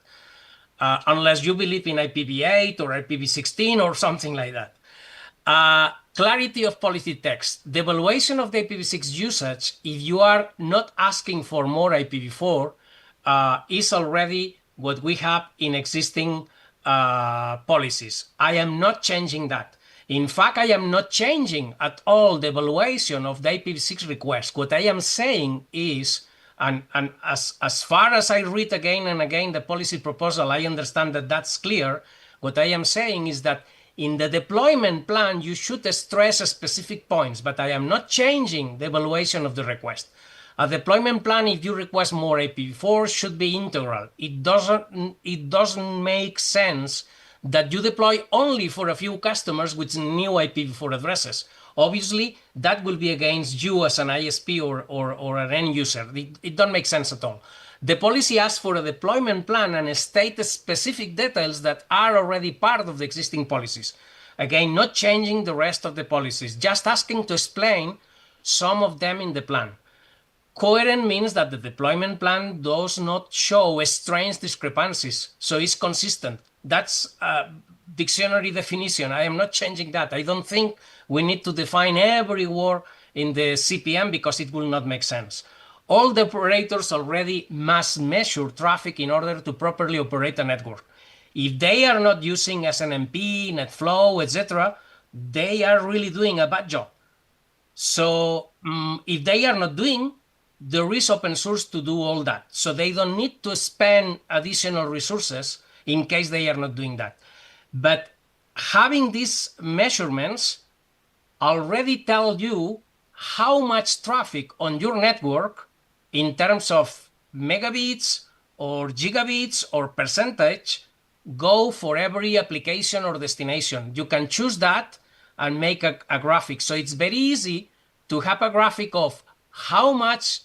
Unless you believe in IPv8 or IPv16 or something like that. Clarity of policy text. The evaluation of the IPv6 usage, if you are not asking for more IPv4, is already what we have in existing policies. I am not changing that. In fact, I am not changing at all the evaluation of the IPv6 request. What I am saying is, and as far as I read again and again the policy proposal, I understand that that's clear. What I am saying is that in the deployment plan, you should stress specific points, but I am not changing the evaluation of the request. A deployment plan, if you request more IPv4, should be integral. It doesn't make sense that you deploy only for a few customers with new IPv4 addresses. Obviously, that will be against you as an ISP or an end user. It don't make sense at all. The policy asks for a deployment plan and states specific details that are already part of the existing policies. Again, not changing the rest of the policies, just asking to explain some of them in the plan. Coherent means that the deployment plan does not show strange discrepancies, so it's consistent. That's a dictionary definition. I am not changing that. I don't think we need to define every word in the CPM because it will not make sense. All the operators already must measure traffic in order to properly operate a network. If they are not using SNMP, NetFlow, etc., they are really doing a bad job. So if they are not doing, there is open source to do all that. So they don't need to spend additional resources in case they are not doing that. But having these measurements already tell you how much traffic on your network in terms of megabits or gigabits or percentage go for every application or destination. You can choose that and make a graphic. So it's very easy to have a graphic of how much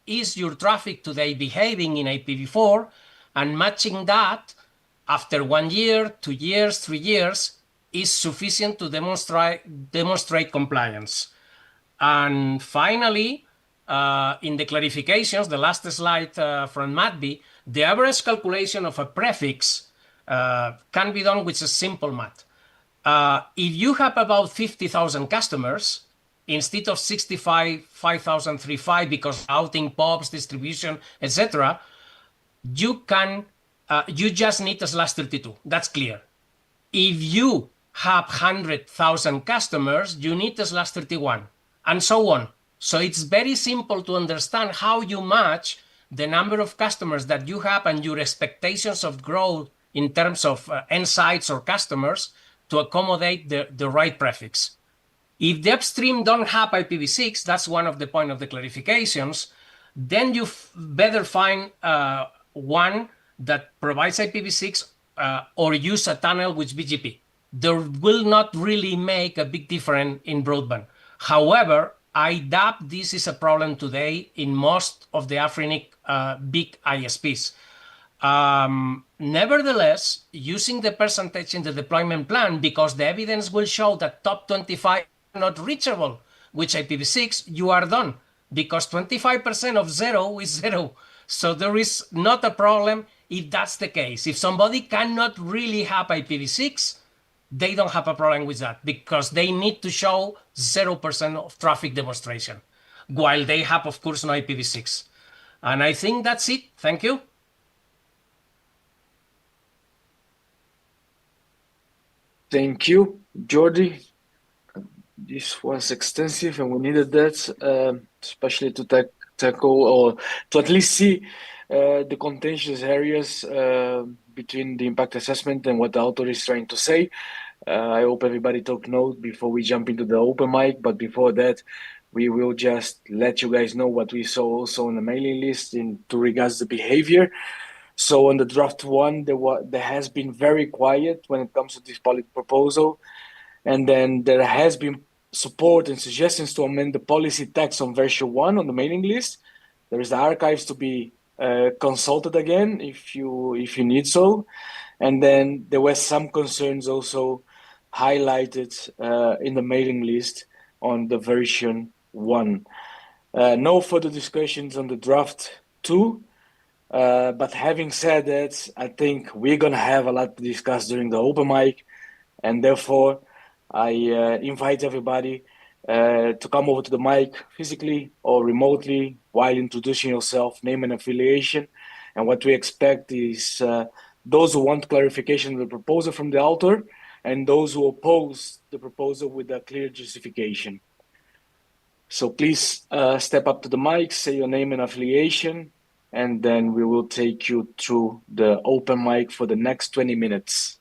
is your traffic today behaving in IPv4 and matching that after 1 year, 2 years, 3 years is sufficient to demonstrate compliance. And finally, in the clarifications, the last slide from Matby, the average calculation of a prefix can be done with a simple math. If you have about 50,000 customers, instead of 65,035 because routing, POPs, distribution, etc., you just need a /32. That's clear. If you have 100,000 customers, you need a /31, and so on. So it's very simple to understand how you match the number of customers that you have and your expectations of growth in terms of end sites or customers to accommodate the right prefix. If the upstream don't have IPv6, that's one of the points of the clarifications, then you better find one that provides IPv6 or use a tunnel with BGP. There will not really make a big difference in broadband. However, I doubt this is a problem today in most of the Afrinic big ISPs. Nevertheless, using the percentage in the deployment plan, because the evidence will show that top 25 are not reachable with IPv6, you are done. Because 25% of 0 is 0. So there is not a problem if that's the case. If somebody cannot really have IPv6, they don't have a problem with that because they need to show 0% of traffic demonstration, while they have, of course, no IPv6. And I think that's it. Thank you. Thank you, Jordi. This was extensive and we needed that, especially to tackle or to at least see the contentious areas between the impact assessment and what the author is trying to say. I hope everybody took note before we jump into the open mic, but before that, we will just let you guys know what we saw also on the mailing list to regards the behavior. So on the draft one, there has been very quiet when it comes to this policy proposal. And then there has been support and suggestions to amend the policy text on version 1 on the mailing list. There is the archives to be consulted again if you need so. And then there were some concerns also highlighted in the mailing list on the version 1. No further discussions on the draft 2. But having said that, I think we're going to have a lot to discuss during the open mic. And therefore, I invite everybody to come over to the mic physically or remotely while introducing yourself, name and affiliation. And what we expect is those who want clarification of the proposal from the author and those who oppose the proposal with a clear justification. So please step up to the mic, say your name and affiliation, and then we will take you through the open mic for the next 20 minutes.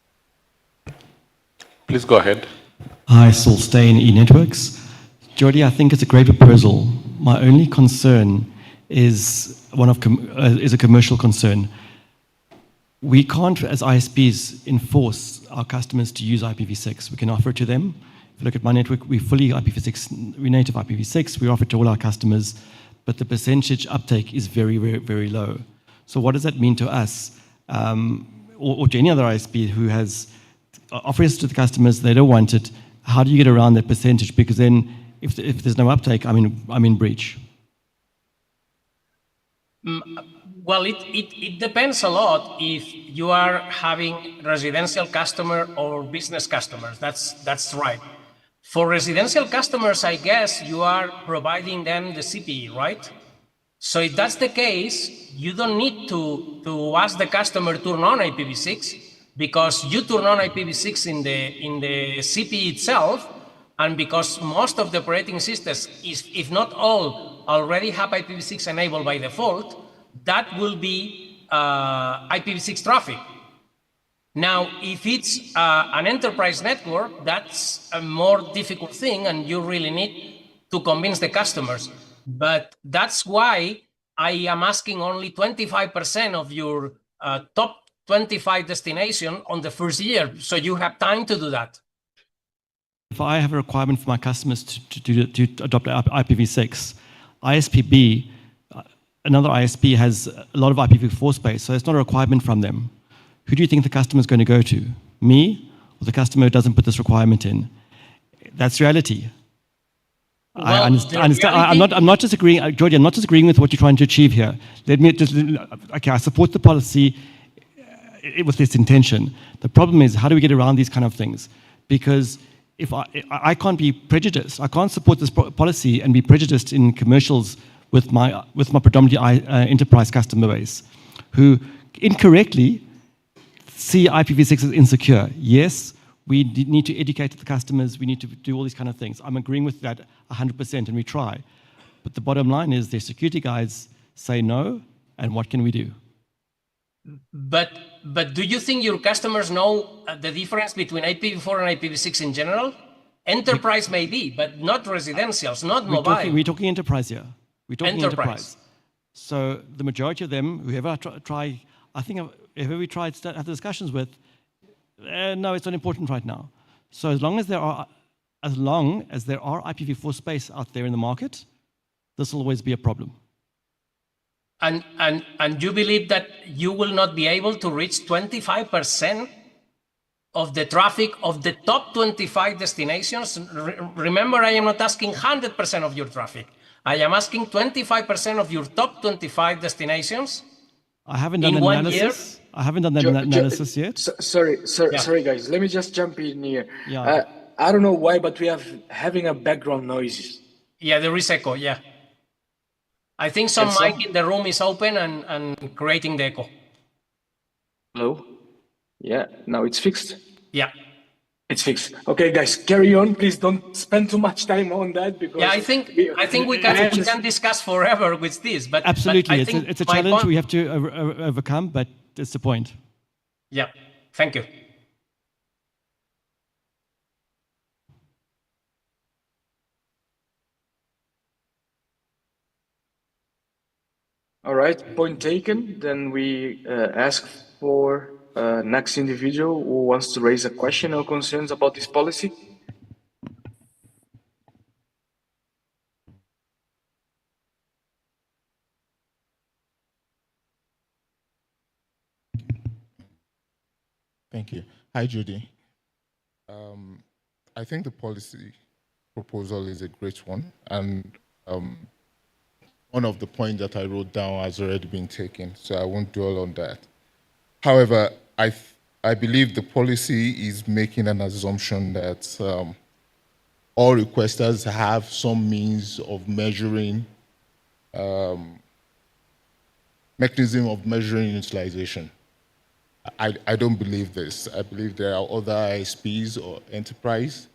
Please go ahead. Hi, Saul Stain, eNetworks. Jordi, I think it's a great proposal. My only concern is a commercial concern. We can't, as ISPs, enforce our customers to use IPv6. We can offer it to them. If you look at my network, we fully IPv6, we native IPv6, we offer it to all our customers, but the percentage uptake is very, very, very low. So what does that mean to us, or to any other ISP who has offers to the customers, they don't want it? How do you get around that percentage? Because then if there's no uptake, I'm in breach. Well, it depends a lot if you are having residential customer or business customers. That's right. For residential customers, I guess you are providing them the CPE, right? So if that's the case, you don't need to ask the customer to turn on IPv6 because you turn on IPv6 in the CPE itself, and because most of the operating systems, if not all, already have IPv6 enabled by default, that will be IPv6 traffic. Now, if it's an enterprise network, that's a more difficult thing, and you really need to convince the customers. But that's why I am asking only 25% of your top 25 destination on the first year, so you have time to do that. If I have a requirement for my customers to adopt IPv6, ISPB, another ISP has a lot of IPv4 space, so it's not a requirement from them. Who do you think the customer is going to go to? Me or the customer who doesn't put this requirement in? That's reality. Well, I understand. I'm not disagreeing, Jordi. I'm not disagreeing with what you're trying to achieve here. I support the policy with this intention. The problem is, how do we get around these kind of things? Because if I can't be prejudiced, I can't support this policy and be prejudiced in commercials with my predominantly enterprise customer base, who incorrectly see IPv6 as insecure. Yes, we need to educate the customers. We need to do all these kind of things. I'm agreeing with that 100%, and we try. But the bottom line is, their security guys say no, and what can we do? But do you think your customers know the difference between IPv4 and IPv6 in general? Enterprise maybe, but not residentials, not mobile. We're talking enterprise here. We're talking enterprise. So the majority of them, whoever try, I think whoever we tried to have discussions with, no, it's not important right now. So as long as there are IPv4 space out there in the market, this will always be a problem. And you believe that you will not be able to reach 25% of the traffic of the top 25 destinations? Remember, I am not asking 100% of your traffic. I am asking 25% of your top 25 destinations. I haven't done in an 1 analysis. year. I haven't done that analysis yet. Sorry, guys. Let me just jump in here. Yeah. I don't know why, but we have having a background noise. Yeah, there is echo. Yeah. I think some mic in the room is open and creating the echo. Hello? Yeah, now it's fixed? Yeah. It's fixed. Okay, guys, carry on. Please don't spend too much time on that because Yeah, I think we can discuss forever with this, but Absolutely, but I think it's a my challenge point- we have to overcome, but it's the point. Yeah, thank you. All right, point taken. Then we ask for next individual who wants to raise a question or concerns about this policy. Thank you. Hi, Judy. I think the policy proposal is a great one, and one of the points that I wrote down has already been taken, so I won't dwell on that. However, I believe the policy is making an assumption that all requesters have some means of measuring, mechanism of measuring utilization. I don't believe this. I believe there are other ISPs or enterprise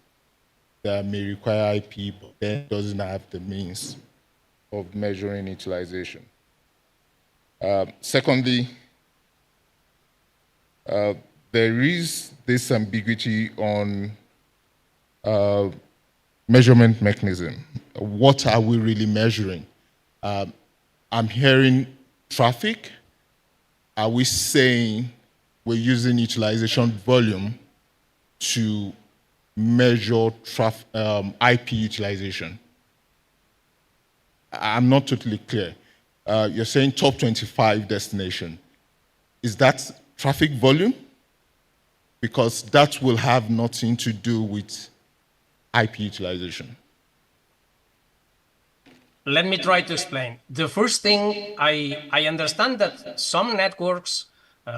that may require IP, but then doesn't have the means of measuring utilization. Secondly, there is this ambiguity on measurement mechanism. What are we really measuring? I'm hearing traffic. Are we saying we're using utilization volume to measure IP utilization? I'm not totally clear. You're saying top 25 destination. Is that traffic volume? Because that will have nothing to do with IP utilization. Let me try to explain. The first thing, I understand that some networks,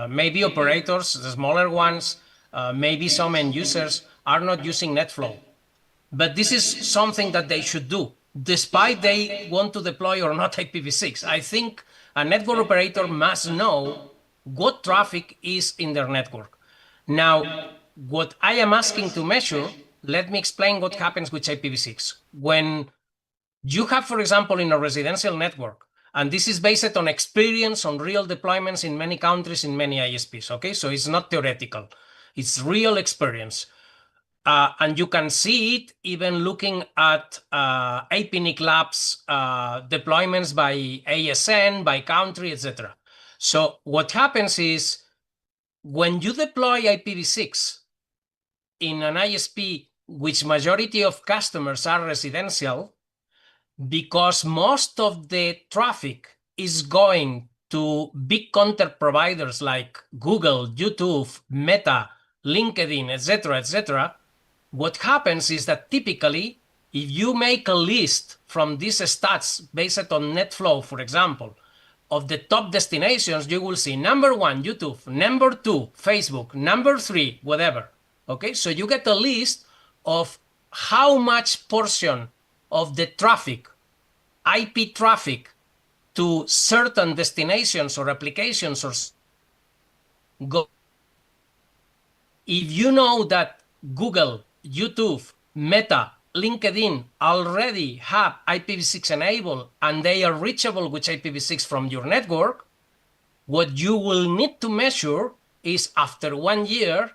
maybe operators, the smaller ones, maybe some end users are not using NetFlow. But this is something that they should do, despite they want to deploy or not IPv6. I think a network operator must know what traffic is in their network. Now, what I am asking to measure, let me explain what happens with IPv6. When you have, for example, in a residential network, and this is based on experience, on real deployments in many countries, in many ISPs, okay? So it's not theoretical, it's real experience. And you can see it even looking at Afrinic Labs deployments by ASN, by country, etc. So what happens is when you deploy IPv6 in an ISP, which majority of customers are residential, because most of the traffic is going to big content providers like Google, YouTube, Meta, LinkedIn, etc., what happens is that typically, if you make a list from these stats based on NetFlow, for example, of the top destinations, you will see number 1, YouTube, number 2, Facebook, number 3, whatever. Okay, so you get a list of how much portion of the traffic, IP traffic to certain destinations or applications or go. If you know that Google, YouTube, Meta, LinkedIn already have IPv6 enabled and they are reachable with IPv6 from your network, what you will need to measure is after 1 year,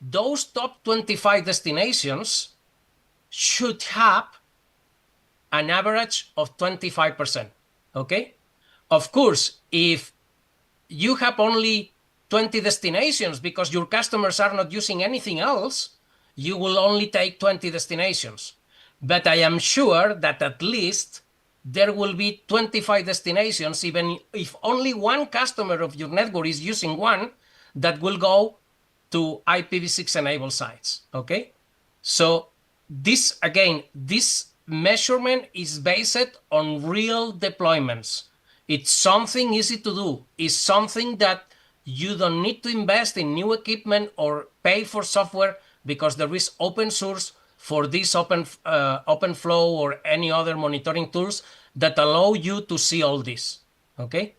those top 25 destinations should have an average of 25%, okay? Of course, if you have only 20 destinations because your customers are not using anything else, you will only take 20 destinations. But I am sure that at least there will be 25 destinations, even if only one customer of your network is using one, that will go to IPv6 enabled sites, okay? So this, again, this measurement is based on real deployments. It's something easy to do. It's something that you don't need to invest in new equipment or pay for software, because there is open source for this OpenFlow or any other monitoring tools that allow you to see all this, okay?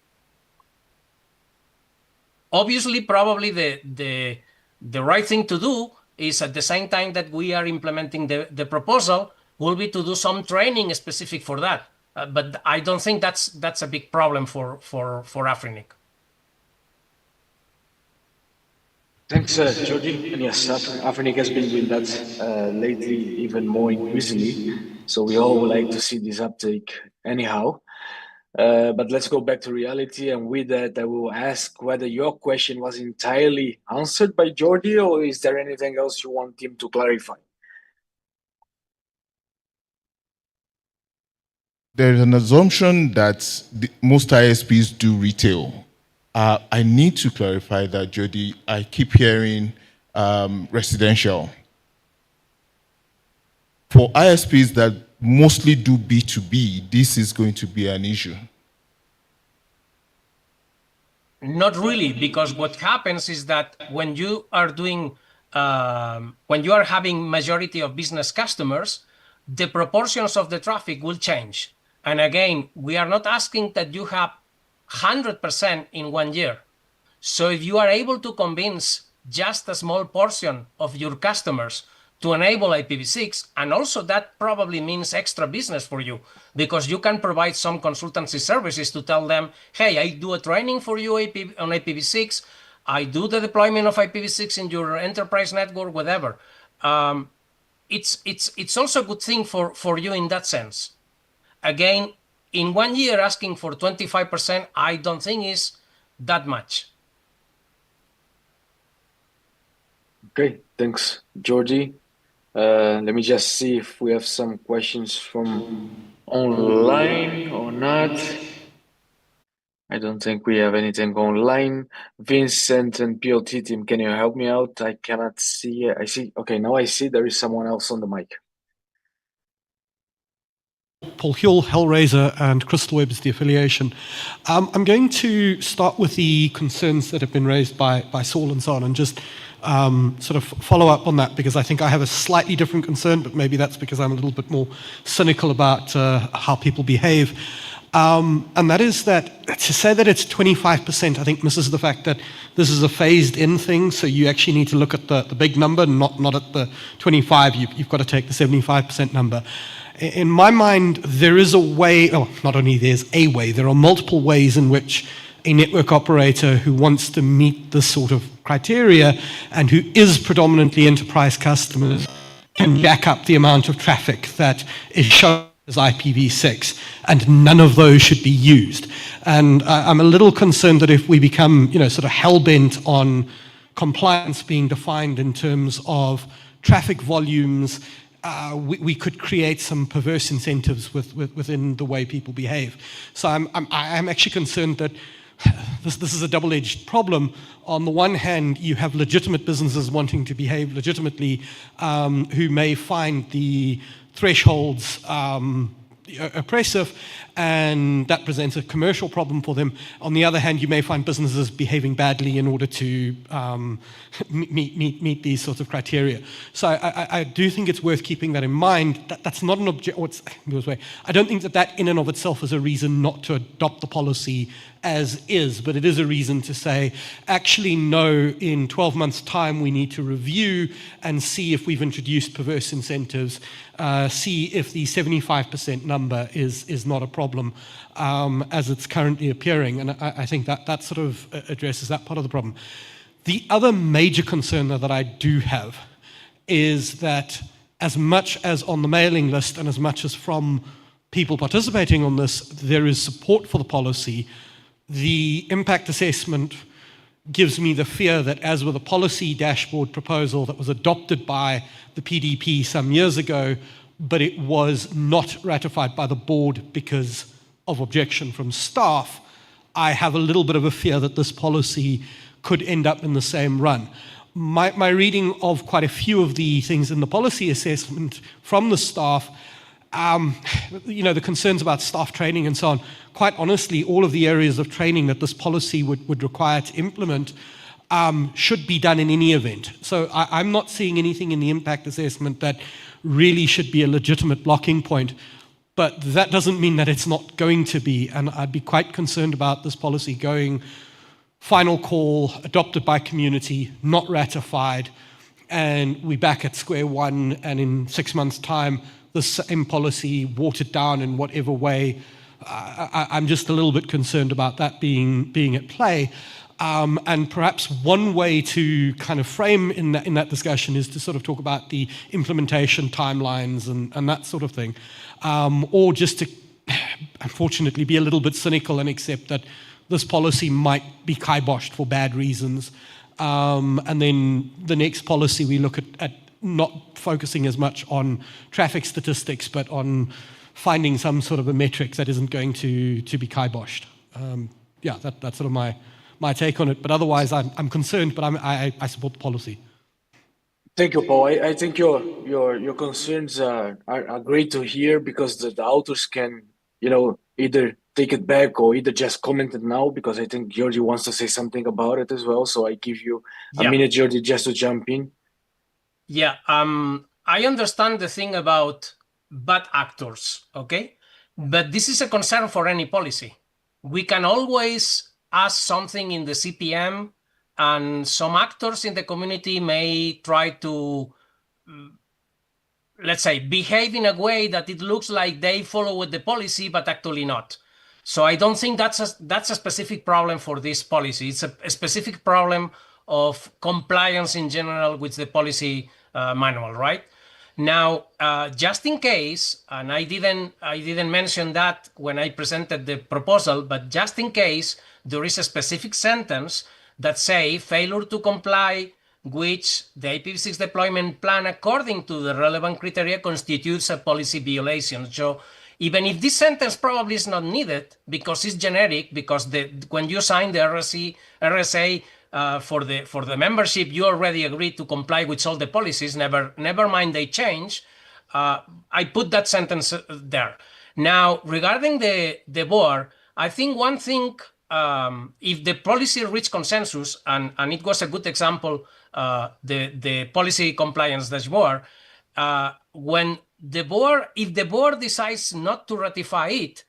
Obviously, probably the right thing to do is, at the same time that we are implementing the proposal, will be to do some training specific for that. But I don't think that's a big problem for Afrinic. Thanks, Georgie. And yes, Afrinic has been doing that lately, even more increasingly. So we all would like to see this uptake anyhow. But let's go back to reality. And with that, I will ask whether your question was entirely answered by Georgie, or is there anything else you want him to clarify? There's an assumption that most ISPs do retail. I need to clarify that, Jody. I keep hearing residential. For ISPs that mostly do B2B, this is going to be an issue. Not really, because what happens is that when you are doing, when you are having majority of business customers, the proportions of the traffic will change. And again, we are not asking that you have 100% in 1 year. So if you are able to convince just a small portion of your customers to enable IPv6, and also that probably means extra business for you, because you can provide some consultancy services to tell them, hey, I do a training for you on IPv6, I do the deployment of IPv6 in your enterprise network, whatever. It's also a good thing for you in that sense. Again, in 1 year, asking for 25%, I don't think is that much. Okay, thanks, Georgie. Let me just see if we have some questions from online or not. I don't think we have anything online. Vincent and PLT team, can you help me out? I cannot see. I see. Okay, now I see there is someone else on the mic. Paul Huell, Hellraiser, and Crystal Web is the affiliation. I'm going to start with the concerns that have been raised by Saul and so on, and just sort of follow up on that, because I think I have a slightly different concern, but maybe that's because I'm a little bit more cynical about how people behave. And that is that to say that it's 25%, I think misses the fact that this is a phased-in thing, so you actually need to look at the big number, not at the 25. You've got to take the 75% number. In my mind, there is a way, not only there's a way, there are multiple ways in which a network operator who wants to meet this sort of criteria and who is predominantly enterprise customers can jack up the amount of traffic that is shown as IPv6, and none of those should be used. And I'm a little concerned that if we become, sort of hell-bent on compliance being defined in terms of traffic volumes, we could create some perverse incentives within the way people behave. So I'm actually concerned that this is a double-edged problem. On the one hand, you have legitimate businesses wanting to behave legitimately, who may find the thresholds oppressive, and that presents a commercial problem for them. On the other hand, you may find businesses behaving badly in order to meet these sorts of criteria. So I do think it's worth keeping that in mind. That's not an I don't think that in and of itself is a reason not to adopt the policy as is, but it is a reason to say, actually, no, in 12 months' time, we need to review and see if we've introduced perverse incentives, see if the 75% number is not a problem as it's currently appearing. And I think that sort of addresses that part of the problem. The other major concern that I do have is that as much as on the mailing list and as much as from people participating on this, there is support for the policy, the impact assessment gives me the fear that, as with a policy dashboard proposal that was adopted by the PDP some years ago, but it was not ratified by the board because of objection from staff, I have a little bit of a fear that this policy could end up in the same run. My reading of quite a few of the things in the policy assessment from the staff The concerns about staff training and so on, quite honestly, all of the areas of training that this policy would require to implement should be done in any event. So I'm not seeing anything in the impact assessment that really should be a legitimate blocking point. But that doesn't mean that it's not going to be, and I'd be quite concerned about this policy going final call, adopted by community, not ratified, and we're back at square one, and in 6 months' time, the same policy watered down in whatever way. I'm just a little bit concerned about that being at play. And perhaps one way to kind of frame in that discussion is to sort of talk about the implementation timelines and that sort of thing. Or just to, unfortunately, be a little bit cynical and accept that this policy might be kiboshed for bad reasons. And then the next policy we look at not focusing as much on traffic statistics, but on finding some sort of a metric that isn't going to be kiboshed. That's sort of my take on it. But otherwise, I'm concerned, but I support the policy. Thank you, Paul. I think your concerns are great to hear, because the authors can, either take it back or either just comment it now, because I think Georgie wants to say something about it as well. So I give you a minute, Georgie, just to jump in. Yeah, I understand the thing about bad actors, okay? But this is a concern for any policy. We can always ask something in the CPM, and some actors in the community may try to, let's say, behave in a way that it looks like they follow the policy, but actually not. So I don't think that's a specific problem for this policy. It's a specific problem of compliance in general with the policy manual, right? Now, just in case, and I didn't mention that when I presented the proposal, but just in case there is a specific sentence that say failure to comply which the IPv6 deployment plan according to the relevant criteria constitutes a policy violation. So even if this sentence probably is not needed because it's generic, because when you sign the RSA for the membership, you already agreed to comply with all the policies, never mind they change, I put that sentence there. Now, regarding the board, I think one thing, if the policy reached consensus, and it was a good example, the policy compliance dashboard, if the board decides not to ratify it,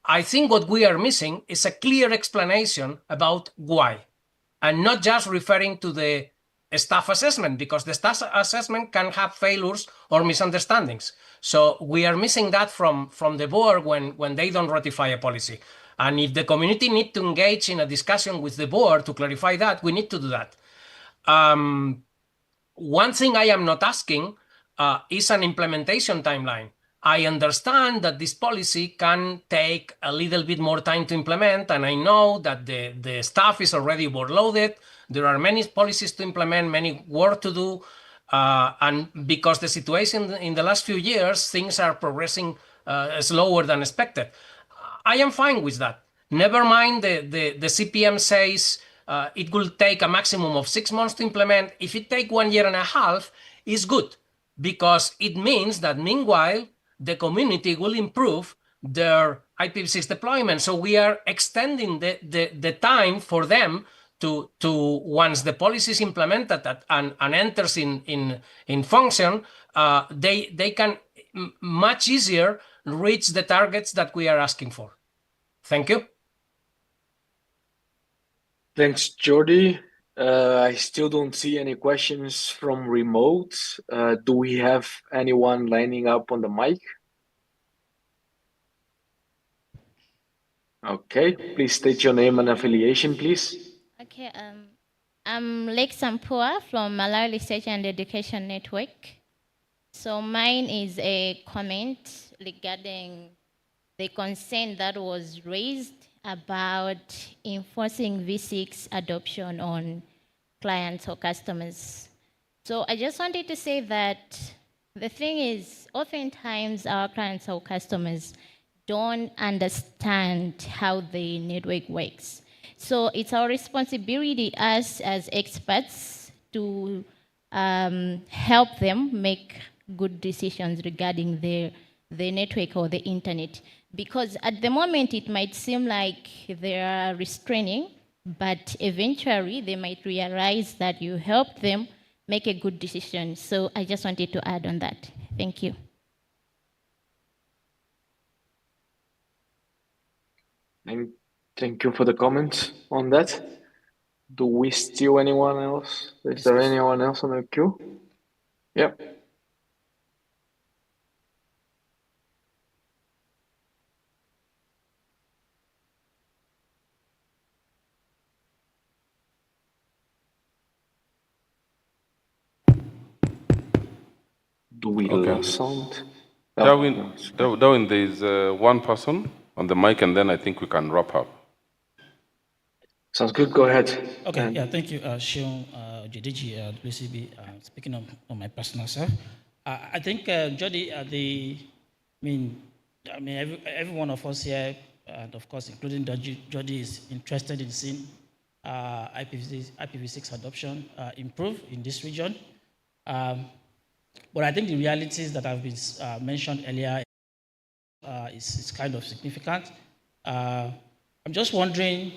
I think what we are missing is a clear explanation about why, and not just referring to the staff assessment, because the staff assessment can have failures or misunderstandings. So we are missing that from the board when they don't ratify a policy. And if the community need to engage in a discussion with the board to clarify that, we need to do that. One thing I am not asking is an implementation timeline. I understand that this policy can take a little bit more time to implement, and I know that the staff is already overloaded. There are many policies to implement, many work to do, and because the situation in the last few years, things are progressing slower than expected. I am fine with that. Never mind the CPM says it will take a maximum of 6 months to implement. If it takes 1 year and a half, it's good, because it means that meanwhile, the community will improve their IPv6 deployment. So we are extending the time for them to once the policy is implemented and enters in function, they can much easier reach the targets that we are asking for. Thank you. Thanks, Jordi. I still don't see any questions from remote. Do we have anyone lining up on the mic? Okay, please state your name and affiliation, please. Okay, I'm Lex Sampua from Malawi Research and Education Network. So mine is a comment regarding the concern that was raised about enforcing V6 adoption on clients or customers. So I just wanted to say that the thing is, oftentimes our clients or customers don't understand how the network works. So it's our responsibility, us as experts, to help them make good decisions regarding their the network or the internet. Because at the moment, it might seem like they are restraining, but eventually they might realize that you helped them make a good decision. So I just wanted to add on that. Thank you. Thank you for the comment on that. Do we still anyone else? Is there anyone else on the queue? Yep. Do we lose sound? Darwin, Darwin, there is one person on the mic, and then I think we can wrap up. Sounds good. Go ahead. Okay, yeah, thank you, Sean JDG, WCB, speaking on my personal self. I think, Jody, every one of us here, and of course, including Jody, is interested in seeing IPv6 adoption improve in this region. But I think the realities that have been mentioned earlier is kind of significant. I'm just wondering,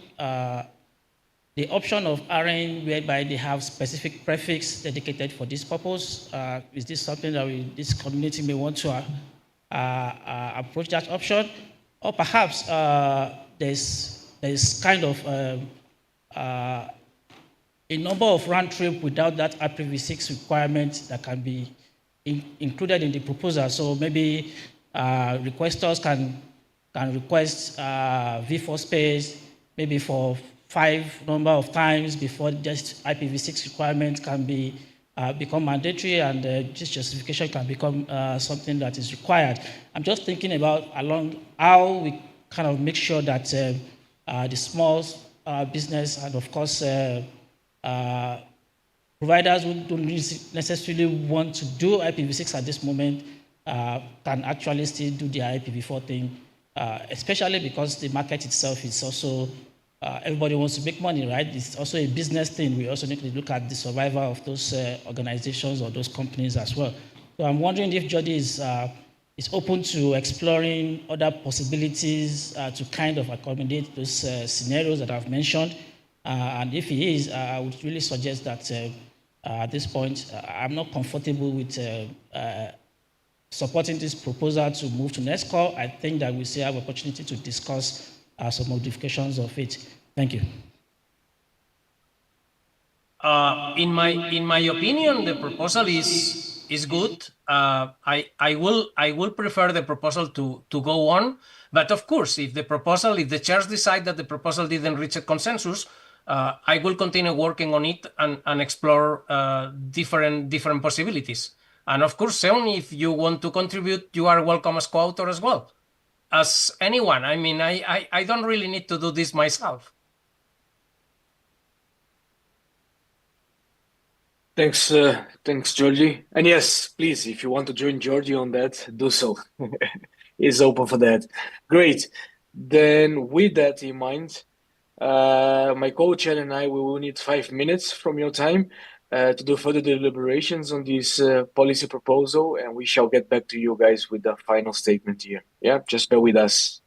the option of RN whereby they have specific prefix dedicated for this purpose, is this something that this community may want to approach that option? Or perhaps there's kind of a number of round trip without that IPv6 requirement that can be included in the proposal. So maybe requesters can request v4 space maybe for 5 number of times before just IPv6 requirement can be become mandatory, and this justification can become something that is required. I'm just thinking about along how we kind of make sure that the small business and of course providers who don't necessarily want to do IPv6 at this moment can actually still do the IPv4 thing, especially because the market itself is also, everybody wants to make money, right? It's also a business thing. We also need to look at the survival of those organizations or those companies as well. So I'm wondering if Jody is open to exploring other possibilities to kind of accommodate those scenarios that I've mentioned. And if he is, I would really suggest that at this point, I'm not comfortable with supporting this proposal to move to next call. I think that we still have opportunity to discuss some modifications of it. Thank you. In my opinion, the proposal is good. I will prefer the proposal to go on, but of course, if the chairs decide that the proposal didn't reach a consensus, I will continue working on it and explore different possibilities. And of course, Sean, if you want to contribute, you are welcome as co-author as well. As anyone, I mean, I don't really need to do this myself. Thanks, Georgie. And yes, please, if you want to join Georgie on that, do so. He's open for that. Great. Then with that in mind, my co-chair and I, we will need 5 minutes from your time to do further deliberations on this policy proposal, and we shall get back to you guys with the final statement here. Yeah, just bear with us.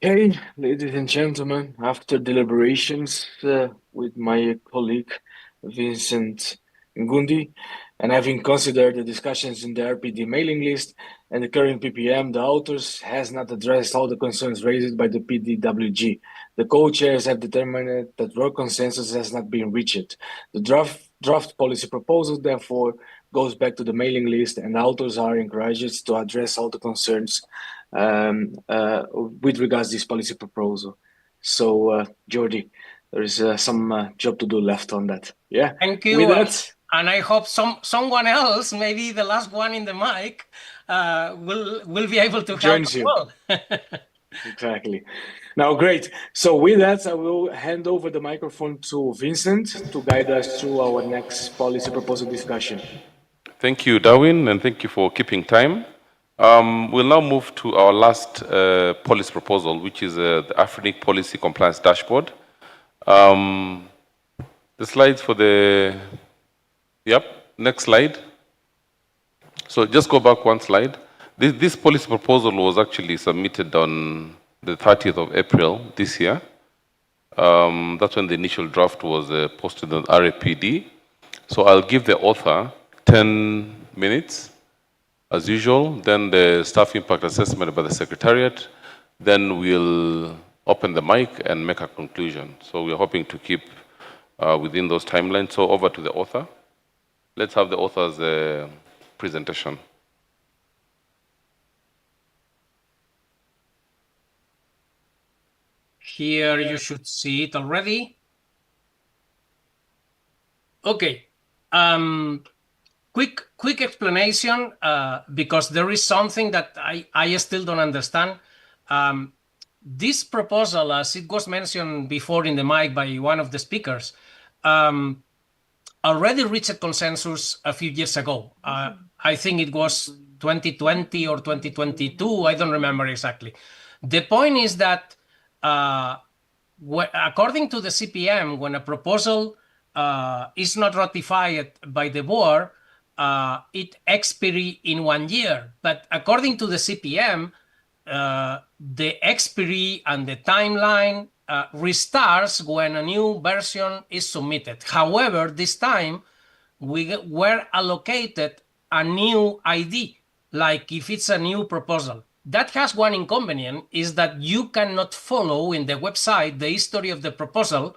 Okay, ladies and gentlemen, after deliberations with my colleague Vincent Ngundi, and having considered the discussions in the RPD mailing list and the current PPM, the authors has not addressed all the concerns raised by the PDWG. The co-chairs have determined that work consensus has not been reached. The draft policy proposal, therefore, goes back to the mailing list, and the authors are encouraged to address all the concerns with regards to this policy proposal. So, Jordi, there is some job to do left on that. Yeah. Thank With you. that, And I hope someone else, maybe the last one in the mic, will be able to help joins as you. well. Exactly. Now, great. So, with that, I will hand over the microphone to Vincent to guide us through our next policy proposal discussion. Thank you, Darwin, and thank you for keeping time. We'll now move to our last policy proposal, which is the Afrinic Policy Compliance Dashboard. The slides for the, yep, next slide. So just go back one slide. This policy proposal was actually submitted on the 30th of April this year. That's when the initial draft was posted on RAPD. So I'll give the author 10 minutes, as usual, then the staff impact assessment by the Secretariat, then we'll open the mic and make a conclusion. So we're hoping to keep within those timelines. So over to the author. Let's have the author's presentation. Here you should see it already. Okay. Quick explanation, because there is something that I still don't understand. This proposal, as it was mentioned before in the mic by one of the speakers, already reached consensus a few years ago. I think it was 2020 or 2022. I don't remember exactly. The point is that according to the CPM, when a proposal is not ratified by the board, it expires in 1 year. But according to the CPM, the expiry and the timeline restarts when a new version is submitted. However, this time we were allocated a new ID, like if it's a new proposal. That has one inconvenience, is that you cannot follow in the website the history of the proposal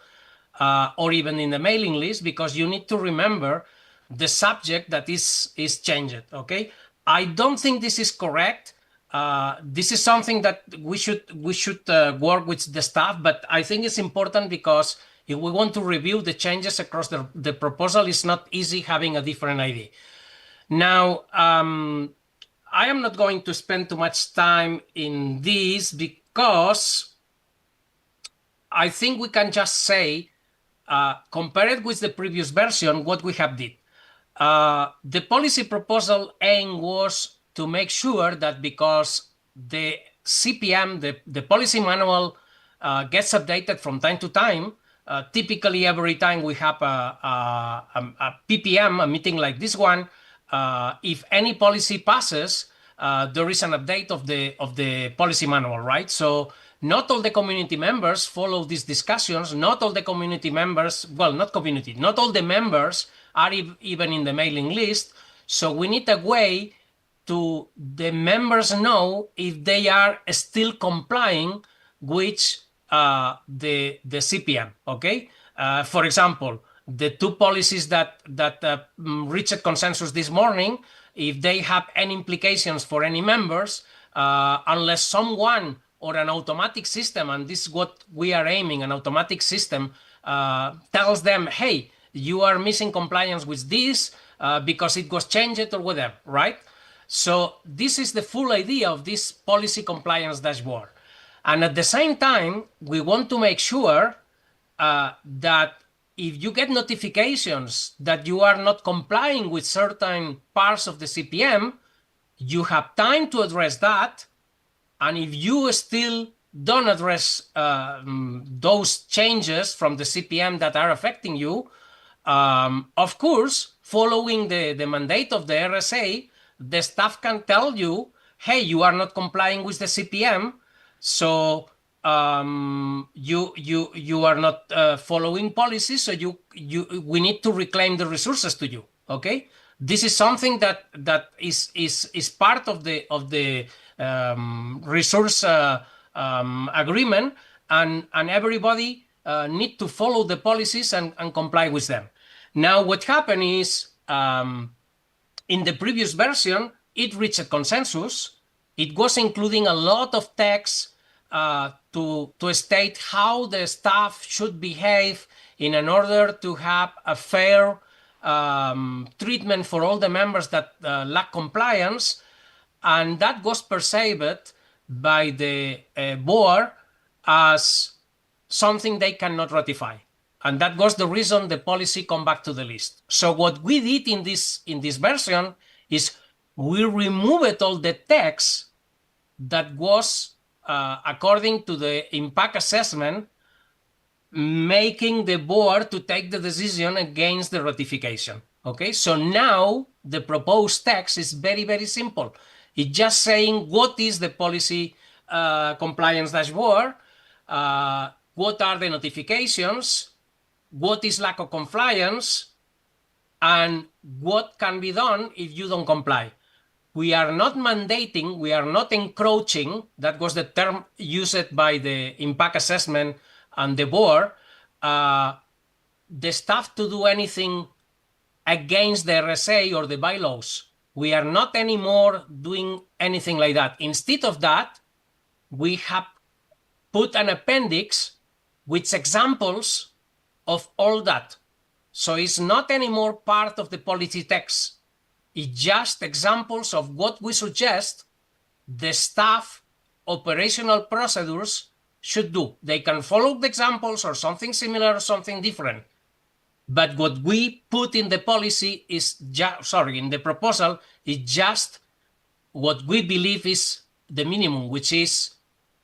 or even in the mailing list, because you need to remember the subject that is changed, okay? I don't think this is correct. This is something that we should work with the staff, but I think it's important because if we want to review the changes across the proposal, it's not easy having a different ID. Now, I am not going to spend too much time in this because I think we can just say, compared with the previous version, what we have did. The policy proposal aim was to make sure that because the CPM, the policy manual, gets updated from time to time, typically every time we have a PPM, a meeting like this one, if any policy passes, there is an update of the policy manual, right? So not all the community members follow these discussions. Not all the community members, well, not community, not all the members are even in the mailing list. So we need a way to the members know if they are still complying with the CPM, okay? For example, the two policies that reached consensus this morning, if they have any implications for any members, unless someone or an automatic system, and this is what we are aiming, an automatic system, tells them, hey, you are missing compliance with this because it was changed or whatever, right? So this is the full idea of this policy compliance dashboard. And at the same time, we want to make sure that if you get notifications that you are not complying with certain parts of the CPM, you have time to address that. And if you still don't address those changes from the CPM that are affecting you, of course, following the mandate of the RSA, the staff can tell you, hey, you are not complying with the CPM, so you are not following policies, so we need to reclaim the resources to you. Okay, this is something that is part of the resource agreement, and everybody need to follow the policies and comply with them. Now, what happened is, in the previous version, it reached a consensus. It was including a lot of text to state how the staff should behave in order to have a fair treatment for all the members that lack compliance. And that was perceived by the board as something they cannot ratify. And that was the reason the policy come back to the list. So what we did in this version is we removed all the text that was according to the impact assessment, making the board to take the decision against the ratification. Okay, so now the proposed text is very, very simple. It's just saying what is the policy compliance dashboard, what are the notifications, what is lack of compliance, and what can be done if you don't comply. We are not mandating, we are not encroaching, that was the term used by the impact assessment and the board, the staff to do anything against the RSA or the bylaws. We are not anymore doing anything like that. Instead of that, we have put an appendix with examples of all that. So it's not anymore part of the policy text. It's just examples of what we suggest the staff operational procedures should do. They can follow the examples or something similar or something different. But what we put in the policy is in the proposal is just what we believe is the minimum, which is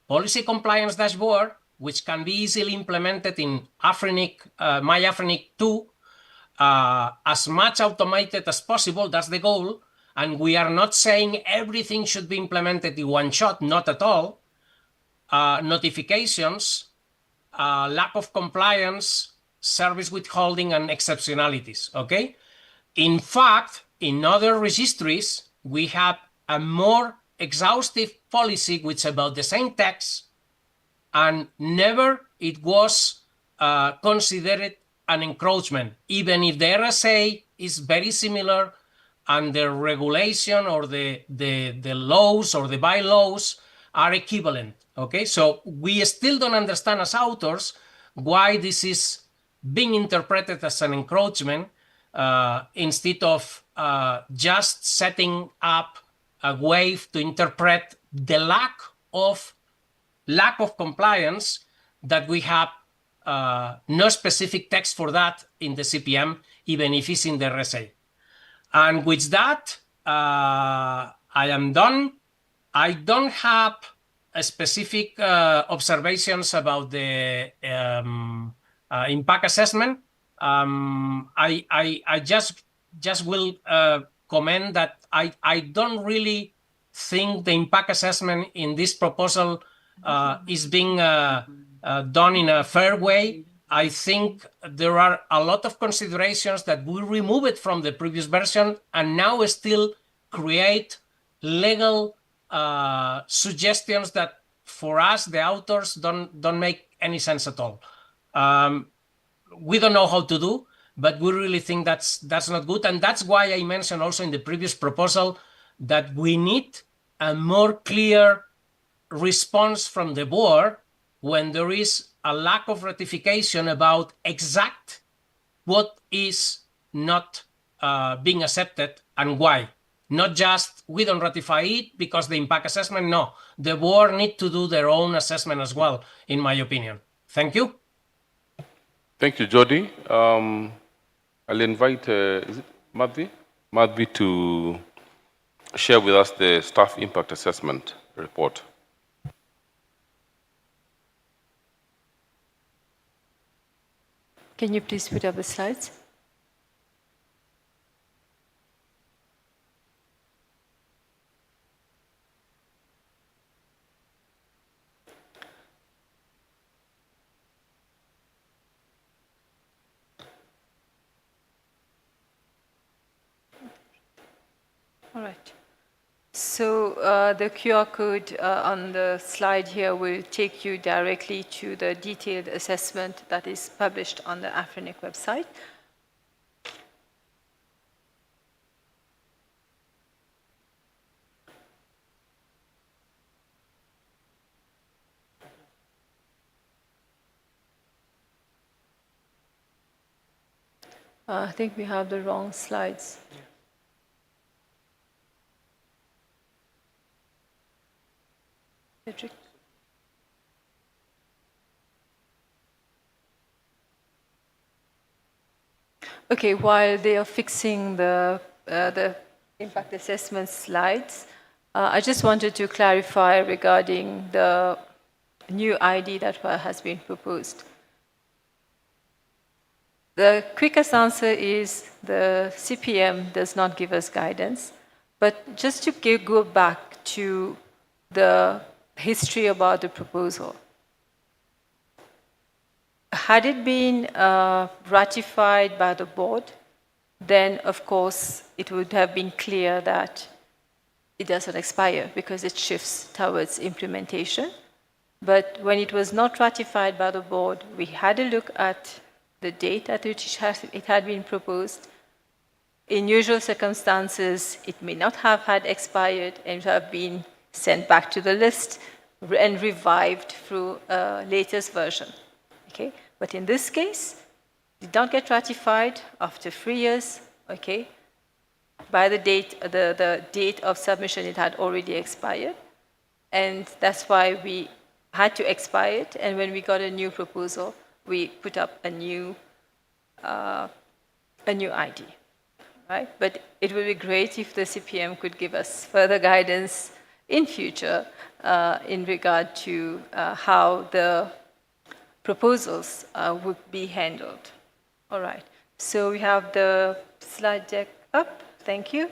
policy compliance dashboard, which can be easily implemented in Afrinic, My Afrinic 2, as much automated as possible. That's the goal. And we are not saying everything should be implemented in one shot, not at all. Notifications, lack of compliance, service withholding, and exceptionalities, okay? In fact, in other registries, we have a more exhaustive policy which is about the same text, and never it was considered an encroachment, even if the RSA is very similar and the regulation or the laws or the bylaws are equivalent, okay? So we still don't understand as authors why this is being interpreted as an encroachment instead of just setting up a way to interpret the lack of compliance that we have. No specific text for that in the CPM, even if it's in the RSA. And with that, I am done. I don't have specific observations about the impact assessment. I just will comment that I don't really think the impact assessment in this proposal is being done in a fair way. I think there are a lot of considerations that we remove it from the previous version and now still create legal suggestions that for us, the authors, don't make any sense at all. We don't know how to do, but we really think that's not good. And that's why I mentioned also in the previous proposal that we need a more clear response from the board when there is a lack of ratification about exact what is not being accepted and why. Not just we don't ratify it because the impact assessment, no. The board need to do their own assessment as well, in my opinion. Thank you. Thank you, Jody. I'll invite, is it Madhvi? Madhvi to share with us the staff impact assessment report. Can you please put up the slides? All right. So the QR code on the slide here will take you directly to the detailed assessment that is published on the Afrinic website. I think we have the wrong slides. Patrick? Okay, while they are fixing the impact assessment slides, I just wanted to clarify regarding the new ID that has been proposed. The quickest answer is the CPM does not give us guidance, but just to go back to the history about the proposal. Had it been ratified by the board, then of course it would have been clear that it doesn't expire because it shifts towards implementation. But when it was not ratified by the board, we had a look at the date at which it had been proposed. In usual circumstances, it may not have had expired and have been sent back to the list and revived through a latest version. Okay? But in this case, it did not get ratified after 3 years. Okay? By the date of submission, it had already expired. And that's why we had to expire it. And when we got a new proposal, we put up a new ID, right? But it would be great if the CPM could give us further guidance in future in regard to how the proposals would be handled. All right. So we have the slide deck up. Thank you.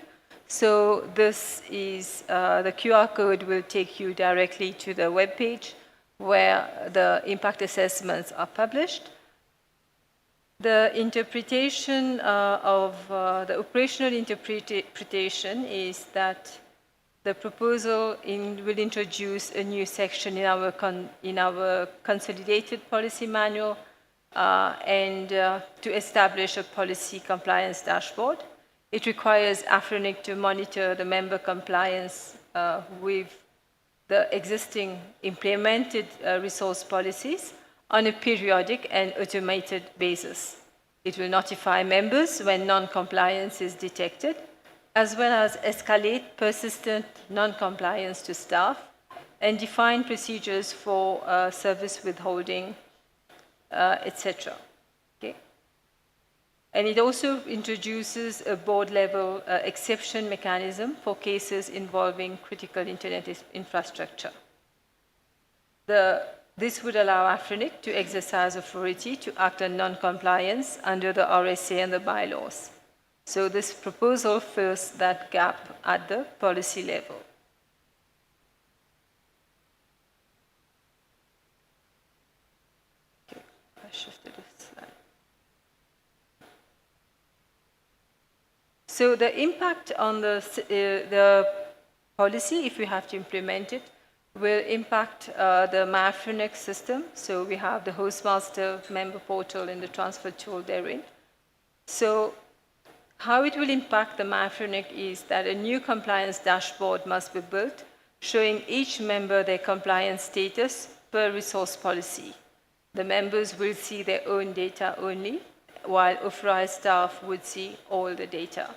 So this is the QR code will take you directly to the web page where the impact assessments are published. The interpretation of the operational interpretation is that the proposal will introduce a new section in our consolidated policy manual and to establish a policy compliance dashboard. It requires Afrinic to monitor the member compliance with the existing implemented resource policies on a periodic and automated basis. It will notify members when non-compliance is detected, as well as escalate persistent non-compliance to staff and define procedures for service withholding, etc. Okay? And it also introduces a board-level exception mechanism for cases involving critical internet infrastructure. This would allow Afrinic to exercise authority to act on non-compliance under the RSA and the bylaws. So this proposal fills that gap at the policy level. Okay, I shifted the slide. So the impact on the policy, if we have to implement it, will impact the Afrinic system. So we have the hostmaster member portal and the transfer tool therein. So how it will impact the Afrinic is that a new compliance dashboard must be built, showing each member their compliance status per resource policy. The members will see their own data only, while authorized staff would see all the data.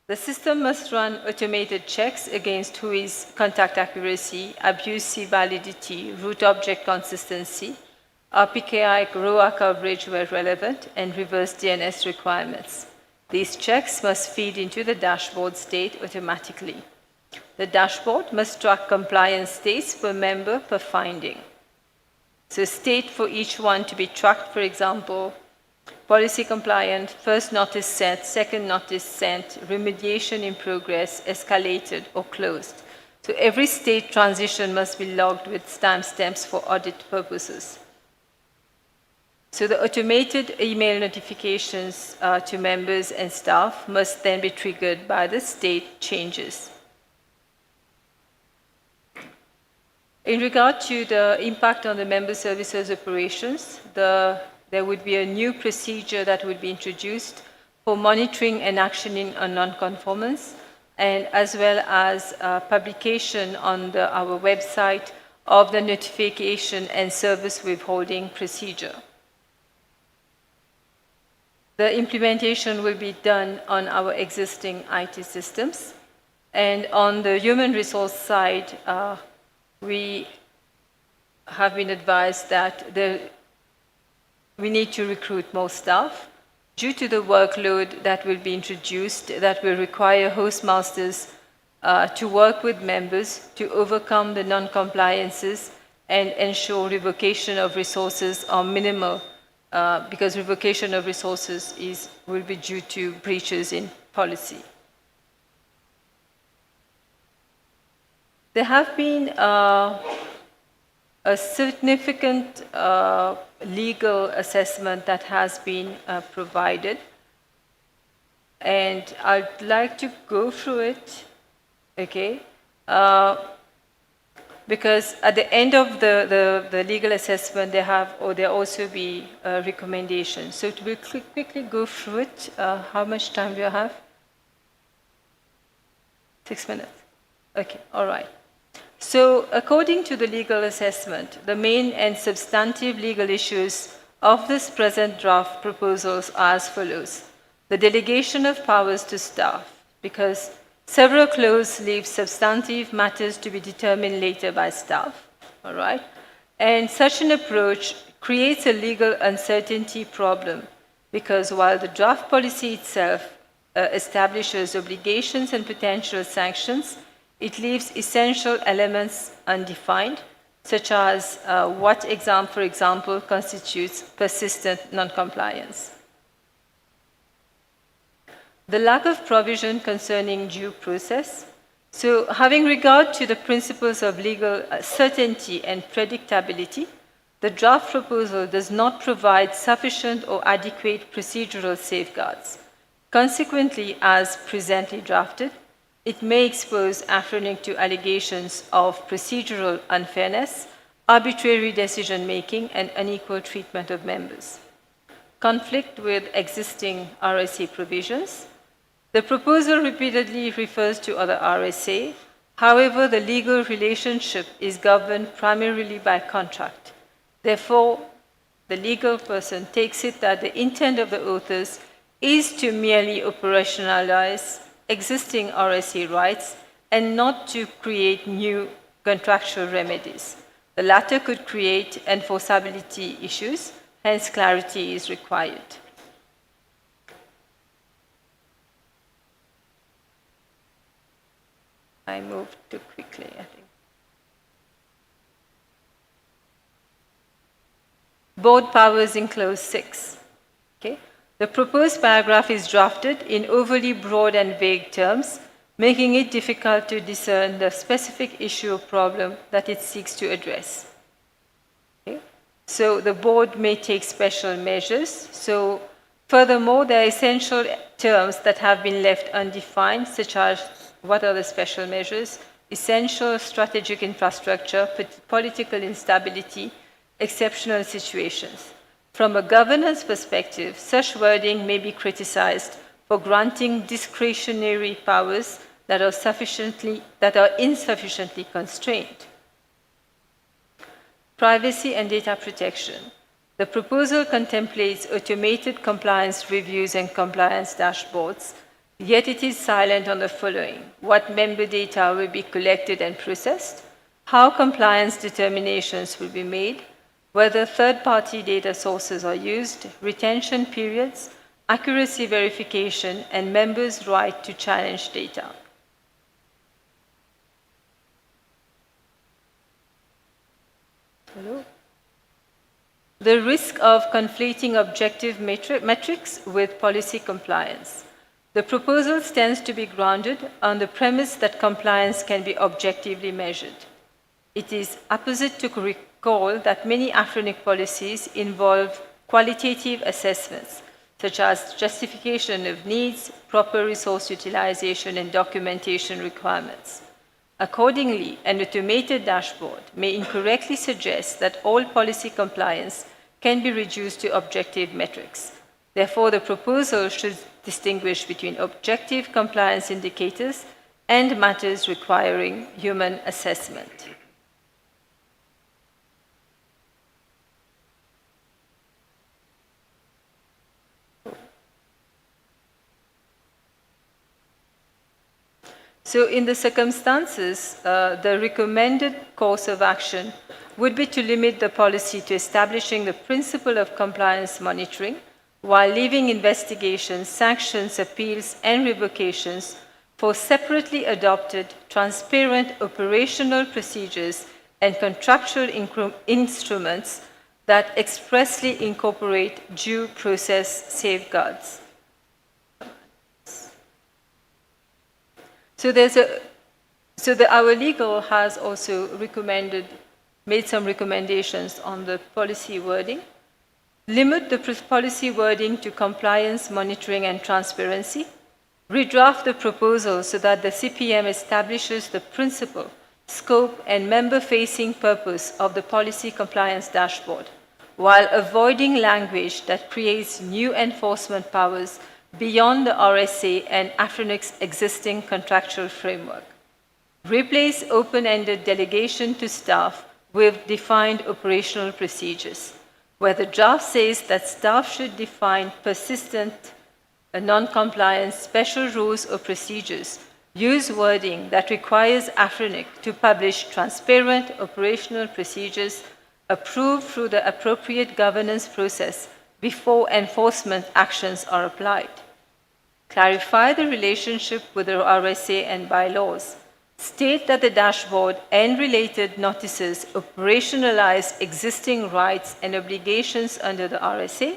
The system must run automated checks against WHOIS contact accuracy, abuse validity, root object consistency, RPKI ROA coverage where relevant, and reverse DNS requirements. These checks must feed into the dashboard state automatically. The dashboard must track compliance states per member per finding. So state for each one to be tracked, for example, policy compliant, first notice sent, second notice sent, remediation in progress, escalated or closed. So every state transition must be logged with timestamps for audit purposes. So the automated email notifications to members and staff must then be triggered by the state changes. In regard to the impact on the member services operations, there would be a new procedure that would be introduced for monitoring and actioning on non-conformance, and as well as publication on our website of the notification and service withholding procedure. The implementation will be done on our existing IT systems. And on the human resource side, we have been advised that we need to recruit more staff due to the workload that will be introduced that will require host masters to work with members to overcome the non-compliances and ensure revocation of resources are minimal, because revocation of resources will be due to breaches in policy. There have been a significant legal assessment that has been provided, and I'd like to go through it, okay? Because at the end of the legal assessment, there also be recommendations. So we'll quickly go through it. How much time do you have? 6 minutes. Okay, all right. So according to the legal assessment, the main and substantive legal issues of this present draft proposals are as follows. The delegation of powers to staff, because several clauses leave substantive matters to be determined later by staff, all right? And such an approach creates a legal uncertainty problem, because while the draft policy itself establishes obligations and potential sanctions, it leaves essential elements undefined, such as what, for example, constitutes persistent non-compliance. The lack of provision concerning due process. So having regard to the principles of legal certainty and predictability, the draft proposal does not provide sufficient or adequate procedural safeguards. Consequently, as presently drafted, it may expose Afrinic to allegations of procedural unfairness, arbitrary decision-making, and unequal treatment of members. Conflict with existing RSA provisions. The proposal repeatedly refers to other RSA. However, the legal relationship is governed primarily by contract. Therefore, the legal person takes it that the intent of the authors is to merely operationalize existing RSA rights and not to create new contractual remedies. The latter could create enforceability issues, hence clarity is required. I moved too quickly, I think. Board powers in clause 6. Okay? The proposed paragraph is drafted in overly broad and vague terms, making it difficult to discern the specific issue or problem that it seeks to address. Okay? So the board may take special measures. So furthermore, there are essential terms that have been left undefined, such as what are the special measures, essential strategic infrastructure, political instability, exceptional situations. From a governance perspective, such wording may be criticized for granting discretionary powers that are insufficiently constrained. Privacy and data protection. The proposal contemplates automated compliance reviews and compliance dashboards, yet it is silent on the following: what member data will be collected and processed, how compliance determinations will be made, whether third-party data sources are used, retention periods, accuracy verification, and members' right to challenge data. Hello? The risk of conflating objective metrics with policy compliance. The proposal stands to be grounded on the premise that compliance can be objectively measured. It is opposite to recall that many Afrinic policies involve qualitative assessments, such as justification of needs, proper resource utilization, and documentation requirements. Accordingly, an automated dashboard may incorrectly suggest that all policy compliance can be reduced to objective metrics. Therefore, the proposal should distinguish between objective compliance indicators and matters requiring human assessment. So in the circumstances, the recommended course of action would be to limit the policy to establishing the principle of compliance monitoring while leaving investigations, sanctions, appeals, and revocations for separately adopted, transparent operational procedures and contractual instruments that expressly incorporate due process safeguards. Our legal has also made some recommendations on the policy wording. Limit the policy wording to compliance, monitoring, and transparency. Redraft the proposal so that the CPM establishes the principle, scope, and member-facing purpose of the policy compliance dashboard, while avoiding language that creates new enforcement powers beyond the RSA and Afrinic's existing contractual framework. Replace open-ended delegation to staff with defined operational procedures, where the draft says that staff should define persistent non-compliance special rules or procedures. Use wording that requires Afrinic to publish transparent operational procedures approved through the appropriate governance process before enforcement actions are applied. Clarify the relationship with the RSA and bylaws. State that the dashboard and related notices operationalize existing rights and obligations under the RSA,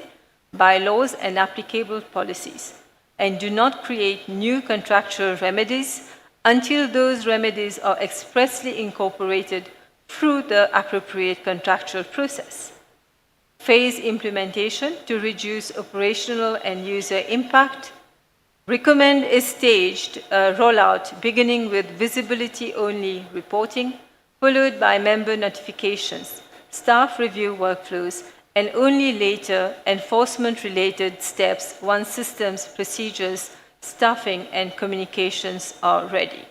bylaws, and applicable policies, and do not create new contractual remedies until those remedies are expressly incorporated through the appropriate contractual process. Phase implementation to reduce operational and user impact. Recommend a staged rollout beginning with visibility-only reporting, followed by member notifications, staff review workflows, and only later enforcement-related steps once systems, procedures, staffing, and communications are ready.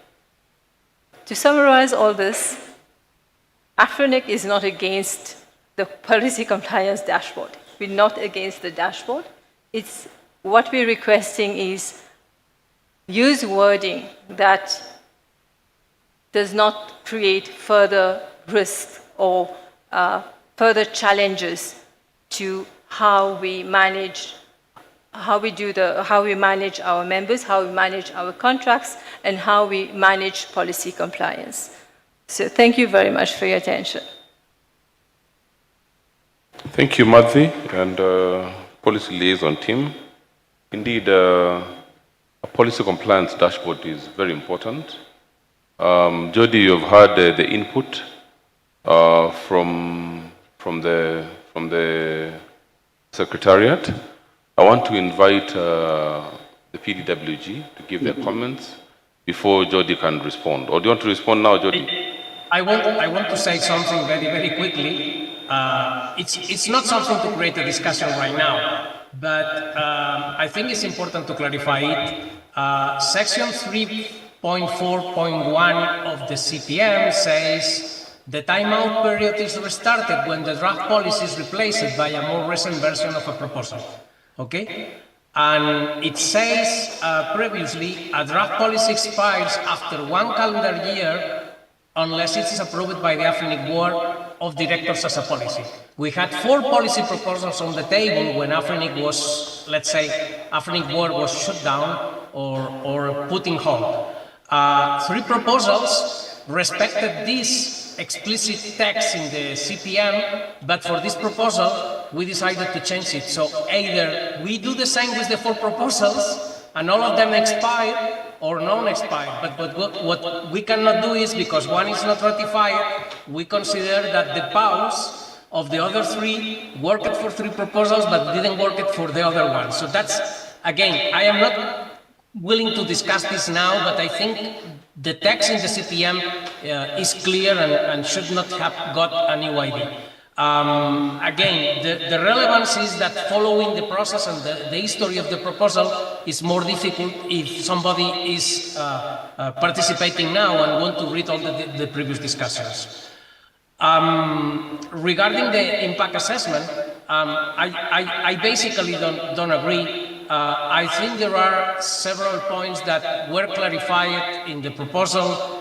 To summarize all this, Afrinic is not against the policy compliance dashboard. We're not against the dashboard. What we're requesting is use wording that does not create further risks or further challenges to how we manage our members, how we manage our contracts, and how we manage policy compliance. So thank you very much for your attention. Thank you, Madhvi, and policy liaison team. Indeed, a policy compliance dashboard is very important. Jody, you've heard the input from the Secretariat. I want to invite the PDWG to give their comments before Jody can respond. Or do you want to respond now, Jody? I want to say something very, very quickly. It's not something to create a discussion right now, but I think it's important to clarify it. Section 3.4.1 of the CPM says the timeout period is restarted when the draft policy is replaced by a more recent version of a proposal. Okay? And it says previously a draft policy expires after 1 calendar year unless it is approved by the Afrinic Board of Directors as a policy. We had 4 policy proposals on the table when Afrinic was, let's say, Afrinic Board was shut down or put in hold. 3 proposals respected this explicit text in the CPM, but for this proposal, we decided to change it. So either we do the same with the 4 proposals and all of them expire, or non-expired. But what we cannot do is, because one is not ratified, we consider that the pause of the other three worked for three proposals but didn't work it for the other one. So that's, again, I am not willing to discuss this now, but I think the text in the CPM is clear and should not have got a new ID. Again, the relevance is that following the process and the history of the proposal is more difficult if somebody is participating now and want to read all the previous discussions. Regarding the impact assessment, I basically don't agree. I think there are several points that were clarified in the proposal.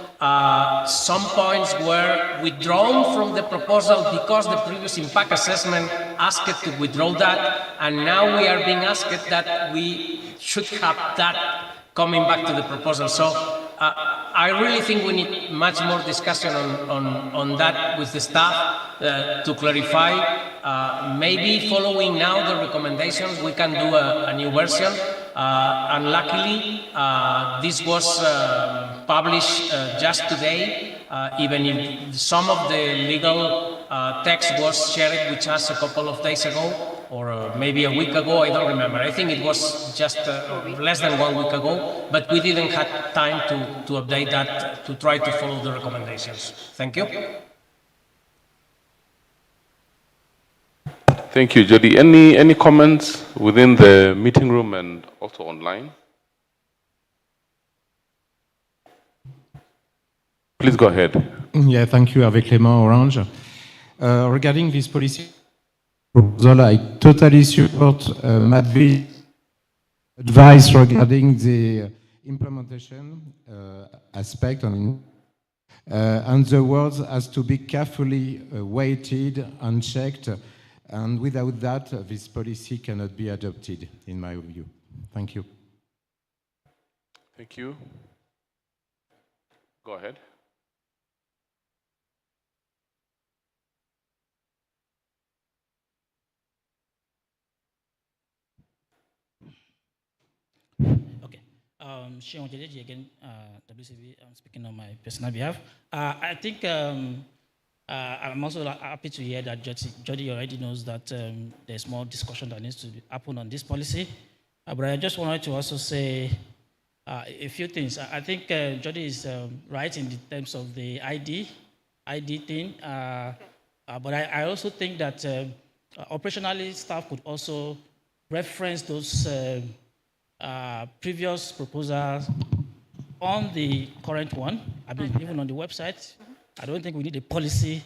Some points were withdrawn from the proposal because the previous impact assessment asked to withdraw that, and now we are being asked that we should have that coming back to the proposal. So I really think we need much more discussion on that with the staff to clarify. Maybe following now the recommendations, we can do a new version. And luckily, this was published just today, even if some of the legal text was shared with us a couple of days ago, or maybe a week ago, I don't remember. I think it was just less than 1 week ago, but we didn't have time to update that, to try to follow the recommendations. Thank you. Thank you, Jody. Any comments within the meeting room and also online? Please go ahead. Yeah, thank you, Hervé Clément, Orange. Regarding this policy proposal, I totally support Madvi's advice regarding the implementation aspect, and the words has to be carefully weighted and checked, and without that, this policy cannot be adopted, in my view. Thank you. Thank you. Go ahead. Okay. Shion Jejeji again, WCB, I'm speaking on my personal behalf. I think I'm also happy to hear that Jody already knows that there's more discussion that needs to happen on this policy. But I just wanted to also say a few things. I think Jody is right in the terms of the ID thing. But I also think that operationally staff could also reference those previous proposals on the current one. I mean, even on the website. I don't think we need a policy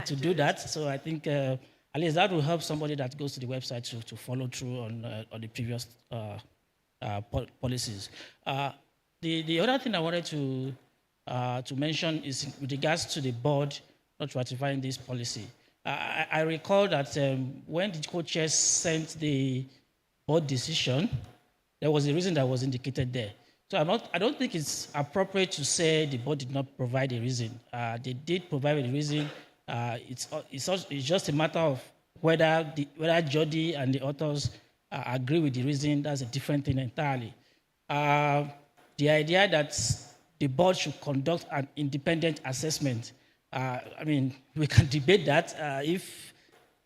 to do that. So I think at least that will help somebody that goes to the website to follow through on the previous policies. The other thing I wanted to mention is with regards to the board not ratifying this policy. I recall that when the co-chairs sent the board decision, there was a reason that was indicated there. So I don't think it's appropriate to say the board did not provide a reason. They did provide a reason. It's just a matter of whether Jody and the authors agree with the reason. That's a different thing entirely. The idea that the board should conduct an independent assessment, I mean, we can debate that.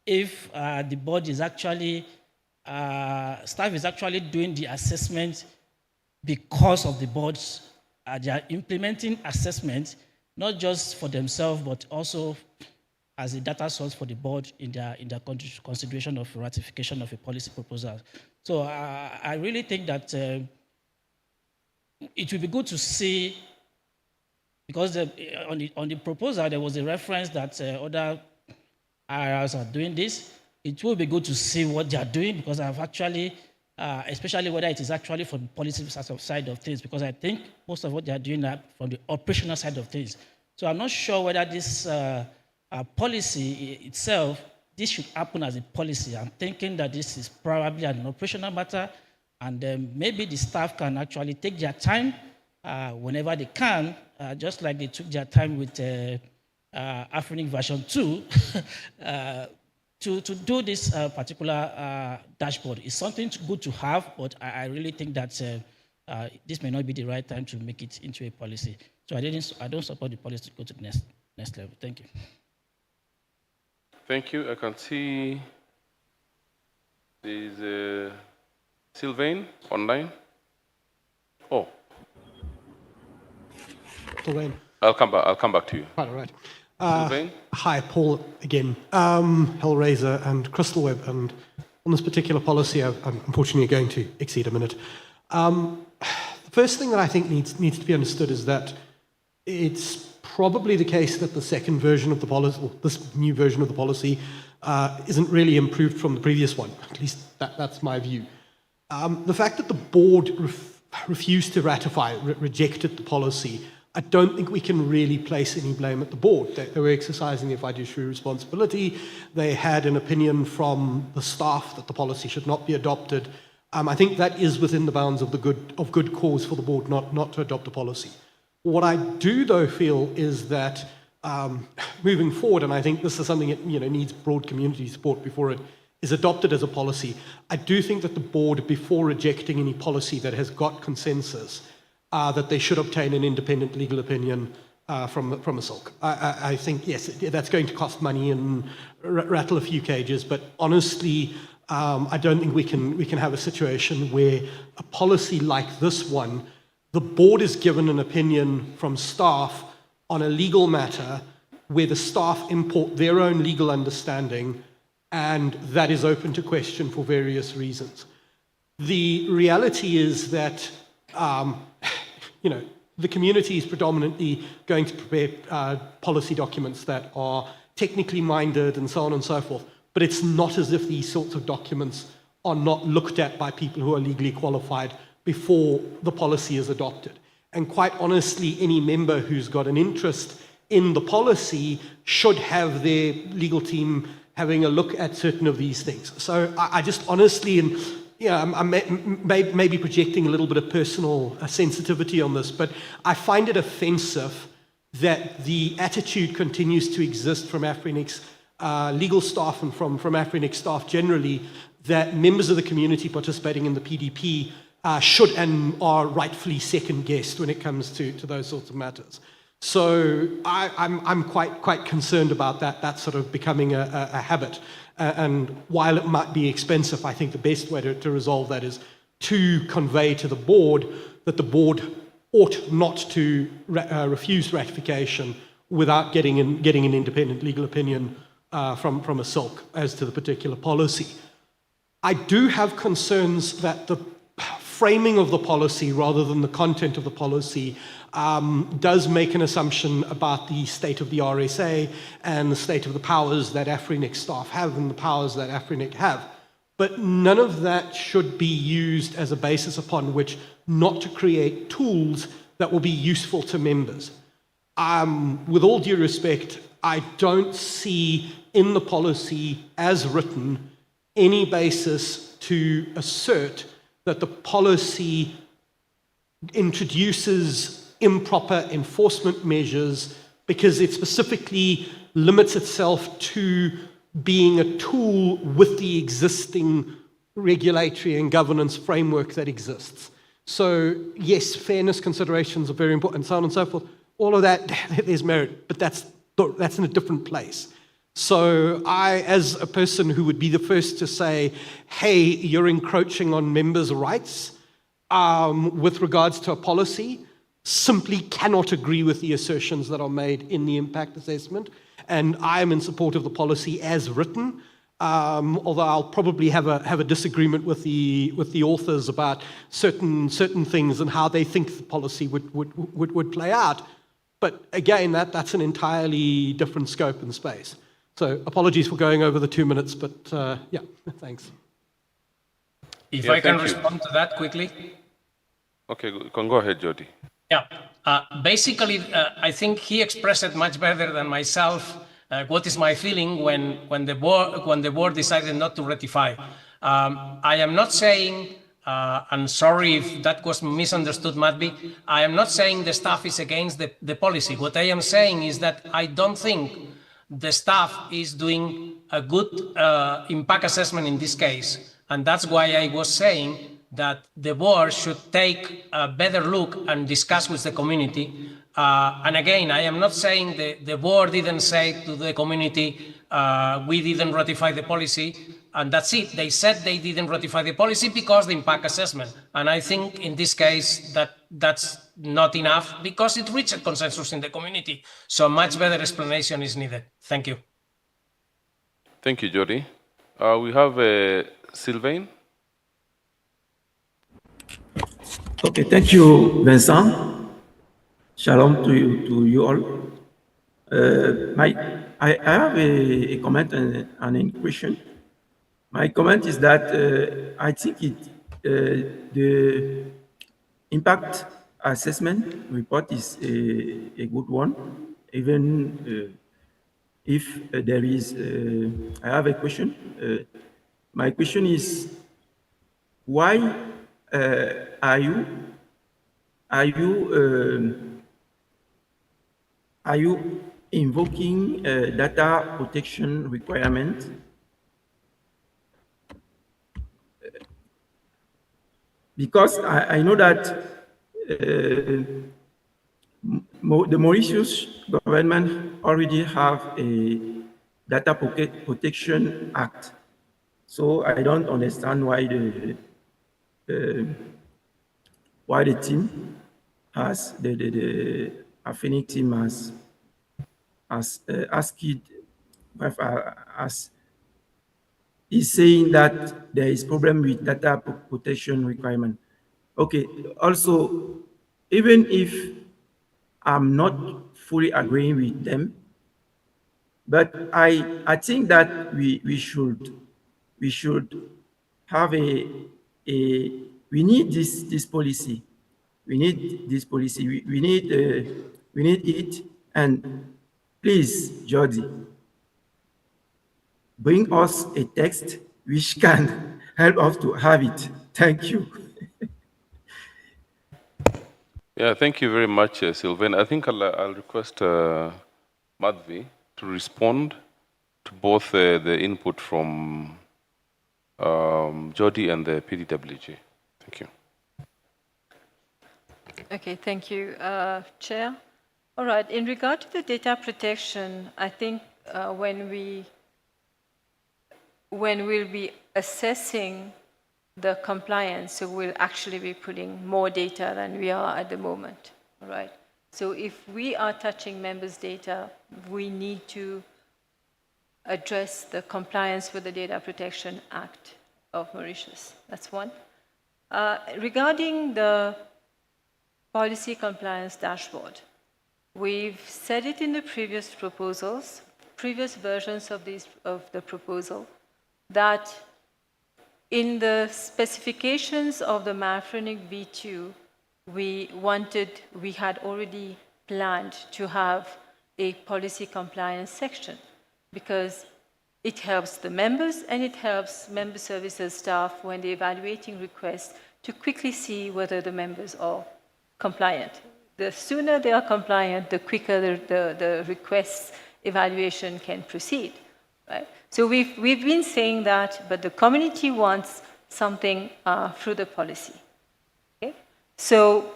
If the board is actually, staff is actually doing the assessment because of the boards, they are implementing assessment, not just for themselves, but also as a data source for the board in their consideration of ratification of a policy proposal. So I really think that it would be good to see, because on the proposal, there was a reference that other IRs are doing this. It will be good to see what they are doing, because I've actually, especially whether it is actually from the policy side of things, because I think most of what they are doing are from the operational side of things. So I'm not sure whether this policy itself, this should happen as a policy. I'm thinking that this is probably an operational matter, and maybe the staff can actually take their time whenever they can, just like they took their time with Afrinic version 2, to do this particular dashboard. It's something good to have, but I really think that this may not be the right time to make it into a policy. So I don't support the policy to go to the next level. Thank you. Thank you. I can see there's Sylvain online. Oh. Sylvain. I'll come back to you. All right. Sylvain? Hi, Paul again. Hellraiser and Crystal Web, and on this particular policy, I'm unfortunately going to exceed a minute. The first thing that I think needs to be understood is that it's probably the case that the second version of the policy, or this new version of the policy, isn't really improved from the previous one. At least that's my view. The fact that the board refused to ratify, rejected the policy, I don't think we can really place any blame at the board. They were exercising their fiduciary responsibility. They had an opinion from the staff that the policy should not be adopted. I think that is within the bounds of good cause for the board not to adopt a policy. What I do, though, feel is that moving forward, and I think this is something that needs broad community support before it is adopted as a policy, I do think that the board, before rejecting any policy that has got consensus, that they should obtain an independent legal opinion from a SILC. I think, yes, that's going to cost money and rattle a few cages, but honestly, I don't think we can have a situation where a policy like this one, the board is given an opinion from staff on a legal matter where the staff import their own legal understanding, and that is open to question for various reasons. The reality is that the community is predominantly going to prepare policy documents that are technically minded and so on and so forth, but it's not as if these sorts of documents are not looked at by people who are legally qualified before the policy is adopted. And quite honestly, any member who's got an interest in the policy should have their legal team having a look at certain of these things. So I just honestly, and I'm maybe projecting a little bit of personal sensitivity on this, but I find it offensive that the attitude continues to exist from Afrinic's legal staff and from Afrinic staff generally, that members of the community participating in the PDP should and are rightfully second-guessed when it comes to those sorts of matters. So I'm quite concerned about that sort of becoming a habit. And while it might be expensive, I think the best way to resolve that is to convey to the board that the board ought not to refuse ratification without getting an independent legal opinion from a SILC as to the particular policy. I do have concerns that the framing of the policy rather than the content of the policy does make an assumption about the state of the RSA and the state of the powers that Afrinic staff have and the powers that Afrinic have. But none of that should be used as a basis upon which not to create tools that will be useful to members. With all due respect, I don't see in the policy as written any basis to assert that the policy introduces improper enforcement measures because it specifically limits itself to being a tool with the existing regulatory and governance framework that exists. So yes, fairness considerations are very important, so on and so forth. All of that, there's merit, but that's in a different place. So I, as a person who would be the first to say, hey, you're encroaching on members' rights with regards to a policy, simply cannot agree with the assertions that are made in the impact assessment. And I am in support of the policy as written, although I'll probably have a disagreement with the authors about certain things and how they think the policy would play out. But again, that's an entirely different scope and space. So apologies for going over the 2 minutes, but yeah, thanks. If I can respond to that quickly. Okay, you can go ahead, Jody. Yeah, basically, I think he expressed it much better than myself. What is my feeling when the board decided not to ratify? I am not saying, and sorry if that was misunderstood, Matby, I am not saying the staff is against the policy. What I am saying is that I don't think the staff is doing a good impact assessment in this case. And that's why I was saying that the board should take a better look and discuss with the community. And again, I am not saying the board didn't say to the community, we didn't ratify the policy, and that's it. They said they didn't ratify the policy because the impact assessment. And I think in this case that's not enough because it reached a consensus in the community. So a much better explanation is needed. Thank you. Thank you, Jody. We have Sylvain. Okay, thank you, Vincent. Shalom to you all. I have a comment and a question. My comment is that I think the impact assessment report is a good one, even if there is. I have a question. My question is, why are you invoking data protection requirement because I know that the Mauritius government already have a data protection act, so I don't understand why the team has the Afrinic team has is saying that there is problem with data protection requirement. Okay, also, even if I'm not fully agreeing with them, but I think that we should have we need this policy. We need this policy. We need it. And please, Jody, bring us a text which can help us to have it. Thank you. Yeah, thank you very much, Sylvain. I think I'll request Madhvi to respond to both the input from Jody and the PDWG. Thank you. Okay, thank you, Chair. All right, in regard to the data protection, I think when we'll be assessing the compliance, so we'll actually be putting more data than we are at the moment, all right? So if we are touching members' data, we need to address the compliance with the Data Protection Act of Mauritius. That's one. Regarding the policy compliance dashboard, we've said it in the previous proposals, previous versions of the proposal, that in the specifications of the Afrinic V2, we had already planned to have a policy compliance section because it helps the members and it helps member services staff when they're evaluating requests to quickly see whether the members are compliant. The sooner they are compliant, the quicker the request evaluation can proceed, right? So we've been saying that, but the community wants something through the policy. Okay? So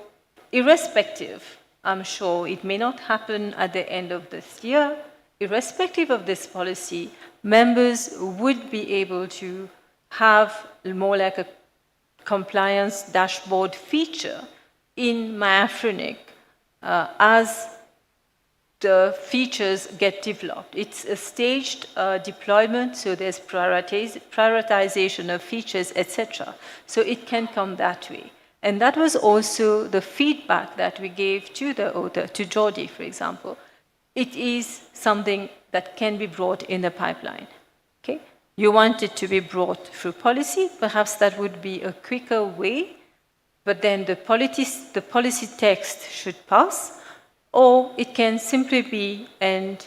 irrespective, I'm sure it may not happen at the end of this year, irrespective of this policy, members would be able to have more like a compliance dashboard feature in MyAfrinic as the features get developed. It's a staged deployment, so there's prioritization of features, etc. So it can come that way. And that was also the feedback that we gave to the author, to Jordi, for example. It is something that can be brought in the pipeline. Okay? You want it to be brought through policy, perhaps that would be a quicker way, but then the policy text should pass, or it can simply be an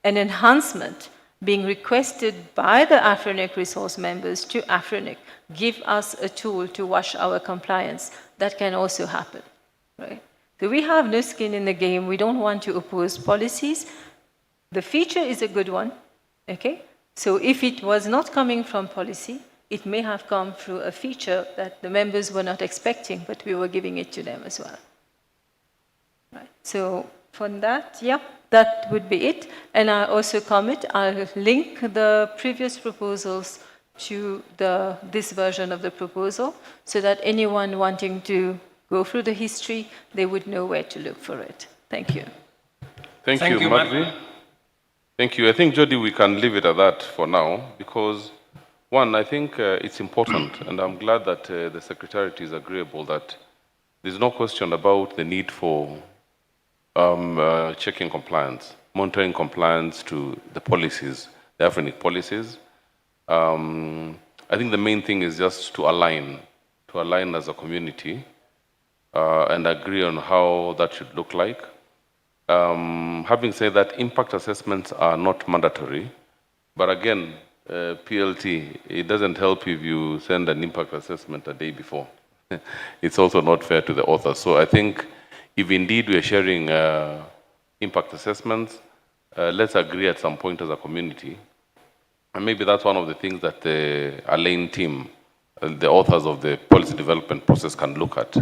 enhancement being requested by the Afrinic resource members to Afrinic. Give us a tool to watch our compliance. That can also happen, right? So we have no skin in the game. We don't want to oppose policies. The feature is a good one, okay? So if it was not coming from policy, it may have come through a feature that the members were not expecting, but we were giving it to them as well. Right. So for that, yeah, that would be it. And I also comment, I'll link the previous proposals to this version of the proposal so that anyone wanting to go through the history, they would know where to look for it. Thank you. Thank you, Magdi. Thank you. I think, Jody, we can leave it at that for now because, one, I think it's important, and I'm glad that the Secretariat is agreeable that there's no question about the need for checking compliance, monitoring compliance to the policies, the Afrinic policies. I think the main thing is just to align as a community and agree on how that should look like. Having said that, impact assessments are not mandatory, but again, PLT, it doesn't help if you send an impact assessment a day before. It's also not fair to the author. So I think if indeed we are sharing impact assessments, let's agree at some point as a community. And maybe that's one of the things that the Alain team, the authors of the policy development process can look at.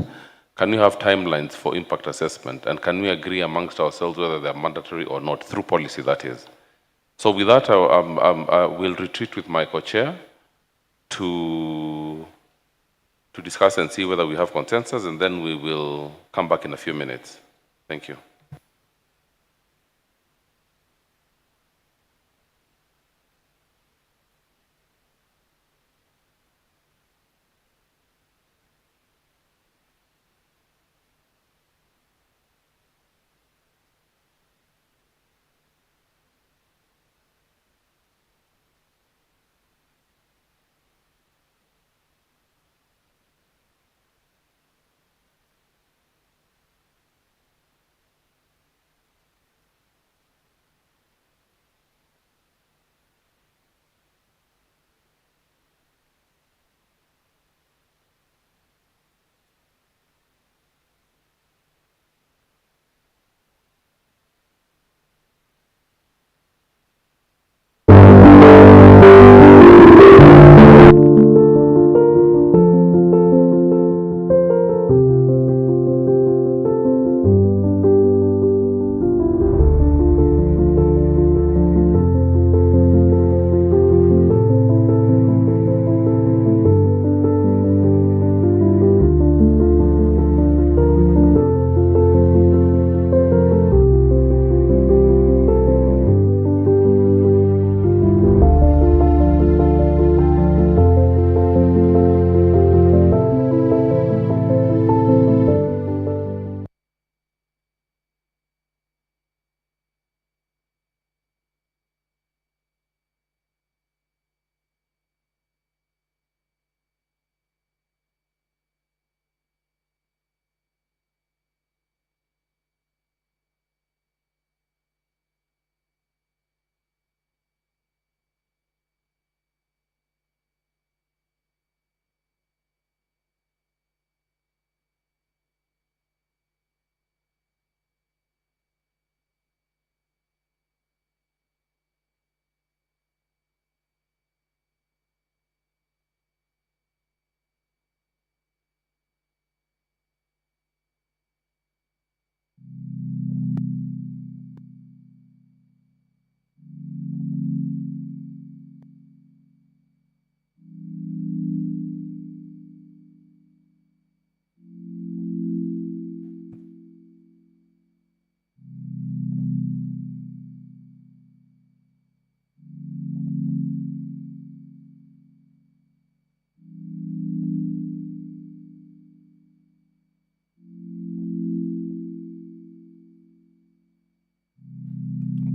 Can we have timelines for impact assessment? And can we agree amongst ourselves whether they're mandatory or not, through policy, that is? So with that, I will retreat with my co-chair to discuss and see whether we have consensus, and then we will come back in a few minutes. Thank you.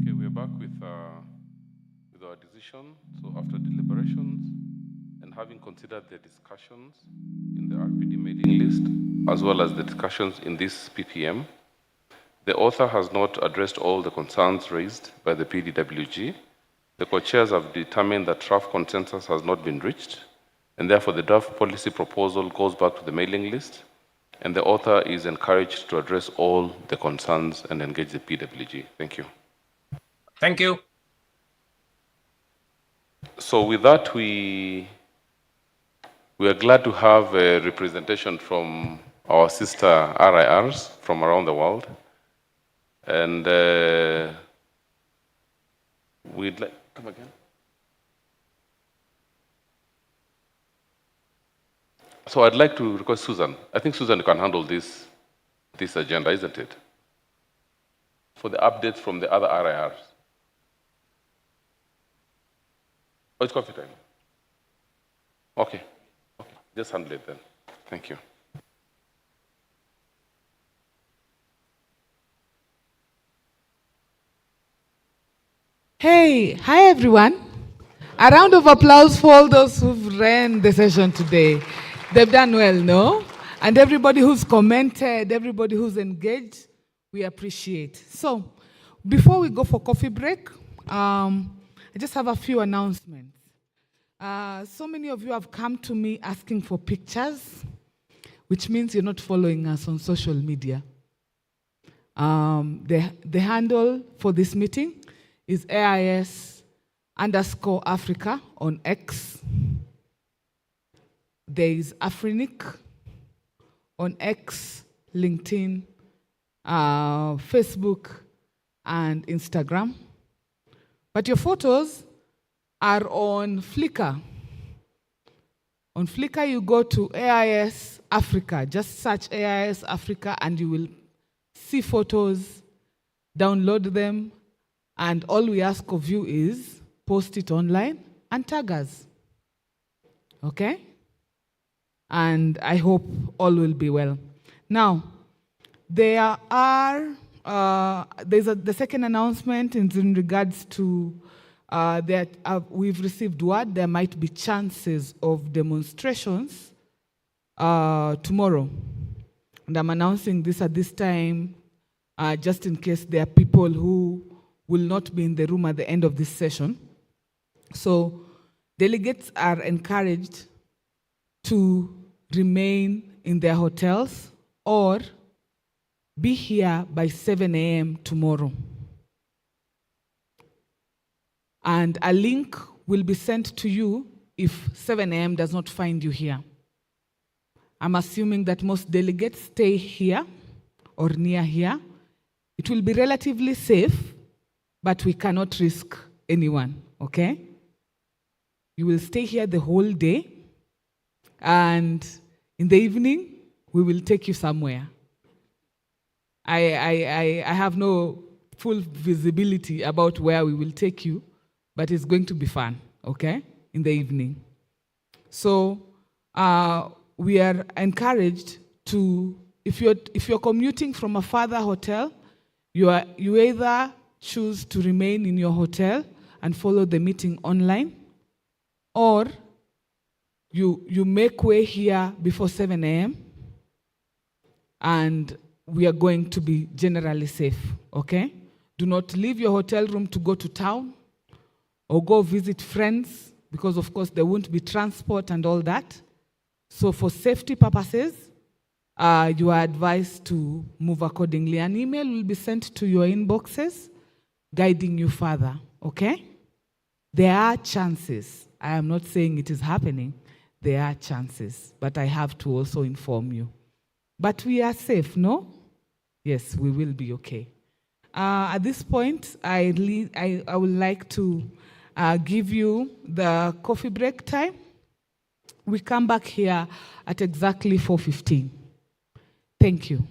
Okay, we're back with our decision. So after deliberations and having considered the discussions in the RPD mailing list, as well as the discussions in this PPM, the author has not addressed all the concerns raised by the PDWG. The co-chairs have determined that draft consensus has not been reached, and therefore the draft policy proposal goes back to the mailing list, and the author is encouraged to address all the concerns and engage the PWG. Thank you. Thank you. So with that, we are glad to have a representation from our sister RIRs from around the world. And we'd like, come again? So I'd like to request Susan. I think Susan can handle this agenda, isn't it? For the updates from the other RIRs. Oh, it's coffee time. Okay. Okay. Just handle it then. Thank you. Hey, hi everyone. A round of applause for all those who've ran the session today. They've done well, no? And everybody who's commented, everybody who's engaged, we appreciate. So, before we go for coffee break, I just have a few announcements. So many of you have come to me asking for pictures, which means you're not following us on social media. The handle for this meeting is AIS_Africa on X. There is Afrinic on X, LinkedIn, Facebook, and Instagram. But your photos are on Flickr. On Flickr, you go to AIS Africa. Just search AIS Africa and you will see photos, download them, and all we ask of you is post it online and tag us. Okay? And I hope all will be well. Now, there are, the second announcement is in regards to that we've received word there might be chances of demonstrations tomorrow. And I'm announcing this at this time just in case there are people who will not be in the room at the end of this session. So delegates are encouraged to remain in their hotels or be here by 7 a.m. tomorrow. And a link will be sent to you if 7 a.m. does not find you here. I'm assuming that most delegates stay here or near here. It will be relatively safe, but we cannot risk anyone, okay? You will stay here the whole day, and in the evening, we will take you somewhere. I have no full visibility about where we will take you, but it's going to be fun, okay, in the evening. So we are encouraged to, if you're commuting from a farther hotel, you either choose to remain in your hotel and follow the meeting online, or you make way here before 7 a.m. and we are going to be generally safe, okay? Do not leave your hotel room to go to town or go visit friends, because of course there won't be transport and all that. So for safety purposes, you are advised to move accordingly. An email will be sent to your inboxes guiding you further, okay? There are chances. I am not saying it is happening. There are chances, but I have to also inform you. But we are safe, no? Yes, we will be okay. At this point, I would like to give you the coffee break time. We come back here at exactly 4:15. Thank you.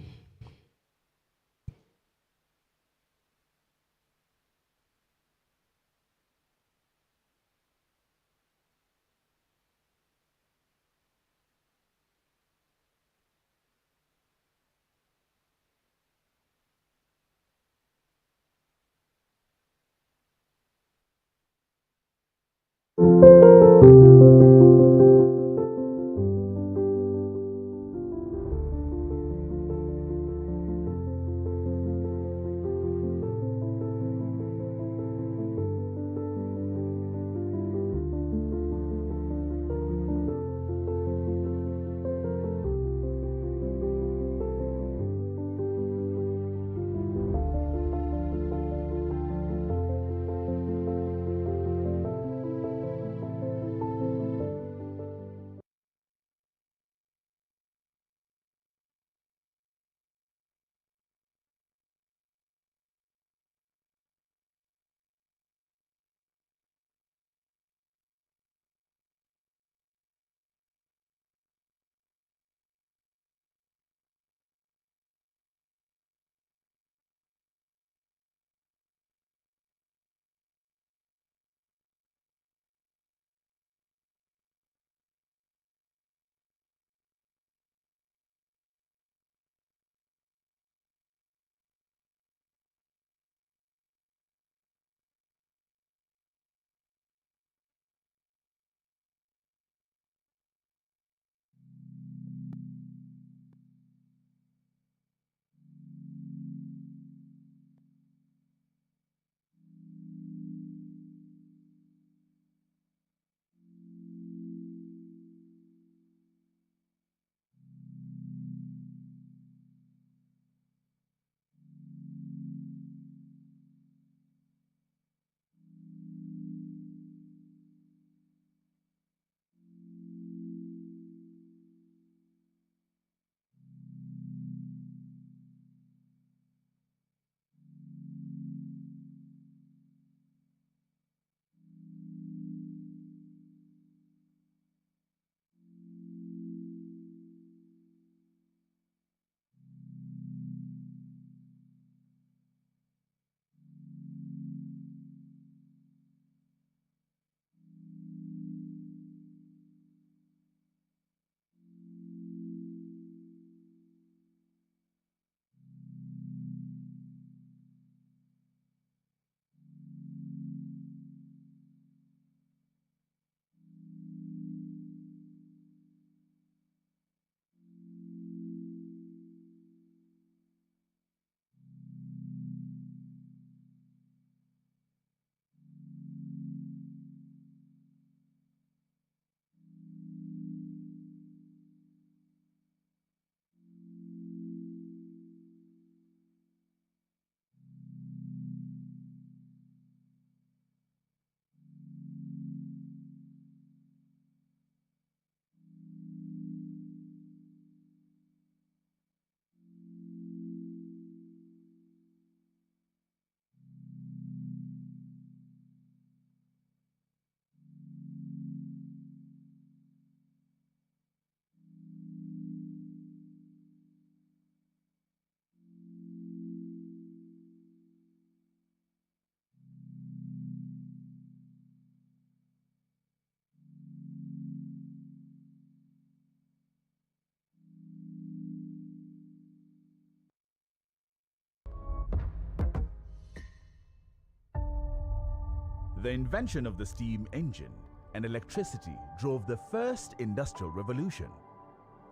The invention of the steam engine and electricity drove the first industrial revolution.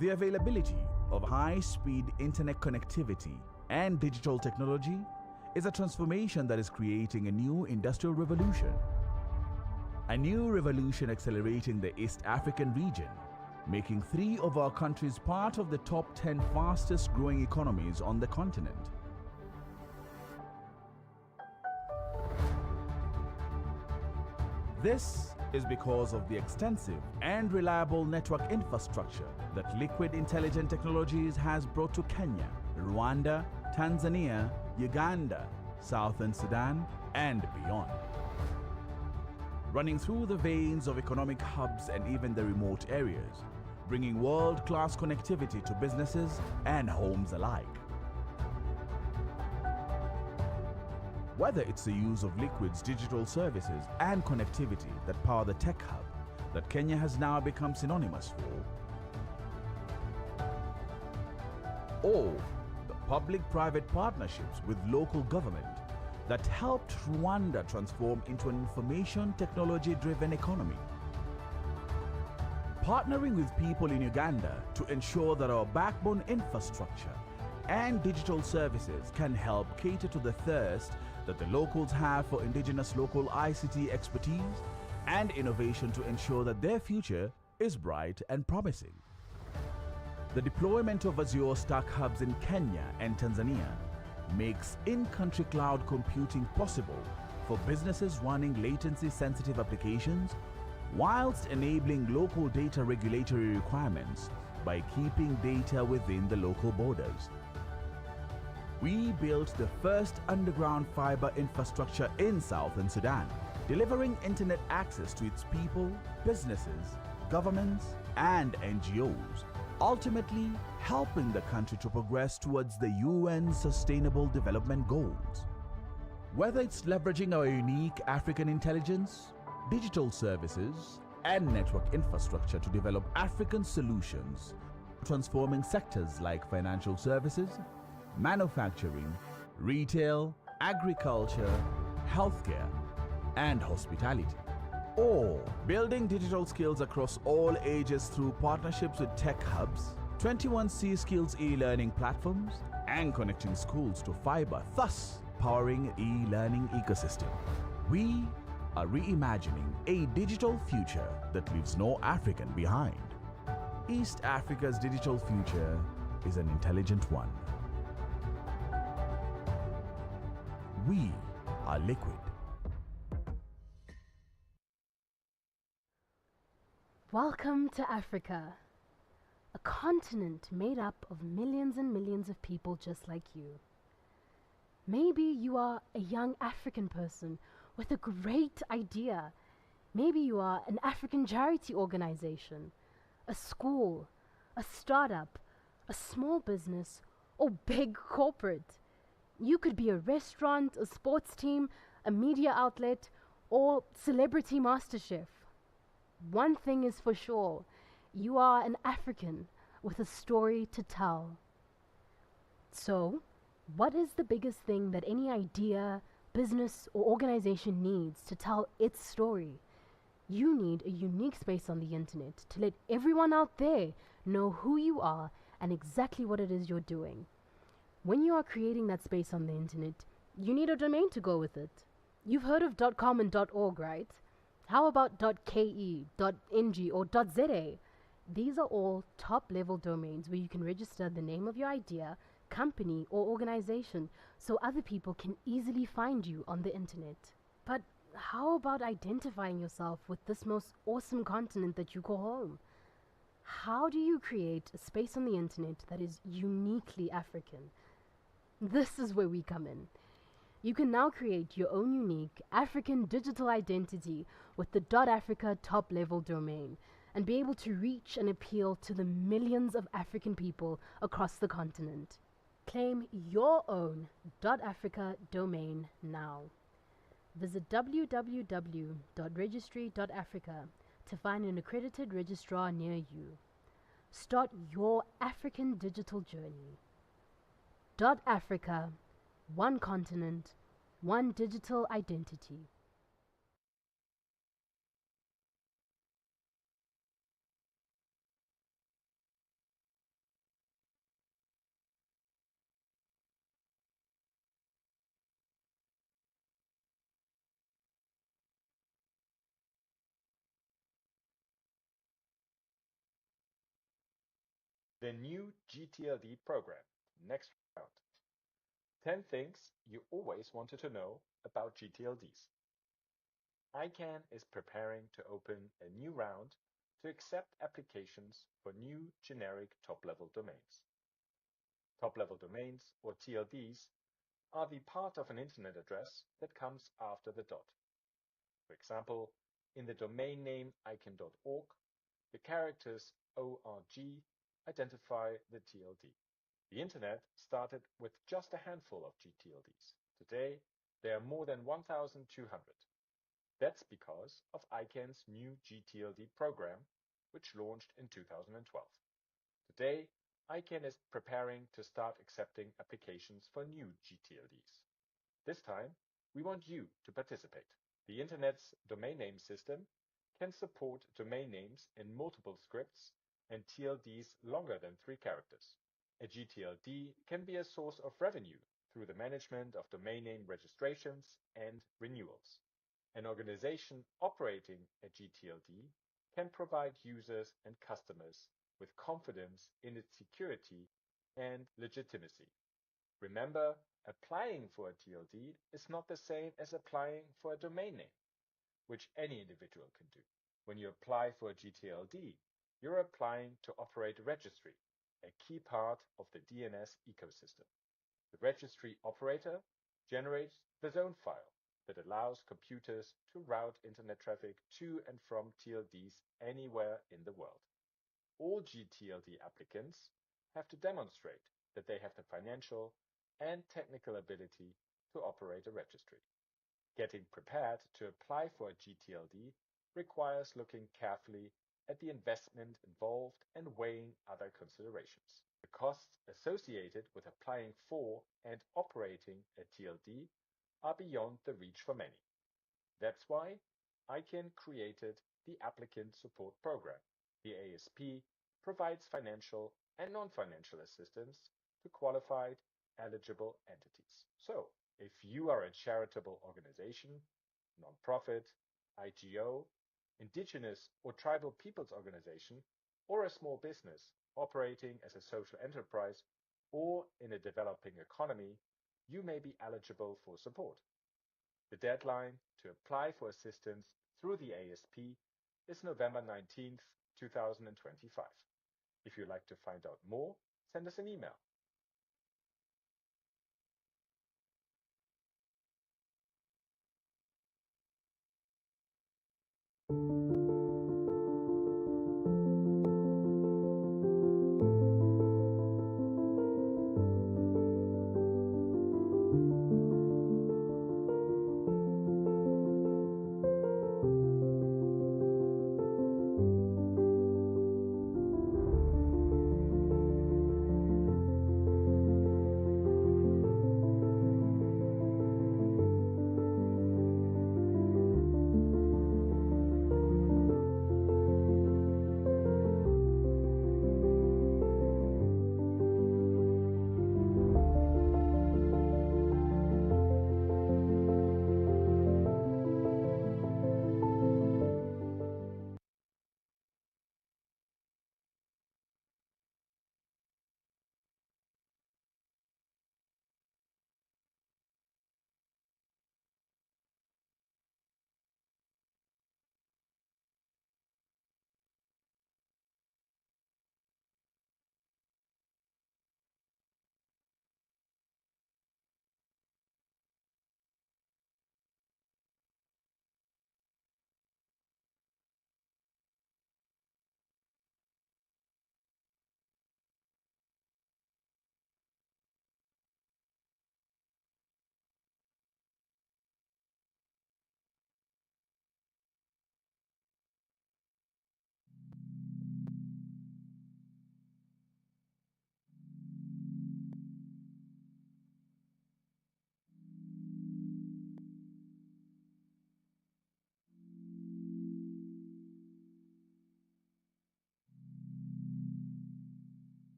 The availability of high-speed internet connectivity and digital technology is a transformation that is creating a new industrial revolution. A new revolution accelerating the East African region, making 3 of our countries part of the top 10 fastest growing economies on the continent. This is because of the extensive and reliable network infrastructure that Liquid Intelligent Technologies has brought to Kenya, Rwanda, Tanzania, Uganda, Southern Sudan, and beyond. Running through the veins of economic hubs and even the remote areas, bringing world-class connectivity to businesses and homes alike. Whether it's the use of Liquid's digital services and connectivity that power the tech hub that Kenya has now become synonymous for, or the public-private partnerships with local government that helped Rwanda transform into an information technology-driven economy. Partnering with people in Uganda to ensure that our backbone infrastructure and digital services can help cater to the thirst that the locals have for indigenous local ICT expertise and innovation to ensure that their future is bright and promising. The deployment of Azure Stack hubs in Kenya and Tanzania makes in-country cloud computing possible for businesses running latency-sensitive applications whilst enabling local data regulatory requirements by keeping data within the local borders. We built the first underground fiber infrastructure in Southern Sudan, delivering internet access to its people, businesses, governments, and NGOs, ultimately helping the country to progress towards the UN Sustainable Development Goals. Whether it's leveraging our unique African intelligence, digital services, and network infrastructure to develop African solutions, transforming sectors like financial services, manufacturing, retail, agriculture, healthcare, and hospitality. Or building digital skills across all ages through partnerships with tech hubs, 21C Skills e-learning platforms, and connecting schools to fiber, thus powering e-learning ecosystem. We are reimagining a digital future that leaves no African behind. East Africa's digital future is an intelligent one. We are Liquid. Welcome to Africa, a continent made up of millions and millions of people just like you. Maybe you are a young African person with a great idea. Maybe you are an African charity organization, a school, a startup, a small business, or big corporate. You could be a restaurant, a sports team, a media outlet, or celebrity master chef. One thing is for sure, you are an African with a story to tell. So, what is the biggest thing that any idea, business, or organization needs to tell its story? You need a unique space on the internet to let everyone out there know who you are and exactly what it is you're doing. When you are creating that space on the internet, you need a domain to go with it. You've heard of .com and .org, right? How about .ke, .ng, or .za? These are all top-level domains where you can register the name of your idea, company, or organization so other people can easily find you on the internet. But how about identifying yourself with this most awesome continent that you call home? How do you create a space on the internet that is uniquely African? This is where we come in. You can now create your own unique African digital identity with the .africa top-level domain and be able to reach and appeal to the millions of African people across the continent. Claim your own .africa domain now. Visit www.registry.africa to find an accredited registrar near you. Start your African digital journey. .africa, one continent, one digital identity. the new GTLD program. Next round. 10 things you always wanted to know about GTLDs. ICANN is preparing to open a new round to accept applications for new generic top-level domains. Top-level domains, or TLDs, are the part of an internet address that comes after the dot. For example, in the domain name ican.org, the characters ORG identify the TLD. The internet started with just a handful of GTLDs. Today, there are more than 1,200. That's because of ICANN's new GTLD program, which launched in 2012. Today, ICANN is preparing to start accepting applications for new GTLDs. This time, we want you to participate. The Internet's domain name system can support domain names in multiple scripts and TLDs longer than 3 characters. A GTLD can be a source of revenue through the management of domain name registrations and renewals. An organization operating a GTLD can provide users and customers with confidence in its security and legitimacy. Remember, applying for a TLD is not the same as applying for a domain name, which any individual can do. When you apply for a GTLD, you're applying to operate a registry, a key part of the DNS ecosystem. The registry operator generates the zone file that allows computers to route internet traffic to and from TLDs anywhere in the world. All GTLD applicants have to demonstrate that they have the financial and technical ability to operate a registry. Getting prepared to apply for a GTLD requires looking carefully at the investment involved and weighing other considerations. The costs associated with applying for and operating a TLD are beyond the reach for many. That's why ICANN created the Applicant Support Program. The ASP provides financial and non-financial assistance to qualified, eligible entities. So, if you are a charitable organization, nonprofit, IGO, indigenous or tribal peoples organization, or a small business operating as a social enterprise or in a developing economy, you may be eligible for support. The deadline to apply for assistance through the ASP is November 19th, 2025. If you'd like to find out more, send us an email.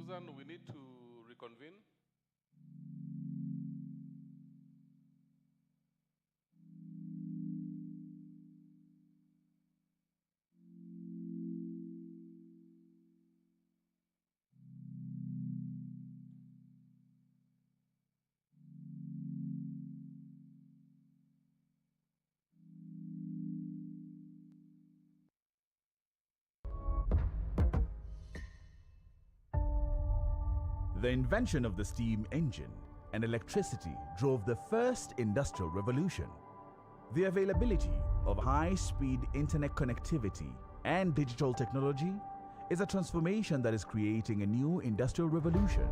Susan, we need to reconvene. The invention of the steam engine and electricity drove the first industrial revolution. The availability of high-speed internet connectivity and digital technology is a transformation that is creating a new industrial revolution.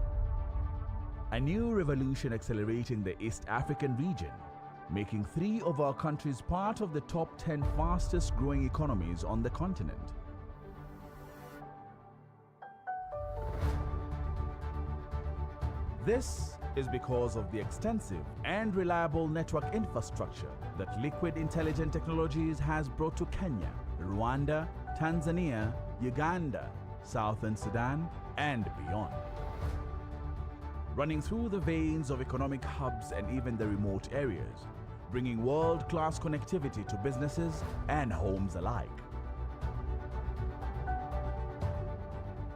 A new revolution accelerating the East African region, making 3 of our countries part of the top 10 fastest growing economies on the continent. This is because of the extensive and reliable network infrastructure that Liquid Intelligent Technologies has brought to Kenya, Rwanda, Tanzania, Uganda, Southern Sudan, and beyond. Running through the veins of economic hubs and even the remote areas, bringing world-class connectivity to businesses and homes alike.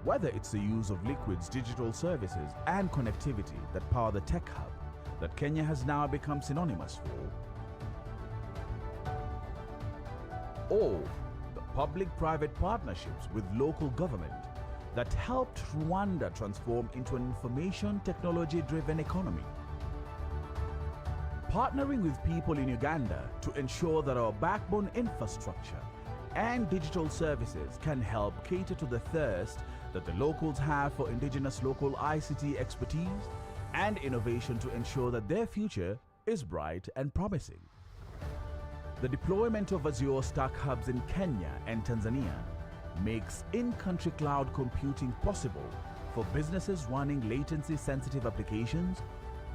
Whether it's the use of Liquid's digital services and connectivity that power the tech hub that Kenya has now become synonymous for, or the public-private partnerships with local government that helped Rwanda transform into an information technology-driven economy. Partnering with people in Uganda to ensure that our backbone infrastructure and digital services can help cater to the thirst that the locals have for indigenous local ICT expertise and innovation to ensure that their future is bright and promising. The deployment of Azure Stack hubs in Kenya and Tanzania makes in-country cloud computing possible for businesses running latency-sensitive applications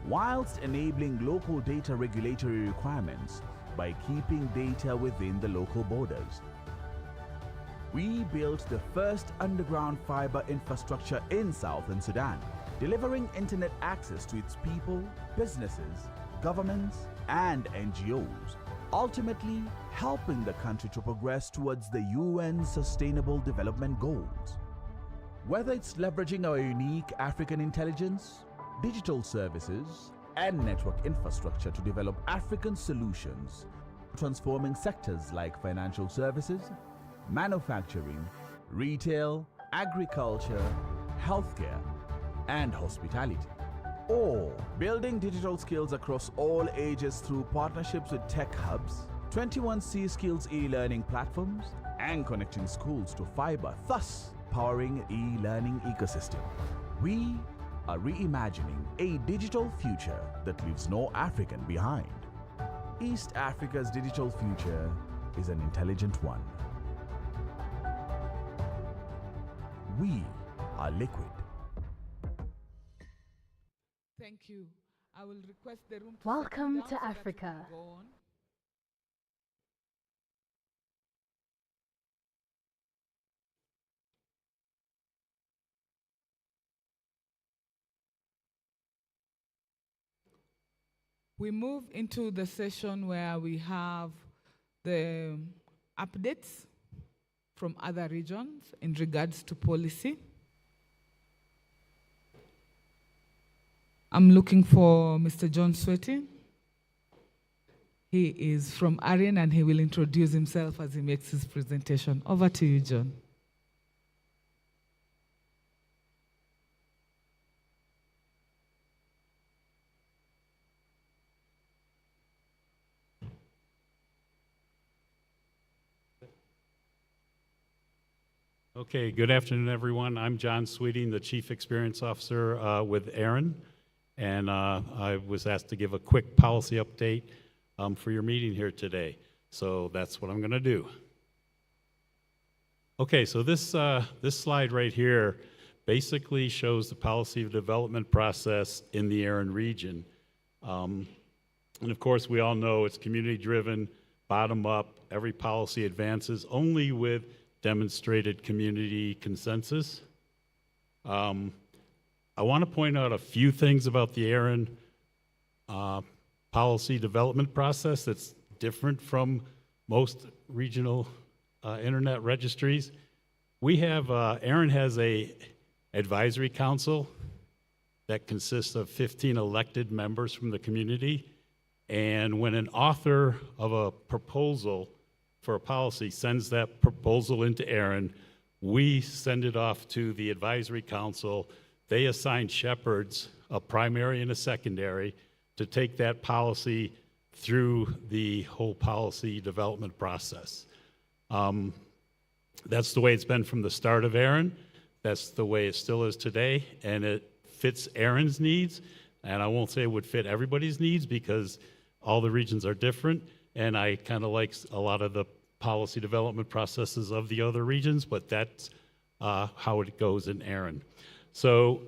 whilst enabling local data regulatory requirements by keeping data within the local borders. We built the first underground fiber infrastructure in Southern Sudan, delivering internet access to its people, businesses, governments, and NGOs, ultimately helping the country to progress towards the UN Sustainable Development Goals. Whether it's leveraging our unique African intelligence, digital services, and network infrastructure to develop African solutions, transforming sectors like financial services, manufacturing, retail, agriculture, healthcare, and hospitality. Or building digital skills across all ages through partnerships with tech hubs, 21C Skills e-learning platforms, and connecting schools to fiber, thus powering e-learning ecosystem. We are reimagining a digital future that leaves no African behind. East Africa's digital future is an intelligent one. We are Liquid. Thank you. I will request the room to Welcome settle down to so that we Africa. can go on. We move into the session where we have the updates from other regions in regards to policy. I'm looking for Mr. John Sweaty. He is from ARIN and he will introduce himself as he makes his presentation. Over to you, John. Okay, good afternoon, everyone. I'm John Sweeting, the Chief Experience Officer with ARIN, and I was asked to give a quick policy update for your meeting here today. So that's what I'm going to do. Okay, so this slide right here basically shows the policy development process in the ARIN region. And of course, we all know it's community-driven, bottom-up. Every policy advances only with demonstrated community consensus. I want to point out a few things about the ARIN policy development process that's different from most regional internet registries. We have, ARIN has a advisory council that consists of 15 elected members from the community. And when an author of a proposal for a policy sends that proposal into ARIN, we send it off to the advisory council. They assign shepherds, a primary and a secondary, to take that policy through the whole policy development process. That's the way it's been from the start of ARIN. That's the way it still is today, and it fits ARIN's needs. And I won't say it would fit everybody's needs because all the regions are different, and I kind of like a lot of the policy development processes of the other regions, but that's how it goes in ARIN. So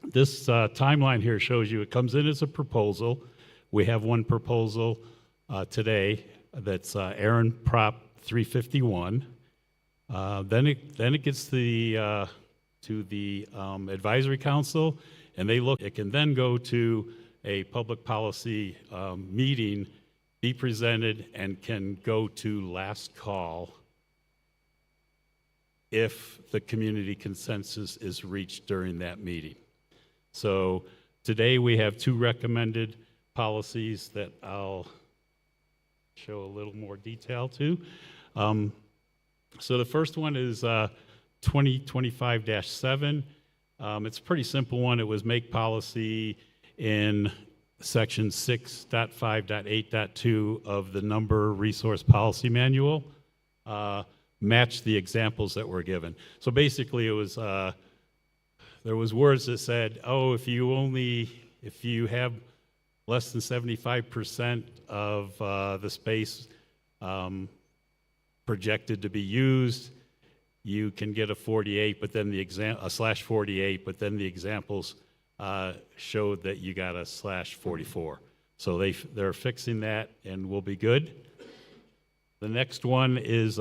this timeline here shows you it comes in as a proposal. We have one proposal today that's ARIN Prop 351. Then it gets to the advisory council, and they look. It can then go to a public policy meeting, be presented, and can go to last call if the community consensus is reached during that meeting. So today we have two recommended policies that I'll show a little more detail to. So the first one is 2025-7. It's a pretty simple one. It was make policy in section 6.5.8.2 of the Number Resource Policy Manual. Match the examples that were given. So basically it was, there was words that said, oh, if you have less than 75% of the space projected to be used, you can get a 48, but then the /48, but then the examples showed that you got a /44. So they're fixing that and will be good. The next one is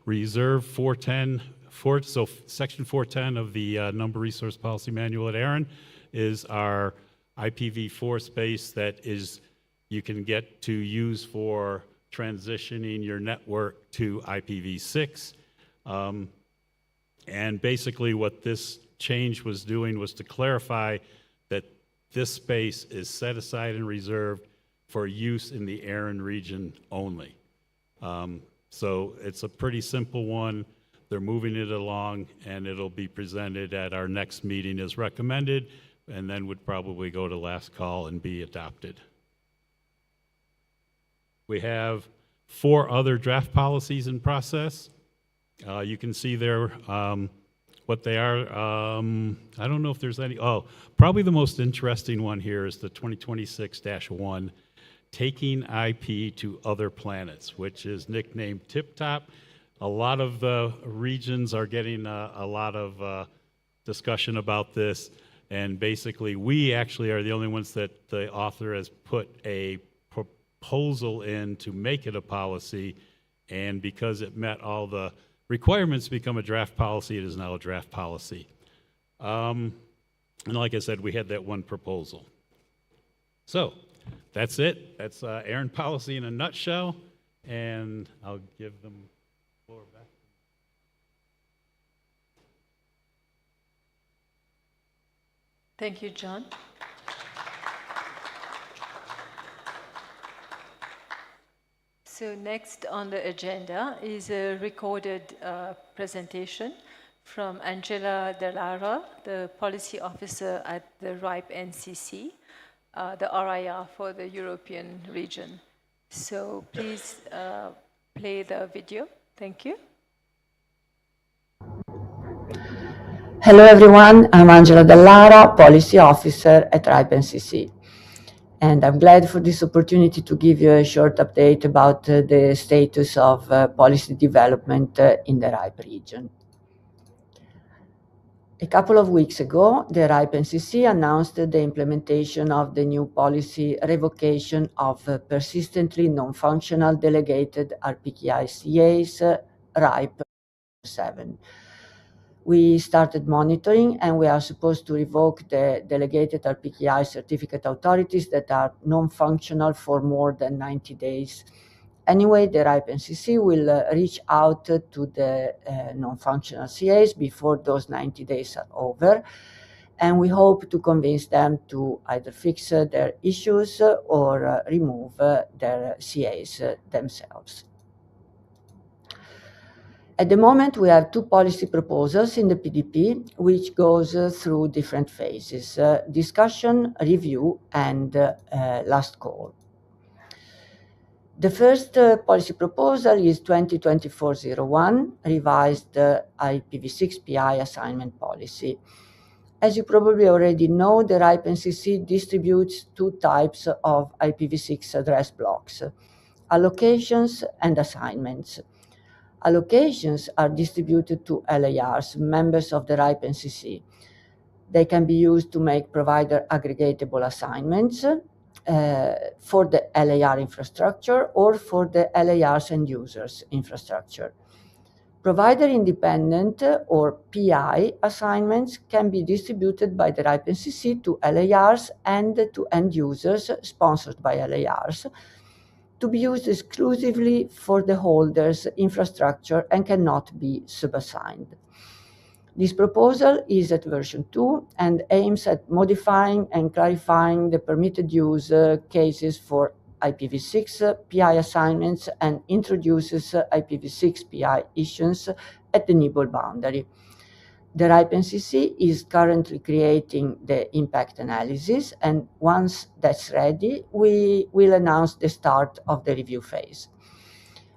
Reserve 410. So section 410 of the Number Resource Policy Manual at ARIN is our IPv4 space that is you can get to use for transitioning your network to IPv6. And basically what this change was doing was to clarify that this space is set aside and reserved for use in the ARIN region only. So it's a pretty simple one. They're moving it along, and it'll be presented at our next meeting as recommended, and then would probably go to last call and be adopted. We have 4 other draft policies in process. You can see there what they are. I don't know if there's any. Oh, probably the most interesting one here is the 2026-1, Taking IP to Other Planets, which is nicknamed Tip Top. A lot of the regions are getting a lot of discussion about this, and basically we actually are the only ones that the author has put a proposal in to make it a policy, and because it met all the requirements to become a draft policy, it is now a draft policy. And like I said, we had that one proposal. So that's it. That's ARIN policy in a nutshell, and I'll give them the floor back. Thank you, John. So next on the agenda is a recorded presentation from Angela Delara, the Policy Officer at the RIPE NCC, the RIR for the European region. So please play the video. Thank you. Hello everyone, I'm Angela Delara, Policy Officer at RIPE NCC. And I'm glad for this opportunity to give you a short update about the status of policy development in the RIPE region. A couple of weeks ago, the RIPE NCC announced the implementation of the new policy revocation of persistently non-functional delegated RPKI CAs, RIPE 7. We started monitoring, and we are supposed to revoke the delegated RPKI certificate authorities that are non-functional for more than 90 days. Anyway, the RIPE NCC will reach out to the non-functional CAs before those 90 days are over, and we hope to convince them to either fix their issues or remove their CAs themselves. At the moment, we have two policy proposals in the PDP, which goes through different phases: discussion, review, and last call. The first policy proposal is 2024-01, revised IPv6 PI assignment policy. As you probably already know, the RIPE NCC distributes two types of IPv6 address blocks: allocations and assignments. Allocations are distributed to LARs, members of the RIPE NCC. They can be used to make provider aggregatable assignments for the LAR infrastructure or for the LARs and users infrastructure. Provider independent or PI assignments can be distributed by the RIPE NCC to LARs and to end users sponsored by LARs, to be used exclusively for the holder's infrastructure and cannot be subassigned. This proposal is at version 2 and aims at modifying and clarifying the permitted use cases for IPv6 PI assignments and introduces IPv6 PI issuance at the neighbor boundary. The RIPE NCC is currently creating the impact analysis, and once that's ready, we will announce the start of the review phase.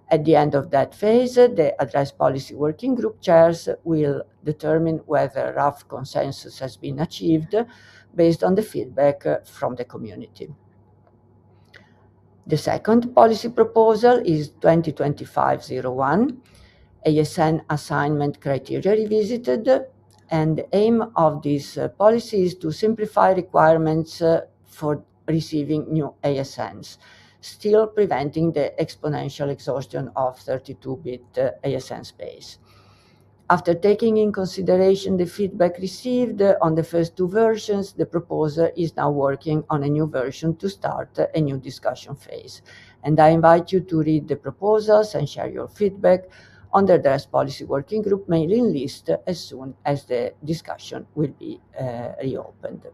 At the end of that phase, the Address Policy Working Group chairs will determine whether rough consensus has been achieved based on the feedback from the community. The second policy proposal is 2025-01, ASN assignment criteria revisited, and the aim of this policy is to simplify requirements for receiving new ASNs, still preventing the exponential exhaustion of 32-bit ASN space. After taking in consideration the feedback received on the first two versions, the proposer is now working on a new version to start a new discussion phase. And I invite you to read the proposals and share your feedback on the Address Policy Working Group mailing list as soon as the discussion will be reopened.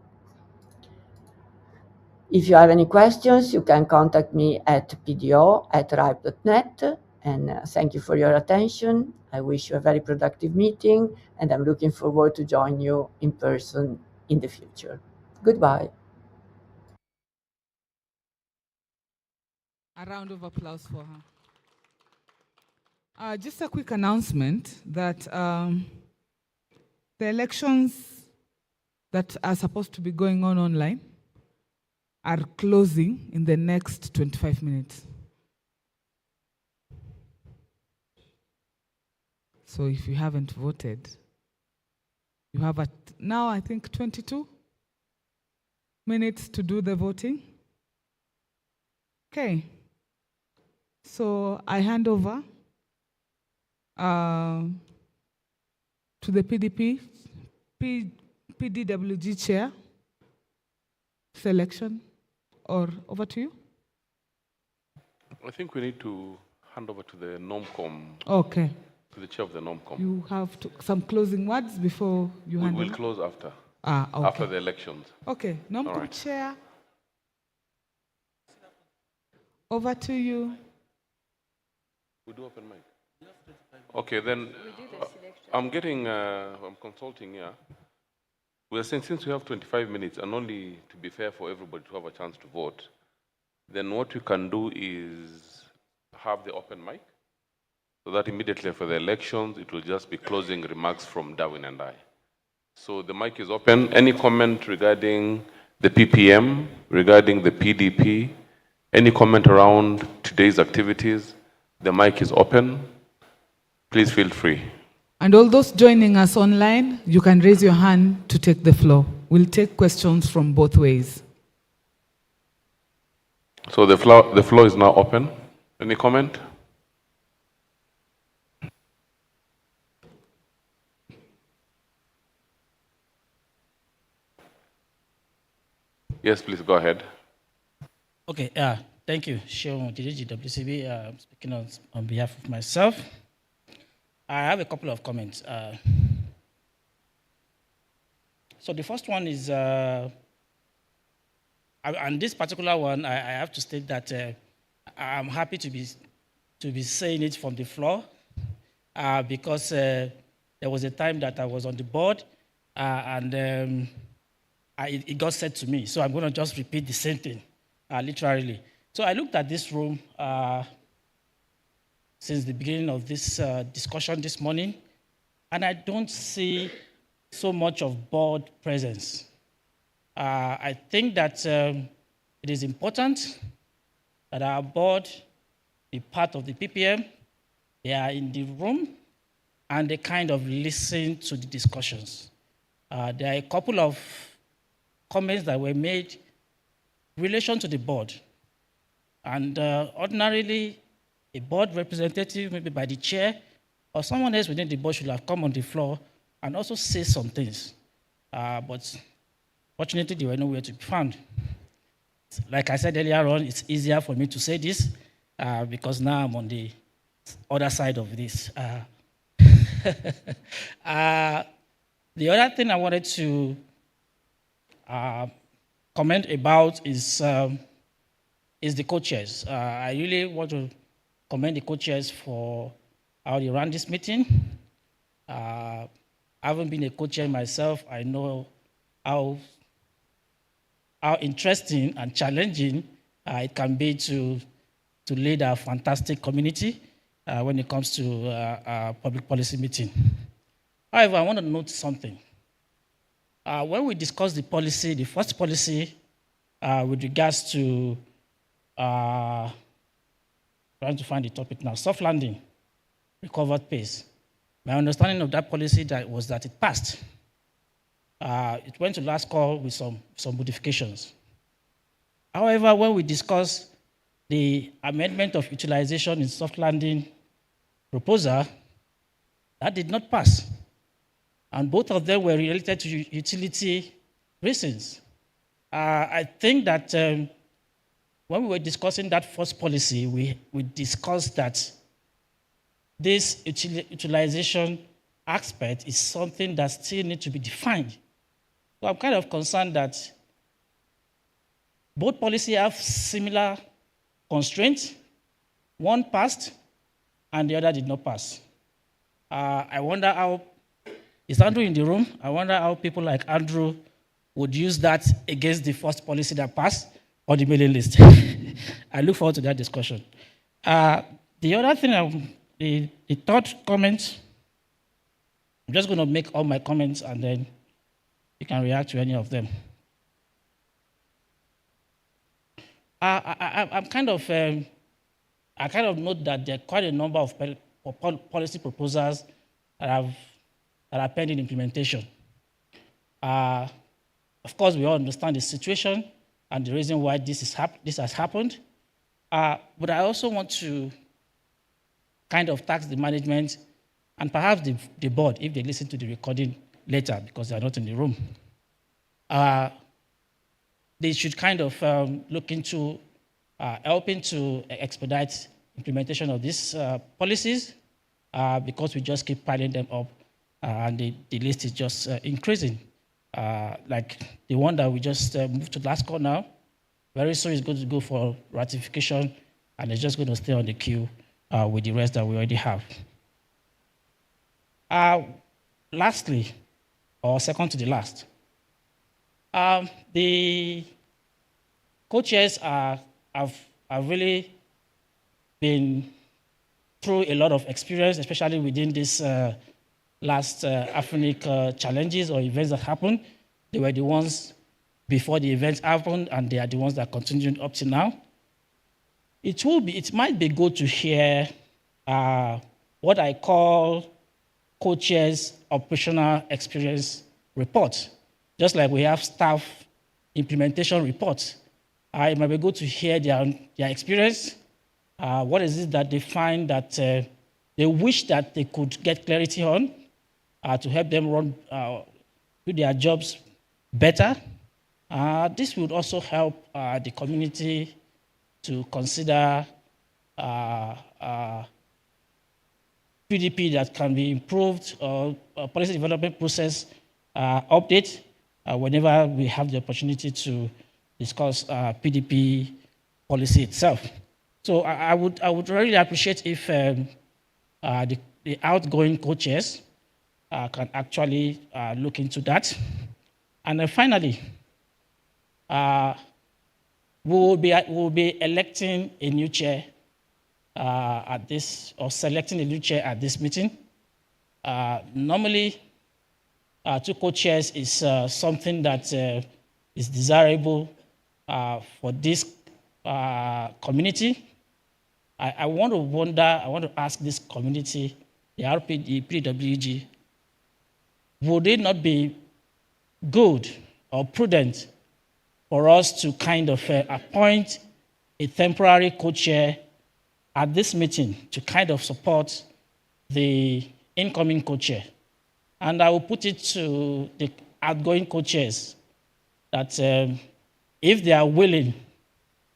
If you have any questions, you can contact me at pdo@ripe.net. And thank you for your attention. I wish you a very productive meeting, and I'm looking forward to join you in person in the future. Goodbye. A round of applause for her. Just a quick announcement that the elections that are supposed to be going on online are closing in the next 25 minutes. So if you haven't voted, you have now I think 22 minutes to do the voting. Okay. So I hand over to the PDWG chair selection, or over to you. I think we need to hand over to the NOMCOM. Okay. To the chair of the NOMCOM. You have some closing words before you hand over? We'll close after. Okay. After the elections. Okay. NOMCOM chair. Over to you. We do open mic. Okay, then I'm consulting here. We're saying since we have 25 minutes and only to be fair for everybody to have a chance to vote, then what we can do is have the open mic so that immediately for the elections, it will just be closing remarks from Darwin and I. So the mic is open. Any comment regarding the PPM, regarding the PDP, any comment around today's activities, the mic is open. Please feel free. And all those joining us online, you can raise your hand to take the floor. We'll take questions from both ways. So the floor is now open. Any comment? Yes, please go ahead. Okay, thank you, Sean DDGWCB, speaking on behalf of myself. I have a couple of comments. So the first one is, and this particular one, I have to state that I'm happy to be saying it from the floor because there was a time that I was on the board and it got said to me. So I'm going to just repeat the same thing, literally. So I looked at this room since the beginning of this discussion this morning, and I don't see so much of board presence. I think that it is important that our board be part of the PPM. They are in the room, and they kind of listen to the discussions. There are a couple of comments that were made in relation to the board. And ordinarily, a board representative, maybe by the chair, or someone else within the board should have come on the floor and also say some things. But fortunately, they were nowhere to be found. Like I said earlier on, it's easier for me to say this because now I'm on the other side of this. The other thing I wanted to comment about is the co-chairs. I really want to commend the co-chairs for how they ran this meeting. I haven't been a co-chair myself. I know how interesting and challenging it can be to lead a fantastic community when it comes to a public policy meeting. However, I want to note something. When we discussed the policy, the first policy with regards to, trying to find the topic now, soft landing, recovered pace. My understanding of that policy was that it passed. It went to last call with some modifications. However, when we discussed the amendment of utilization in soft landing proposal, that did not pass. And both of them were related to utility reasons. I think that when we were discussing that first policy, we discussed that this utilization aspect is something that still needs to be defined. So I'm kind of concerned that both policies have similar constraints. One passed and the other did not pass. I wonder how, is Andrew in the room? I wonder how people like Andrew would use that against the first policy that passed on the mailing list. I look forward to that discussion. The other thing, the third comment, I'm just going to make all my comments and then you can react to any of them. I kind of note that there are quite a number of policy proposals that are pending implementation. Of course, we all understand the situation and the reason why this has happened. But I also want to kind of task the management and perhaps the board, if they listen to the recording later, because they are not in the room. They should kind of look into helping to expedite implementation of these policies because we just keep piling them up and the list is just increasing. Like the one that we just moved to last call now, very soon it's going to go for ratification and it's just going to stay on the queue with the rest that we already have. Lastly, or second to the last, the co-chairs have really been through a lot of experience, especially within this last Afrinic challenges or events that happened. They were the ones before the events happened, and they are the ones that continued up to now. It might be good to hear what I call co-chairs operational experience report, just like we have staff implementation reports. It might be good to hear their experience. What is it that they find that they wish that they could get clarity on to help them run do their jobs better? This would also help the community to consider PDP that can be improved or policy development process update whenever we have the opportunity to discuss PDP policy itself. So I would really appreciate if the outgoing co-chairs can actually look into that. And then finally, we will be electing a new chair at this, or selecting a new chair at this meeting. Normally, two co-chairs is something that is desirable for this community. I want to ask this community, the PWG, would it not be good or prudent for us to kind of appoint a temporary co-chair at this meeting to kind of support the incoming co-chair? And I will put it to the outgoing co-chairs that if they are willing,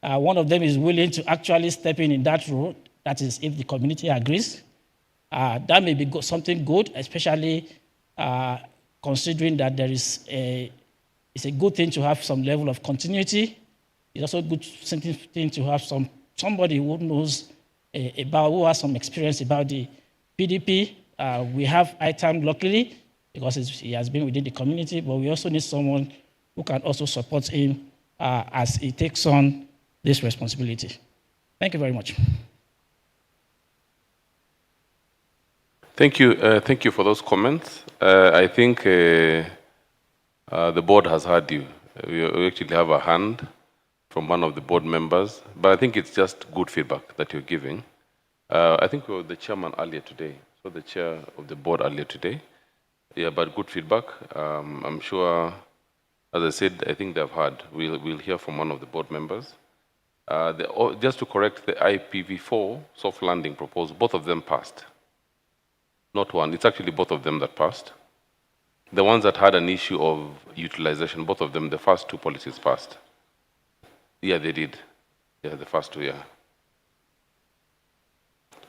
one of them is willing to actually step in that role, that is if the community agrees, that may be something good, especially considering that there is it's a good thing to have some level of continuity. It's also a good thing to have somebody who knows who has some experience about the PDP. We have ITAM locally because he has been within the community, but we also need someone who can also support him as he takes on this responsibility. Thank you very much. Thank you for those comments. I think the board has heard you. We actually have a hand from one of the board members, but I think it's just good feedback that you're giving. I think we were the chairman earlier today, so the chair of the board earlier today. Yeah, but good feedback. I'm sure, as I said, I think they've heard. We'll hear from one of the board members. Just to correct the IPv4 soft landing proposal, both of them passed. Not one, it's actually both of them that passed. The ones that had an issue of utilization, both of them, the first two policies passed. Yeah, they did. Yeah, the first two, yeah.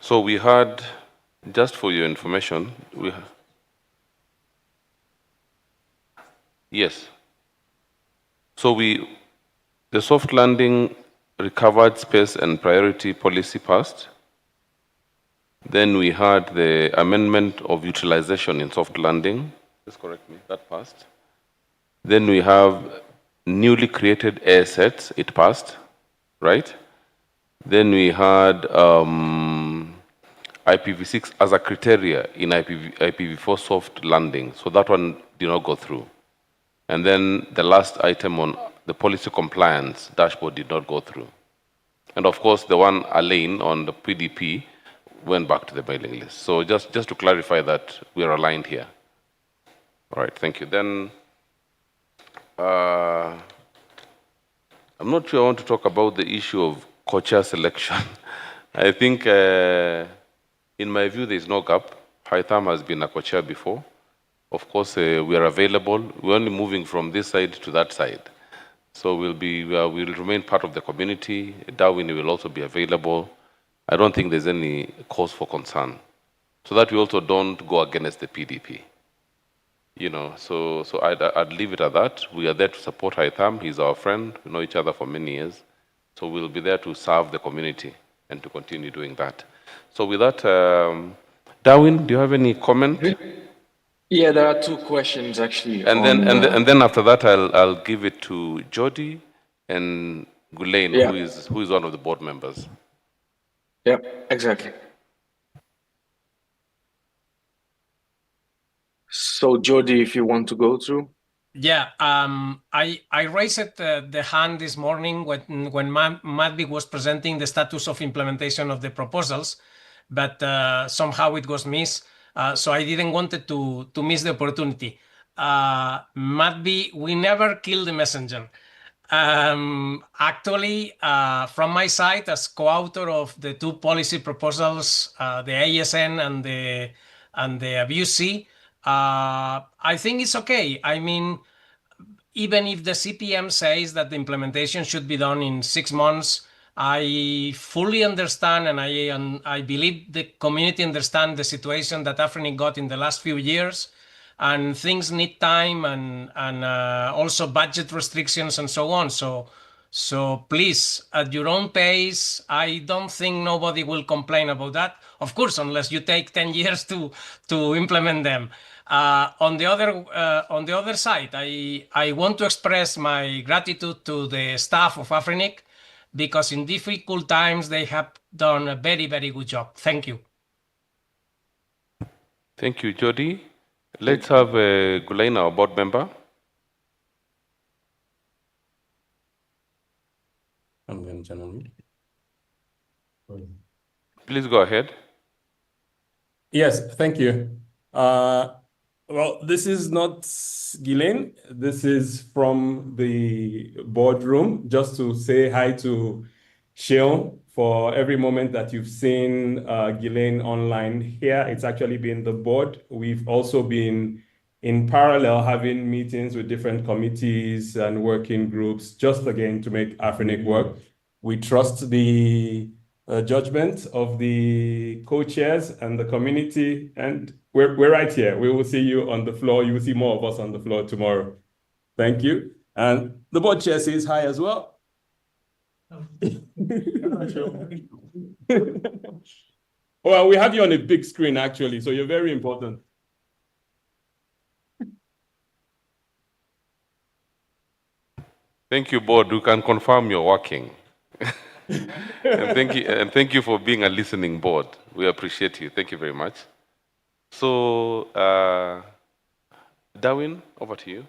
So we had, just for your information, yes. So the soft landing recovered space and priority policy passed. Then we had the amendment of utilization in soft landing. Just correct me, that passed. Then we have newly created air sets, it passed, right? Then we had IPv6 as a criteria in IPv4 soft landing. So that one did not go through. And then the last item on the policy compliance dashboard did not go through. And of course, the one Alain on the PDP went back to the mailing list. So just to clarify that we are aligned here. All right, thank you. Then I'm not sure I want to talk about the issue of co-chair selection. I think, in my view, there is no gap. Haitham has been a co-chair before. Of course, we are available. We're only moving from this side to that side. So we'll remain part of the community. Darwin will also be available. I don't think there's any cause for concern. So that we also don't go against the PDP. You know, so I'd leave it at that. We are there to support Haitham. He's our friend. We know each other for many years. So we'll be there to serve the community and to continue doing that. So with that, Darwin, do you have any comment? Yeah, there are two questions actually. And then after that, I'll give it to Jody and Gulain, Yeah. who is one of the board members. Yeah, exactly. So Jody, if you want to go through. Yeah, I raised the hand this morning when Madvi was presenting the status of implementation of the proposals, but somehow it was missed, so I didn't want to miss the opportunity. Madvi, we never kill the messenger. Actually, from my side, as co-author of the two policy proposals, the ASN and the abuse, I think it's okay. I mean, even if the CPM says that the implementation should be done in 6 months, I fully understand, and I believe the community understand the situation that Afrinic got in the last few years, and things need time and also budget restrictions and so on. So please, at your own pace. I don't think nobody will complain about that. Of course, unless you take 10 years to implement them. On the other side, I want to express my gratitude to the staff of Afrinic, because in difficult times they have done a very, very good job. Thank you. Thank you, Jody. Let's have Gulaina, our board member. Please go ahead. Yes, thank you. Well, this is not Ghislaine. This is from the boardroom, just to say hi to Sheol for every moment that you've seen Ghislaine online here. It's actually been the board. We've also been in parallel having meetings with different committees and working groups, just again to make Afrinic work. We trust the judgment of the co-chairs and the community, and we're right here. We will see you on the floor. You will see more of us on the floor tomorrow. Thank you. And the board chair says hi as well. Well, we have you on a big screen actually, so you're very important. Thank you, board. We can confirm you're working. And thank you for being a listening board. We appreciate you. Thank you very much. So, Darwin, over to you.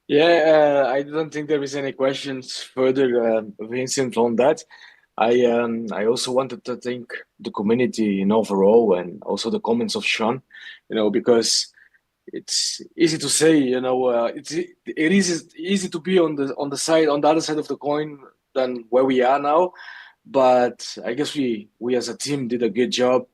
Yeah, I don't think there is any questions further, Vincent, on that. I also wanted to thank the community in overall, and also the comments of Sean, because it's easy to say, it is easy to be on the other side of the coin than where we are now. But I guess we as a team did a good job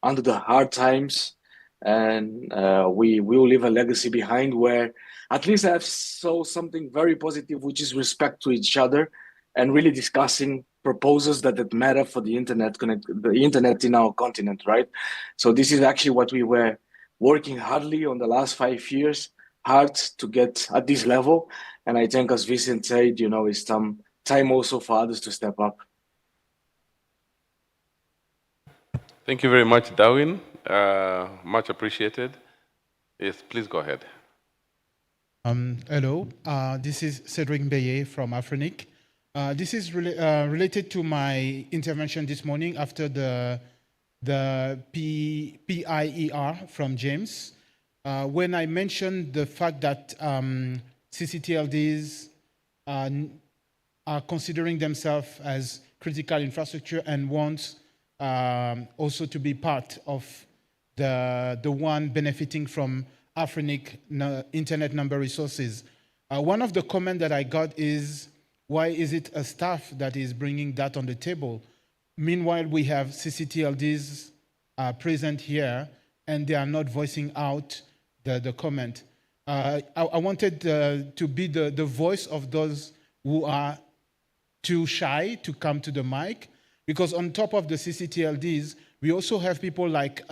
under the hard times, and we will leave a legacy behind where at least I have saw something very positive, which is respect to each other and really discussing proposals that matter for the internet in our continent, right? So this is actually what we were working hardly on the last 5 years, hard to get at this level. And I think, as Vincent said, it's some time also for others to step up. Thank you very much, Darwin. Much appreciated. Yes, please go ahead. Hello, this is Cedric Mbeye from Afrinic. This is related to my intervention this morning after the PIER from James. When I mentioned the fact that CCTLDs are considering themselves as critical infrastructure and want also to be part of the one benefiting from Afrinic internet number resources. One of the comments that I got is, why is it a staff that is bringing that on the table? Meanwhile, we have CCTLDs present here, and they are not voicing out the comment. I wanted to be the voice of those who are too shy to come to the mic, because on top of the CCTLDs, we also have people like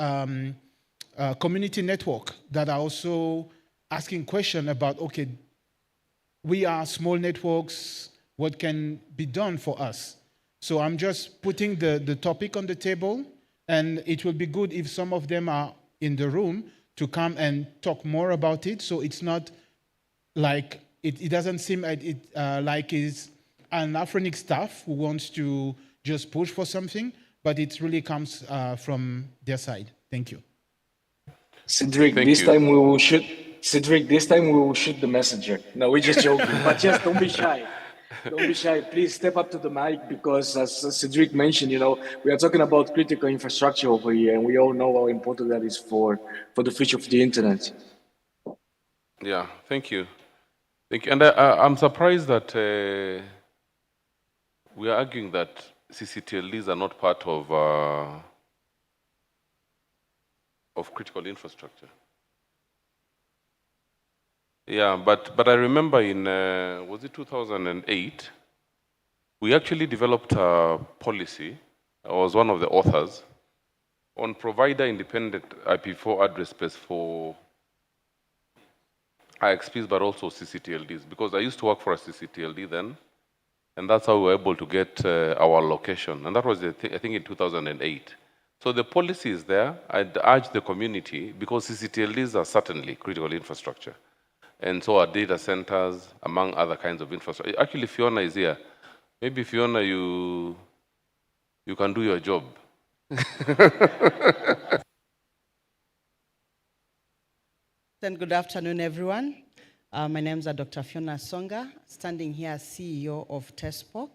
community network that are also asking questions about, okay, we are small networks, what can be done for us? So I'm just putting the topic on the table, and it will be good if some of them are in the room to come and talk more about it. So it's not like, it doesn't seem like it's an Afrinic staff who wants to just push for something, but it really comes from their side. Thank you. Cedric, this time we will shoot the messenger. No, we're just joking. But just don't be shy. Don't be shy. Please step up to the mic, because as Cedric mentioned, we are talking about critical infrastructure over here, and we all know how important that is for the future of the internet. Yeah, thank you. Thank you. And I'm surprised that we are arguing that CCTLDs are not part of critical infrastructure. Yeah, but I remember in, was it 2008, we actually developed a policy. I was one of the authors on provider independent IP4 address space for IXPs, but also CCTLDs, because I used to work for a CCTLD then, and that's how we were able to get our location. And that was, I think, in 2008. So the policy is there. I'd urge the community, because CCTLDs are certainly critical infrastructure, and so are data centers, among other kinds of infrastructure. Actually, Fiona is here. Maybe, Fiona, you can do your job. And good afternoon, everyone. My name is Dr. Fiona Songa, standing here as CEO of TESPOC.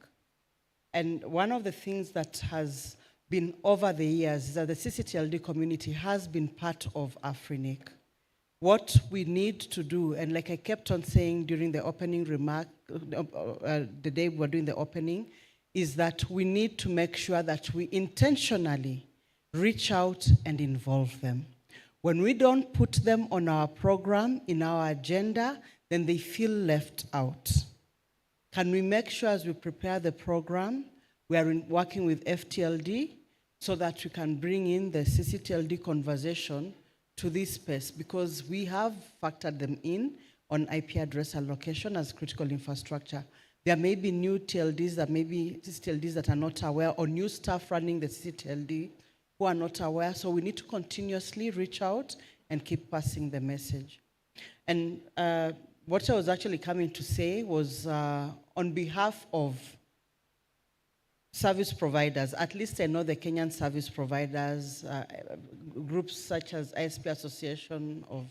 And one of the things that has been over the years is that the CCTLD community has been part of Afrinic. What we need to do, and like I kept on saying during the opening remark, the day we were doing the opening, is that we need to make sure that we intentionally reach out and involve them. When we don't put them on our program, in our agenda, then they feel left out. Can we make sure as we prepare the program, we are working with FTLD so that we can bring in the CCTLD conversation to this space, because we have factored them in on IP address allocation as critical infrastructure. There may be new TLDs that may be CCTLDs that are not aware, or new staff running the CCTLD who are not aware. So we need to continuously reach out and keep passing the message. And what I was actually coming to say was on behalf of service providers, at least I know the Kenyan service providers, groups such as ISP Association of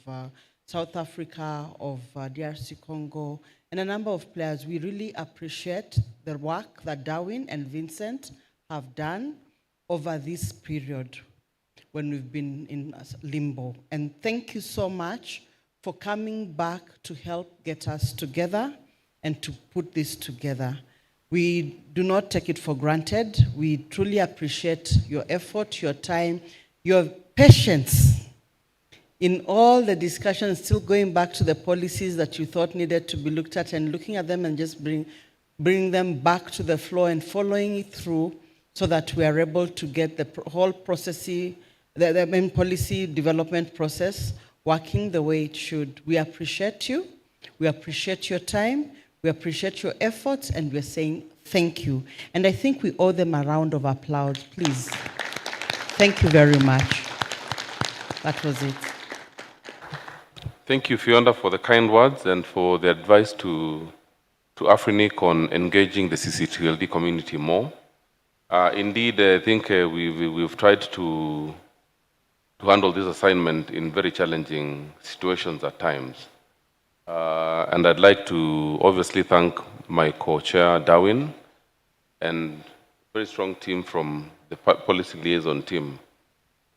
South Africa, of DRC Congo, and a number of players. We really appreciate the work that Darwin and Vincent have done over this period when we've been in limbo. And thank you so much for coming back to help get us together and to put this together. We do not take it for granted. We truly appreciate your effort, your time, your patience in all the discussions, still going back to the policies that you thought needed to be looked at, and looking at them and just bring them back to the floor and following it through, so that we are able to get the whole process, the main policy development process working the way it should. We appreciate you. We appreciate your time. We appreciate your efforts, and we're saying thank you. And I think we owe them a round of applause, please. Thank you very much. That was it. Thank you, Fiona, for the kind words and for the advice to Afrinic on engaging the CCTLD community more. Indeed, I think we've tried to handle this assignment in very challenging situations at times. And I'd like to obviously thank my co-chair, Darwin, and very strong team from the policy liaison team,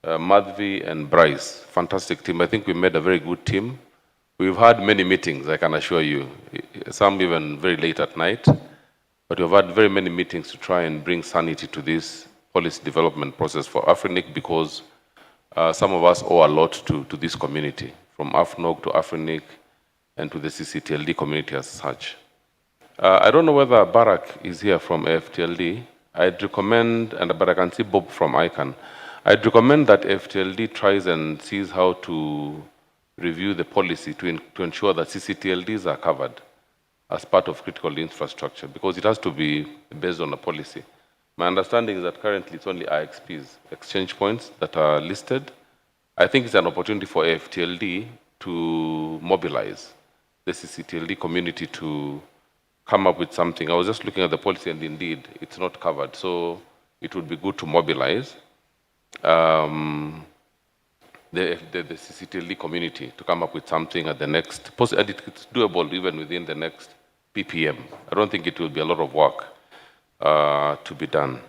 Madhvi and Bryce, fantastic team. I think we made a very good team. We've had many meetings, I can assure you, some even very late at night, but we've had very many meetings to try and bring sanity to this policy development process for Afrinic, because some of us owe a lot to this community, from AFNOG to Afrinic and to the CCTLD community as such. I don't know whether Barak is here from AFTLD. I'd recommend, but I can see Bob from ICANN. I'd recommend that AFTLD tries and sees how to review the policy to ensure that CCTLDs are covered as part of critical infrastructure, because it has to be based on a policy. My understanding is that currently it's only IXPs, exchange points, that are listed. I think it's an opportunity for AFTLD to mobilize the CCTLD community to come up with something. I was just looking at the policy, and indeed, it's not covered. So it would be good to mobilize the CCTLD community to come up with something at the next, and it's doable even within the next PPM. I don't think it will be a lot of work to be done.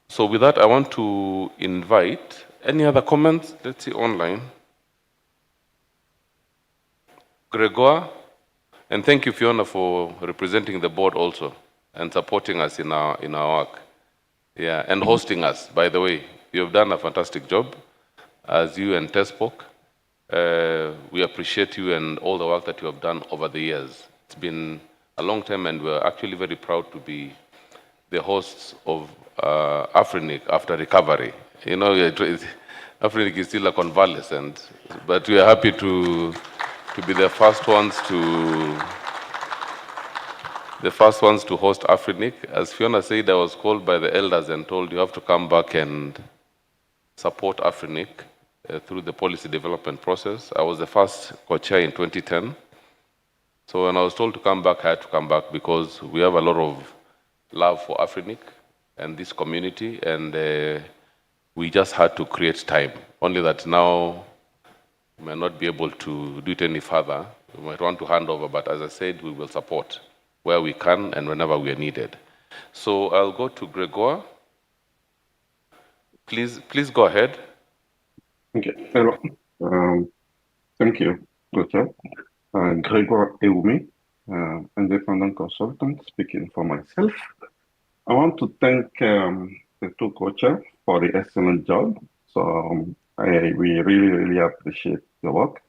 So with that, I want to invite, any other comments? Let's see online. Gregor, and thank you, Fiona, for representing the board also and supporting us in our work. Yeah, and hosting us, by the way. You've done a fantastic job, as you and TESPOC. We appreciate you and all the work that you have done over the years. It's been a long time, and we're actually very proud to be the hosts of Afrinic after recovery. You know, Afrinic is still a convalescent, but we are happy to be the first ones to host Afrinic. As Fiona said, I was called by the elders and told you have to come back and support Afrinic through the policy development process. I was the first co-chair in 2010. So when I was told to come back, I had to come back because we have a lot of love for Afrinic and this community, and we just had to create time. Only that now we may not be able to do it any further. We might want to hand over, but as I said, we will support where we can and whenever we are needed. So I'll go to Gregor. Please go ahead. Okay. Hello. Thank you, Doctor. Gregor Eumi, independent consultant, speaking for myself. I want to thank the two coaches for the excellent job. So we really appreciate the work.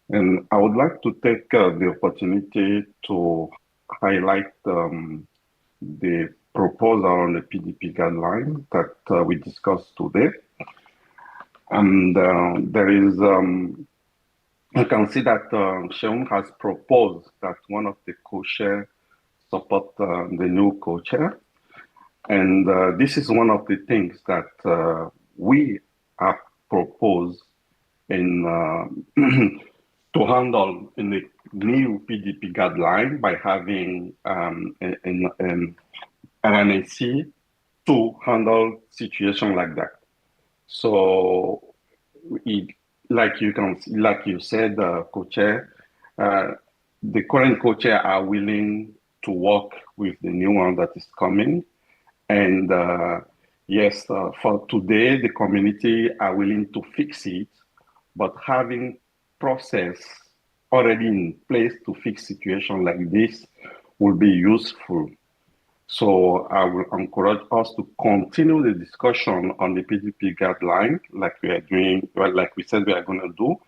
And I would like to take the opportunity to highlight the proposal on the PDP guideline that we discussed today. And there is, I can see that Seun has proposed that one of the co-chair support the new co-chair. And this is one of the things that we have proposed in to handle in the new PDP guideline by having an RNAC to handle situation like that. So, like you said, co-chair, the current co-chair are willing to work with the new one that is coming. And yes, for today, the community are willing to fix it, but having process already in place to fix situation like this will be useful. So I will encourage us to continue the discussion on the PDP guideline, like we are doing, like we said we are going to do,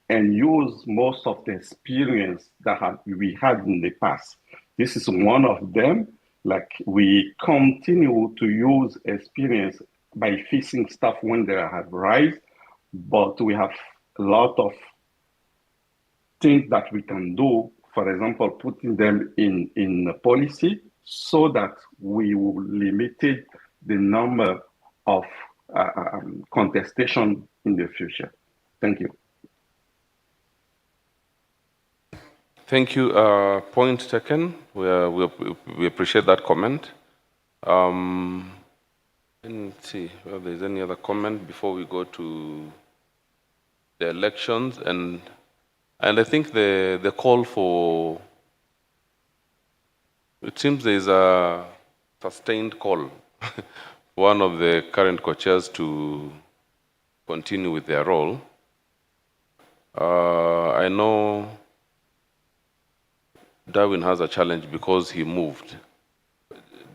and use most of the experience that we had in the past. This is one of them. Like we continue to use experience by fixing stuff when they have rise, but we have a lot of things that we can do. For example, putting them in policy, so that we will limit the number of contestation in the future. Thank you. Thank you. Point taken. We appreciate that comment. Let's see if there's any other comment before we go to the elections. And I think the call for, it seems there's a sustained call one of the current co-chairs to continue with their role. I know Darwin has a challenge because he moved.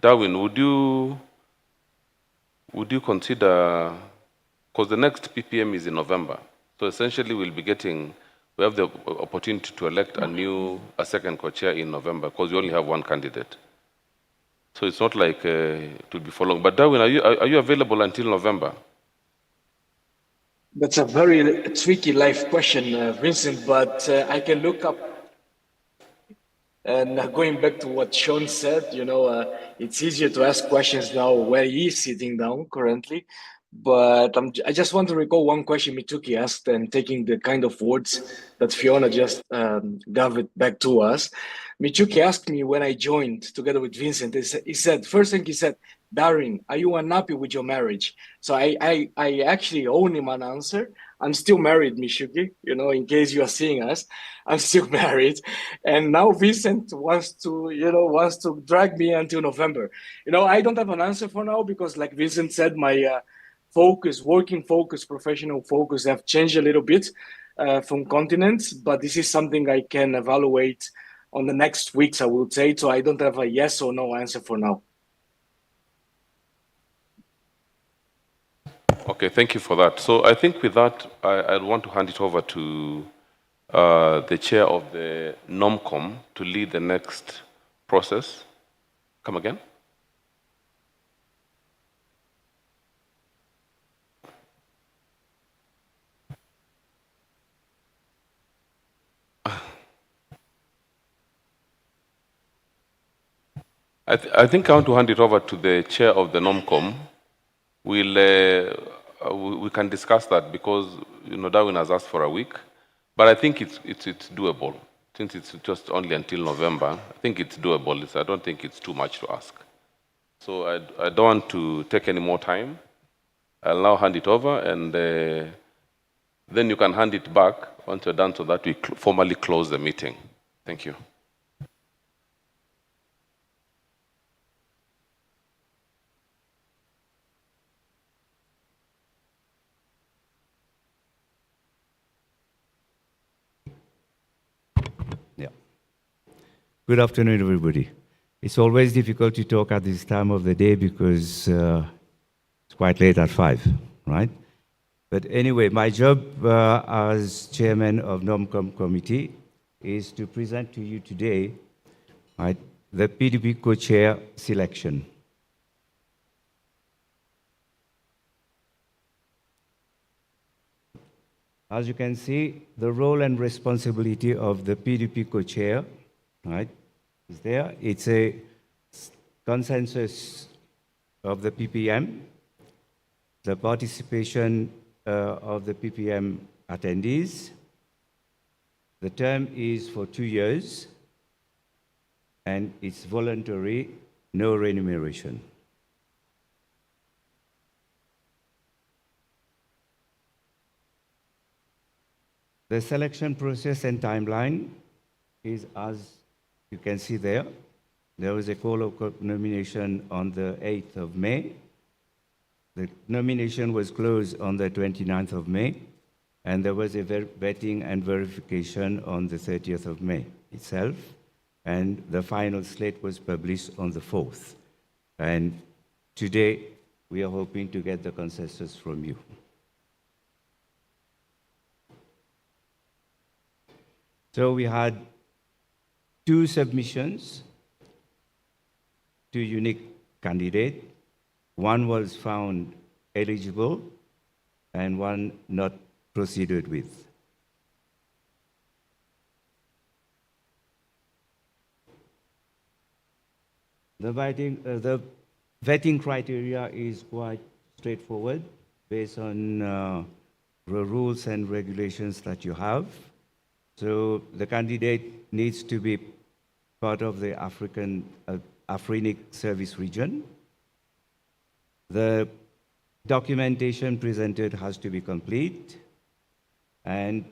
Darwin, would you consider, because the next PPM is in November, so essentially we have the opportunity to elect a second co-chair in November, because we only have one candidate. So it's not like it will be for long. But Darwin, are you available until November? That's a very tricky life question, Vincent, but I can look up. And going back to what Sean said, it's easier to ask questions now where he's sitting down currently. But I just want to recall one question Mitsuki asked, and taking the kind of words that Fiona just gave it back to us. Mitsuki asked me when I joined together with Vincent, he said, first thing he said, Darren, are you unhappy with your marriage? So I actually owe him an answer. I'm still married, Mitsuki, in case you are seeing us, I'm still married. And now Vincent wants to drag me until November. I don't have an answer for now because like Vincent said, my working focus, professional focus have changed a little bit from continents, but this is something I can evaluate on the next weeks, I would say. So I don't have a yes or no answer for now. Okay, thank you for that. So I think with that, I want to hand it over to the chair of the NOMCOM to lead the next process. Come again? I think I want to hand it over to the chair of the NOMCOM. We can discuss that because Darwin has asked for a week, but I think it's doable since it's just only until November. I think it's doable. I don't think it's too much to ask. So I don't want to take any more time. I'll now hand it over, and then you can hand it back once you're done, so that we formally close the meeting. Thank you. Yeah. Good afternoon, everybody. It's always difficult to talk at this time of the day because it's quite late at 5, right? But anyway, my job as chairman of NOMCOM committee is to present to you today, right, the PDP co-chair selection. As you can see, the role and responsibility of the PDP co-chair, right, is there. It's a consensus of the PPM, the participation of the PPM attendees. The term is for 2 years, and it's voluntary, no remuneration. The selection process and timeline is as you can see there. There was a call of nomination on the 8th of May. The nomination was closed on the 29th of May, and there was a vetting and verification on the 30th of May itself, and the final slate was published on the 4th. And today, we are hoping to get the consensus from you. So we had 2 submissions, 2 unique candidates. One was found eligible and one not proceeded with. The vetting criteria is quite straightforward based on the rules and regulations that you have. So the candidate needs to be part of the Afrinic service region. The documentation presented has to be complete, and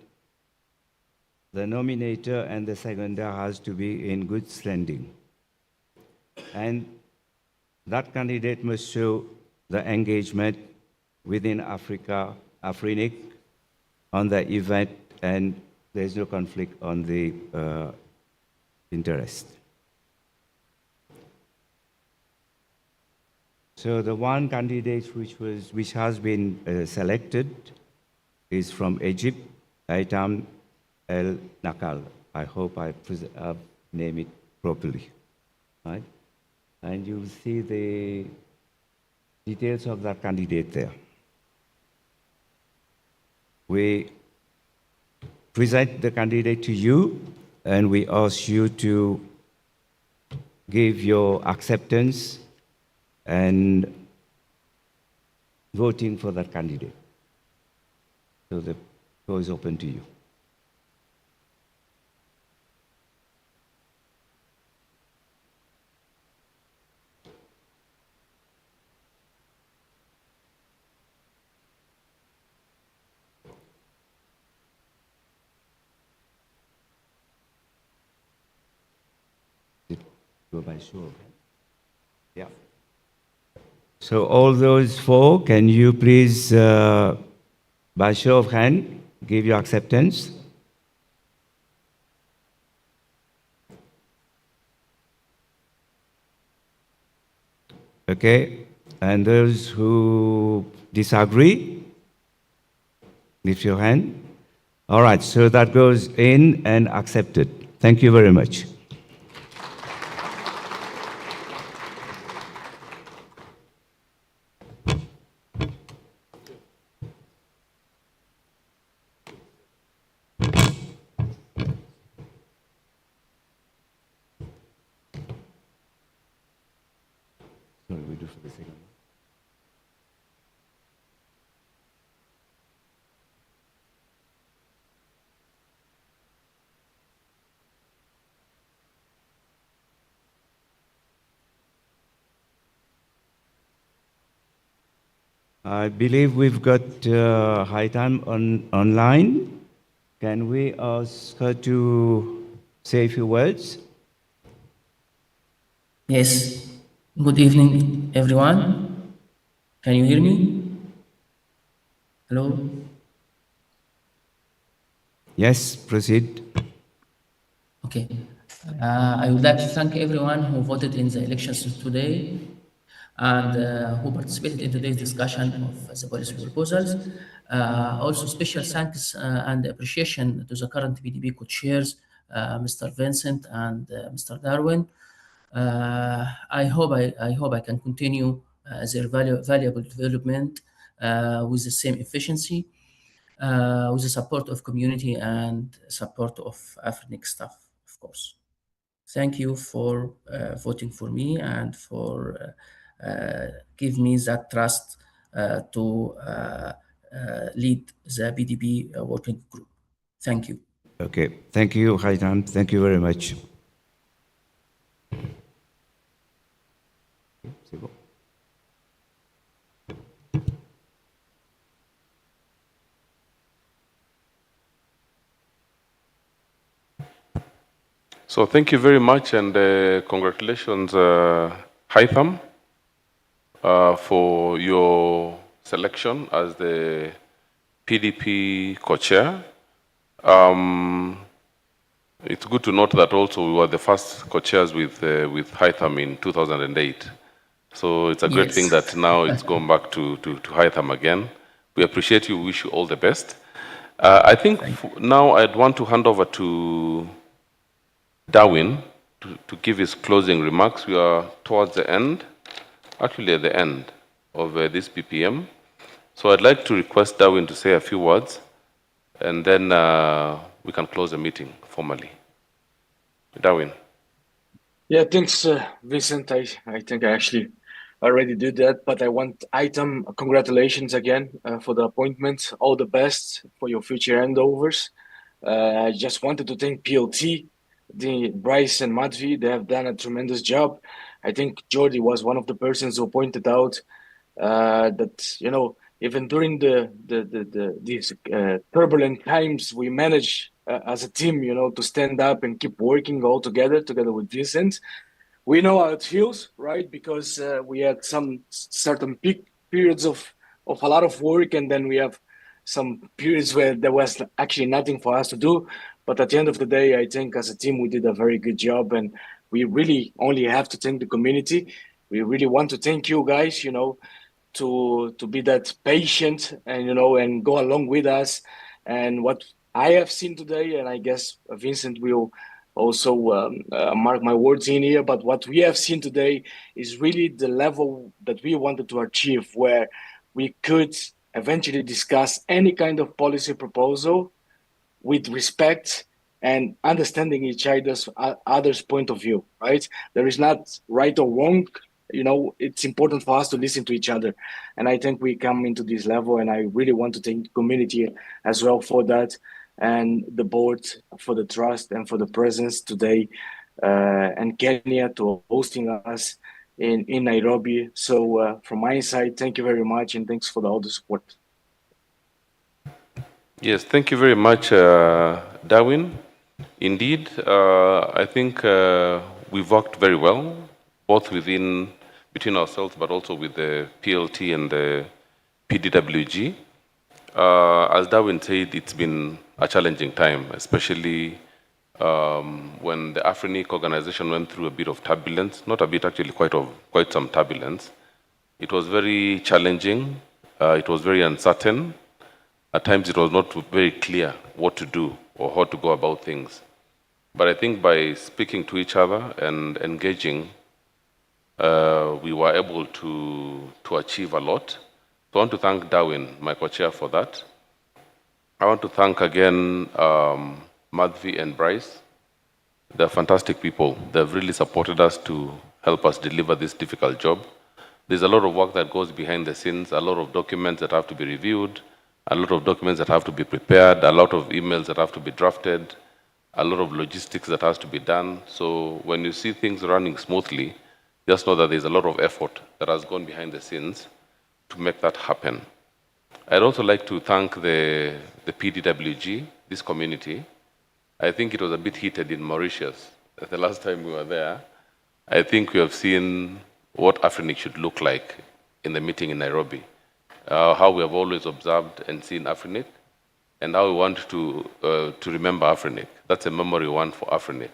the nominator and the seconder has to be in good standing. And that candidate must show the engagement within Afrinic on the event, and there's no conflict on the interest. So the one candidate which has been selected is from Egypt, Aitam El Nakal. I hope I name it properly, right? And you'll see the details of that candidate there. We present the candidate to you, and we ask you to give your acceptance and voting for that candidate. So the floor is open to you. Go by show of hands. Yeah. So all those 4, can you please, by show of hand, give your acceptance? Okay. And those who disagree? Lift your hand. All right, so that goes in and accepted. Thank you very much. Sorry, we do for the second one. I believe we've got Haitam online. Can we ask her to say a few words? Yes. Good evening, everyone. Can you hear me? Hello? Yes, proceed. Okay. I would like to thank everyone who voted in the elections today and who participated in today's discussion of the policy proposals. Also, special thanks and appreciation to the current PDB co-chairs, Mr. Vincent and Mr. Darwin. I hope I can continue their valuable development with the same efficiency, with the support of community and support of Afrinic staff, of course. Thank you for voting for me and for give me that trust to lead the BDB working group. Thank you. Okay, thank you, Haitam. Thank you very much. So thank you very much, and congratulations, Haitham, for your selection as the PDP co-chair. It's good to note that also we were the first co-chairs with Haitham in 2008. So it's a great thing that now it's gone back to Haitham again. We appreciate you, wish you all the best. I think now I'd want to hand over to Darwin to give his closing remarks. We are towards the end, actually at the end of this PPM. So I'd like to request Darwin to say a few words, and then we can close the meeting formally. Darwin. Yeah, thanks, Vincent. I think I actually already did that, but I want congratulations again for the appointment. All the best for your future handovers. I just wanted to thank PLT, Bryce and Madhvi. They have done a tremendous job. I think Jordi was one of the persons who pointed out that, you know, even during these turbulent times, we manage as a team, you know, to stand up and keep working all together with Vincent. We know how it feels, right? Because we had some certain peak periods of a lot of work, and then we have some periods where there was actually nothing for us to do. But at the end of the day, I think as a team, we did a very good job, and we really only have to thank the community. We really want to thank you guys, you know, to be that patient and, you know, and go along with us. And what I have seen today, and I guess Vincent will also mark my words in here, but what we have seen today is really the level that we wanted to achieve, where we could eventually discuss any kind of policy proposal with respect and understanding each other's point of view, right? There is not right or wrong. You know, it's important for us to listen to each other. And I think we come into this level, and I really want to thank the community as well for that, and the board for the trust and for the presence today, and Kenya to hosting us in Nairobi. So from my side, thank you very much, and thanks for all the support. Yes, thank you very much, Darwin. Indeed, I think we've worked very well, both between ourselves, but also with the PLT and the PDWG. As Darwin said, it's been a challenging time, especially when the Afrinic organization went through a bit of turbulence, not a bit, actually quite some turbulence. It was very challenging It was very uncertain. At times it was not very clear what to do or how to go about things. But I think by speaking to each other and engaging, we were able to achieve a lot. So I want to thank Darwin, my co-chair, for that. I want to thank again Madhvi and Bryce. They're fantastic people. They've really supported us to help us deliver this difficult job. There's a lot of work that goes behind the scenes, a lot of documents that have to be reviewed, a lot of documents that have to be prepared, a lot of emails that have to be drafted, a lot of logistics that has to be done. So when you see things running smoothly, just know that there's a lot of effort that has gone behind the scenes to make that happen. I'd also like to thank the PDWG, this community. I think it was a bit heated in Mauritius the last time we were there. I think we have seen what Afrinic should look like in the meeting in Nairobi, how we have always observed and seen Afrinic, and how we want to remember Afrinic. That's a memory one for Afrinic,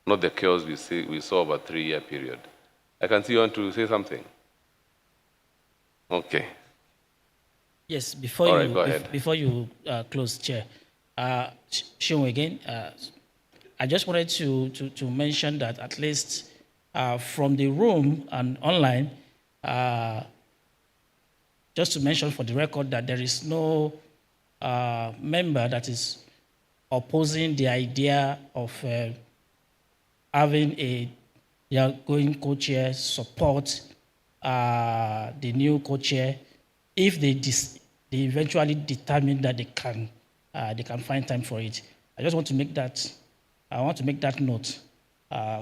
not the chaos we saw over a 3-year period. I can see you want to say something. Okay. Yes, before All you right, go ahead. before you close, Chair, Sean again. I just wanted to mention that at least from the room and online, just to mention for the record that there is no member that is opposing the idea of having a going co-chair support the new co-chair if they eventually determine that they can find time for it. I just want to make that note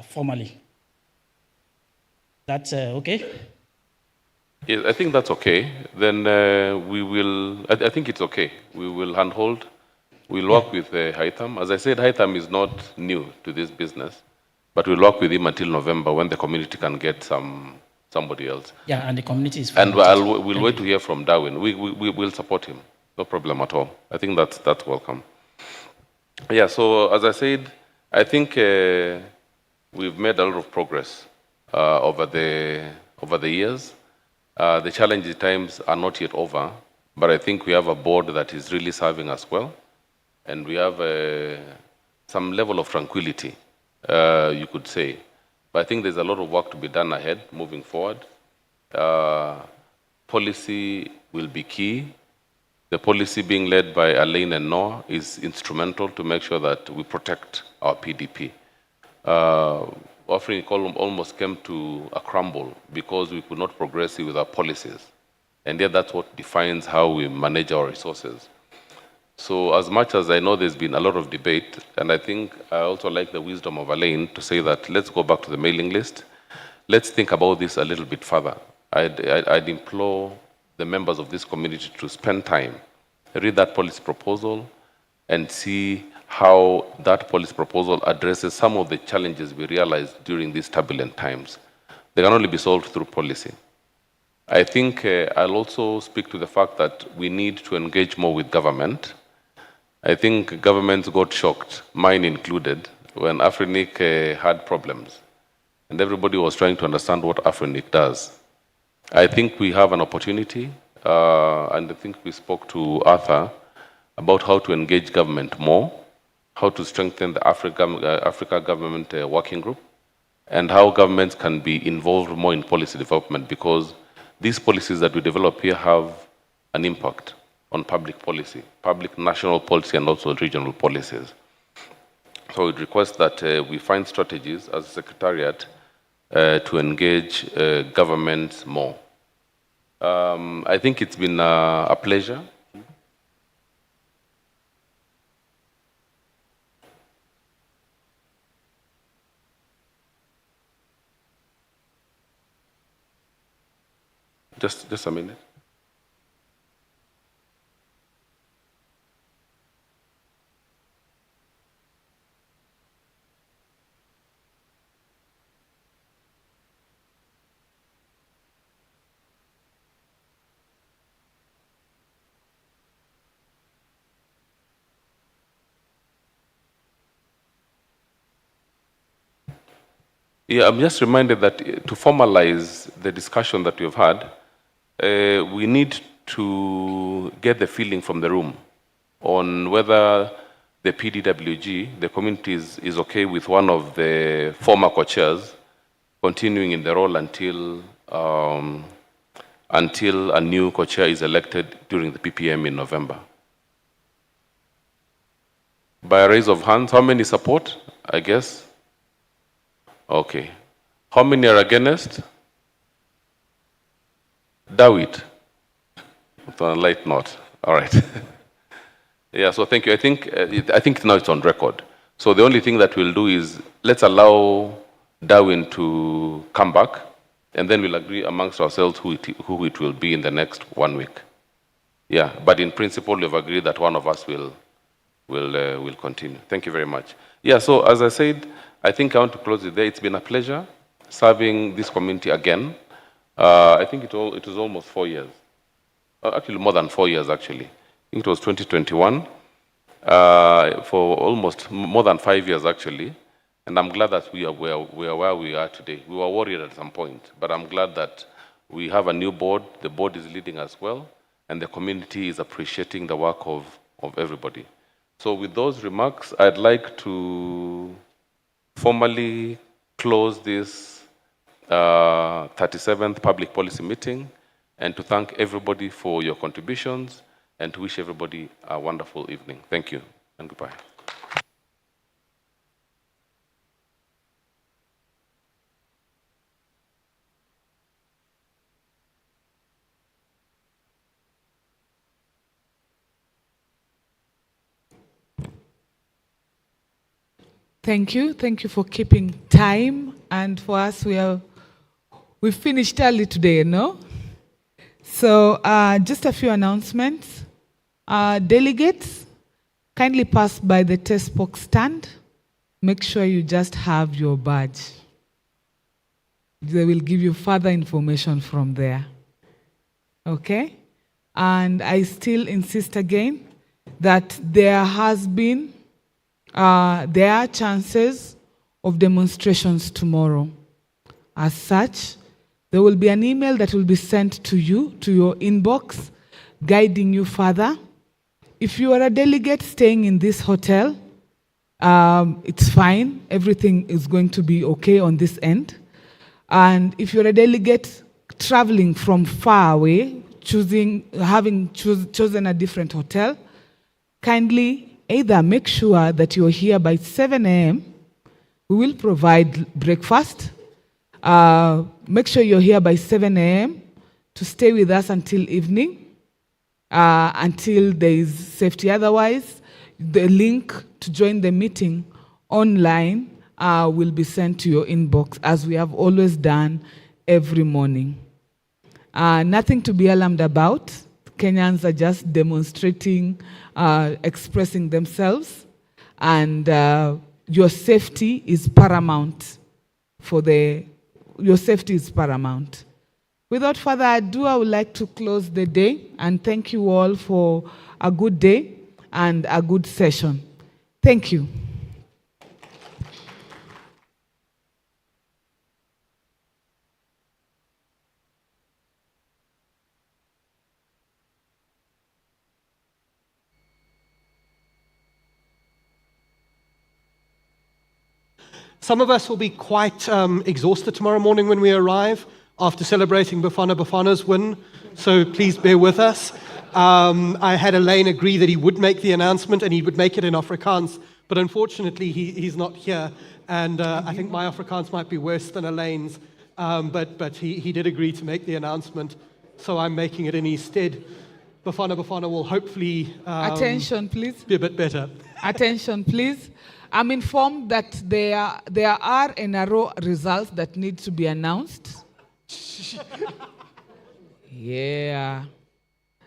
formally. That's okay? Yes, I think that's okay. Then we will, I think it's okay. We will handhold. We'll work with Haitham. As I said, Haitham is not new to this business, but we'll work with him until November when the community can get somebody else. Yeah, and the community is. And we'll wait to hear from Darwin. We will support him. No problem at all. I think that's welcome. Yeah, so as I said, I think we've made a lot of progress over the years. The challenging times are not yet over, but I think we have a board that is really serving us well, and we have some level of tranquility, you could say. But I think there's a lot of work to be done ahead, moving forward. Policy will be key. The policy being led by Alain and Noah is instrumental to make sure that we protect our PDP. Afrinic almost came to a crumble because we could not progress with our policies. And yet that's what defines how we manage our resources. So as much as I know there's been a lot of debate, and I think I also like the wisdom of Alain to say that let's go back to the mailing list. Let's think about this a little bit further. I'd implore the members of this community to spend time, read that policy proposal, and see how that policy proposal addresses some of the challenges we realized during these turbulent times. They can only be solved through policy. I think I'll also speak to the fact that we need to engage more with government. I think governments got shocked, mine included, when Afrinic had problems. And everybody was trying to understand what Afrinic does. I think we have an opportunity, and I think we spoke to Arthur about how to engage government more, how to strengthen the Africa Government Working Group, and how governments can be involved more in policy development, because these policies that we develop here have an impact on public policy, public national policy, and also regional policies. So it requests that we find strategies as a secretariat to engage governments more. I think it's been a pleasure. Just a minute. Yeah, I'm just reminded that to formalize the discussion that we've had, we need to get the feeling from the room on whether the PDWG, the community, is okay with one of the former co-chairs continuing in the role until a new co-chair is elected during the PPM in November. By a raise of hands, how many support, I guess? Okay. How many are against? Dawit. On a light note. All right. Yeah, so thank you. I think now it's on record. So the only thing that we'll do is let's allow Darwin to come back, and then we'll agree amongst ourselves who it will be in the next 1 week. Yeah, but in principle, we've agreed that one of us will continue. Thank you very much. Yeah, so as I said, I think I want to close it there. It's been a pleasure serving this community again. I think it was almost 4 years. Actually, more than 4 years, actually. I think it was 2021, for almost more than 5 years, actually. And I'm glad that we are where we are today. We were worried at some point, but I'm glad that we have a new board. The board is leading us well, and the community is appreciating the work of everybody. So with those remarks, I'd like to formally close this 37th Public Policy Meeting, and to thank everybody for your contributions, and to wish everybody a wonderful evening. Thank you, and goodbye. Thank you. Thank you for keeping time. And for us, we finished early today, no? So just a few announcements. Delegates, kindly pass by the test box stand. Make sure you just have your badge. They will give you further information from there. Okay? And I still insist again that there are chances of demonstrations tomorrow. As such, there will be an email that will be sent to you, to your inbox, guiding you further. If you are a delegate staying in this hotel, it's fine. Everything is going to be okay on this end. And if you're a delegate traveling from far away, having chosen a different hotel, kindly either make sure that you're here by 7 a.m. We will provide breakfast. Make sure you're here by 7 a.m. to stay with us until evening, until there is safety. Otherwise, the link to join the meeting online will be sent to your inbox, as we have always done every morning. Nothing to be alarmed about. Kenyans are just demonstrating, expressing themselves, and your safety is paramount. Your safety is paramount. Without further ado, I would like to close the day and thank you all for a good day and a good session. Thank you. Some of us will be quite exhausted tomorrow morning when we arrive after celebrating Bafana Bafana's win, so please bear with us. I had Elaine agree that he would make the announcement and he would make it in Afrikaans, but unfortunately he's not here, and I think my Afrikaans might be worse than Elaine's, but he did agree to make the announcement, so I'm making it in his stead. Bafana Bafana will hopefully Attention, please. Be a bit better. Attention, please. I'm informed that there are NRO results that need to be announced. Yeah.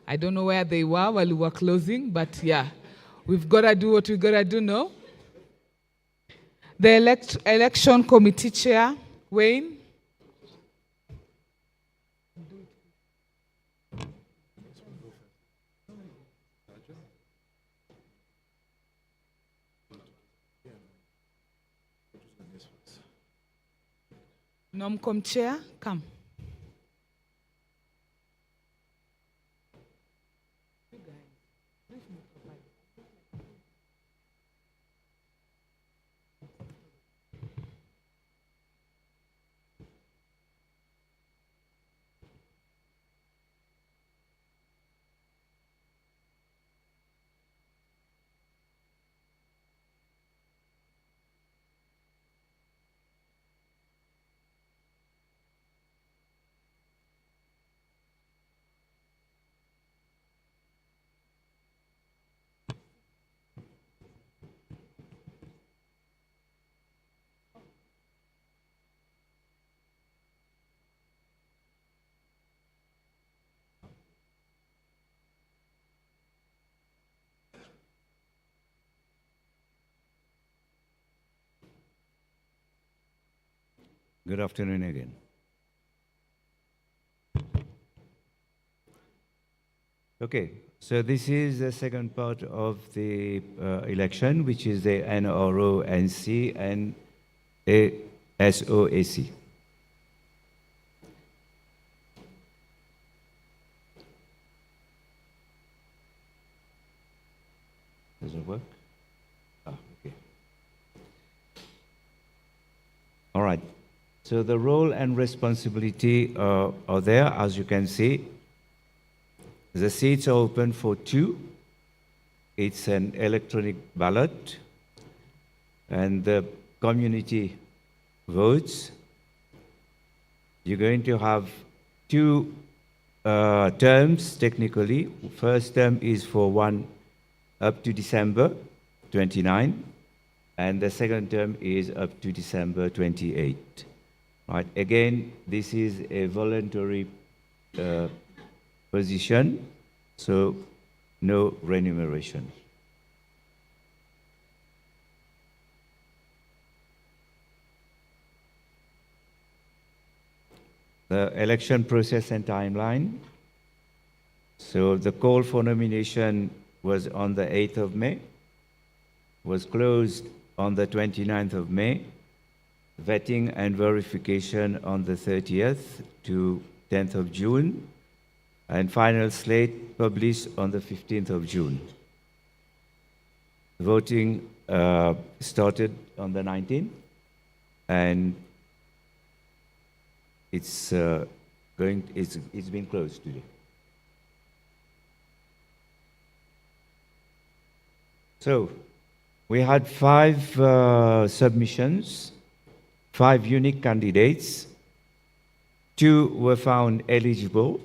I don't know where they were while we were closing, but yeah, we've got to do what we've got to do now. The election committee chair, Wayne. Nomcom chair, come. Good afternoon again. Okay, so this is the second part of the election, which is the NRO-NC and SOAC. Does it work? Ah, okay. All right. So the role and responsibility are there, as you can see. The seats are open for 2. It's an electronic ballot, and the community votes. You're going to have 2 terms, technically. First term is for 1 up to December 29, and the second term is up to December 28. Right. Again, this is a voluntary position, so no remuneration. The election process and timeline. So the call for nomination was on the 8th of May, was closed on the 29th of May, vetting and verification on the 30th to 10th of June, and final slate published on the 15th of June. Voting started on the 19th, and it's been closed today. So we had 5 submissions, 5 unique candidates. 2 were found eligible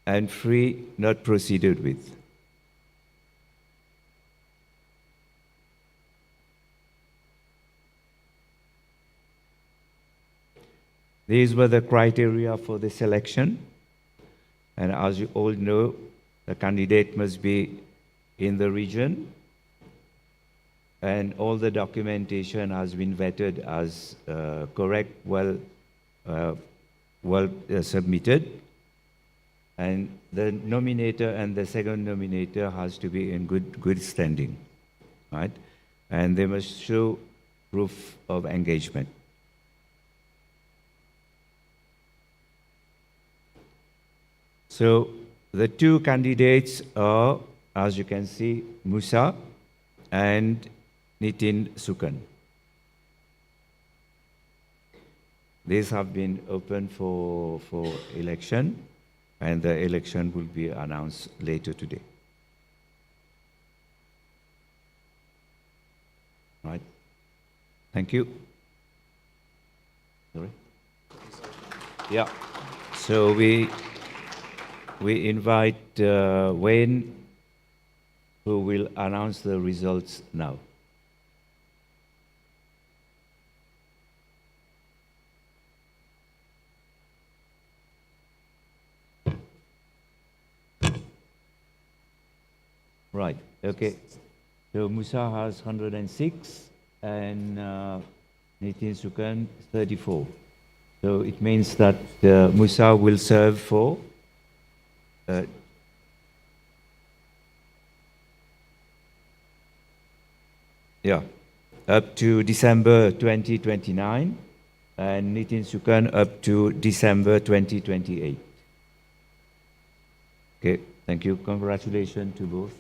and 3 not proceeded with. These were the criteria for the selection. And as you all know, the candidate must be in the region, and all the documentation has been vetted as correct, well submitted. And the nominator and the second nominator has to be in good standing, right? And they must show proof of engagement. So the 2 candidates are, as you can see, Musa and Nitin Sukan. These have been open for election, and the election will be announced later today. Right? Thank you. Sorry? Yeah. So we invite Wayne, who will announce the results now. Right, okay. So Musa has 106 and Nitin Sukan 34. So it means that Musa will serve for up to December 2029, and Nitin Sukan up to December 2028. Okay, thank you. Congratulations to both.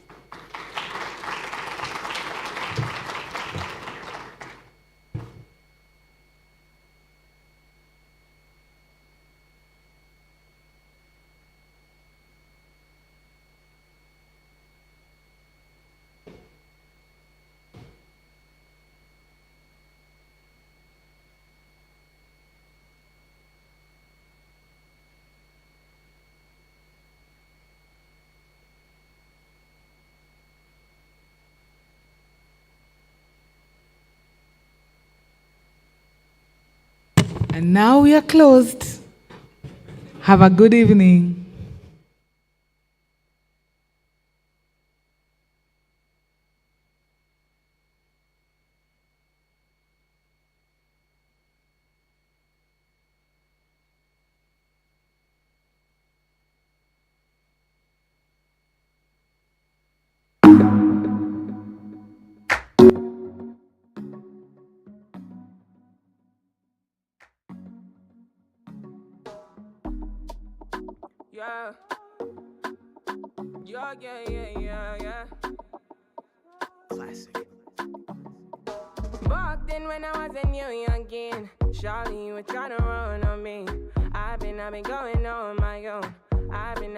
And now we are closed. Have a good evening. Yeah. Yeah. Classic. Back then when I was a new youngin', Charlie, you were trying to run on me. I've been going on my own. I've been